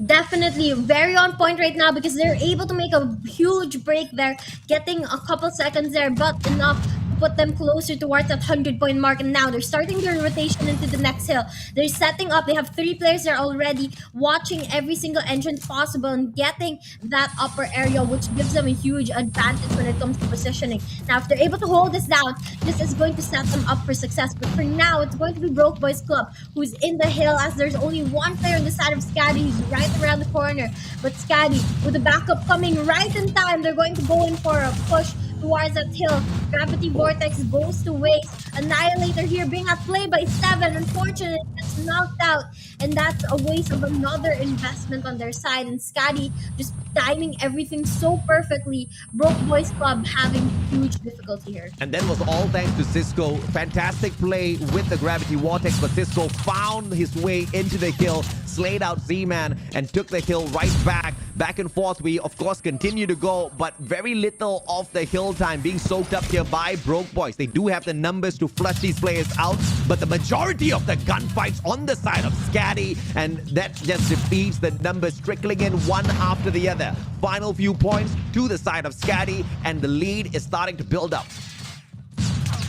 Speaker 4: Definitely very on point right now, because they're able to make a huge break there, getting a couple seconds there, but enough to put them closer towards that 100-point mark. And now they're starting their rotation into the next hill. They're setting up. They have 3 players there already, watching every single entrance possible and getting that upper area, which gives them a huge advantage when it comes to positioning. Now, if they're able to hold this down, this is going to set them up for success. But for now, it's going to be Broke Boys Club who's in the hill, as there's only one player on the side of Skadi who's right around the corner. But Skadi, with the backup coming right in time, they're going to go in for a push towards that hill. Gravity Vortex goes to waste. Annihilator here being outplayed by Seven. Unfortunately, gets knocked out. And that's a waste of another investment on their side. And Skadi just timing everything so perfectly. Broke Boys Club having huge difficulty here.
Speaker 5: And that was all thanks to Cisco. Fantastic play with the Gravity Vortex, but Cisco found his way into the hill, slayed out Z-Man, and took the hill right back. Back and forth, we of course continue to go, but very little of the hill time being soaked up here by Broke Boys. They do have the numbers to flush these players out, but the majority of the gunfights on the side of Skadi, and that just defeats the numbers trickling in one after the other. Final few points to the side of Skadi, and the lead is starting to build up.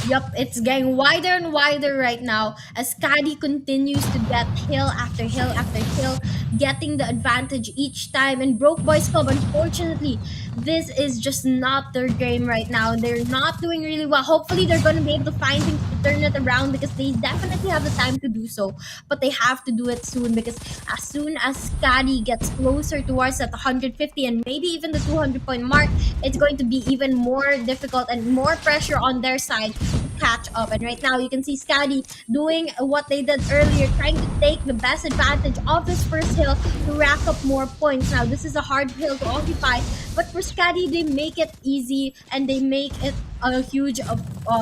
Speaker 4: Yup, it's getting wider and wider right now as Skadi continues to get hill after hill after hill, getting the advantage each time. And Broke Boys Club, unfortunately, this is just not their game right now. They're not doing really well. Hopefully, they're going to be able to find things to turn it around because they definitely have the time to do so. But they have to do it soon because as soon as Skadi gets closer towards that 150 and maybe even the 200-point mark, it's going to be even more difficult and more pressure on their side catch up. And right now you can see Skadi doing what they did earlier, trying to take the best advantage of this first hill to rack up more points. Now this is a hard hill to occupy, but for Skadi they make it easy and they make it a huge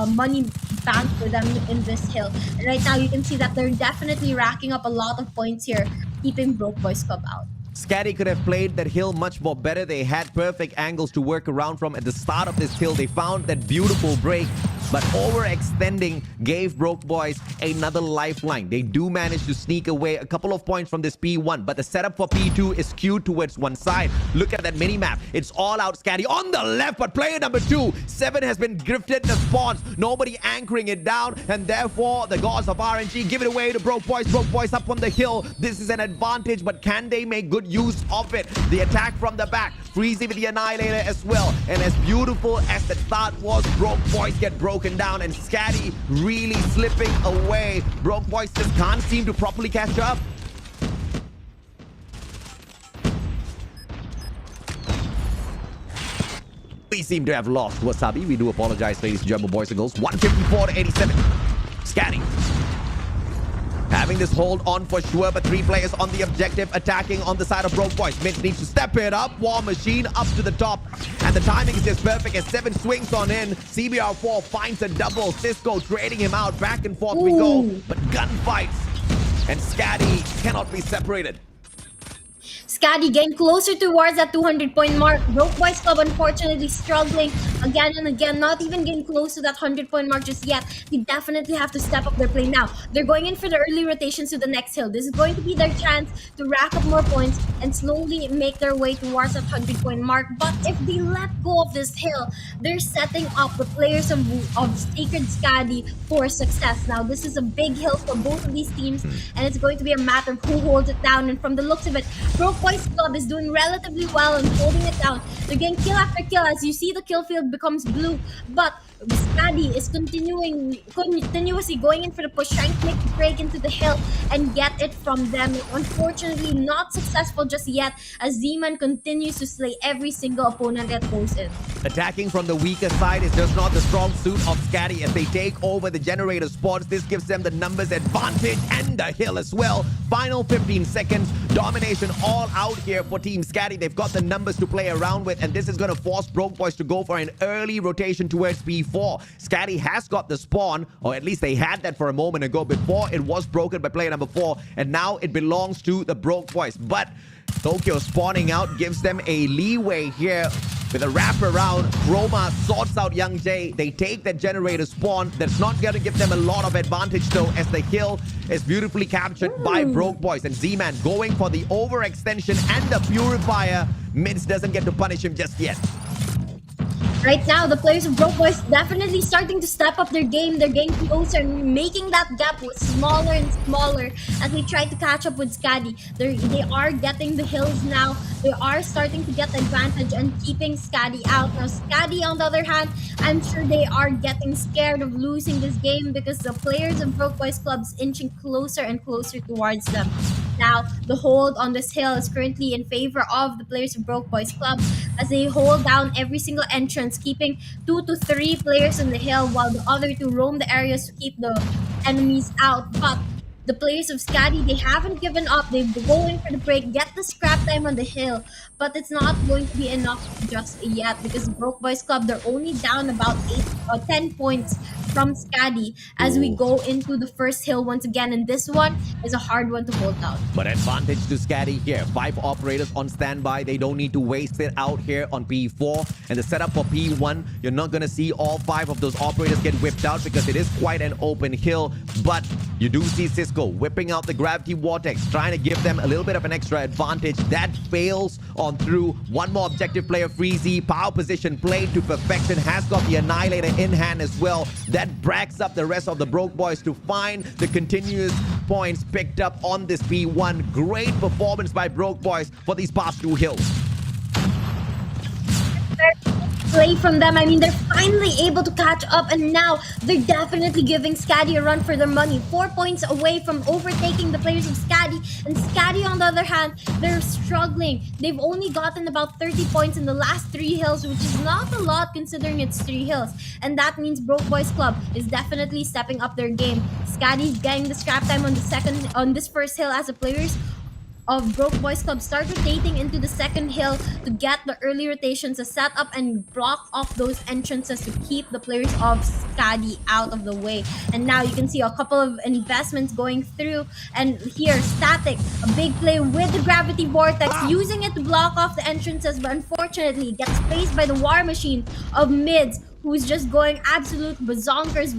Speaker 4: money bank for them in this hill. And right now you can see that they're definitely racking up a lot of points here, keeping Broke Boys Club out.
Speaker 5: Skadi could have played that hill much more better. They had perfect angles to work around from at the start of this hill. They found that beautiful break, but overextending gave Broke Boys another lifeline. They do manage to sneak away a couple of points from this P1, but the setup for P2 is skewed towards one side. Look at that mini-map. It's all out Skadi on the left, but player number 2, Seven, has been grifted the spawns. Nobody anchoring it down, and therefore the gods of RNG give it away to Broke Boys. Broke Boys up on the hill. This is an advantage, but can they make good use of it? The attack from the back, Freezy with the Annihilator as well. And as beautiful as the start was, Broke Boys get broken down, and Skadi really slipping away. Broke Boys just can't seem to properly catch up. We seem to have lost Wasabi. We do apologize, ladies and gentlemen, boys and girls. 154 to 87. Skadi having this hold on for sure, but 3 players on the objective, attacking on the side of Broke Boys. Mitch needs to step it up. War Machine up to the top, and the timing is just perfect as Seven swings on in. CBR4 finds a double. Cisco trading him out. Back and forth we go, but gunfights, and Skadi cannot be separated.
Speaker 4: Skadi getting closer towards that 200-point mark. Broke Boys Club unfortunately struggling again and again, not even getting close to that 100-point mark just yet. They definitely have to step up their play now. They're going in for the early rotations to the next hill. This is going to be their chance to rack up more points and slowly make their way towards that 100-point mark. But if they let go of this hill, they're setting up the players of SACRED SKADI for success. Now, this is a big hill for both of these teams, and it's going to be a matter of who holds it down. And from the looks of it, Broke Boys Club is doing relatively well and holding it down. They're getting kill after kill. As you see, the kill field becomes blue, but Skadi is continuously going in for the push, trying to make the break into the hill and get it from them. Unfortunately, not successful just yet, as Z-Man continues to slay every single opponent that goes in.
Speaker 5: Attacking from the weaker side is just not the strong suit of Skadi as they take over the generator spots. This gives them the numbers advantage and the hill as well. Final 15 seconds. Domination all out here for Team Skadi. They've got the numbers to play around with, and this is going to force Broke Boys to go for an early rotation towards P4. Skadi has got the spawn, or at least they had that for a moment ago before it was broken by player number 4, and now it belongs to the Broke Boys. But Tokyo spawning out gives them a leeway here with a wraparound. Chroma sorts out Young Jay. They take that generator spawn. That's not going to give them a lot of advantage though, as the hill is beautifully captured by Broke Boys. And Z-Man going for the overextension and the purifier. Mids doesn't get to punish him just yet.
Speaker 4: Right now, the players of Broke Boys definitely starting to step up their game. They're getting closer and making that gap smaller and smaller as they try to catch up with Skadi. They are getting the hills now. They are starting to get the advantage and keeping Skadi out. Now, Skadi, on the other hand, I'm sure they are getting scared of losing this game because the players of Broke Boys Clubs inching closer and closer towards them. Now, the hold on this hill is currently in favor of the players of Broke Boys Club, as they hold down every single entrance, keeping 2 to 3 players on the hill while the other 2 roam the areas to keep the enemies out. But the players of Skadi, they haven't given up. They go in for the break, get the scrap time on the hill, but it's not going to be enough just yet because Broke Boys Club, they're only down about 8 or 10 points from Skadi as we go into the first hill once again, and this one is a hard one to hold down.
Speaker 5: But advantage to Skadi here. 5 operators on standby. They don't need to waste it out here on P4. And the setup for P1, you're not going to see all 5 of those operators get whipped out because it is quite an open hill. But you do see Cisco whipping out the gravity vortex, trying to give them a little bit of an extra advantage. That fails on through. One more objective player, Freezy. Power position played to perfection. Has got the Annihilator in hand as well. That bracks up the rest of the Broke Boys to find the continuous points picked up on this P1. Great performance by Broke Boys for these past 2 hills.
Speaker 4: Play from them. I mean, they're finally able to catch up, and now they're definitely giving Skadi a run for their money. 4 points away from overtaking the players of Skadi, and Skadi, on the other hand, they're struggling. They've only gotten about 30 points in the last 3 hills, which is not a lot considering it's 3 hills, and that means Broke Boys Club is definitely stepping up their game. Skadi's getting the scrap time on this first hill as the players of Broke Boys Club start rotating into the second hill to get the early rotations to set up and block off those entrances to keep the players of Skadi out of the way. And now you can see a couple of investments going through, and here Static, a big play with the gravity vortex, using it to block off the entrances, but unfortunately gets faced by the War Machine of Mids, who's just going absolute bazonkers,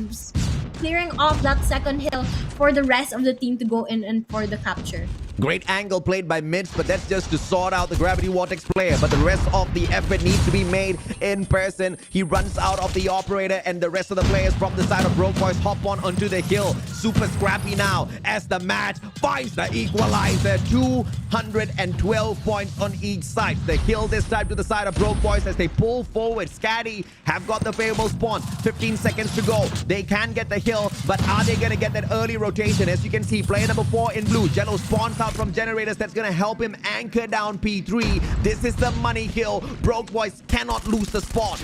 Speaker 4: clearing off that second hill for the rest of the team to go in and for the capture.
Speaker 5: Great angle played by Mitch, but that's just to sort out the Gravity Vortex player. But the rest of the effort needs to be made in person. He runs out of the operator, and the rest of the players from the side of Broke Boys hop onto the hill. Super scrappy now as the match finds the equalizer. 212 points on each side. The hill this time to the side of Broke Boys as they pull forward. Skadi have got the favorable spawn. 15 seconds to go. They can get the hill, but are they going to get that early rotation? As you can see, player number 4 in blue, Jello spawns out from generators. That's going to help him anchor down P3. This is the money hill. Broke Boys cannot lose the spot.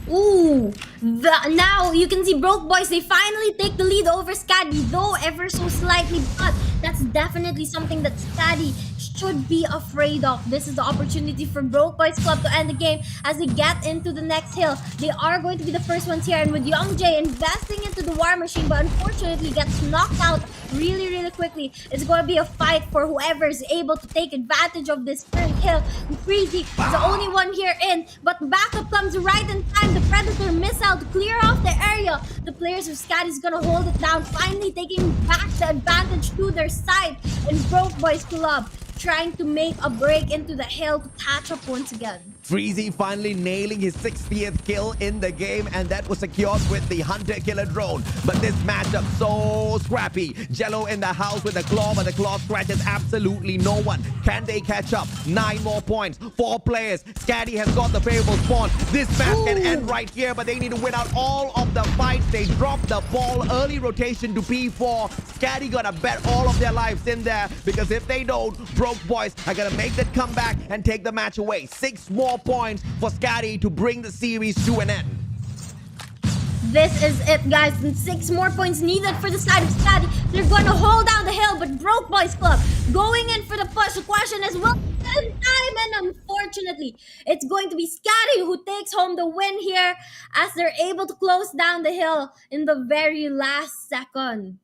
Speaker 4: Ooh, now you can see Broke Boys, they finally take the lead over Skadi, though ever so slightly, but that's definitely something that Skadi should be afraid of. This is the opportunity for Broke Boys Club to end the game as they get into the next hill. They are going to be the first ones here, and with Young Jay investing into the War Machine, but unfortunately gets knocked out really quickly. It's going to be a fight for whoever is able to take advantage of this third hill. Freezy is the only one here in, but backup comes right in time. The Predator missile to clear off the area. The players of Skadi is going to hold it down, finally taking back the advantage to their side, and Broke Boys Club trying to make a break into the hill to catch up once again.
Speaker 5: Freezy finally nailing his 60th kill in the game, and that was secured with the Hunter Killer drone. But this matchup so scrappy. Jello in the house with the claw, but the claw scratches absolutely no one. Can they catch up? 9 more points. 4 players. Skadi has got the favorable spawn. This match can end right here, but they need to win out all of the fights. They drop the ball. Early rotation to P4. Skadi gonna bet all of their lives in there, because if they don't, Broke Boys are gonna make that comeback and take the match away. 6 more points for Skadi to bring the series to an end.
Speaker 4: This is it, guys. And 6 more points needed for the side of Skadi. They're going to hold down the hill, but Broke Boys Club going in for the push. The question is, will in time, and unfortunately, it's going to be Skadi who takes home the win here as they're able to close down the hill in the very last second.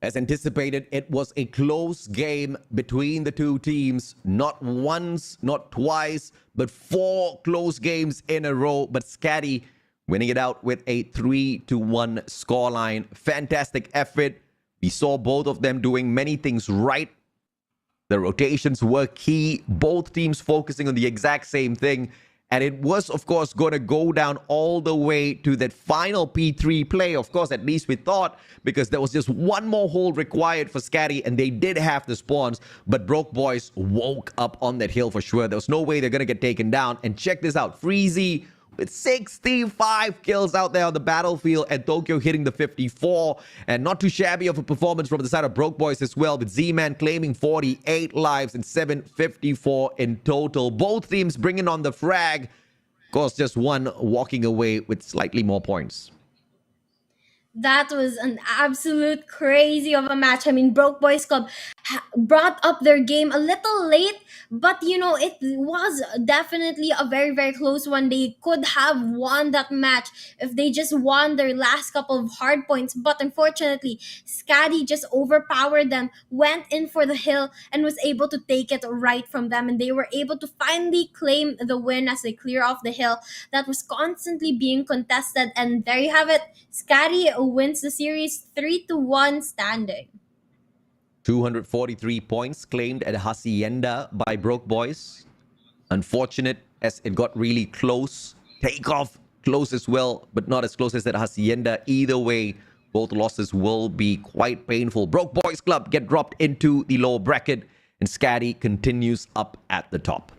Speaker 5: As anticipated, it was a close game between the two teams. Not once, not twice, but 4 close games in a row. But Skadi winning it out with a 3-1 scoreline. Fantastic effort. We saw both of them doing many things right. The rotations were key. Both teams focusing on the exact same thing. And it was, of course, going to go down all the way to that final P3 play. Of course, at least we thought, because there was just one more hold required for Skadi, and they did have the spawns. But Broke Boys woke up on that hill for sure. There was no way they're going to get taken down. And check this out. Freezy with 65 kills out there on the battlefield, and Tokyo hitting the 54. And not too shabby of a performance from the side of Broke Boys as well, with Z-Man claiming 48 lives and 754 in total. Both teams bringing on the frag. Of course, just one walking away with slightly more points.
Speaker 4: That was an absolute crazy of a match. I mean, Broke Boys Club brought up their game a little late, but it was definitely a very, very close one. They could have won that match if they just won their last couple of hard points, but unfortunately, Skadi just overpowered them, went in for the hill, and was able to take it right from them. And they were able to finally claim the win as they clear off the hill that was constantly being contested. And there you have it. Skadi wins the series 3-1 standing.
Speaker 5: 243 points claimed at Hacienda by Broke Boys. Unfortunate as it got really close. Takeoff close as well, but not as close as at Hacienda. Either way, both losses will be quite painful. Broke Boys Club get dropped into the lower bracket, and Skadi continues up at the top.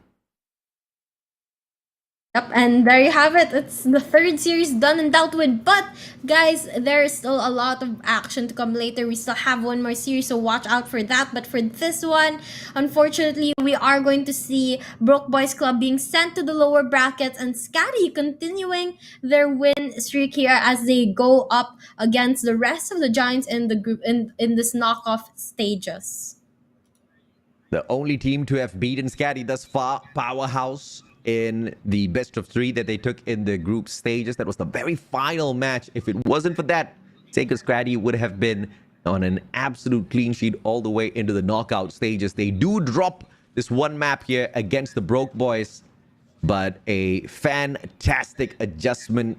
Speaker 4: Yep, and there you have it. It's the third series done and dealt with. But, guys, there's still a lot of action to come later. We still have one more series, so watch out for that. But for this one, unfortunately, we are going to see Broke Boys Club being sent to the lower brackets and Skadi continuing their win streak here as they go up against the rest of the Giants in the group in this knockoff stages.
Speaker 5: The only team to have beaten Skadi thus far, Powerhouse, in the best of 3 that they took in the group stages. That was the very final match. If it wasn't for that, SACRED SKADI would have been on an absolute clean sheet all the way into the knockout stages. They do drop this one map here against the Broke Boys, but a fantastic adjustment.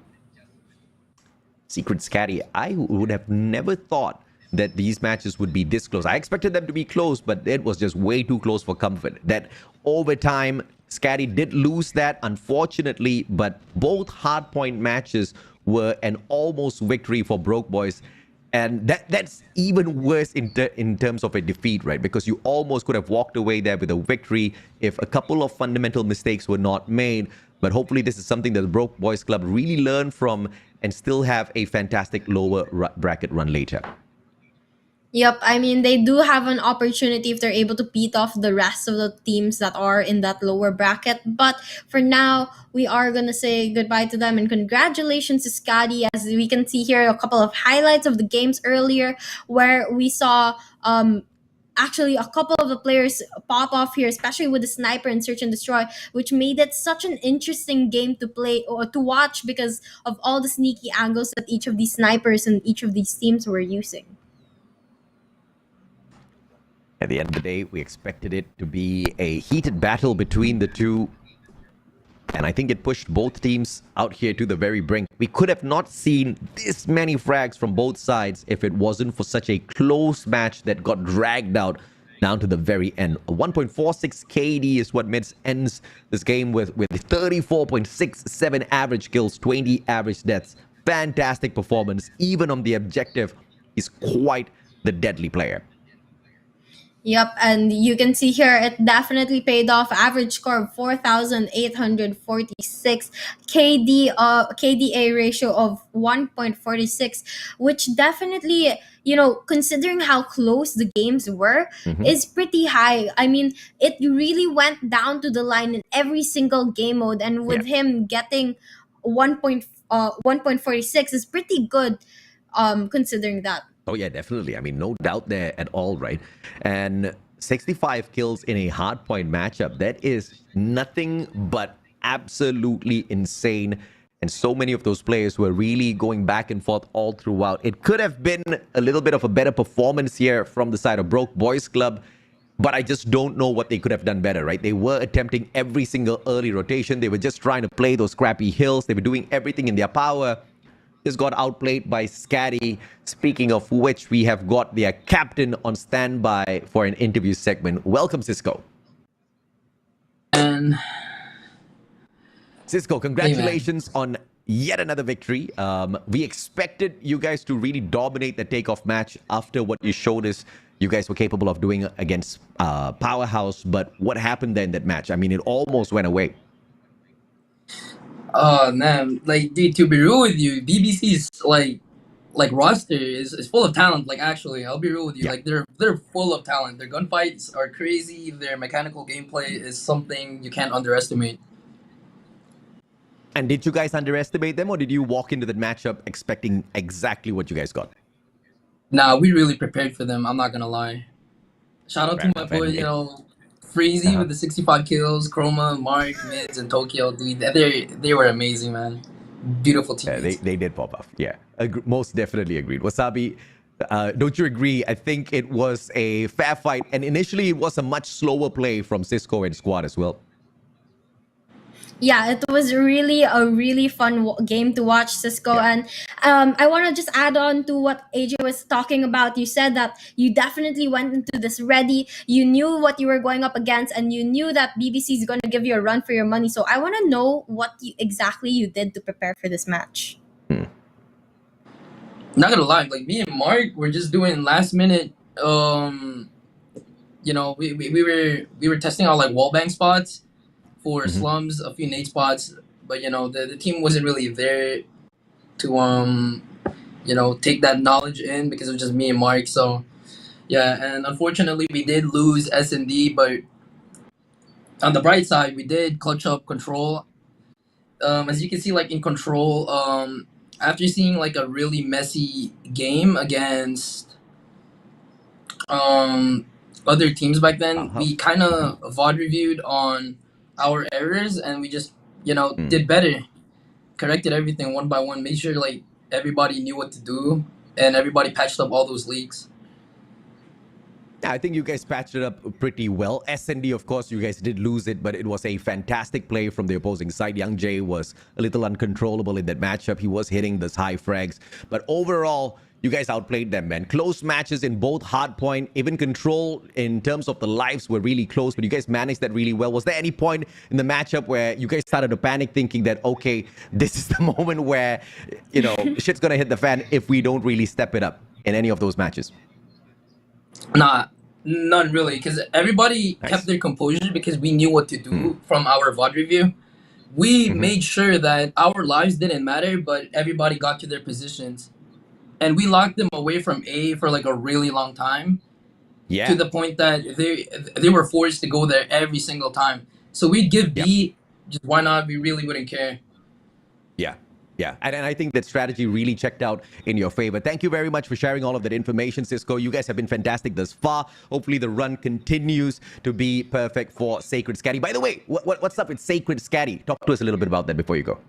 Speaker 5: SACRED SKADI, I would have never thought that these matches would be this close. I expected them to be close, but it was just way too close for comfort. That overtime, Skadi did lose that, unfortunately, but both hardpoint matches were an almost victory for Broke Boys. And that's even worse in terms of a defeat, right? Because you almost could have walked away there with a victory if a couple of fundamental mistakes were not made. But hopefully this is something that the Broke Boys Club really learned from and still have a fantastic lower bracket run later.
Speaker 4: Yep, I mean, they do have an opportunity if they're able to beat off the rest of the teams that are in that lower bracket. But for now, we are going to say goodbye to them and congratulations to Skadi. As we can see here, a couple of highlights of the games earlier where we saw actually a couple of the players pop off here, especially with the sniper and search and destroy, which made it such an interesting game to play or to watch because of all the sneaky angles that each of these snipers and each of these teams were using.
Speaker 5: At the end of the day, we expected it to be a heated battle between the two. And I think it pushed both teams out here to the very brink. We could have not seen this many frags from both sides if it wasn't for such a close match that got dragged out down to the very end. A 1.46 KD is what ends this game with 34.67 average kills, 20 average deaths. Fantastic performance. Even on the objective, he's quite the deadly player.
Speaker 4: Yep, and you can see here it definitely paid off. Average score of 4,846, KDA ratio of 1.46, which definitely, considering how close the games were, is pretty high. I mean, it really went down to the line in every single game mode, and with him getting 1.46 is pretty good, considering that.
Speaker 5: Oh, yeah, definitely. I mean, no doubt there at all, right? And 65 kills in a hardpoint matchup, that is nothing but absolutely insane. And so many of those players were really going back and forth all throughout. It could have been a little bit of a better performance here from the side of Broke Boys Club, but I just don't know what they could have done better, right? They were attempting every single early rotation. They were just trying to play those crappy hills. They were doing everything in their power. Just got outplayed by Skadi. Speaking of which, we have got their captain on standby for an interview segment. Welcome, Cisco.
Speaker 7: And
Speaker 5: Cisco, congratulations on yet another victory. We expected you guys to really dominate the takeoff match after what you showed us you guys were capable of doing against Powerhouse. But what happened then in that match? I mean, it almost went away.
Speaker 7: Oh man, like dude, to be real with you, BBC's like roster is full of talent. Like actually, I'll be real with you.
Speaker 5: Yeah.
Speaker 7: Like they're full of talent. Their gunfights are crazy. Their mechanical gameplay is something you can't underestimate.
Speaker 5: And did you guys underestimate them, or did you walk into that matchup expecting exactly what you guys got?
Speaker 7: Nah, we really prepared for them. I'm not gonna lie. Shout out
Speaker 5: Fair
Speaker 7: to my
Speaker 5: enough.
Speaker 7: boy,
Speaker 5: And
Speaker 7: you know, Freezy
Speaker 5: Uh-huh.
Speaker 7: with the 65 kills, Chroma, Mark, Mids, and Tokyo. Dude, they were amazing, man. Beautiful
Speaker 5: Yeah,
Speaker 7: teammates.
Speaker 5: they did pop off. Yeah, most definitely agreed. Wasabi, don't you agree? I think it was a fair fight, and initially it was a much slower play from Cisco and Squad as well.
Speaker 4: Yeah, it was really a really fun game to watch, Cisco.
Speaker 5: Yeah.
Speaker 4: And I want to just add on to what AJ was talking about. You said that you definitely went into this ready. You knew what you were going up against, and you knew that BBC is going to give you a run for your money. So I want to know what exactly you did to prepare for this match.
Speaker 7: Not gonna lie, like me and Mark were just doing last minute. You know, we were testing out like wallbang spots for slums, a few nade spots, but you know the team wasn't really there to you know take that knowledge in because it was just me and Mark. So yeah, and unfortunately we did lose S&D, but on the bright side we did clutch up control. As you can see, like in control, after seeing like a really messy game against other teams back then, we kind of VOD reviewed on our errors, and we just you know did better, corrected everything one by one, made sure like everybody knew what to do, and everybody patched up all those leaks.
Speaker 5: I think you guys patched it up pretty well. S&D, of course, you guys did lose it, but it was a fantastic play from the opposing side. Young Jay was a little uncontrollable in that matchup. He was hitting those high frags. But overall, you guys outplayed them, man. Close matches in both hardpoint, even control in terms of the lives were really close, but you guys managed that really well. Was there any point in the matchup where you guys started to panic thinking that, okay, this is the moment where, you know, shit's going to hit the fan if we don't really step it up in any of those matches?
Speaker 7: Nah, none really, because everybody kept their composure because we knew what to do from our VOD review. We made sure that our lives didn't matter, but everybody got to their positions. And we locked them away from A for like a really long time.
Speaker 5: Yeah.
Speaker 7: To the point that they were forced to go there every single time. So we'd give B, just why not? We really wouldn't care.
Speaker 5: Yeah. Yeah, and I think that strategy really checked out in your favor. Thank you very much for sharing all of that information, Cisco. You guys have been fantastic thus far. Hopefully the run continues to be perfect for Sacred Skadi. By the way, what's up with Sacred Skadi? Talk to us a little bit about that before you go.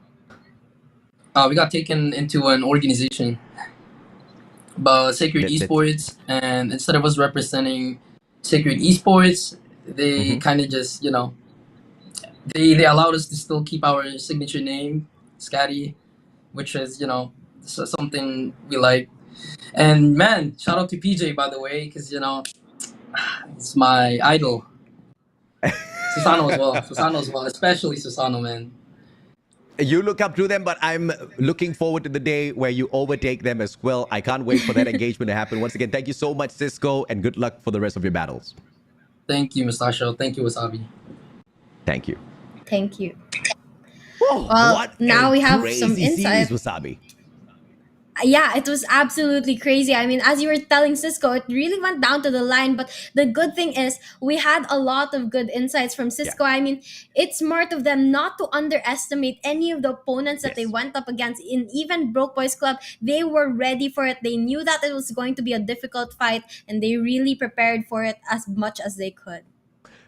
Speaker 7: We got taken into an organization, Sacred Esports, and instead of us representing Sacred Esports, they kind of just, you know, they allowed us to still keep our signature name, Skadi, which is, you know, something we like. And man, shout out to PJ, by the way, because, you know, it's my idol. Susano as well, especially Susano, man.
Speaker 5: You look up to them, but I'm looking forward to the day where you overtake them as well. I can't wait for that engagement to happen. Once again, thank you so much, Cisco, and good luck for the rest of your battles.
Speaker 7: Thank you, Mustacho. Thank you, Wasabi.
Speaker 5: Thank you.
Speaker 4: Thank you.
Speaker 5: Whoa,
Speaker 4: well, now we have some insight.
Speaker 5: Wasabi.
Speaker 4: Yeah, it was absolutely crazy. I mean, as you were telling Cisco, it really went down to the line. But the good thing is we had a lot of good insights from Cisco. I mean, it's smart of them not to underestimate any of the opponents that they went up against. In even Broke Boys Club, they were ready for it. They knew that it was going to be a difficult fight, and they really prepared for it as much as they could.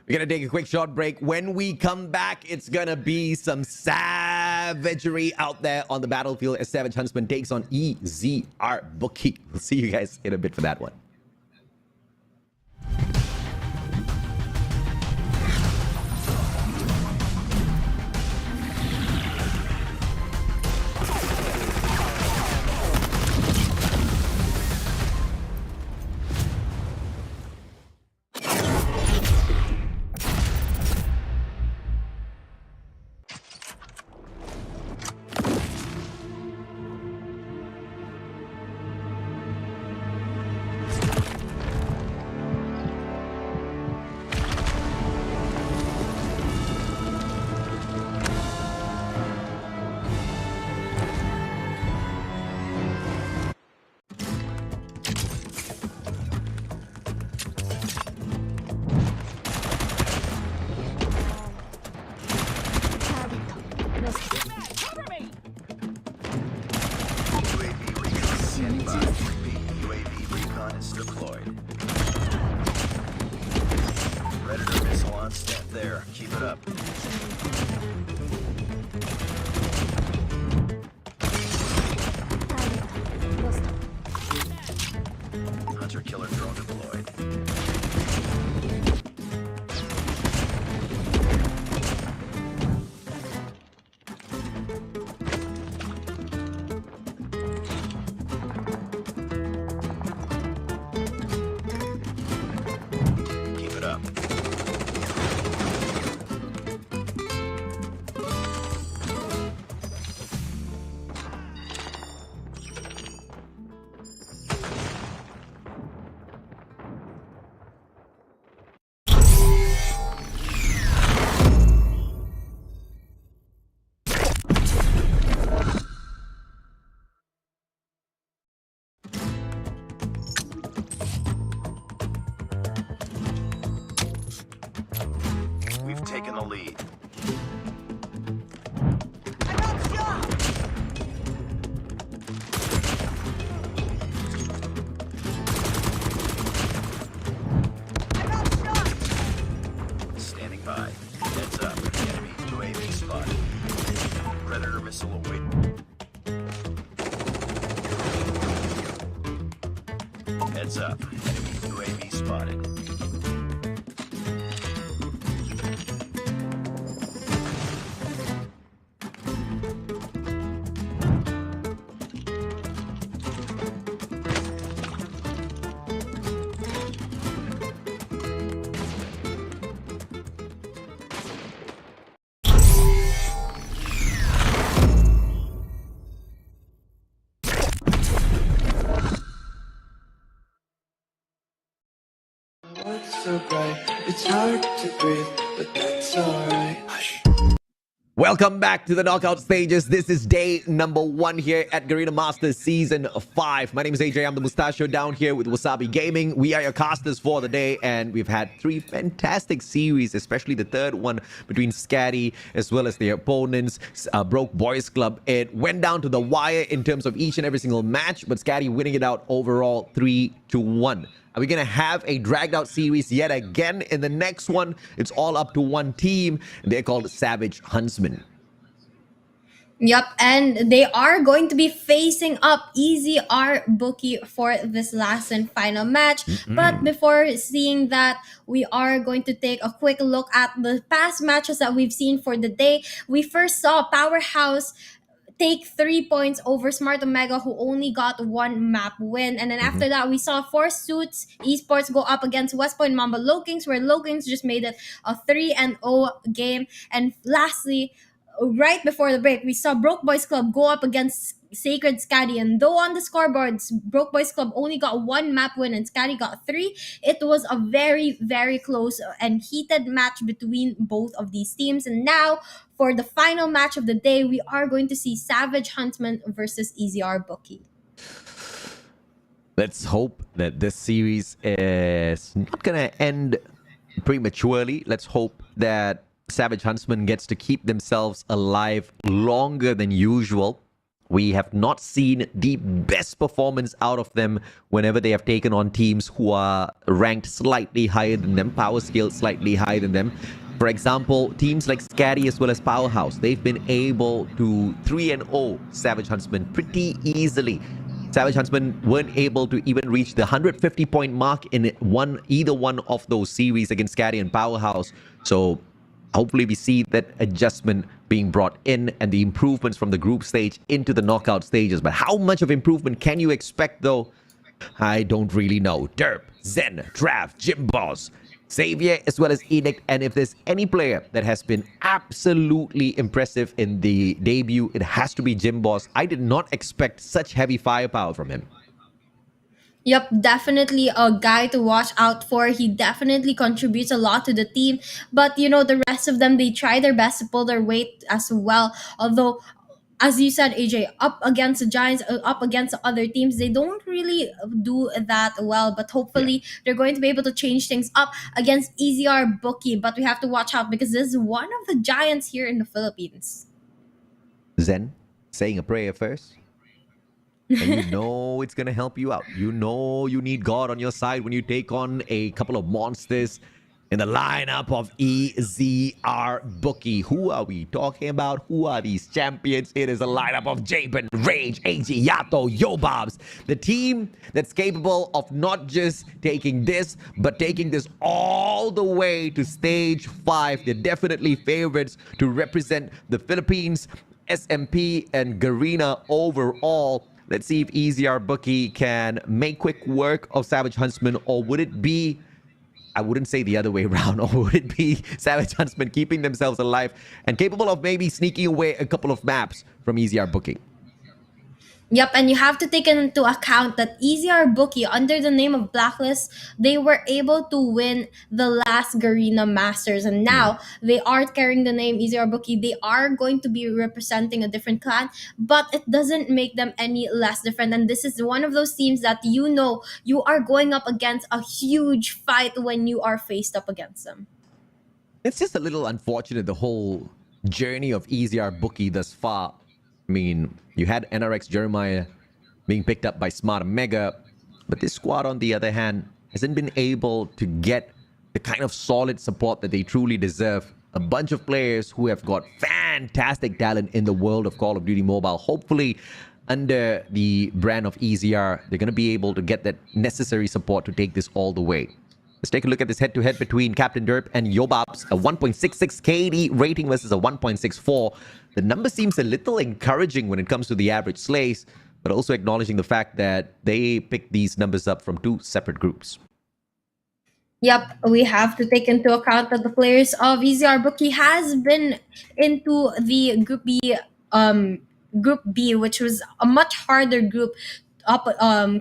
Speaker 5: We're going to take a quick short break. When we come back, it's going to be some savagery out there on the battlefield as Savage Huntsman takes on EZR Booky. We'll see you guys in a bit for that one.
Speaker 1: Hunter killer drone deployed. Keep it up. We've taken the lead.
Speaker 2: I got shot! I got shot!
Speaker 1: Standing by. Heads up. Enemy UAV spotted. Predator missile away. Heads up. Enemy UAV spotted.
Speaker 3: What's so bright? It's hard to breathe, but that's alright.
Speaker 5: Welcome back to the knockout stages. This is day number 1 here at Garena Masters Season 5. My name is AJ. I'm the Mustachio down here with Wasabi Gaming. We are your casters for the day, and we've had 3 fantastic series, especially the third one between Skadi as well as their opponents, Broke Boys Club. It went down to the wire in terms of each and every single match, but Skadi winning it out overall 3-1. Are we going to have a dragged out series yet again? In the next one, it's all up to one team. They're called Savage Huntsmen.
Speaker 4: Yep, and they are going to be facing up EZR Booky for this last and final match. But before seeing that, we are going to take a quick look at the past matches that we've seen for the day. We first saw Powerhouse take 3 points over Smart Omega, who only got 1 map win. And then after that, we saw Force Suits Esports go up against West Point Mamba Lowkings, where Lowkings just made it a 3-0 game. And lastly, right before the break, we saw Broke Boys Club go up against SACRED SKADI. And though on the scoreboards, Broke Boys Club only got 1 map win and SKADI got 3, it was a very, very close and heated match between both of these teams. And now, for the final match of the day, we are going to see Savage Huntsmen versus EZR Booky.
Speaker 5: Let's hope that this series is not going to end prematurely. Let's hope that Savage Huntsmen gets to keep themselves alive longer than usual. We have not seen the best performance out of them whenever they have taken on teams who are ranked slightly higher than them, power scale slightly higher than them. For example, teams like Skadi as well as Powerhouse, they've been able to 3-0 Savage Huntsmen pretty easily. Savage Huntsmen weren't able to even reach the 150-point mark in either one of those series against Skadi and Powerhouse. So hopefully we see that adjustment being brought in and the improvements from the group stage into the knockout stages. But how much of improvement can you expect though? I don't really know. Derp, Zen, Trav, Jim Boss, Xavier as well as Edict, and if there's any player that has been absolutely impressive in the debut, it has to be Jim Boss. I did not expect such heavy firepower from him.
Speaker 4: Yep, definitely a guy to watch out for. He definitely contributes a lot to the team. But, you know, the rest of them, they try their best to pull their weight as well. Although, as you said, AJ, up against the Giants, up against the other teams, they don't really do that well. But hopefully, they're going to be able to change things up against EZR Booky. But we have to watch out because this is one of the giants here in the Philippines.
Speaker 5: Zen, saying a prayer first. And you know it's going to help you out. You know you need God on your side when you take on a couple of monsters. in the lineup of EZR Booky. Who are we talking about? Who are these champions? It is a lineup of Jabin, Rage, AG, Yato, Yobabs. The team that's capable of not just taking this, but taking this all the way to stage 5. They're definitely favorites to represent the Philippines, SMP, and Garena overall. Let's see if EZR Booky can make quick work of Savage Huntsmen, or would it be, I wouldn't say the other way around, or would it be Savage Huntsmen keeping themselves alive and capable of maybe sneaking away a couple of maps from EZR Booky?
Speaker 4: Yep, and you have to take into account that EZR Booky, under the name of Blacklist, they were able to win the last Garena Masters, and now they are carrying the name EZR Booky. They are going to be representing a different clan, but it doesn't make them any less different. And this is one of those teams that you know you are going up against a huge fight when you are faced up against them.
Speaker 5: It's just a little unfortunate, the whole journey of EZR Booky thus far. I mean, you had NRX Jeremiah being picked up by Smart Mega, but this squad, on the other hand, hasn't been able to get the kind of solid support that they truly deserve. A bunch of players who have got fantastic talent in the world of Call of Duty Mobile. Hopefully, under the brand of EZR, they're going to be able to get that necessary support to take this all the way. Let's take a look at this head-to-head between Captain Derp and Yobabs. A 1.66 KD rating versus a 1.64. The number seems a little encouraging when it comes to the average slays, but also acknowledging the fact that they picked these numbers up from 2 separate groups.
Speaker 4: Yep, we have to take into account that the players of EZR Booky has been into the Group B, which was a much harder group up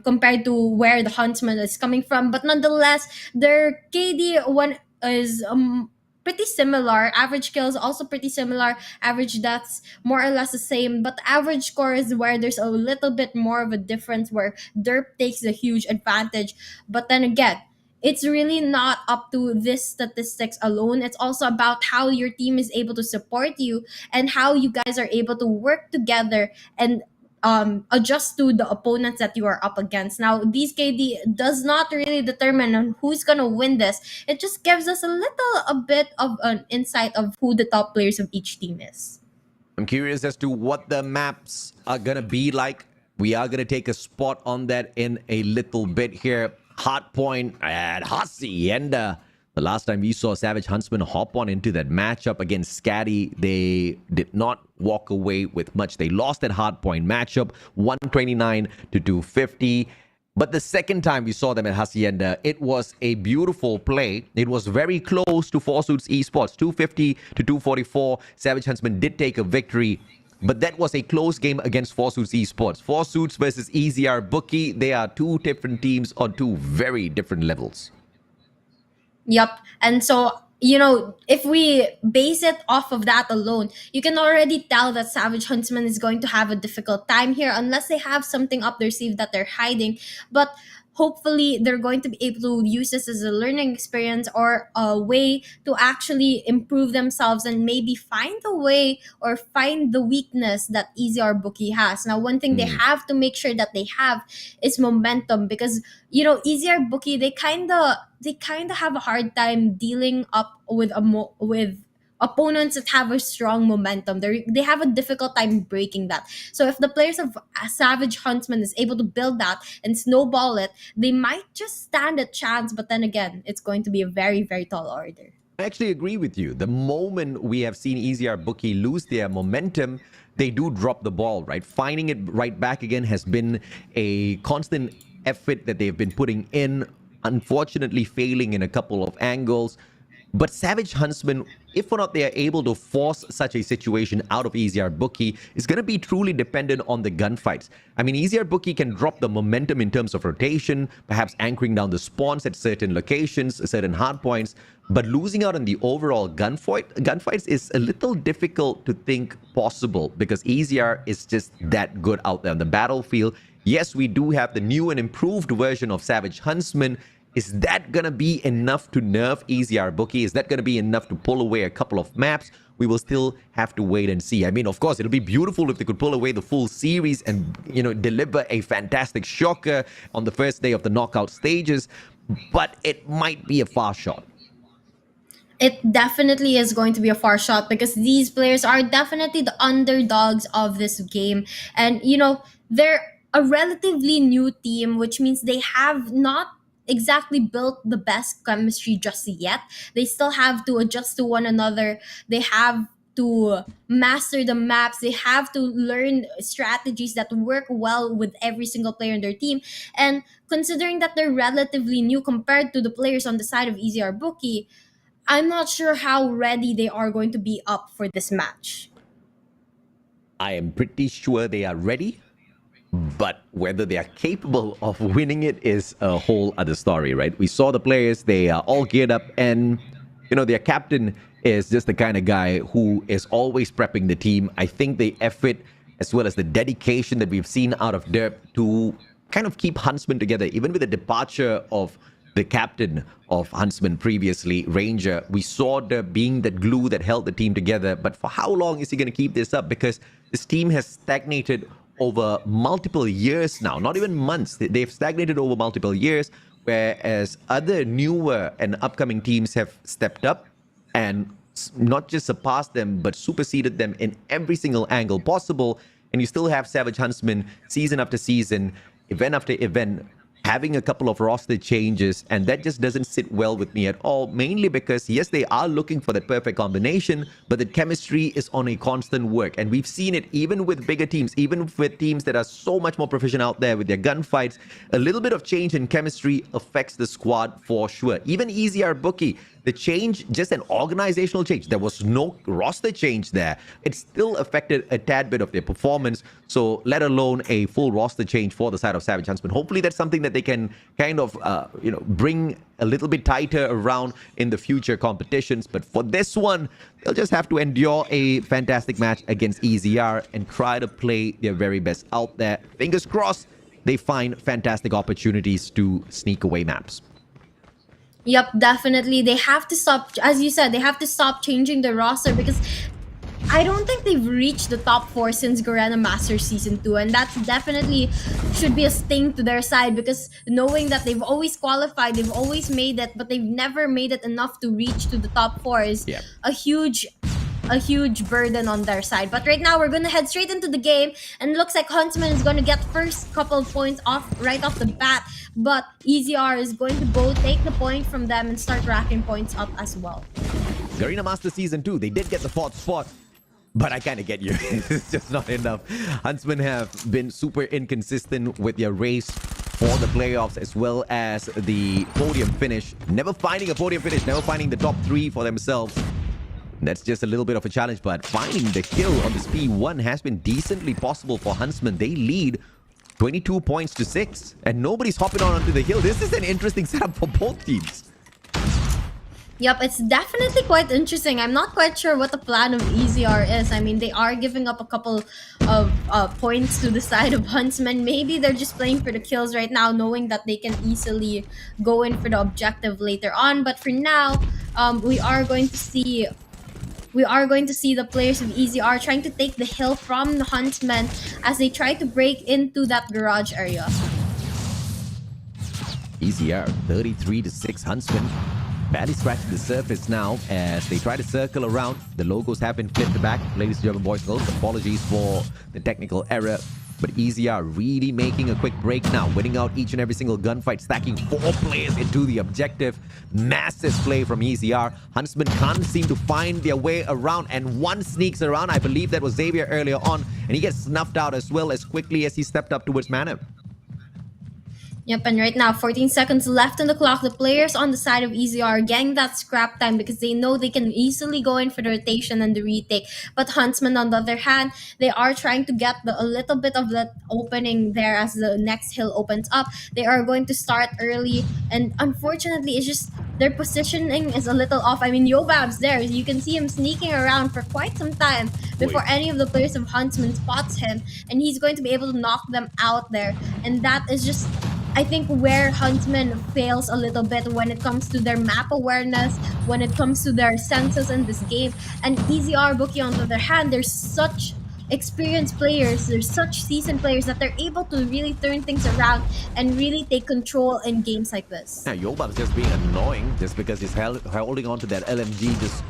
Speaker 4: compared to where the Huntsman is coming from, but nonetheless their KD one is pretty similar. Average kills also pretty similar, average deaths more or less the same, but the average score is where there's a little bit more of a difference, where Derp takes a huge advantage. But then again, it's really not up to this statistics alone. It's also about how your team is able to support you and how you guys are able to work together and adjust to the opponents that you are up against. Now, these KD does not really determine on who's gonna win this. It just gives us a bit of an insight of who the top players of each team is.
Speaker 5: I'm curious as to what the maps are gonna be like. We are gonna take a spot on that in a little bit here. Hardpoint and Hacienda. The last time we saw Savage Huntsmen hop on into that matchup against Skadi, they did not walk away with much. They lost that Hardpoint matchup, 129 to 250. But the second time we saw them at Hacienda, it was a beautiful play. It was very close to 4Suits eSports, 250 to 244. Savage Huntsmen did take a victory, but that was a close game against 4Suits eSports. 4Suits versus EZR Booky, they are two different teams on two very different levels.
Speaker 4: Yep. And so, you know, if we base it off of that alone, you can already tell that Savage Huntsman is going to have a difficult time here unless they have something up their sleeve that they're hiding. But hopefully they're going to be able to use this as a learning experience or a way to actually improve themselves and maybe find a way or find the weakness that EZR Booky has. Now, one thing they have to make sure that they have is momentum, because, you know, EZR Booky, they kind of have a hard time dealing up with with opponents that have a strong momentum. They have a difficult time breaking that. So if the players of Savage Huntsman is able to build that and snowball it, they might just stand a chance. But then again, it's going to be a very, very tall order.
Speaker 5: I actually agree with you. The moment we have seen EZR Booky lose their momentum, they do drop the ball, right? Finding it right back again has been a constant effort that they've been putting in, unfortunately failing in a couple of angles. But Savage Huntsmen, if or not they are able to force such a situation out of EZR Booky, is going to be truly dependent on the gunfights. I mean, EZR Booky can drop the momentum in terms of rotation, perhaps anchoring down the spawns at certain locations, certain hard points, but losing out on the overall gunfights is a little difficult to think possible, because EZR is just that good out there on the battlefield. Yes, we do have the new and improved version of Savage Huntsmen. Is that going to be enough to nerf EZR Booky? Is that going to be enough to pull away a couple of maps? We will still have to wait and see. I mean, of course, it'll be beautiful if they could pull away the full series and, you know, deliver a fantastic shocker on the first day of the knockout stages, but it might be a far shot.
Speaker 4: It definitely is going to be a far shot because these players are definitely the underdogs of this game. And, they're a relatively new team, which means they have not exactly built the best chemistry just yet. They still have to adjust to one another. They have to master the maps. They have to learn strategies that work well with every single player in their team. And considering that they're relatively new compared to the players on the side of EZR Bookie, I'm not sure how ready they are going to be up for this match.
Speaker 5: I am pretty sure they are ready, but whether they are capable of winning it is a whole other story, right? We saw the players, they are all geared up, and their captain is just the kind of guy who is always prepping the team. I think the effort as well as the dedication that we've seen out of Derp to kind of keep Huntsmen together, even with the departure of the captain of Huntsmen previously, Ranger, we saw Derp being that glue that held the team together. But for how long is he going to keep this up? Because this team has stagnated over multiple years now, not even months. They've stagnated over multiple years, whereas other newer and upcoming teams have stepped up and not just surpassed them, but superseded them in every single angle possible. And you still have Savage Huntsmen season after season, event after event, having a couple of roster changes, and that just doesn't sit well with me at all, mainly because, yes, they are looking for that perfect combination, but the chemistry is on a constant work, and we've seen it even with bigger teams, even with teams that are so much more proficient out there with their gunfights. A little bit of change in chemistry affects the squad for sure. Even EZR Bookie, the change, just an organizational change. There was no roster change there. It still affected a tad bit of their performance. So let alone a full roster change for the side of Savage Huntsmen. Hopefully that's something that they can kind of, bring a little bit tighter around in the future competitions. But for this one, they'll just have to endure a fantastic match against EZR and try to play their very best out there. Fingers crossed, they find fantastic opportunities to sneak away maps.
Speaker 4: Yep, definitely. They have to stop, as you said, they have to stop changing the roster because I don't think they've reached the top 4 since Garena Masters Season 2, and that's definitely should be a sting to their side because knowing that they've always qualified, they've always made it, but they've never made it enough to reach to the top 4 is a huge burden on their side. But right now we're gonna head straight into the game, and it looks like Huntsman is gonna get first couple of points right off the bat, but EZR is going to go take the point from them and start racking points up as well.
Speaker 5: Garena Master Season 2, they did get the 4th spot, but I kind of get you. It's just not enough. Huntsmen have been super inconsistent with their race for the playoffs as well as the podium finish. Never finding a podium finish, never finding the top 3 for themselves. That's just a little bit of a challenge, but finding the kill on this P1 has been decently possible for Huntsmen. They lead 22 points to 6, and nobody's hopping onto the hill. This is an interesting setup for both teams.
Speaker 4: Yep, it's definitely quite interesting. I'm not quite sure what the plan of EZR is. I mean, they are giving up a couple of points to the side of Huntsmen. Maybe they're just playing for the kills right now, knowing that they can easily go in for the objective later on. But for now, we are going to see the players of EZR trying to take the hill from the Huntsmen as they try to break into that garage area.
Speaker 5: EZR 33-6 Huntsmen. Barely scratching the surface now as they try to circle around. The logos have been flipped back. Ladies and gentlemen, boys and girls, apologies for the technical error. But EZR really making a quick break now, winning out each and every single gunfight, stacking 4 players into the objective. Massive play from EZR. Huntsmen can't seem to find their way around, and one sneaks around. I believe that was Xavier earlier on, and he gets snuffed out as well as quickly as he stepped up towards Mana.
Speaker 4: Yep, and right now, 14 seconds left on the clock. The players on the side of EZR are getting that scrap time because they know they can easily go in for the rotation and the retake. But Huntsmen, on the other hand, they are trying to get a little bit of that opening there as the next hill opens up. They are going to start early, and unfortunately, it's just their positioning is a little off. I mean, Yobab's there. You can see him sneaking around for quite some time before any of the players of Huntsmen spots him, and he's going to be able to knock them out there. And that is just, I think, where Huntsmen fails a little bit when it comes to their map awareness, when it comes to their senses in this game. And EZR Bookie, on the other hand, there's such experienced players, they're such seasoned players that they're able to really turn things around and really take control in games like this.
Speaker 5: Yeah, Yobab's just being annoying just because he's holding on to that LMG. Just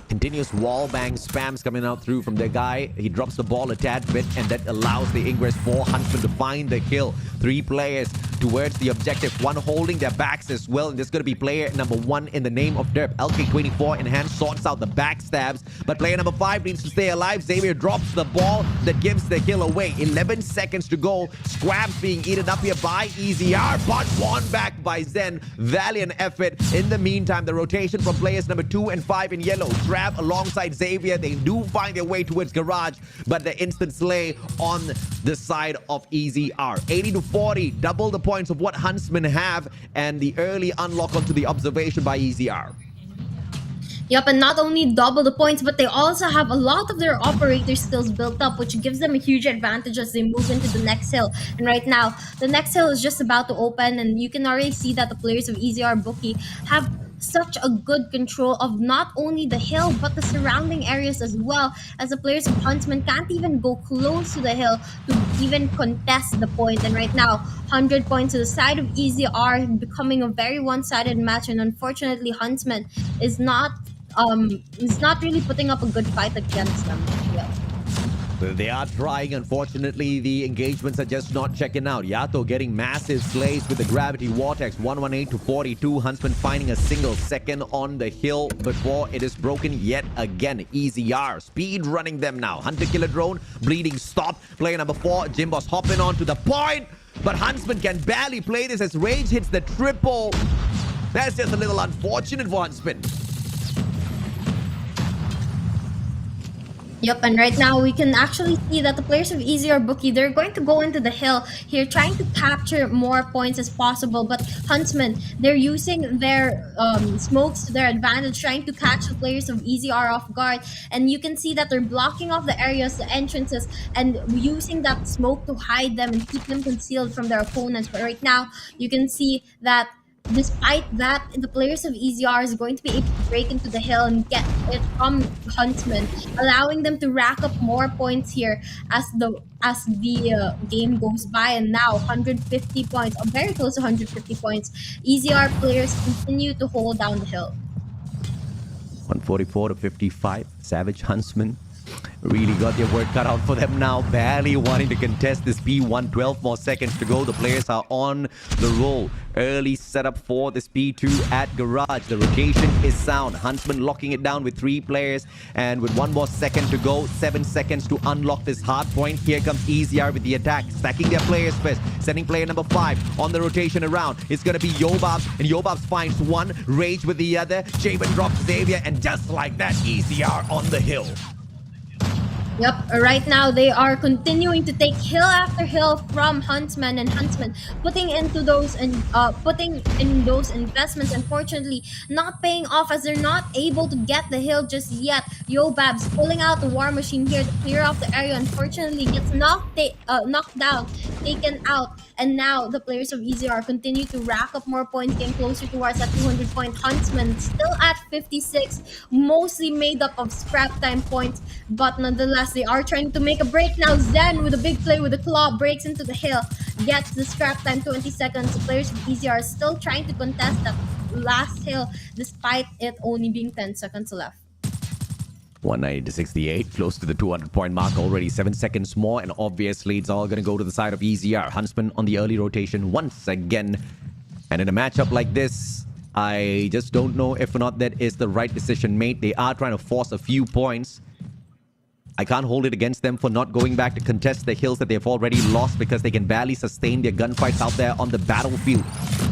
Speaker 5: continuous wall bang spams coming out through from the guy. He drops the ball a tad bit, and that allows the Ingress 4 Huntsmen to find the kill. 3 players towards the objective, 1 holding their backs as well, and there's going to be player number 1 in the name of Derp. LK24 in hand sorts out the backstabs, but player number 5 needs to stay alive. Xavier drops the ball that gives the kill away. 11 seconds to go. Scraps being eaten up here by EZR, but won back by Zen. Valiant effort. In the meantime, the rotation from players number 2 and 5 in yellow. Trav alongside Xavier. They do find their way towards Garage, but the instant slay on the side of EZR. 80 to 40, double the points of what Huntsmen have, and the early unlock onto the observation by EZR.
Speaker 4: Yup, and not only double the points, but they also have a lot of their operator skills built up, which gives them a huge advantage as they move into the next hill. And right now, the next hill is just about to open, and you can already see that the players of EZR Booky have such a good control of not only the hill, but the surrounding areas as well, as the players of Huntsmen can't even go close to the hill to even contest the point. And right now, 100 points to the side of EZR, becoming a very one-sided match, and unfortunately, Huntsmen is not really putting up a good fight against them. Yeah.
Speaker 5: They are trying. Unfortunately, the engagements are just not checking out. Yato getting massive slays with the gravity vortex. 118 to 42. Huntsman finding a single second on the hill before it is broken yet again. EZR speed running them now. Hunter killer drone bleeding stop. Player number 4 Jimbo's hopping on to the point, but Huntsman can barely play this as Rage hits the triple. That's just a little unfortunate for Huntsman.
Speaker 4: Yep, and right now we can actually see that the players of EZR Booky, they're going to go into the hill here, trying to capture more points as possible. But Huntsmen, they're using their smokes to their advantage, trying to catch the players of EZR off guard. And you can see that they're blocking off the areas, the entrances, and using that smoke to hide them and keep them concealed from their opponents. But right now, you can see that despite that, the players of EZR is going to be able to break into the hill and get it from Huntsmen, allowing them to rack up more points here as the game goes by. And now 150 points, or very close to 150 points. EZR players continue to hold down the hill.
Speaker 5: 144 to 55. Savage Huntsmen really got their work cut out for them now, barely wanting to contest this P1. 12 more seconds to go. The players are on the roll. Early setup for this P2 at Garage. The rotation is sound. Huntsman locking it down with 3 players, and with 1 more second to go, 7 seconds to unlock this hard point. Here comes EZR with the attack, stacking their players first, sending player number 5 on the rotation around. It's gonna be Yobabs, and Yobabs finds one, Rage with the other. Javen drops Xavier, and just like that, EZR on the hill.
Speaker 4: Yep, right now they are continuing to take hill after hill from Huntsmen, and Huntsmen putting in those investments, unfortunately not paying off as they're not able to get the hill just yet. Yobabs pulling out the war machine here to clear off the area, unfortunately gets knocked down, taken out, and now the players of EZR continue to rack up more points, getting closer towards that 200 point. Huntsmen still at 56, mostly made up of scrap time points, but nonetheless they are trying to make a break now. Zen with a big play with the claw breaks into the hill, gets the scrap time 20 seconds. The players of EZR are still trying to contest that last hill despite it only being 10 seconds left.
Speaker 5: 190 to 68, close to the 200 point mark already. 7 seconds more, and obviously it's all going to go to the side of EZR. Huntsman on the early rotation once again. And in a matchup like this, I just don't know if or not that is the right decision made. They are trying to force a few points. I can't hold it against them for not going back to contest the hills that they've already lost, because they can barely sustain their gunfights out there on the battlefield.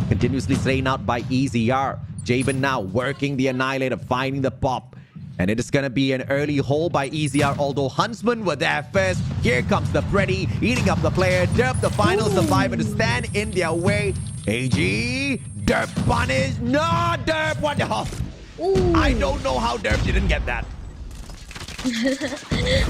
Speaker 5: Continuously slain out by EZR. Javen now working the Annihilator, finding the pop. And it is going to be an early hole by EZR, although Huntsmen were there first. Here comes the Freddy, eating up the player. Derp, the final survivor, to stand in their way. AG, Derp punished. No, Derp, what the hell? I don't know how Derp didn't get that.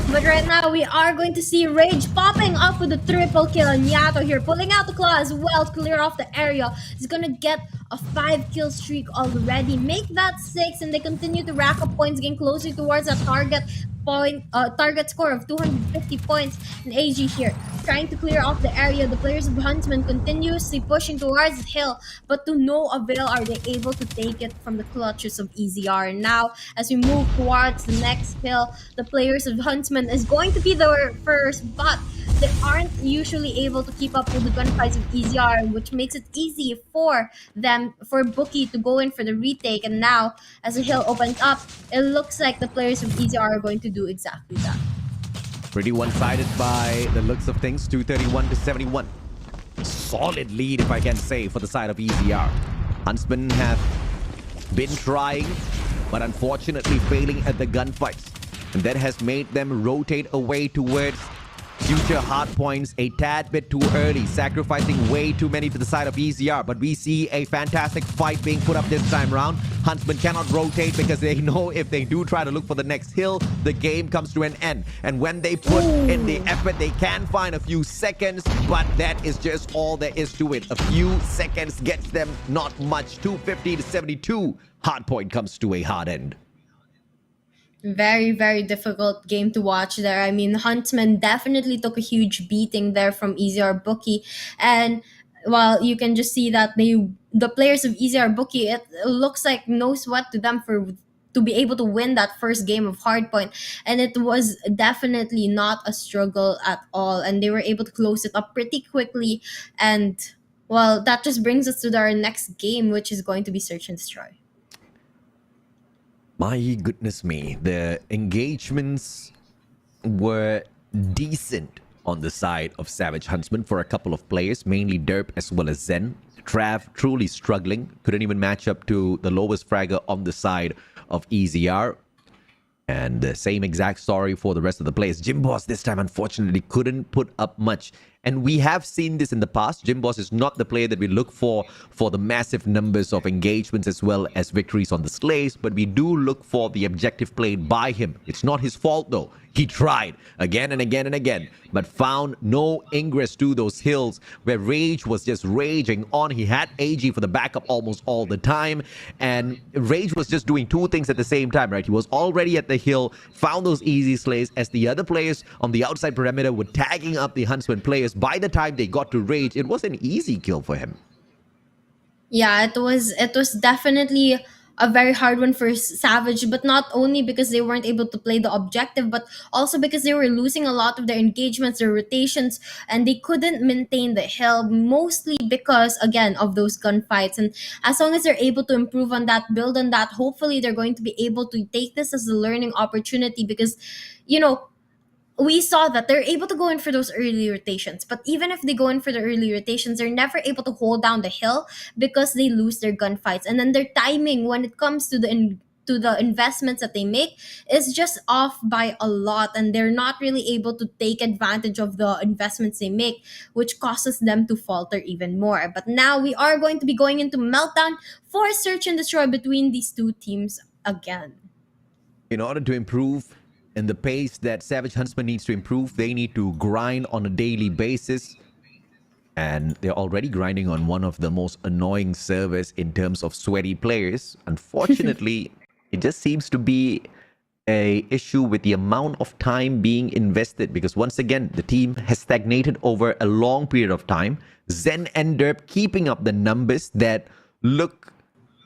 Speaker 4: But right now we are going to see Rage popping up with a triple kill, and Yato here pulling out the claw as well to clear off the area. He's gonna get a 5 kill streak already, make that 6, and they continue to rack up points, getting closer towards that target. target score of 250 points. And AG here trying to clear off the area. The players of Huntsman continuously pushing towards the hill, but to no avail are they able to take it from the clutches of EZR. And now, as we move towards the next hill, the players of Huntsman is going to be the first, but they aren't usually able to keep up with the gunfights of EZR, which makes it easy for Bookie to go in for the retake. And now, as the hill opens up, it looks like the players of EZR are going to do exactly that.
Speaker 5: Pretty one-sided by the looks of things, 231 to 71. Solid lead, if I can say, for the side of EZR. Huntsmen have been trying, but unfortunately failing at the gunfights. And that has made them rotate away towards future hard points a tad bit too early, sacrificing way too many to the side of EZR. But we see a fantastic fight being put up this time round. Huntsmen cannot rotate because they know if they do try to look for the next hill, the game comes to an end. And when they put in the effort, they can find a few seconds, but that is just all there is to it. A few seconds gets them not much. 250 to 72. Hardpoint comes to a hard end.
Speaker 4: Very, very difficult game to watch there. I mean, Huntsman definitely took a huge beating there from EZR Bookie. And while you can just see that the players of EZR Bookie, it looks like no sweat to them to be able to win that first game of Hardpoint. And it was definitely not a struggle at all. And they were able to close it up pretty quickly. And well, that just brings us to our next game, which is going to be Search and Destroy.
Speaker 5: My goodness me, the engagements were decent on the side of Savage Huntsmen for a couple of players, mainly Derp as well as Zen. Trav truly struggling, couldn't even match up to the lowest fragger on the side of EZR. And the same exact story for the rest of the players. Jimboss this time unfortunately couldn't put up much. And we have seen this in the past. Jimboss is not the player that we look for the massive numbers of engagements as well as victories on the slays, but we do look for the objective played by him. It's not his fault though. He tried again and again and again, but found no ingress to those hills where Rage was just raging on. He had AG for the backup almost all the time, and Rage was just doing two things at the same time, right? He was already at the hill, found those easy slays as the other players on the outside perimeter were tagging up the Huntsman players. By the time they got to Rage, it was an easy kill for him.
Speaker 4: Yeah, it was definitely a very hard one for Savage, but not only because they weren't able to play the objective, but also because they were losing a lot of their engagements, their rotations, and they couldn't maintain the hill, mostly because, again, of those gunfights. And as long as they're able to improve on that, build on that, hopefully they're going to be able to take this as a learning opportunity because, you know, we saw that they're able to go in for those early rotations, but even if they go in for the early rotations, they're never able to hold down the hill because they lose their gunfights. And then their timing when it comes to the investments that they make is just off by a lot, and they're not really able to take advantage of the investments they make, which causes them to falter even more. But now we are going to be going into Meltdown for Search and Destroy between these two teams again.
Speaker 5: In order to improve in the pace that Savage Huntsman needs to improve, they need to grind on a daily basis. And they're already grinding on one of the most annoying servers in terms of sweaty players. Unfortunately, it just seems to be a issue with the amount of time being invested, because once again, the team has stagnated over a long period of time. Zen and Derp keeping up the numbers that look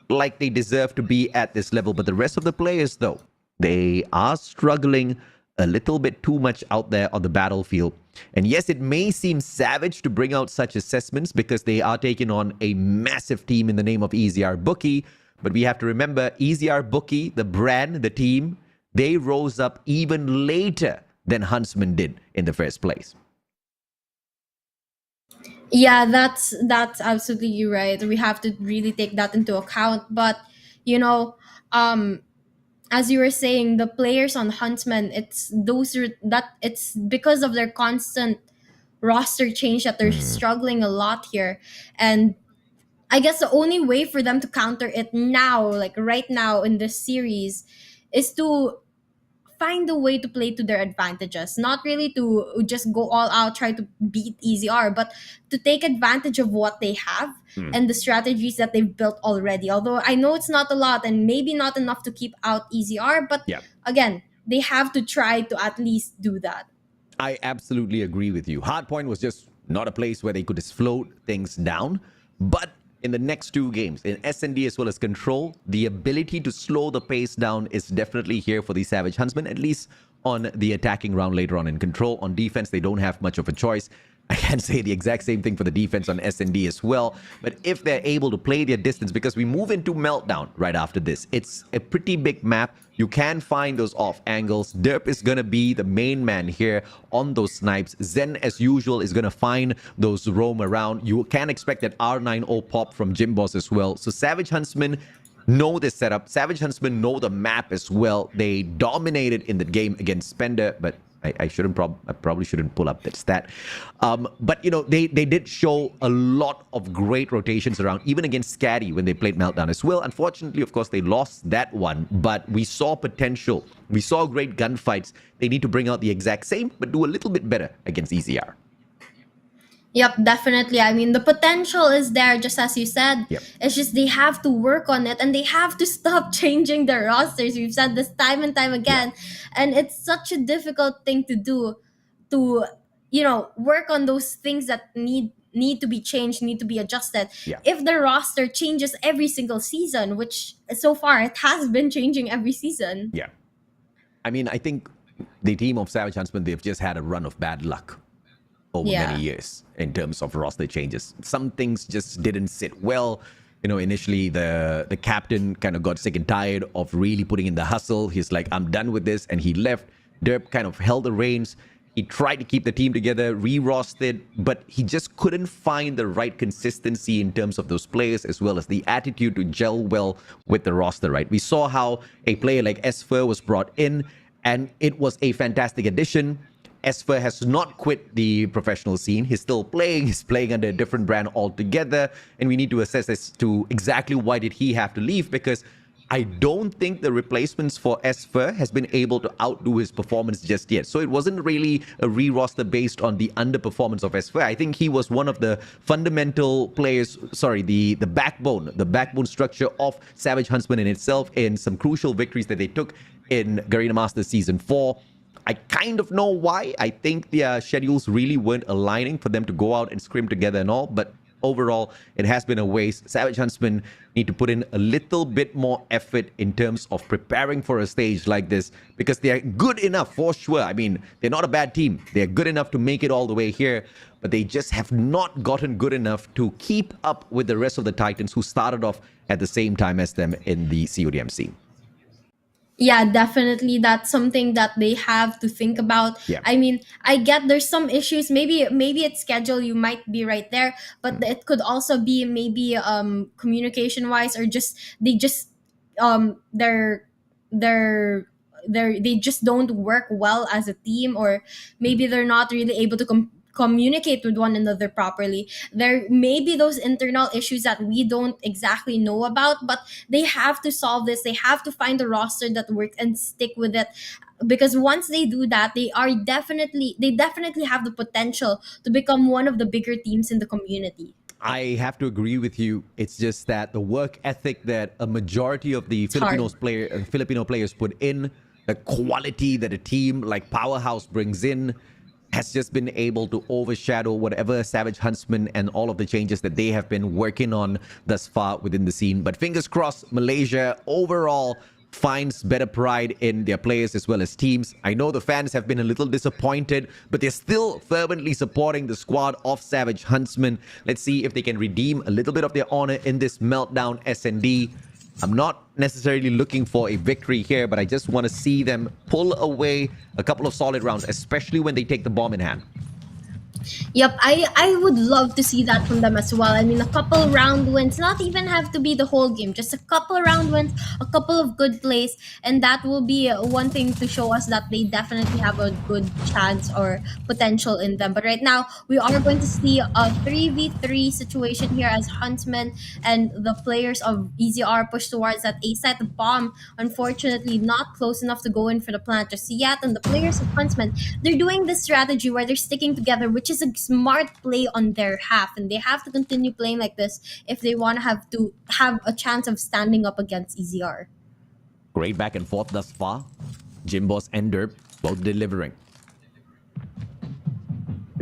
Speaker 5: like they deserve to be at this level. But the rest of the players, though, they are struggling a little bit too much out there on the battlefield. And yes, it may seem savage to bring out such assessments because they are taking on a massive team in the name of EZR Booky. But we have to remember, EZR Booky, the brand, the team, they rose up even later than Huntsman did in the first place.
Speaker 4: Yeah, that's absolutely right. We have to really take that into account. But, you know, as you were saying, the players on Huntsman, it's because of their constant roster change that they're struggling a lot here. And I guess the only way for them to counter it now, like right now in this series, is to find a way to play to their advantages. Not really to just go all out, try to beat EZR, but to take advantage of what they have and the strategies that they've built already. Although I know it's not a lot and maybe not enough to keep out EZR, but again, they have to try to at least do that.
Speaker 5: I absolutely agree with you. Hardpoint was just not a place where they could just float things down. But in the next two games, in S&D as well as Control, the ability to slow the pace down is definitely here for the Savage Huntsmen, at least on the attacking round later on in Control. On defense, they don't have much of a choice. I can say the exact same thing for the defense on S&D as well. But if they're able to play their distance, because we move into Meltdown right after this, it's a pretty big map. You can find those off angles. Derp is going to be the main man here on those snipes. Zen, as usual, is going to find those roam around. You can expect that R90 pop from Jimboss as well. So Savage Huntsmen know this setup. Savage Huntsmen know the map as well. They dominated in the game against Spender, but I probably shouldn't pull up that stat. But, you know, they did show a lot of great rotations around, even against Skadi when they played Meltdown as well. Unfortunately, of course, they lost that one, but we saw potential. We saw great gunfights. They need to bring out the exact same, but do a little bit better against EZR.
Speaker 4: Yep, definitely. I mean, the potential is there, just as you said.
Speaker 5: Yep.
Speaker 4: It's just they have to work on it and they have to stop changing their rosters. We've said this time and time again. And it's such a difficult thing to do, to, you know, work on those things that need to be changed, need to be adjusted.
Speaker 5: Yeah.
Speaker 4: If the roster changes every single season, which so far it has been changing every season.
Speaker 5: Yeah. I mean, I think the team of Savage Huntsmen, they've just had a run of bad luck over many years in terms of roster changes. Some things just didn't sit well. You know, initially the captain kind of got sick and tired of really putting in the hustle. He's like, I'm done with this, and he left. Derp kind of held the reins. He tried to keep the team together, re-rostered, but he just couldn't find the right consistency in terms of those players as well as the attitude to gel well with the roster, right? We saw how a player like SFR was brought in, and it was a fantastic addition. SFR has not quit the professional scene. He's still playing. He's playing under a different brand altogether. And we need to assess as to exactly why did he have to leave, because I don't think the replacements for SFR has been able to outdo his performance just yet. So it wasn't really a re-roster based on the underperformance of SFR. I think he was one of the fundamental players, the backbone structure of Savage Huntsmen in itself in some crucial victories that they took in Garena Masters Season 4. I kind of know why. I think their schedules really weren't aligning for them to go out and scrim together and all, but overall, it has been a waste. Savage Huntsmen need to put in a little bit more effort in terms of preparing for a stage like this, because they're good enough for sure. I mean, they're not a bad team. They're good enough to make it all the way here, but they just have not gotten good enough to keep up with the rest of the Titans who started off at the same time as them in the CODM scene.
Speaker 4: Yeah, definitely. That's something that they have to think about.
Speaker 5: Yeah.
Speaker 4: I mean, I get there's some issues. Maybe it's schedule. You might be right there, but it could also be maybe communication wise, or just they just they're they just don't work well as a team, or maybe they're not really able to communicate with one another properly. There may be those internal issues that we don't exactly know about, but they have to solve this. They have to find a roster that works and stick with it, because once they do that, they definitely have the potential to become one of the bigger teams in the community.
Speaker 5: I have to agree with you. It's just that the work ethic that a majority of the Filipino players put in, the quality that a team like Powerhouse brings in, has just been able to overshadow whatever Savage Huntsmen and all of the changes that they have been working on thus far within the scene. But fingers crossed, Malaysia overall finds better pride in their players as well as teams. I know the fans have been a little disappointed, but they're still fervently supporting the squad of Savage Huntsmen. Let's see if they can redeem a little bit of their honor in this Meltdown S&D. I'm not necessarily looking for a victory here, but I just want to see them pull away a couple of solid rounds, especially when they take the bomb in hand.
Speaker 4: Yep, I would love to see that from them as well. I mean, a couple round wins, not even have to be the whole game, just a couple round wins, a couple of good plays, and that will be one thing to show us that they definitely have a good chance or potential in them. But right now, we are going to see a 3v3 situation here as Huntsmen and the players of EZR push towards that A site. The bomb, unfortunately, not close enough to go in for the plant just yet. And the players of Huntsmen, they're doing this strategy where they're sticking together, which is a smart play on their half, and they have to continue playing like this if they want to have a chance of standing up against EZR.
Speaker 5: Great back and forth thus far. Jimboss and Derp both delivering.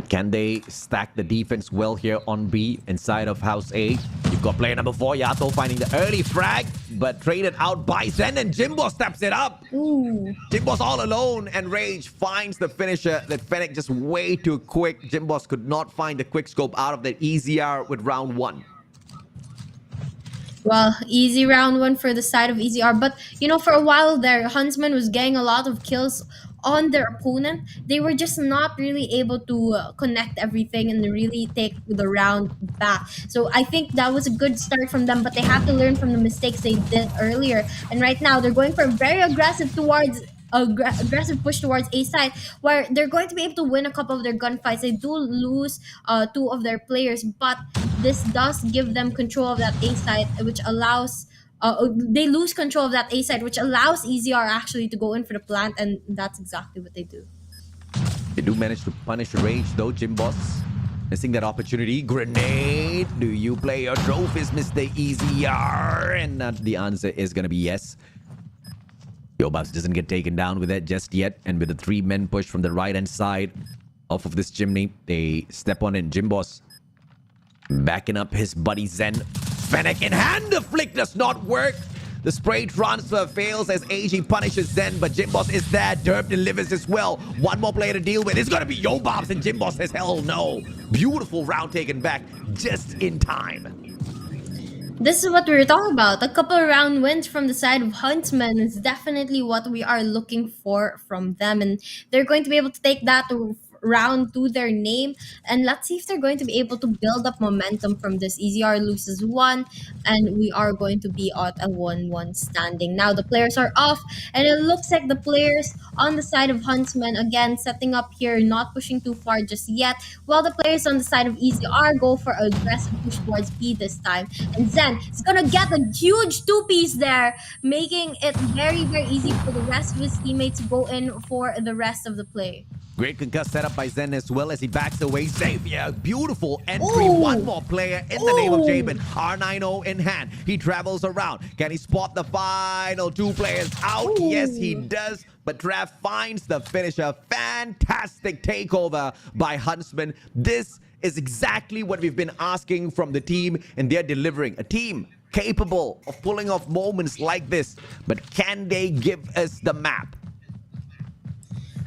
Speaker 5: Can they stack the defense well here on B inside of House A? You've got player number 4, Yato, finding the early frag, but traded out by Zen, and Jimbo steps it up.
Speaker 4: Ooh.
Speaker 5: Jimbo's all alone, and Rage finds the finisher. That Fennec just way too quick. Jimbo's could not find the quick scope out of that EZR with round 1.
Speaker 4: Well, easy round 1 for the side of EZR. But, you know, for a while there, Huntsman was getting a lot of kills on their opponent. They were just not really able to connect everything and really take the round back. So I think that was a good start from them, but they have to learn from the mistakes they did earlier. And right now, they're going for a very aggressive push towards A side, where they're going to be able to win a couple of their gunfights. They do lose 2 of their players, but this does give them control of that A side, which allows they lose control of that A side, which allows EZR actually to go in for the plant, and that's exactly what they do.
Speaker 5: They do manage to punish Rage though. Jimboss missing that opportunity. Grenade. Do you play your trophies, Mr. EZR? And the answer is going to be yes. Yobabs doesn't get taken down with that just yet. And with the 3-men push from the right-hand side off of this chimney, they step on in. Jimboss backing up his buddy Zen. Fennec in hand. The flick does not work. The spray transfer fails as AG punishes Zen, but Jimboss is there. Derp delivers as well. One more player to deal with. It's going to be Yobabs, and Jimboss says, hell no. Beautiful round taken back just in time.
Speaker 4: This is what we were talking about. A couple of round wins from the side of Huntsmen is definitely what we are looking for from them. And they're going to be able to take that round to their name. And let's see if they're going to be able to build up momentum from this. EZR loses 1, and we are going to be at a 1-1 standing. Now the players are off, and it looks like the players on the side of Huntsmen, again, setting up here, not pushing too far just yet, while the players on the side of EZR go for an aggressive push towards B this time. And Zen is going to get a huge 2-piece there, making it very, very easy for the rest of his teammates to go in for the rest of the play.
Speaker 5: Great concuss setup by Zen as well as he backs away. Xavier, beautiful entry.
Speaker 4: Ooh.
Speaker 5: One more player in the name of Jabin. R90 in hand. He travels around. Can he spot the final 2 players out?
Speaker 4: Ooh.
Speaker 5: Yes, he does. But Trav finds the finisher. Fantastic takeover by Huntsman. This is exactly what we've been asking from the team, and they're delivering. A team capable of pulling off moments like this. But can they give us the map?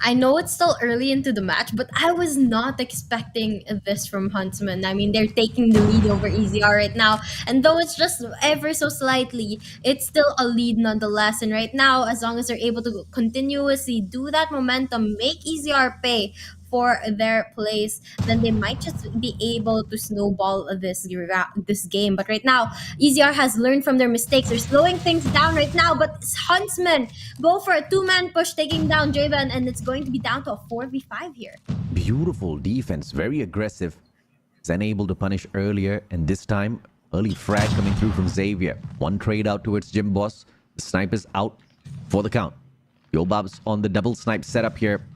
Speaker 4: I know it's still early into the match, but I was not expecting this from Huntsman. I mean, they're taking the lead over EZR right now. And though it's just ever so slightly, it's still a lead nonetheless. And right now, as long as they're able to continuously do that momentum, make EZR pay for their place, then they might just be able to snowball this game. But right now, EZR has learned from their mistakes. They're slowing things down right now, but Huntsman go for a 2-man push, taking down Javen, and it's going to be down to a 4v5 here.
Speaker 5: Beautiful defense, very aggressive. Zen able to punish earlier, and this time, early frag coming through from Xavier. One trade out towards Jimboss. The sniper's out for the count. Yobab's on the double snipe setup here,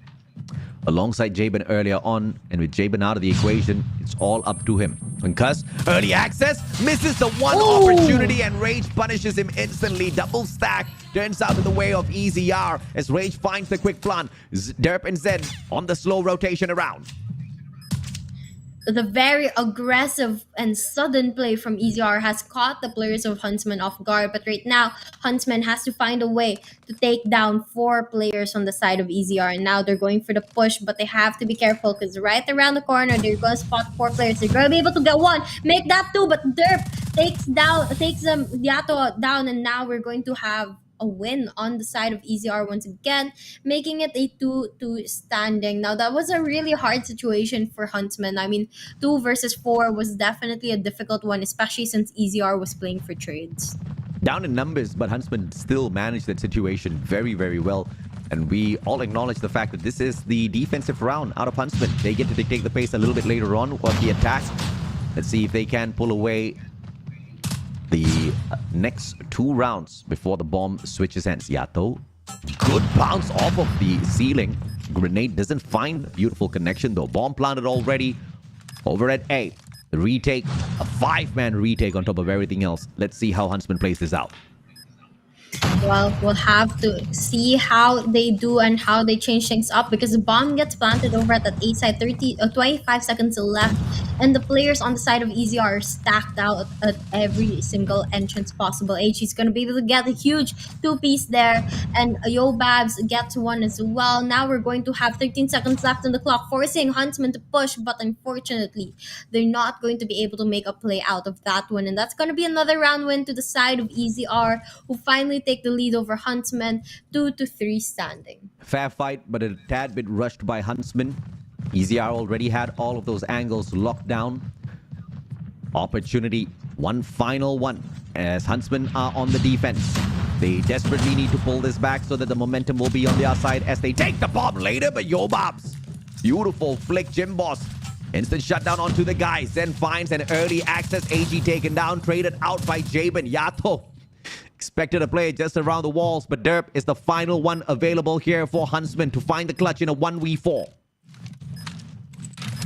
Speaker 5: alongside Jabin earlier on, and with Jabin out of the equation, it's all up to him. Concuss, early access, misses the one opportunity, and Rage punishes him instantly. Double stack turns out in the way of EZR as Rage finds the quick plant. Derp and Zed on the slow rotation around.
Speaker 4: The very aggressive and sudden play from EZR has caught the players of Huntsman off guard, but right now, Huntsman has to find a way to take down 4 players on the side of EZR, and now they're going for the push, but they have to be careful because right around the corner, they're going to spot 4 players. They're going to be able to get 1, make that 2, but Derp takes them Yato down, and now we're going to have a win on the side of EZR once again, making it a 2-2 standing. Now, that was a really hard situation for Huntsman. I mean, 2 versus 4 was definitely a difficult one, especially since EZR was playing for trades.
Speaker 5: Down in numbers, but Huntsman still managed that situation very, very well. And we all acknowledge the fact that this is the defensive round out of Huntsman. They get to dictate the pace a little bit later on of the attack. Let's see if they can pull away the next 2 rounds before the bomb switches hands. Yato, good bounce off of the ceiling. Grenade doesn't find a beautiful connection though. Bomb planted already over at A. The retake, a 5-man retake on top of everything else. Let's see how Huntsman plays this out.
Speaker 4: Well, we'll have to see how they do and how they change things up because the bomb gets planted over at that A side, 25 seconds left, and the players on the side of EZR are stacked out at every single entrance possible. HE's going to be able to get a huge two-piece there, and Yobabs gets one as well. Now we're going to have 13 seconds left on the clock, forcing Huntsman to push, but unfortunately, they're not going to be able to make a play out of that one, and that's going to be another round win to the side of EZR, who finally take the lead over Huntsman, 2-3 standing.
Speaker 5: Fair fight, but a tad bit rushed by Huntsman. EZR already had all of those angles locked down. Opportunity, one final one, as Huntsman are on the defense. They desperately need to pull this back so that the momentum will be on their side as they take the bomb later, but Yobabs. Beautiful flick, Jim Boss. Instant shutdown onto the guys, then finds an early access. AG taken down, traded out by Jabin. Yato expected a play just around the walls, but Derp is the final one available here for Huntsman to find the clutch in a 1v4.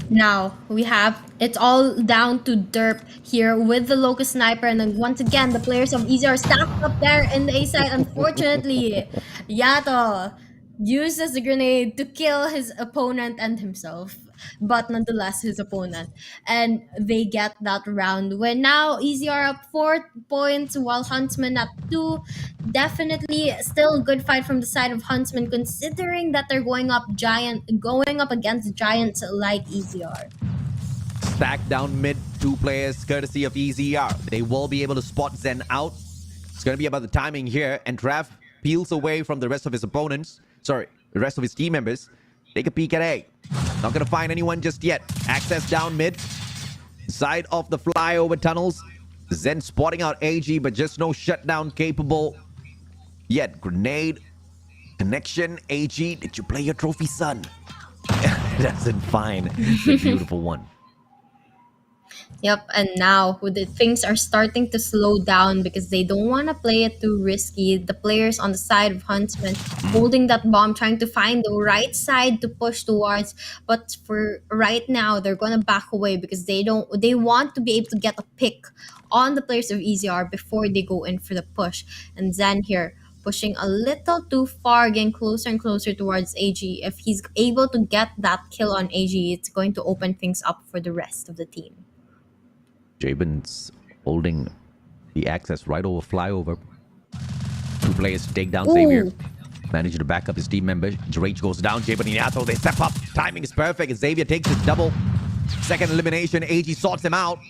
Speaker 4: Now we have it's all down to Derp here with the Locust Sniper, and then once again the players of EZR are stacked up there in the A side. Unfortunately, Yato uses the grenade to kill his opponent and himself, but nonetheless his opponent, and they get that round win. Now EZR up 4 points while Huntsman at 2. Definitely still a good fight from the side of Huntsman, considering that they're going up against giants like EZR.
Speaker 5: Stacked down mid, 2 players courtesy of EZR. They will be able to spot Zen out. It's going to be about the timing here, and Trav peels away from the rest of his opponents. Sorry, the rest of his team members. Take a peek at A. Not going to find anyone just yet. Access down mid. Side of the flyover tunnels. Zen spotting out AG, but just no shutdown capable yet. Grenade. Connection. AG, did you play your trophy, son? Doesn't find the beautiful one.
Speaker 4: Yep, and now things are starting to slow down because they don't want to play it too risky. The players on the side of Huntsman holding that bomb, trying to find the right side to push towards. But for right now, they're gonna back away because they want to be able to get a pick on the players of EZR before they go in for the push. And Zen here pushing a little too far, getting closer and closer towards AG. If he's able to get that kill on AG, it's going to open things up for the rest of the team.
Speaker 5: Jabin's holding the access right over flyover. 2 players to take down
Speaker 4: Ooh.
Speaker 5: Xavier. Managed to back up his team member. Drake goes down. Jabin and Yato, they step up. Timing is perfect. Xavier takes his double. Second elimination. AG sorts him out.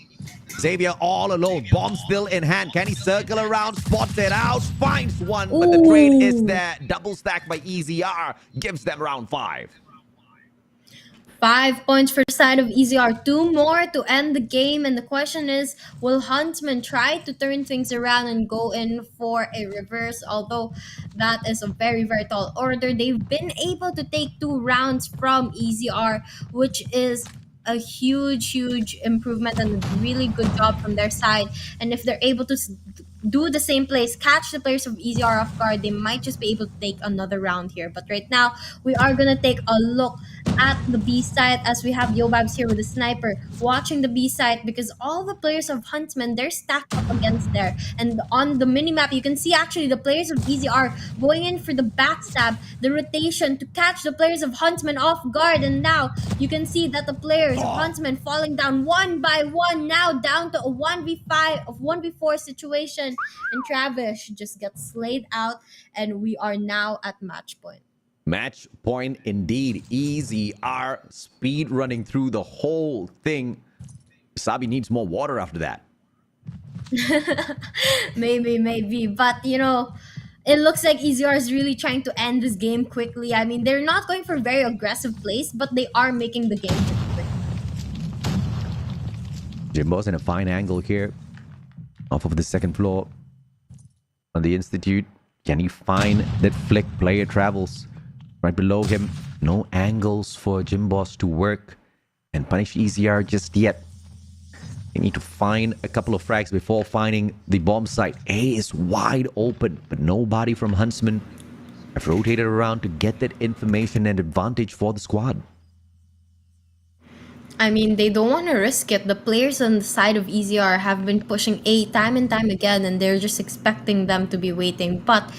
Speaker 5: Xavier all alone. Bomb still in hand. Can he circle around? Spots it out. Finds one. But the trade is there. Double stack by EZR. Gives them round 5.
Speaker 4: 5 points for the side of EZR, 2 more to end the game, and the question is, will Huntsman try to turn things around and go in for a reverse? Although that is a very, very tall order. They've been able to take 2 rounds from EZR, which is a huge improvement and a really good job from their side. And if they're able to do the same plays, catch the players of EZR off guard, they might just be able to take another round here. But right now, we are going to take a look at the B side as we have Yobabs here with the sniper watching the B side, because all the players of Huntsman, they're stacked up against there. And on the minimap, you can see actually the players of EZR going in for the backstab, the rotation to catch the players of Huntsman off guard. And now you can see that the players of Huntsman falling down one by one, now down to a 1v4 situation. And Travis just gets slayed out, and we are now at match point.
Speaker 5: Match point indeed. EZR speed running through the whole thing. Sabi needs more water after that.
Speaker 4: maybe. But, you know, it looks like EZR is really trying to end this game quickly. I mean, they're not going for very aggressive plays, but they are making the game quick.
Speaker 5: Jimbo's in a fine angle here. Off of the second floor on the Institute. Can he find that flick? Player travels right below him. No angles for Jimbo's to work and punish EZR just yet. They need to find a couple of frags before finding the bomb site. A is wide open, but nobody from Huntsman have rotated around to get that information and advantage for the squad.
Speaker 4: I mean, they don't want to risk it. The players on the side of EZR have been pushing A time and time again, and they're just expecting them to be waiting. But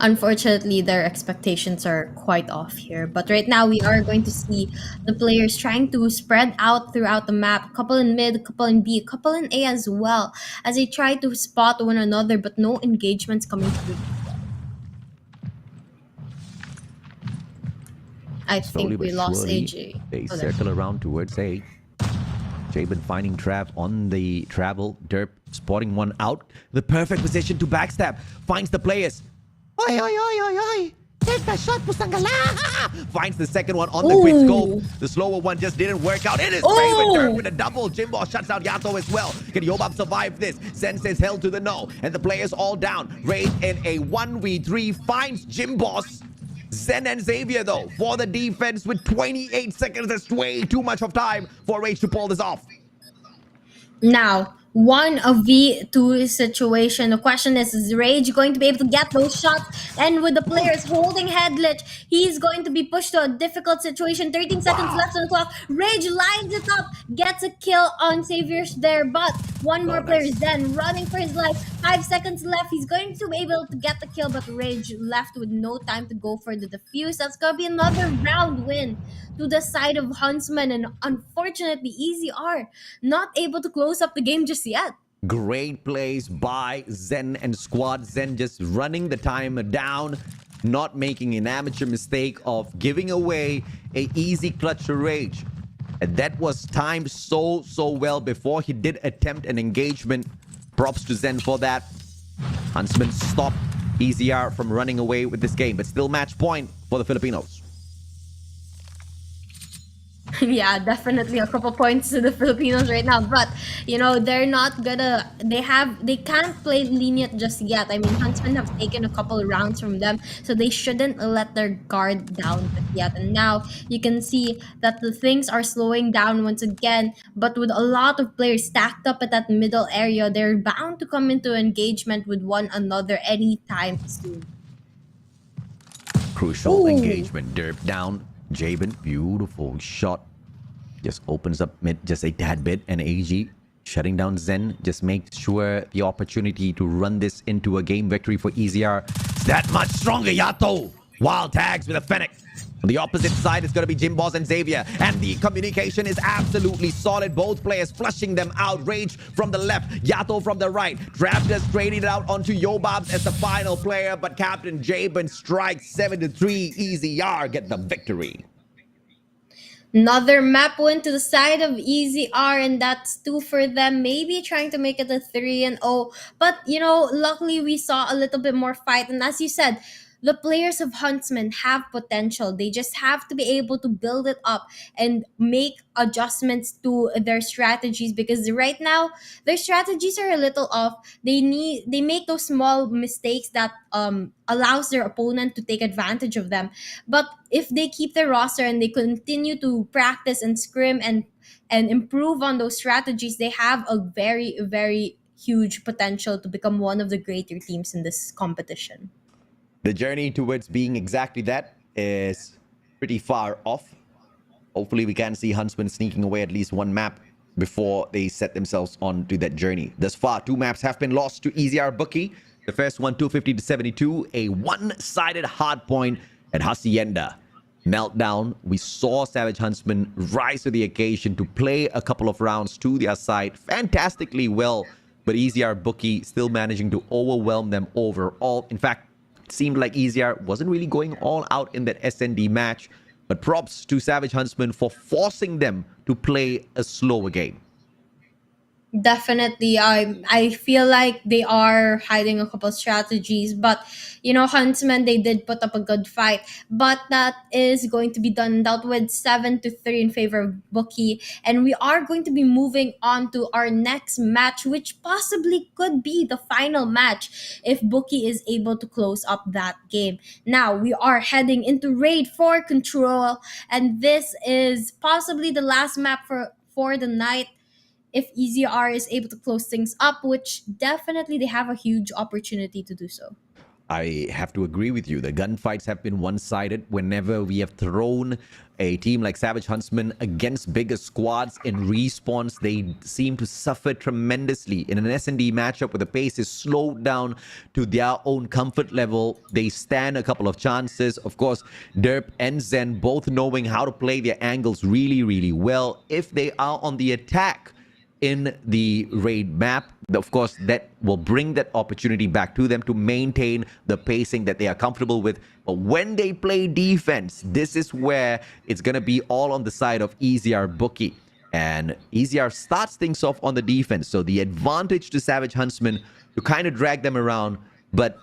Speaker 4: unfortunately, their expectations are quite off here. But right now, we are going to see the players trying to spread out throughout the map. A couple in mid, a couple in B, a couple in A as well, as they try to spot one another, but no engagements coming through. I
Speaker 5: Slowly
Speaker 4: think we
Speaker 5: but
Speaker 4: lost
Speaker 5: surely,
Speaker 4: AJ.
Speaker 5: they
Speaker 4: Oh, there.
Speaker 5: circle around towards A. Jabin finding Trav on the travel. Derp spotting one out. The perfect position to backstab. Finds the players. Oi, oi, oi, oi, oi. Take the shot, Pusangala. Finds the second one on the quick scope. The slower one just didn't work out. It is Ray with Derp with a double. Jimbo shuts out Yato as well. Can Yobab survive this? Zen says hell to the no. And the players all down. Raid in a 1v3 finds Jimbo's. Zen and Xavier, though, for the defense with 28 seconds. That's way too much of time for Rage to pull this off.
Speaker 4: Now, 1v2 situation. The question is Rage going to be able to get those shots? And with the players holding headlit, he's going to be pushed to a difficult situation. 13 seconds left on the clock. Rage lines it up, gets a kill on Saviors there, but one more player is then running for his life. 5 seconds left. He's going to be able to get the kill, but Rage left with no time to go for the defuse. That's going to be another round win to the side of Huntsman, and unfortunately, EZR not able to close up the game just yet.
Speaker 5: Great plays by Zen and squad. Zen just running the timer down, not making an amateur mistake of giving away a easy clutch to Rage. And that was timed so well before he did attempt an engagement. Props to Zen for that. Huntsman stopped EZR from running away with this game, but still match point for the Filipinos.
Speaker 4: Yeah, definitely a couple points to the Filipinos right now, but they're not gonna they can't play lenient just yet. I mean, Huntsmen have taken a couple of rounds from them, so they shouldn't let their guard down just yet. And now you can see that the things are slowing down once again, but with a lot of players stacked up at that middle area, they're bound to come into engagement with one another anytime soon.
Speaker 5: Crucial engagement. Derp down. Jabin, beautiful shot. Just opens up mid just a tad bit. And AG shutting down Zen. Just makes sure the opportunity to run this into a game victory for EZR is that much stronger. Yato. Wild tags with a Fennec. On the opposite side, it's going to be Jimbos and Xavier. And the communication is absolutely solid. Both players flushing them out. Rage from the left, Yato from the right. Raptors trading it out onto Yobabs as the final player. But Captain Jabin strikes 7-3. EZR get the victory.
Speaker 4: Another map win to the side of EZR, and that's 2 for them. Maybe trying to make it a 3-0. But, luckily we saw a little bit more fight. And as you said, the players of Huntsman have potential. They just have to be able to build it up and make adjustments to their strategies, because right now their strategies are a little off. They make those small mistakes that allows their opponent to take advantage of them. But if they keep their roster and they continue to practice and scrim and improve on those strategies, they have a very, very huge potential to become one of the greater teams in this competition.
Speaker 5: The journey towards being exactly that is pretty far off. Hopefully we can see Huntsman sneaking away at least one map before they set themselves on to that journey. Thus far, 2 maps have been lost to EZR Booky. The first one, 250-72, a one-sided hard point at Hacienda. Meltdown, we saw Savage Huntsman rise to the occasion to play a couple of rounds to their side fantastically well, but EZR Booky still managing to overwhelm them overall. In fact, it seemed like EZR wasn't really going all out in that SND match, but props to Savage Huntsman for forcing them to play a slower game.
Speaker 4: Definitely, I feel like they are hiding a couple strategies, but Huntsmen, they did put up a good fight, but that is going to be done and dealt with 7-3 in favor of Bookie, and we are going to be moving on to our next match, which possibly could be the final match if Bookie is able to close up that game. Now we are heading into Raid for Control, and this is possibly the last map for the night. If EZR is able to close things up, which definitely they have a huge opportunity to do so.
Speaker 5: I have to agree with you. The gunfights have been one-sided. Whenever we have thrown a team like Savage Huntsmen against bigger squads in respawns, they seem to suffer tremendously. In an S&D matchup where the pace is slowed down to their own comfort level, they stand a couple of chances. Of course, Derp and Zen both knowing how to play their angles really, really well. If they are on the attack in the raid map, of course, that will bring that opportunity back to them to maintain the pacing that they are comfortable with. But when they play defense, this is where it's going to be all on the side of EZR Booky. And EZR starts things off on the defense. So the advantage to Savage Huntsmen to kind of drag them around. But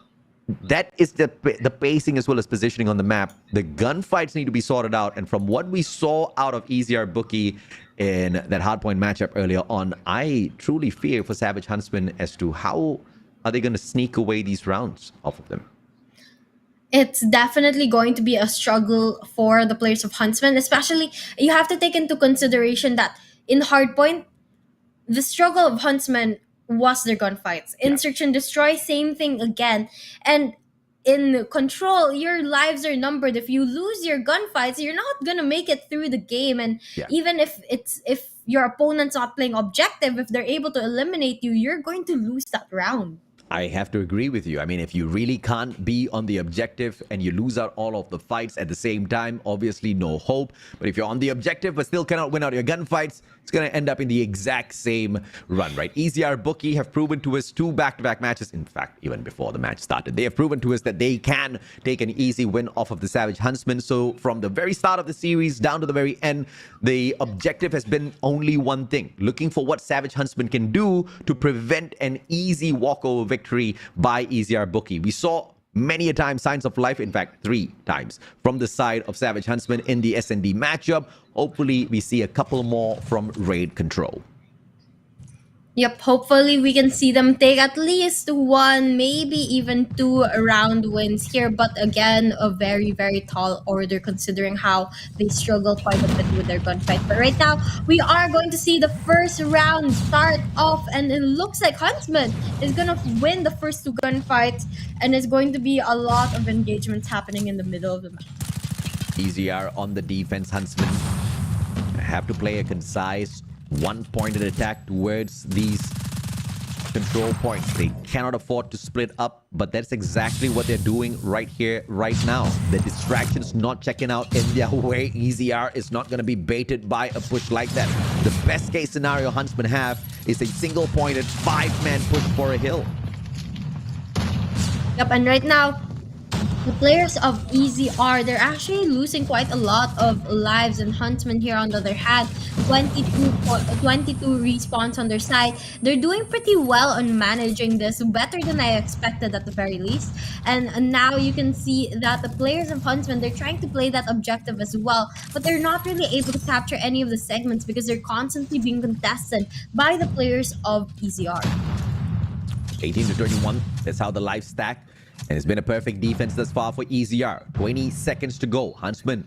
Speaker 5: that is the pacing as well as positioning on the map. The gunfights need to be sorted out. And from what we saw out of EZR Booky in that hardpoint matchup earlier on, I truly fear for Savage Huntsmen as to how are they going to sneak away these rounds off of them.
Speaker 4: It's definitely going to be a struggle for the players of Huntsmen, especially you have to take into consideration that in hardpoint, the struggle of Huntsmen was their gunfights. In Search and Destroy, same thing again. And in Control, your lives are numbered. If you lose your gunfights, you're not gonna make it through the game. And even if your opponent's not playing objective, if they're able to eliminate you, you're going to lose that round.
Speaker 5: I have to agree with you. I mean, if you really can't be on the objective and you lose out all of the fights at the same time, obviously no hope. But if you're on the objective but still cannot win out your gunfights, it's going to end up in the exact same run, right? EZR Booky have proven to us 2 back-to-back matches. In fact, even before the match started, they have proven to us that they can take an easy win off of the Savage Huntsmen. So from the very start of the series down to the very end, the objective has been only one thing: looking for what Savage Huntsmen can do to prevent an easy walkover victory by EZR Booky. We saw many a time signs of life, in fact 3 times from the side of Savage Huntsmen in the S&D matchup. Hopefully we see a couple more from Raid Control.
Speaker 4: Yep, hopefully we can see them take at least 1, maybe even 2 round wins here. But again, a very, very tall order considering how they struggle quite a bit with their gunfight. But right now, we are going to see the first round start off. And it looks like Huntsman is going to win the first 2 gunfights. And it's going to be a lot of engagements happening in the middle of the match.
Speaker 5: EZR on the defense. Huntsmen have to play a concise one-pointed attack towards these control points. They cannot afford to split up, but that's exactly what they're doing right here, right now. The distractions not checking out in their way. EZR is not going to be baited by a push like that. The best case scenario Huntsmen have is a single-pointed 5-man push for a hill.
Speaker 4: Yep, and right now, the players of EZR, they're actually losing quite a lot of lives, and Huntsmen here on the other hand, 22 respawns on their side. They're doing pretty well on managing this, better than I expected at the very least. And now you can see that the players of Huntsmen, they're trying to play that objective as well, but they're not really able to capture any of the segments because they're constantly being contested by the players of EZR.
Speaker 5: 18 to 21, that's how the lives stack. And it's been a perfect defense thus far for EZR. 20 seconds to go. Huntsmen,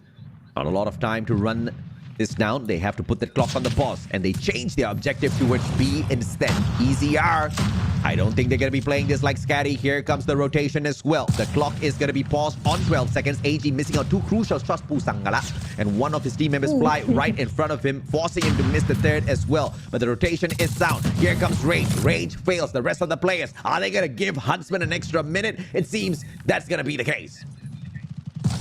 Speaker 5: not a lot of time to run this down. They have to put the clock on the pause, and they change their objective towards B instead. EZR, I don't think they're going to be playing this like Skadi. Here comes the rotation as well. The clock is going to be paused on 12 seconds. AG missing out 2 crucial shots, Pusangala, and one of his team members fly right in front of him, forcing him to miss the third as well. But the rotation is sound. Here comes Rage. Rage fails. The rest of the players, are they going to give Huntsman an extra minute? It seems that's going to be the case.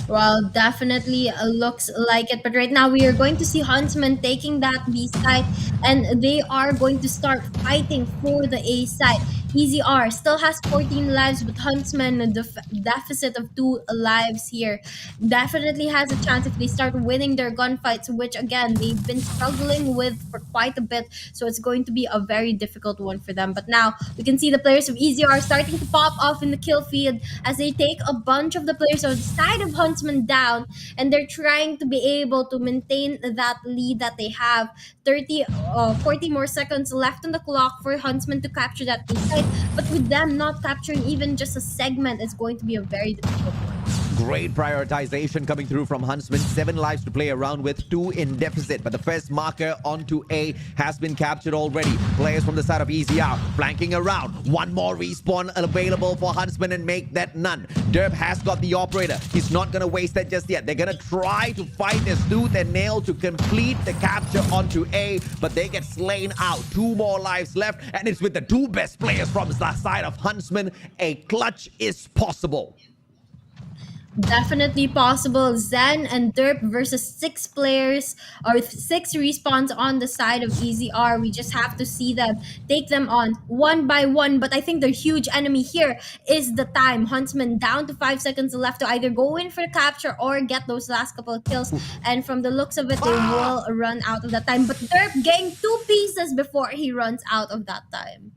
Speaker 4: Well, definitely looks like it. But right now, we are going to see Huntsman taking that B side, and they are going to start fighting for the A side. EZR still has 14 lives, but Huntsman, a deficit of 2 lives here, definitely has a chance if they start winning their gunfights, which again, they've been struggling with for quite a bit. So it's going to be a very difficult one for them. But now we can see the players of EZR starting to pop off in the kill feed as they take a bunch of the players on the side of Huntsman down, and they're trying to be able to maintain that lead that they have. 40 more seconds left on the clock for Huntsman to capture that A side, but with them not capturing even just a segment, it's going to be a very difficult one.
Speaker 5: Great prioritization coming through from Huntsmen. 7 lives to play around with, 2 in deficit. But the first marker onto A has been captured already. Players from the side of EZR flanking around. 1 more respawn available for Huntsmen and make that none. Derp has got the operator. He's not going to waste that just yet. They're going to try to fight this tooth and nail to complete the capture onto A, but they get slain out. 2 more lives left, and it's with the 2 best players from the side of Huntsmen. A clutch is possible.
Speaker 4: Definitely possible. Zen and Derp versus 6 players or 6 respawns on the side of EZR. We just have to see them take them on one by one. But I think the huge enemy here is the time. Huntsman down to 5 seconds left to either go in for the capture or get those last couple of kills. And from the looks of it, they will run out of that time. But Derp getting 2 pieces before he runs out of that time.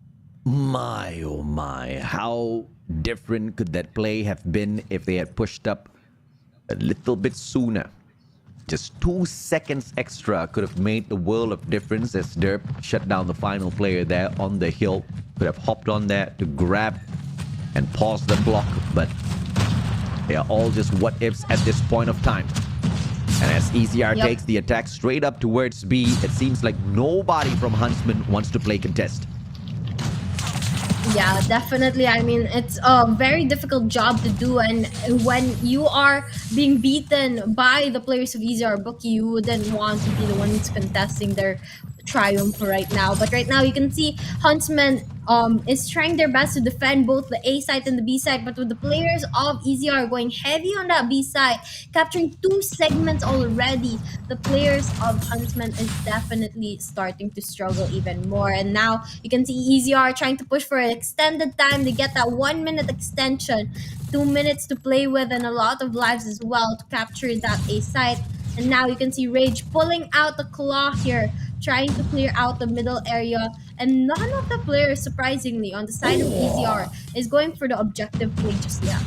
Speaker 5: My, oh my, how different could that play have been if they had pushed up a little bit sooner? Just 2 seconds extra could have made the world of difference as Derp shut down the final player there on the hill. Could have hopped on there to grab and pause the block, but they are all just what-ifs at this point of time. And as EZR takes the attack straight up towards B, it seems like nobody from Huntsman wants to play contest.
Speaker 4: Yeah, definitely. I mean, it's a very difficult job to do, and when you are being beaten by the players of EZR Booky, you wouldn't want to be the one who's contesting their triumph right now. But right now, you can see Huntsman is trying their best to defend both the A side and the B side, but with the players of EZR going heavy on that B side, capturing 2 segments already, the players of Huntsman is definitely starting to struggle even more. And now you can see EZR trying to push for an extended time. They get that 1-minute extension, 2 minutes to play with, and a lot of lives as well to capture that A side. And now you can see Rage pulling out the claw here, trying to clear out the middle area. And none of the players, surprisingly, on the side of EZR is going for the objective play just yet.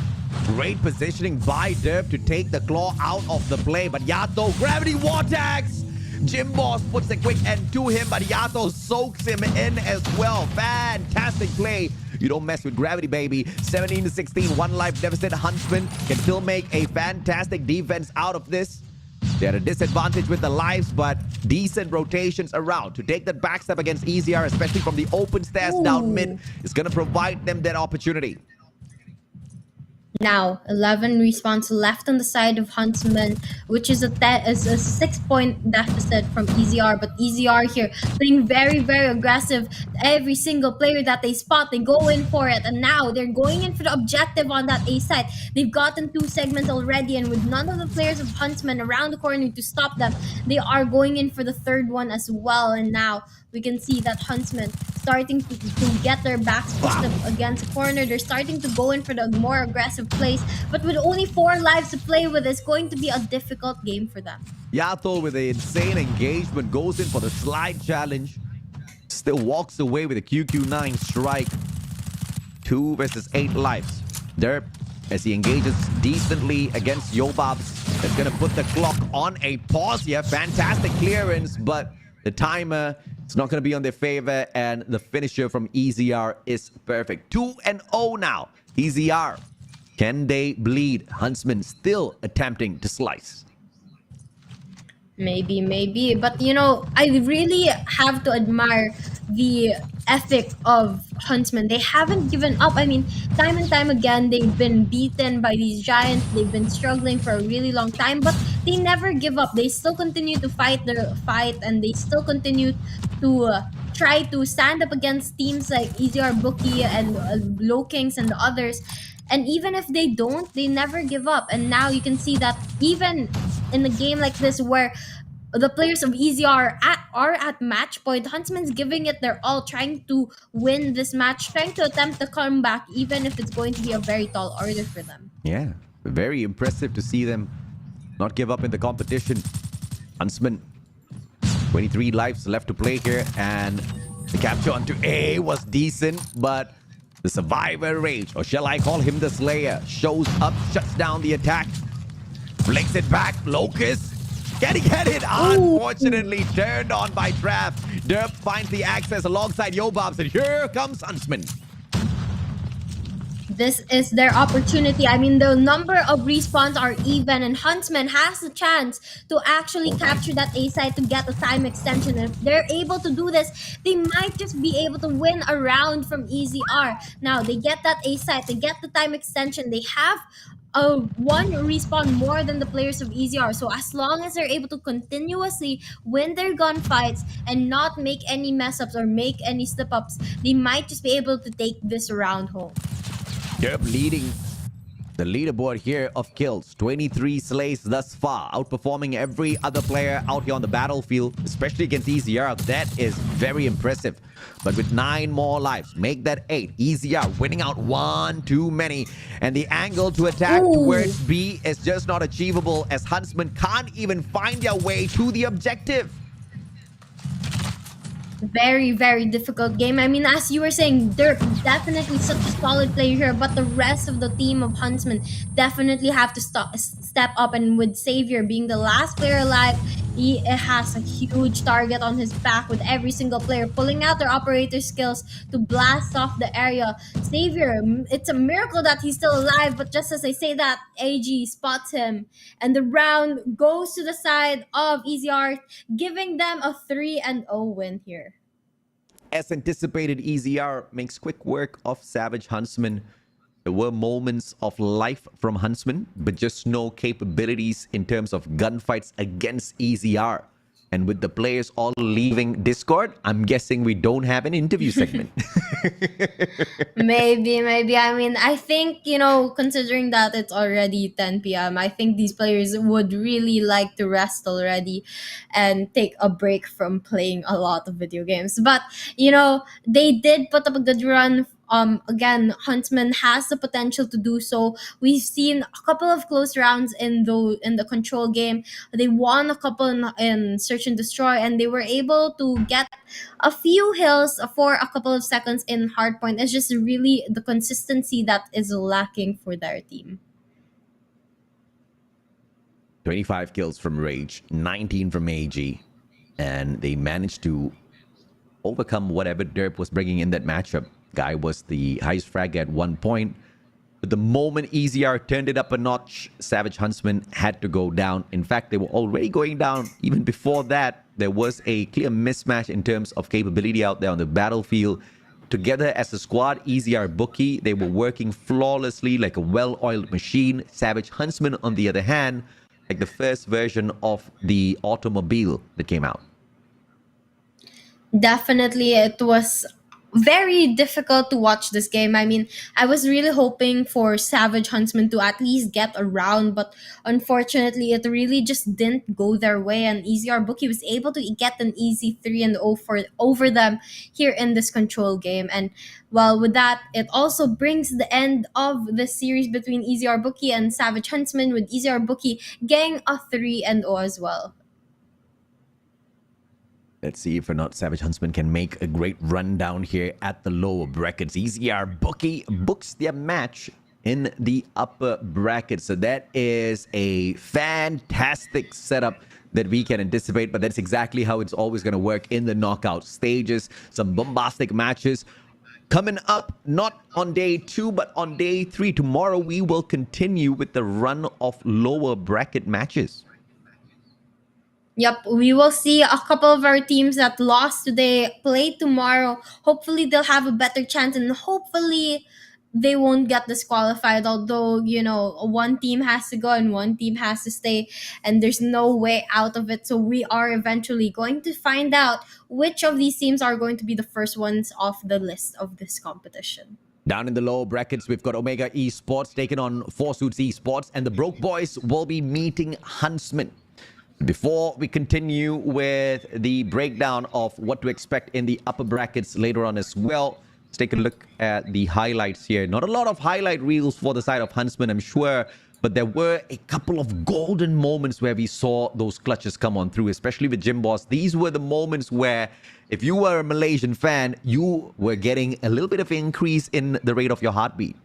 Speaker 5: Great positioning by Derp to take the claw out of the play, but Yato, gravity vortex! Jim Boss puts a quick end to him, but Yato soaks him in as well. Fantastic play. You don't mess with gravity, baby. 17-16, 1 life deficit. Huntsman can still make a fantastic defense out of this. They're at a disadvantage with the lives, but decent rotations around to take that backstep against EZR, especially from the open stairs down mid, is going to provide them that opportunity.
Speaker 4: Now, 11 respawns left on the side of Huntsman, which is a 6-point deficit from EZR. But EZR here playing very, very aggressive. Every single player that they spot, they go in for it. And now they're going in for the objective on that A side. They've gotten 2 segments already, and with none of the players of Huntsman around the corner to stop them, they are going in for the 3rd one as well. And now we can see that Huntsman starting to get their backs pushed up against the corner. They're starting to go in for the more aggressive plays, but with only 4 lives to play with, it's going to be a difficult game for them.
Speaker 5: Yato with an insane engagement goes in for the slide challenge. Still walks away with a QQ9 strike. 2 versus 8 lives. Derp, as he engages decently against Yobabs, is going to put the clock on a pause here. Fantastic clearance, but the timer, it's not going to be on their favor, and the finisher from EZR is perfect. 2-0 now. EZR, can they bleed? Huntsman still attempting to slice.
Speaker 4: Maybe. But, you know, I really have to admire the ethic of Huntsman. They haven't given up. I mean, time and time again, they've been beaten by these giants. They've been struggling for a really long time, but they never give up. They still continue to fight their fight, and they still continue to try to stand up against teams like EZR Booky and LOWKINGS and the others. And even if they don't, they never give up. And now you can see that even in a game like this where the players of EZR are at match point, Huntsman's giving it their all, trying to win this match, trying to attempt the comeback, even if it's going to be a very tall order for them.
Speaker 5: Yeah, very impressive to see them not give up in the competition. Huntsman, 23 lives left to play here, and the capture onto A was decent, but the survivor Rage, or shall I call him the Slayer, shows up, shuts down the attack, flicks it back. Locust, can he get it? Unfortunately turned on by Trap. Derp finds the access alongside Yobabs, and here comes Huntsman.
Speaker 4: This is their opportunity. I mean, the number of respawns are even, and Huntsman has a chance to actually capture that A site to get a time extension. And if they're able to do this, they might just be able to win a round from EZR. Now, they get that A site, they get the time extension, they have a one respawn more than the players of EZR. So as long as they're able to continuously win their gunfights and not make any mess ups or make any slip ups, they might just be able to take this round home.
Speaker 5: Derp leading the leaderboard here of kills. 23 slays thus far, outperforming every other player out here on the battlefield, especially against EZR. That is very impressive. But with 9 more lives, make that 8. EZR winning out one too many. And the angle to attack towards B is just not achievable, as Huntsmen can't even find their way to the objective.
Speaker 4: Very, very difficult game. I mean, as you were saying, Dirk definitely such a solid player here, but the rest of the team of Huntsmen definitely have to step up. And with Savior being the last player alive, he has a huge target on his back, with every single player pulling out their operator skills to blast off the area. Savior, it's a miracle that he's still alive, but just as I say that, AG spots him, and the round goes to the side of EZR, giving them a 3-0 win here.
Speaker 5: As anticipated, EZR makes quick work of Savage Huntsmen. There were moments of life from Huntsmen, but just no capabilities in terms of gunfights against EZR. And with the players all leaving Discord, I'm guessing we don't have an interview segment.
Speaker 4: Maybe. I mean, I think, considering that it's already 10 p.m., I think these players would really like to rest already and take a break from playing a lot of video games. But, they did put up a good run. Again, Huntsman has the potential to do so. We've seen a couple of close rounds in the control game. They won a couple in Search and Destroy, and they were able to get a few hills for a couple of seconds in Hardpoint. It's just really the consistency that is lacking for their team.
Speaker 5: 25 kills from Rage, 19 from AG, and they managed to overcome whatever Derp was bringing in that matchup. Guy was the highest frag at one point. But the moment EZR turned it up a notch, Savage Huntsmen had to go down. In fact, they were already going down. Even before that, there was a clear mismatch in terms of capability out there on the battlefield. Together as a squad, EZR Booky, they were working flawlessly like a well-oiled machine. Savage Huntsmen, on the other hand, like the first version of the automobile that came out.
Speaker 4: Definitely, it was very difficult to watch this game. I mean, I was really hoping for Savage Huntsmen to at least get a round, but unfortunately, it really just didn't go their way, and EZR Booky was able to get an easy 3-0 over them here in this control game. And well, with that, it also brings the end of the series between EZR Booky and Savage Huntsmen, with EZR Booky getting a 3-0 as well.
Speaker 5: Let's see if or not Savage Huntsmen can make a great run down here at the lower brackets. EZR Booky books their match in the upper bracket. So that is a fantastic setup that we can anticipate, but that's exactly how it's always going to work in the knockout stages. Some bombastic matches coming up, not on day 2, but on day 3. Tomorrow, we will continue with the run of lower bracket matches.
Speaker 4: Yep, we will see a couple of our teams that lost today play tomorrow. Hopefully, they'll have a better chance, and hopefully, they won't get disqualified. Although, one team has to go and one team has to stay, and there's no way out of it. So we are eventually going to find out which of these teams are going to be the first ones off the list of this competition.
Speaker 5: Down in the lower brackets, we've got Omega eSports taking on Four Suits eSports, and the Broke Boys will be meeting Huntsmen. Before we continue with the breakdown of what to expect in the upper brackets later on as well, let's take a look at the highlights here. Not a lot of highlight reels for the side of Huntsmen, I'm sure, but there were a couple of golden moments where we saw those clutches come on through, especially with Jim Boss. These were the moments where, if you were a Malaysian fan, you were getting a little bit of increase in the rate of your heartbeat.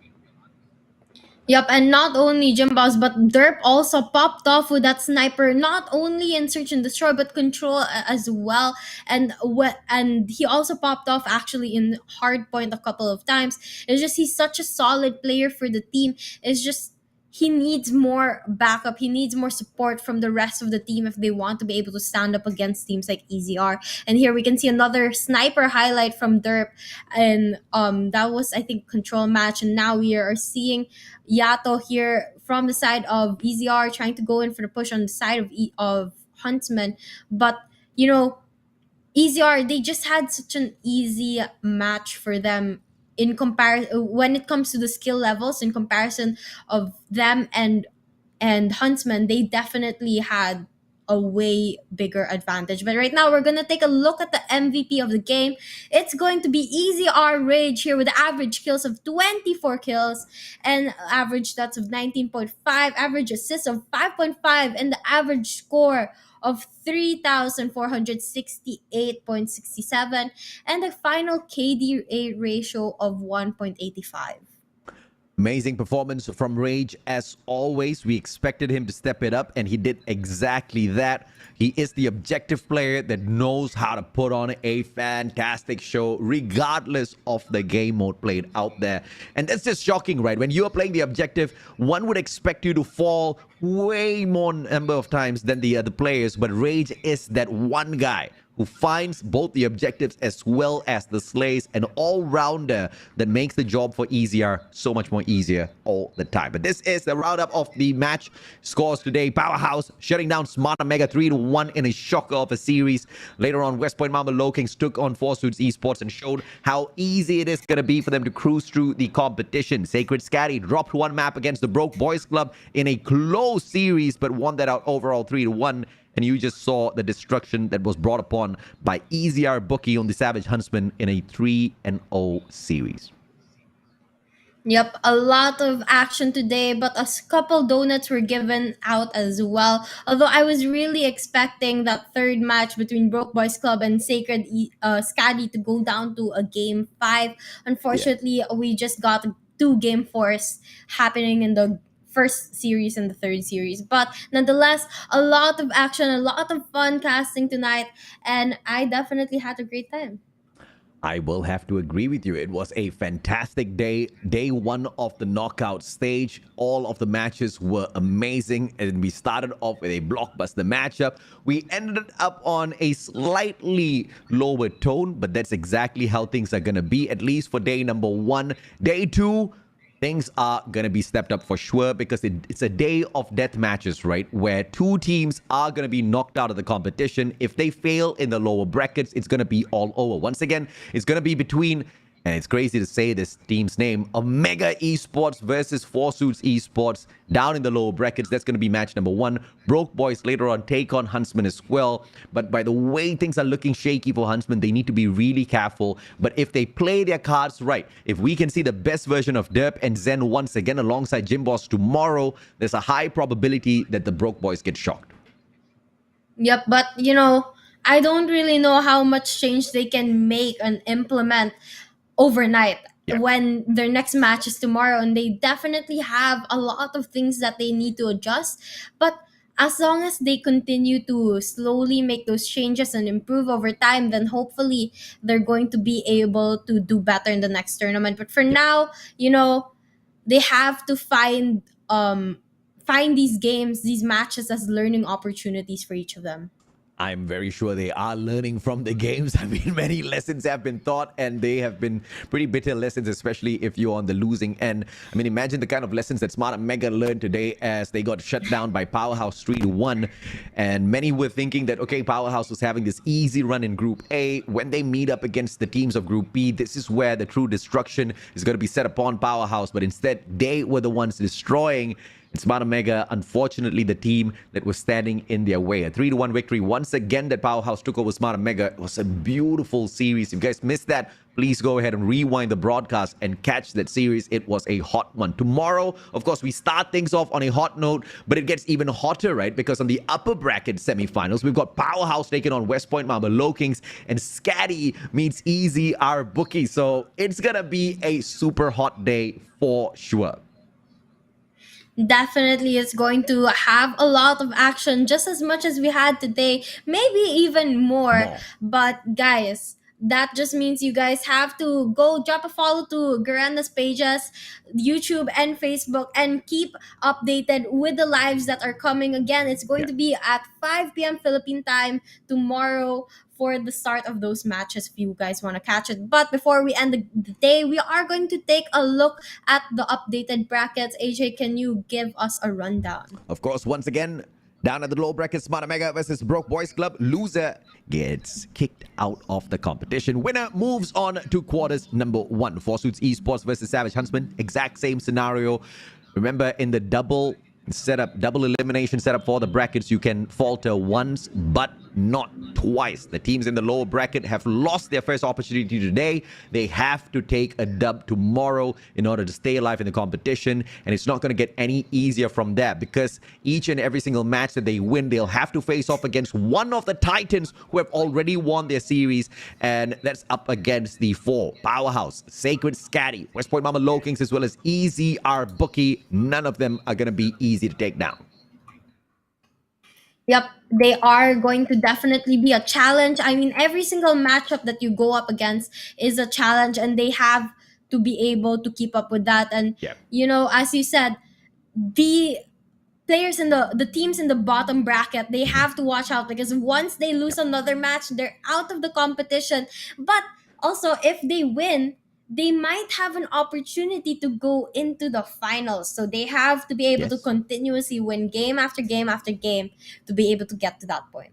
Speaker 4: Yep, and not only Jimbo's, but Derp also popped off with that sniper, not only in search and destroy, but control as well. And he also popped off actually in hard point a couple of times. It's just he's such a solid player for the team. It's just he needs more backup. He needs more support from the rest of the team if they want to be able to stand up against teams like EZR. And here we can see another sniper highlight from Derp, and that was I think control match. And now we are seeing Yato here from the side of EZR trying to go in for the push on the side of Huntsman. But, you know, EZR, they just had such an easy match for them in comparison when it comes to the skill levels in comparison of them and Huntsman. They definitely had a way bigger advantage. But right now we're gonna take a look at the MVP of the game. It's going to be EZR Rage here with average kills of 24 kills and average stats of 19.5, average assists of 5.5, and the average score of 3,468.67, and the final KDA ratio of 1.85.
Speaker 5: Amazing performance from Rage as always. We expected him to step it up, and he did exactly that. He is the objective player that knows how to put on a fantastic show regardless of the game mode played out there. And that's just shocking, right? When you are playing the objective, one would expect you to fall way more number of times than the other players, but Rage is that one guy who finds both the objectives as well as the slays, an all-rounder that makes the job for EZR so much more easier all the time. But this is the roundup of the match scores today. Powerhouse shutting down Smarter Mega 3-1 in a shocker of a series. Later on, West Point Mamba LOWKINGS took on FourSuits eSports and showed how easy it is going to be for them to cruise through the competition. SACRED SKADI dropped one map against the Broke Boys Club in a close series, but won that out overall 3-1. And you just saw the destruction that was brought upon by EZR Booky on the Savage Huntsmen in a 3-0 series.
Speaker 4: Yep, a lot of action today, but a couple donuts were given out as well. Although I was really expecting that third match between Broke Boys Club and Sacred Skadi to go down to a game 5. Unfortunately, we just got 2 game 4s happening in the first series and the third series. But nonetheless, a lot of action, a lot of fun casting tonight, and I definitely had a great time.
Speaker 5: I will have to agree with you. It was a fantastic day. Day 1 of the knockout stage. All of the matches were amazing. And we started off with a blockbuster matchup. We ended up on a slightly lower tone, but that's exactly how things are going to be, at least for day number 1. Day 2, things are going to be stepped up for sure, because it's a day of death matches, right? Where 2 teams are going to be knocked out of the competition. If they fail in the lower brackets, it's going to be all over. Once again, it's going to be between, and it's crazy to say this team's name, Omega Esports versus FourSuits Esports down in the lower brackets. That's going to be match number 1. Broke Boys later on take on Huntsmen as well. But by the way things are looking shaky for Huntsmen, they need to be really careful. But if they play their cards right, if we can see the best version of Derp and Zen once again alongside Jimboss tomorrow, there's a high probability that the Broke Boys get shocked.
Speaker 4: Yep, but you know, I don't really know how much change they can make and implement overnight when their next match is tomorrow, and they definitely have a lot of things that they need to adjust. But as long as they continue to slowly make those changes and improve over time, then hopefully they're going to be able to do better in the next tournament. But for now, you know, they have to find these games, these matches as learning opportunities for each of them.
Speaker 5: I'm very sure they are learning from the games. I mean, many lessons have been taught, and they have been pretty bitter lessons, especially if you're on the losing end. I mean, imagine the kind of lessons that Smarter Mega learned today as they got shut down by Powerhouse 3-1. And many were thinking that, okay, Powerhouse was having this easy run in Group A. When they meet up against the teams of Group B, this is where the true destruction is going to be set upon Powerhouse. But instead, they were the ones destroying. It's Smarter Mega, unfortunately, the team that was standing in their way. A 3-1 victory once again that Powerhouse took over Smarter Mega. It was a beautiful series. If you guys missed that, please go ahead and rewind the broadcast and catch that series. It was a hot one. Tomorrow, of course, we start things off on a hot note, but it gets even hotter, right? Because on the upper bracket semifinals, we've got Powerhouse taking on West Point Mamba LOWKINGS, and Skadi meets EZR Booky. So it's going to be a super hot day for sure.
Speaker 4: Definitely, it's going to have a lot of action, just as much as we had today, maybe even more.
Speaker 5: More.
Speaker 4: But guys, that just means you guys have to go drop a follow to Garena's pages, YouTube and Facebook, and keep updated with the lives that are coming. Again, it's going
Speaker 5: Yeah.
Speaker 4: to be at 5 p.m. Philippine time tomorrow for the start of those matches if you guys want to catch it. But before we end the day, we are going to take a look at the updated brackets. AJ, can you give us a rundown?
Speaker 5: Of course, once again, down at the low bracket, Smart Mega versus Broke Boys Club. Loser gets kicked out of the competition. Winner moves on to quarters number 1. Four Suits Esports versus Savage Huntsmen. Exact same scenario. Remember, in the double elimination setup for the brackets, you can falter once but not twice. The teams in the lower bracket have lost their first opportunity today. They have to take a dub tomorrow in order to stay alive in the competition, and it's not going to get any easier from there, because each and every single match that they win, they'll have to face off against one of the Titans who have already won their series, and that's up against the 4 powerhouse SACRED SKADI, West Point Mama LOWKINGS, as well as EZR Booky. None of them are going to be easy to take down.
Speaker 4: Yep, they are going to definitely be a challenge. I mean, every single matchup that you go up against is a challenge, and they have to be able to keep up with that. And,
Speaker 5: Yep.
Speaker 4: you know, as you said, the players in the teams in the bottom bracket, they have to watch out, because once they lose another match, they're out of the competition. But also, if they win, they might have an opportunity to go into the finals. So they have to be able to
Speaker 5: Yes.
Speaker 4: continuously win game after game after game to be able to get to that point.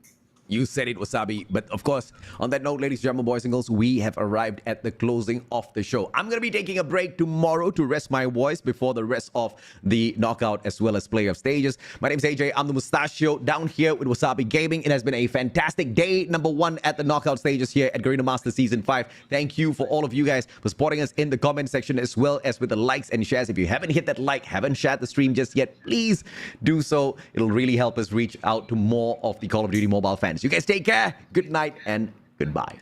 Speaker 5: You said it, Wasabi. But of course, on that note, ladies and gentlemen, boys and girls, we have arrived at the closing of the show. I'm going to be taking a break tomorrow to rest my voice before the rest of the knockout as well as playoff stages. My name's AJ. I'm the Mustachio down here with Wasabi Gaming. It has been a fantastic day number 1 at the knockout stages here at Garena Master Season 5. Thank you for all of you guys for supporting us in the comment section, as well as with the likes and shares. If you haven't hit that like, haven't shared the stream just yet, please do so. It'll really help us reach out to more of the Call of Duty mobile fans. You guys take care. Good night and goodbye.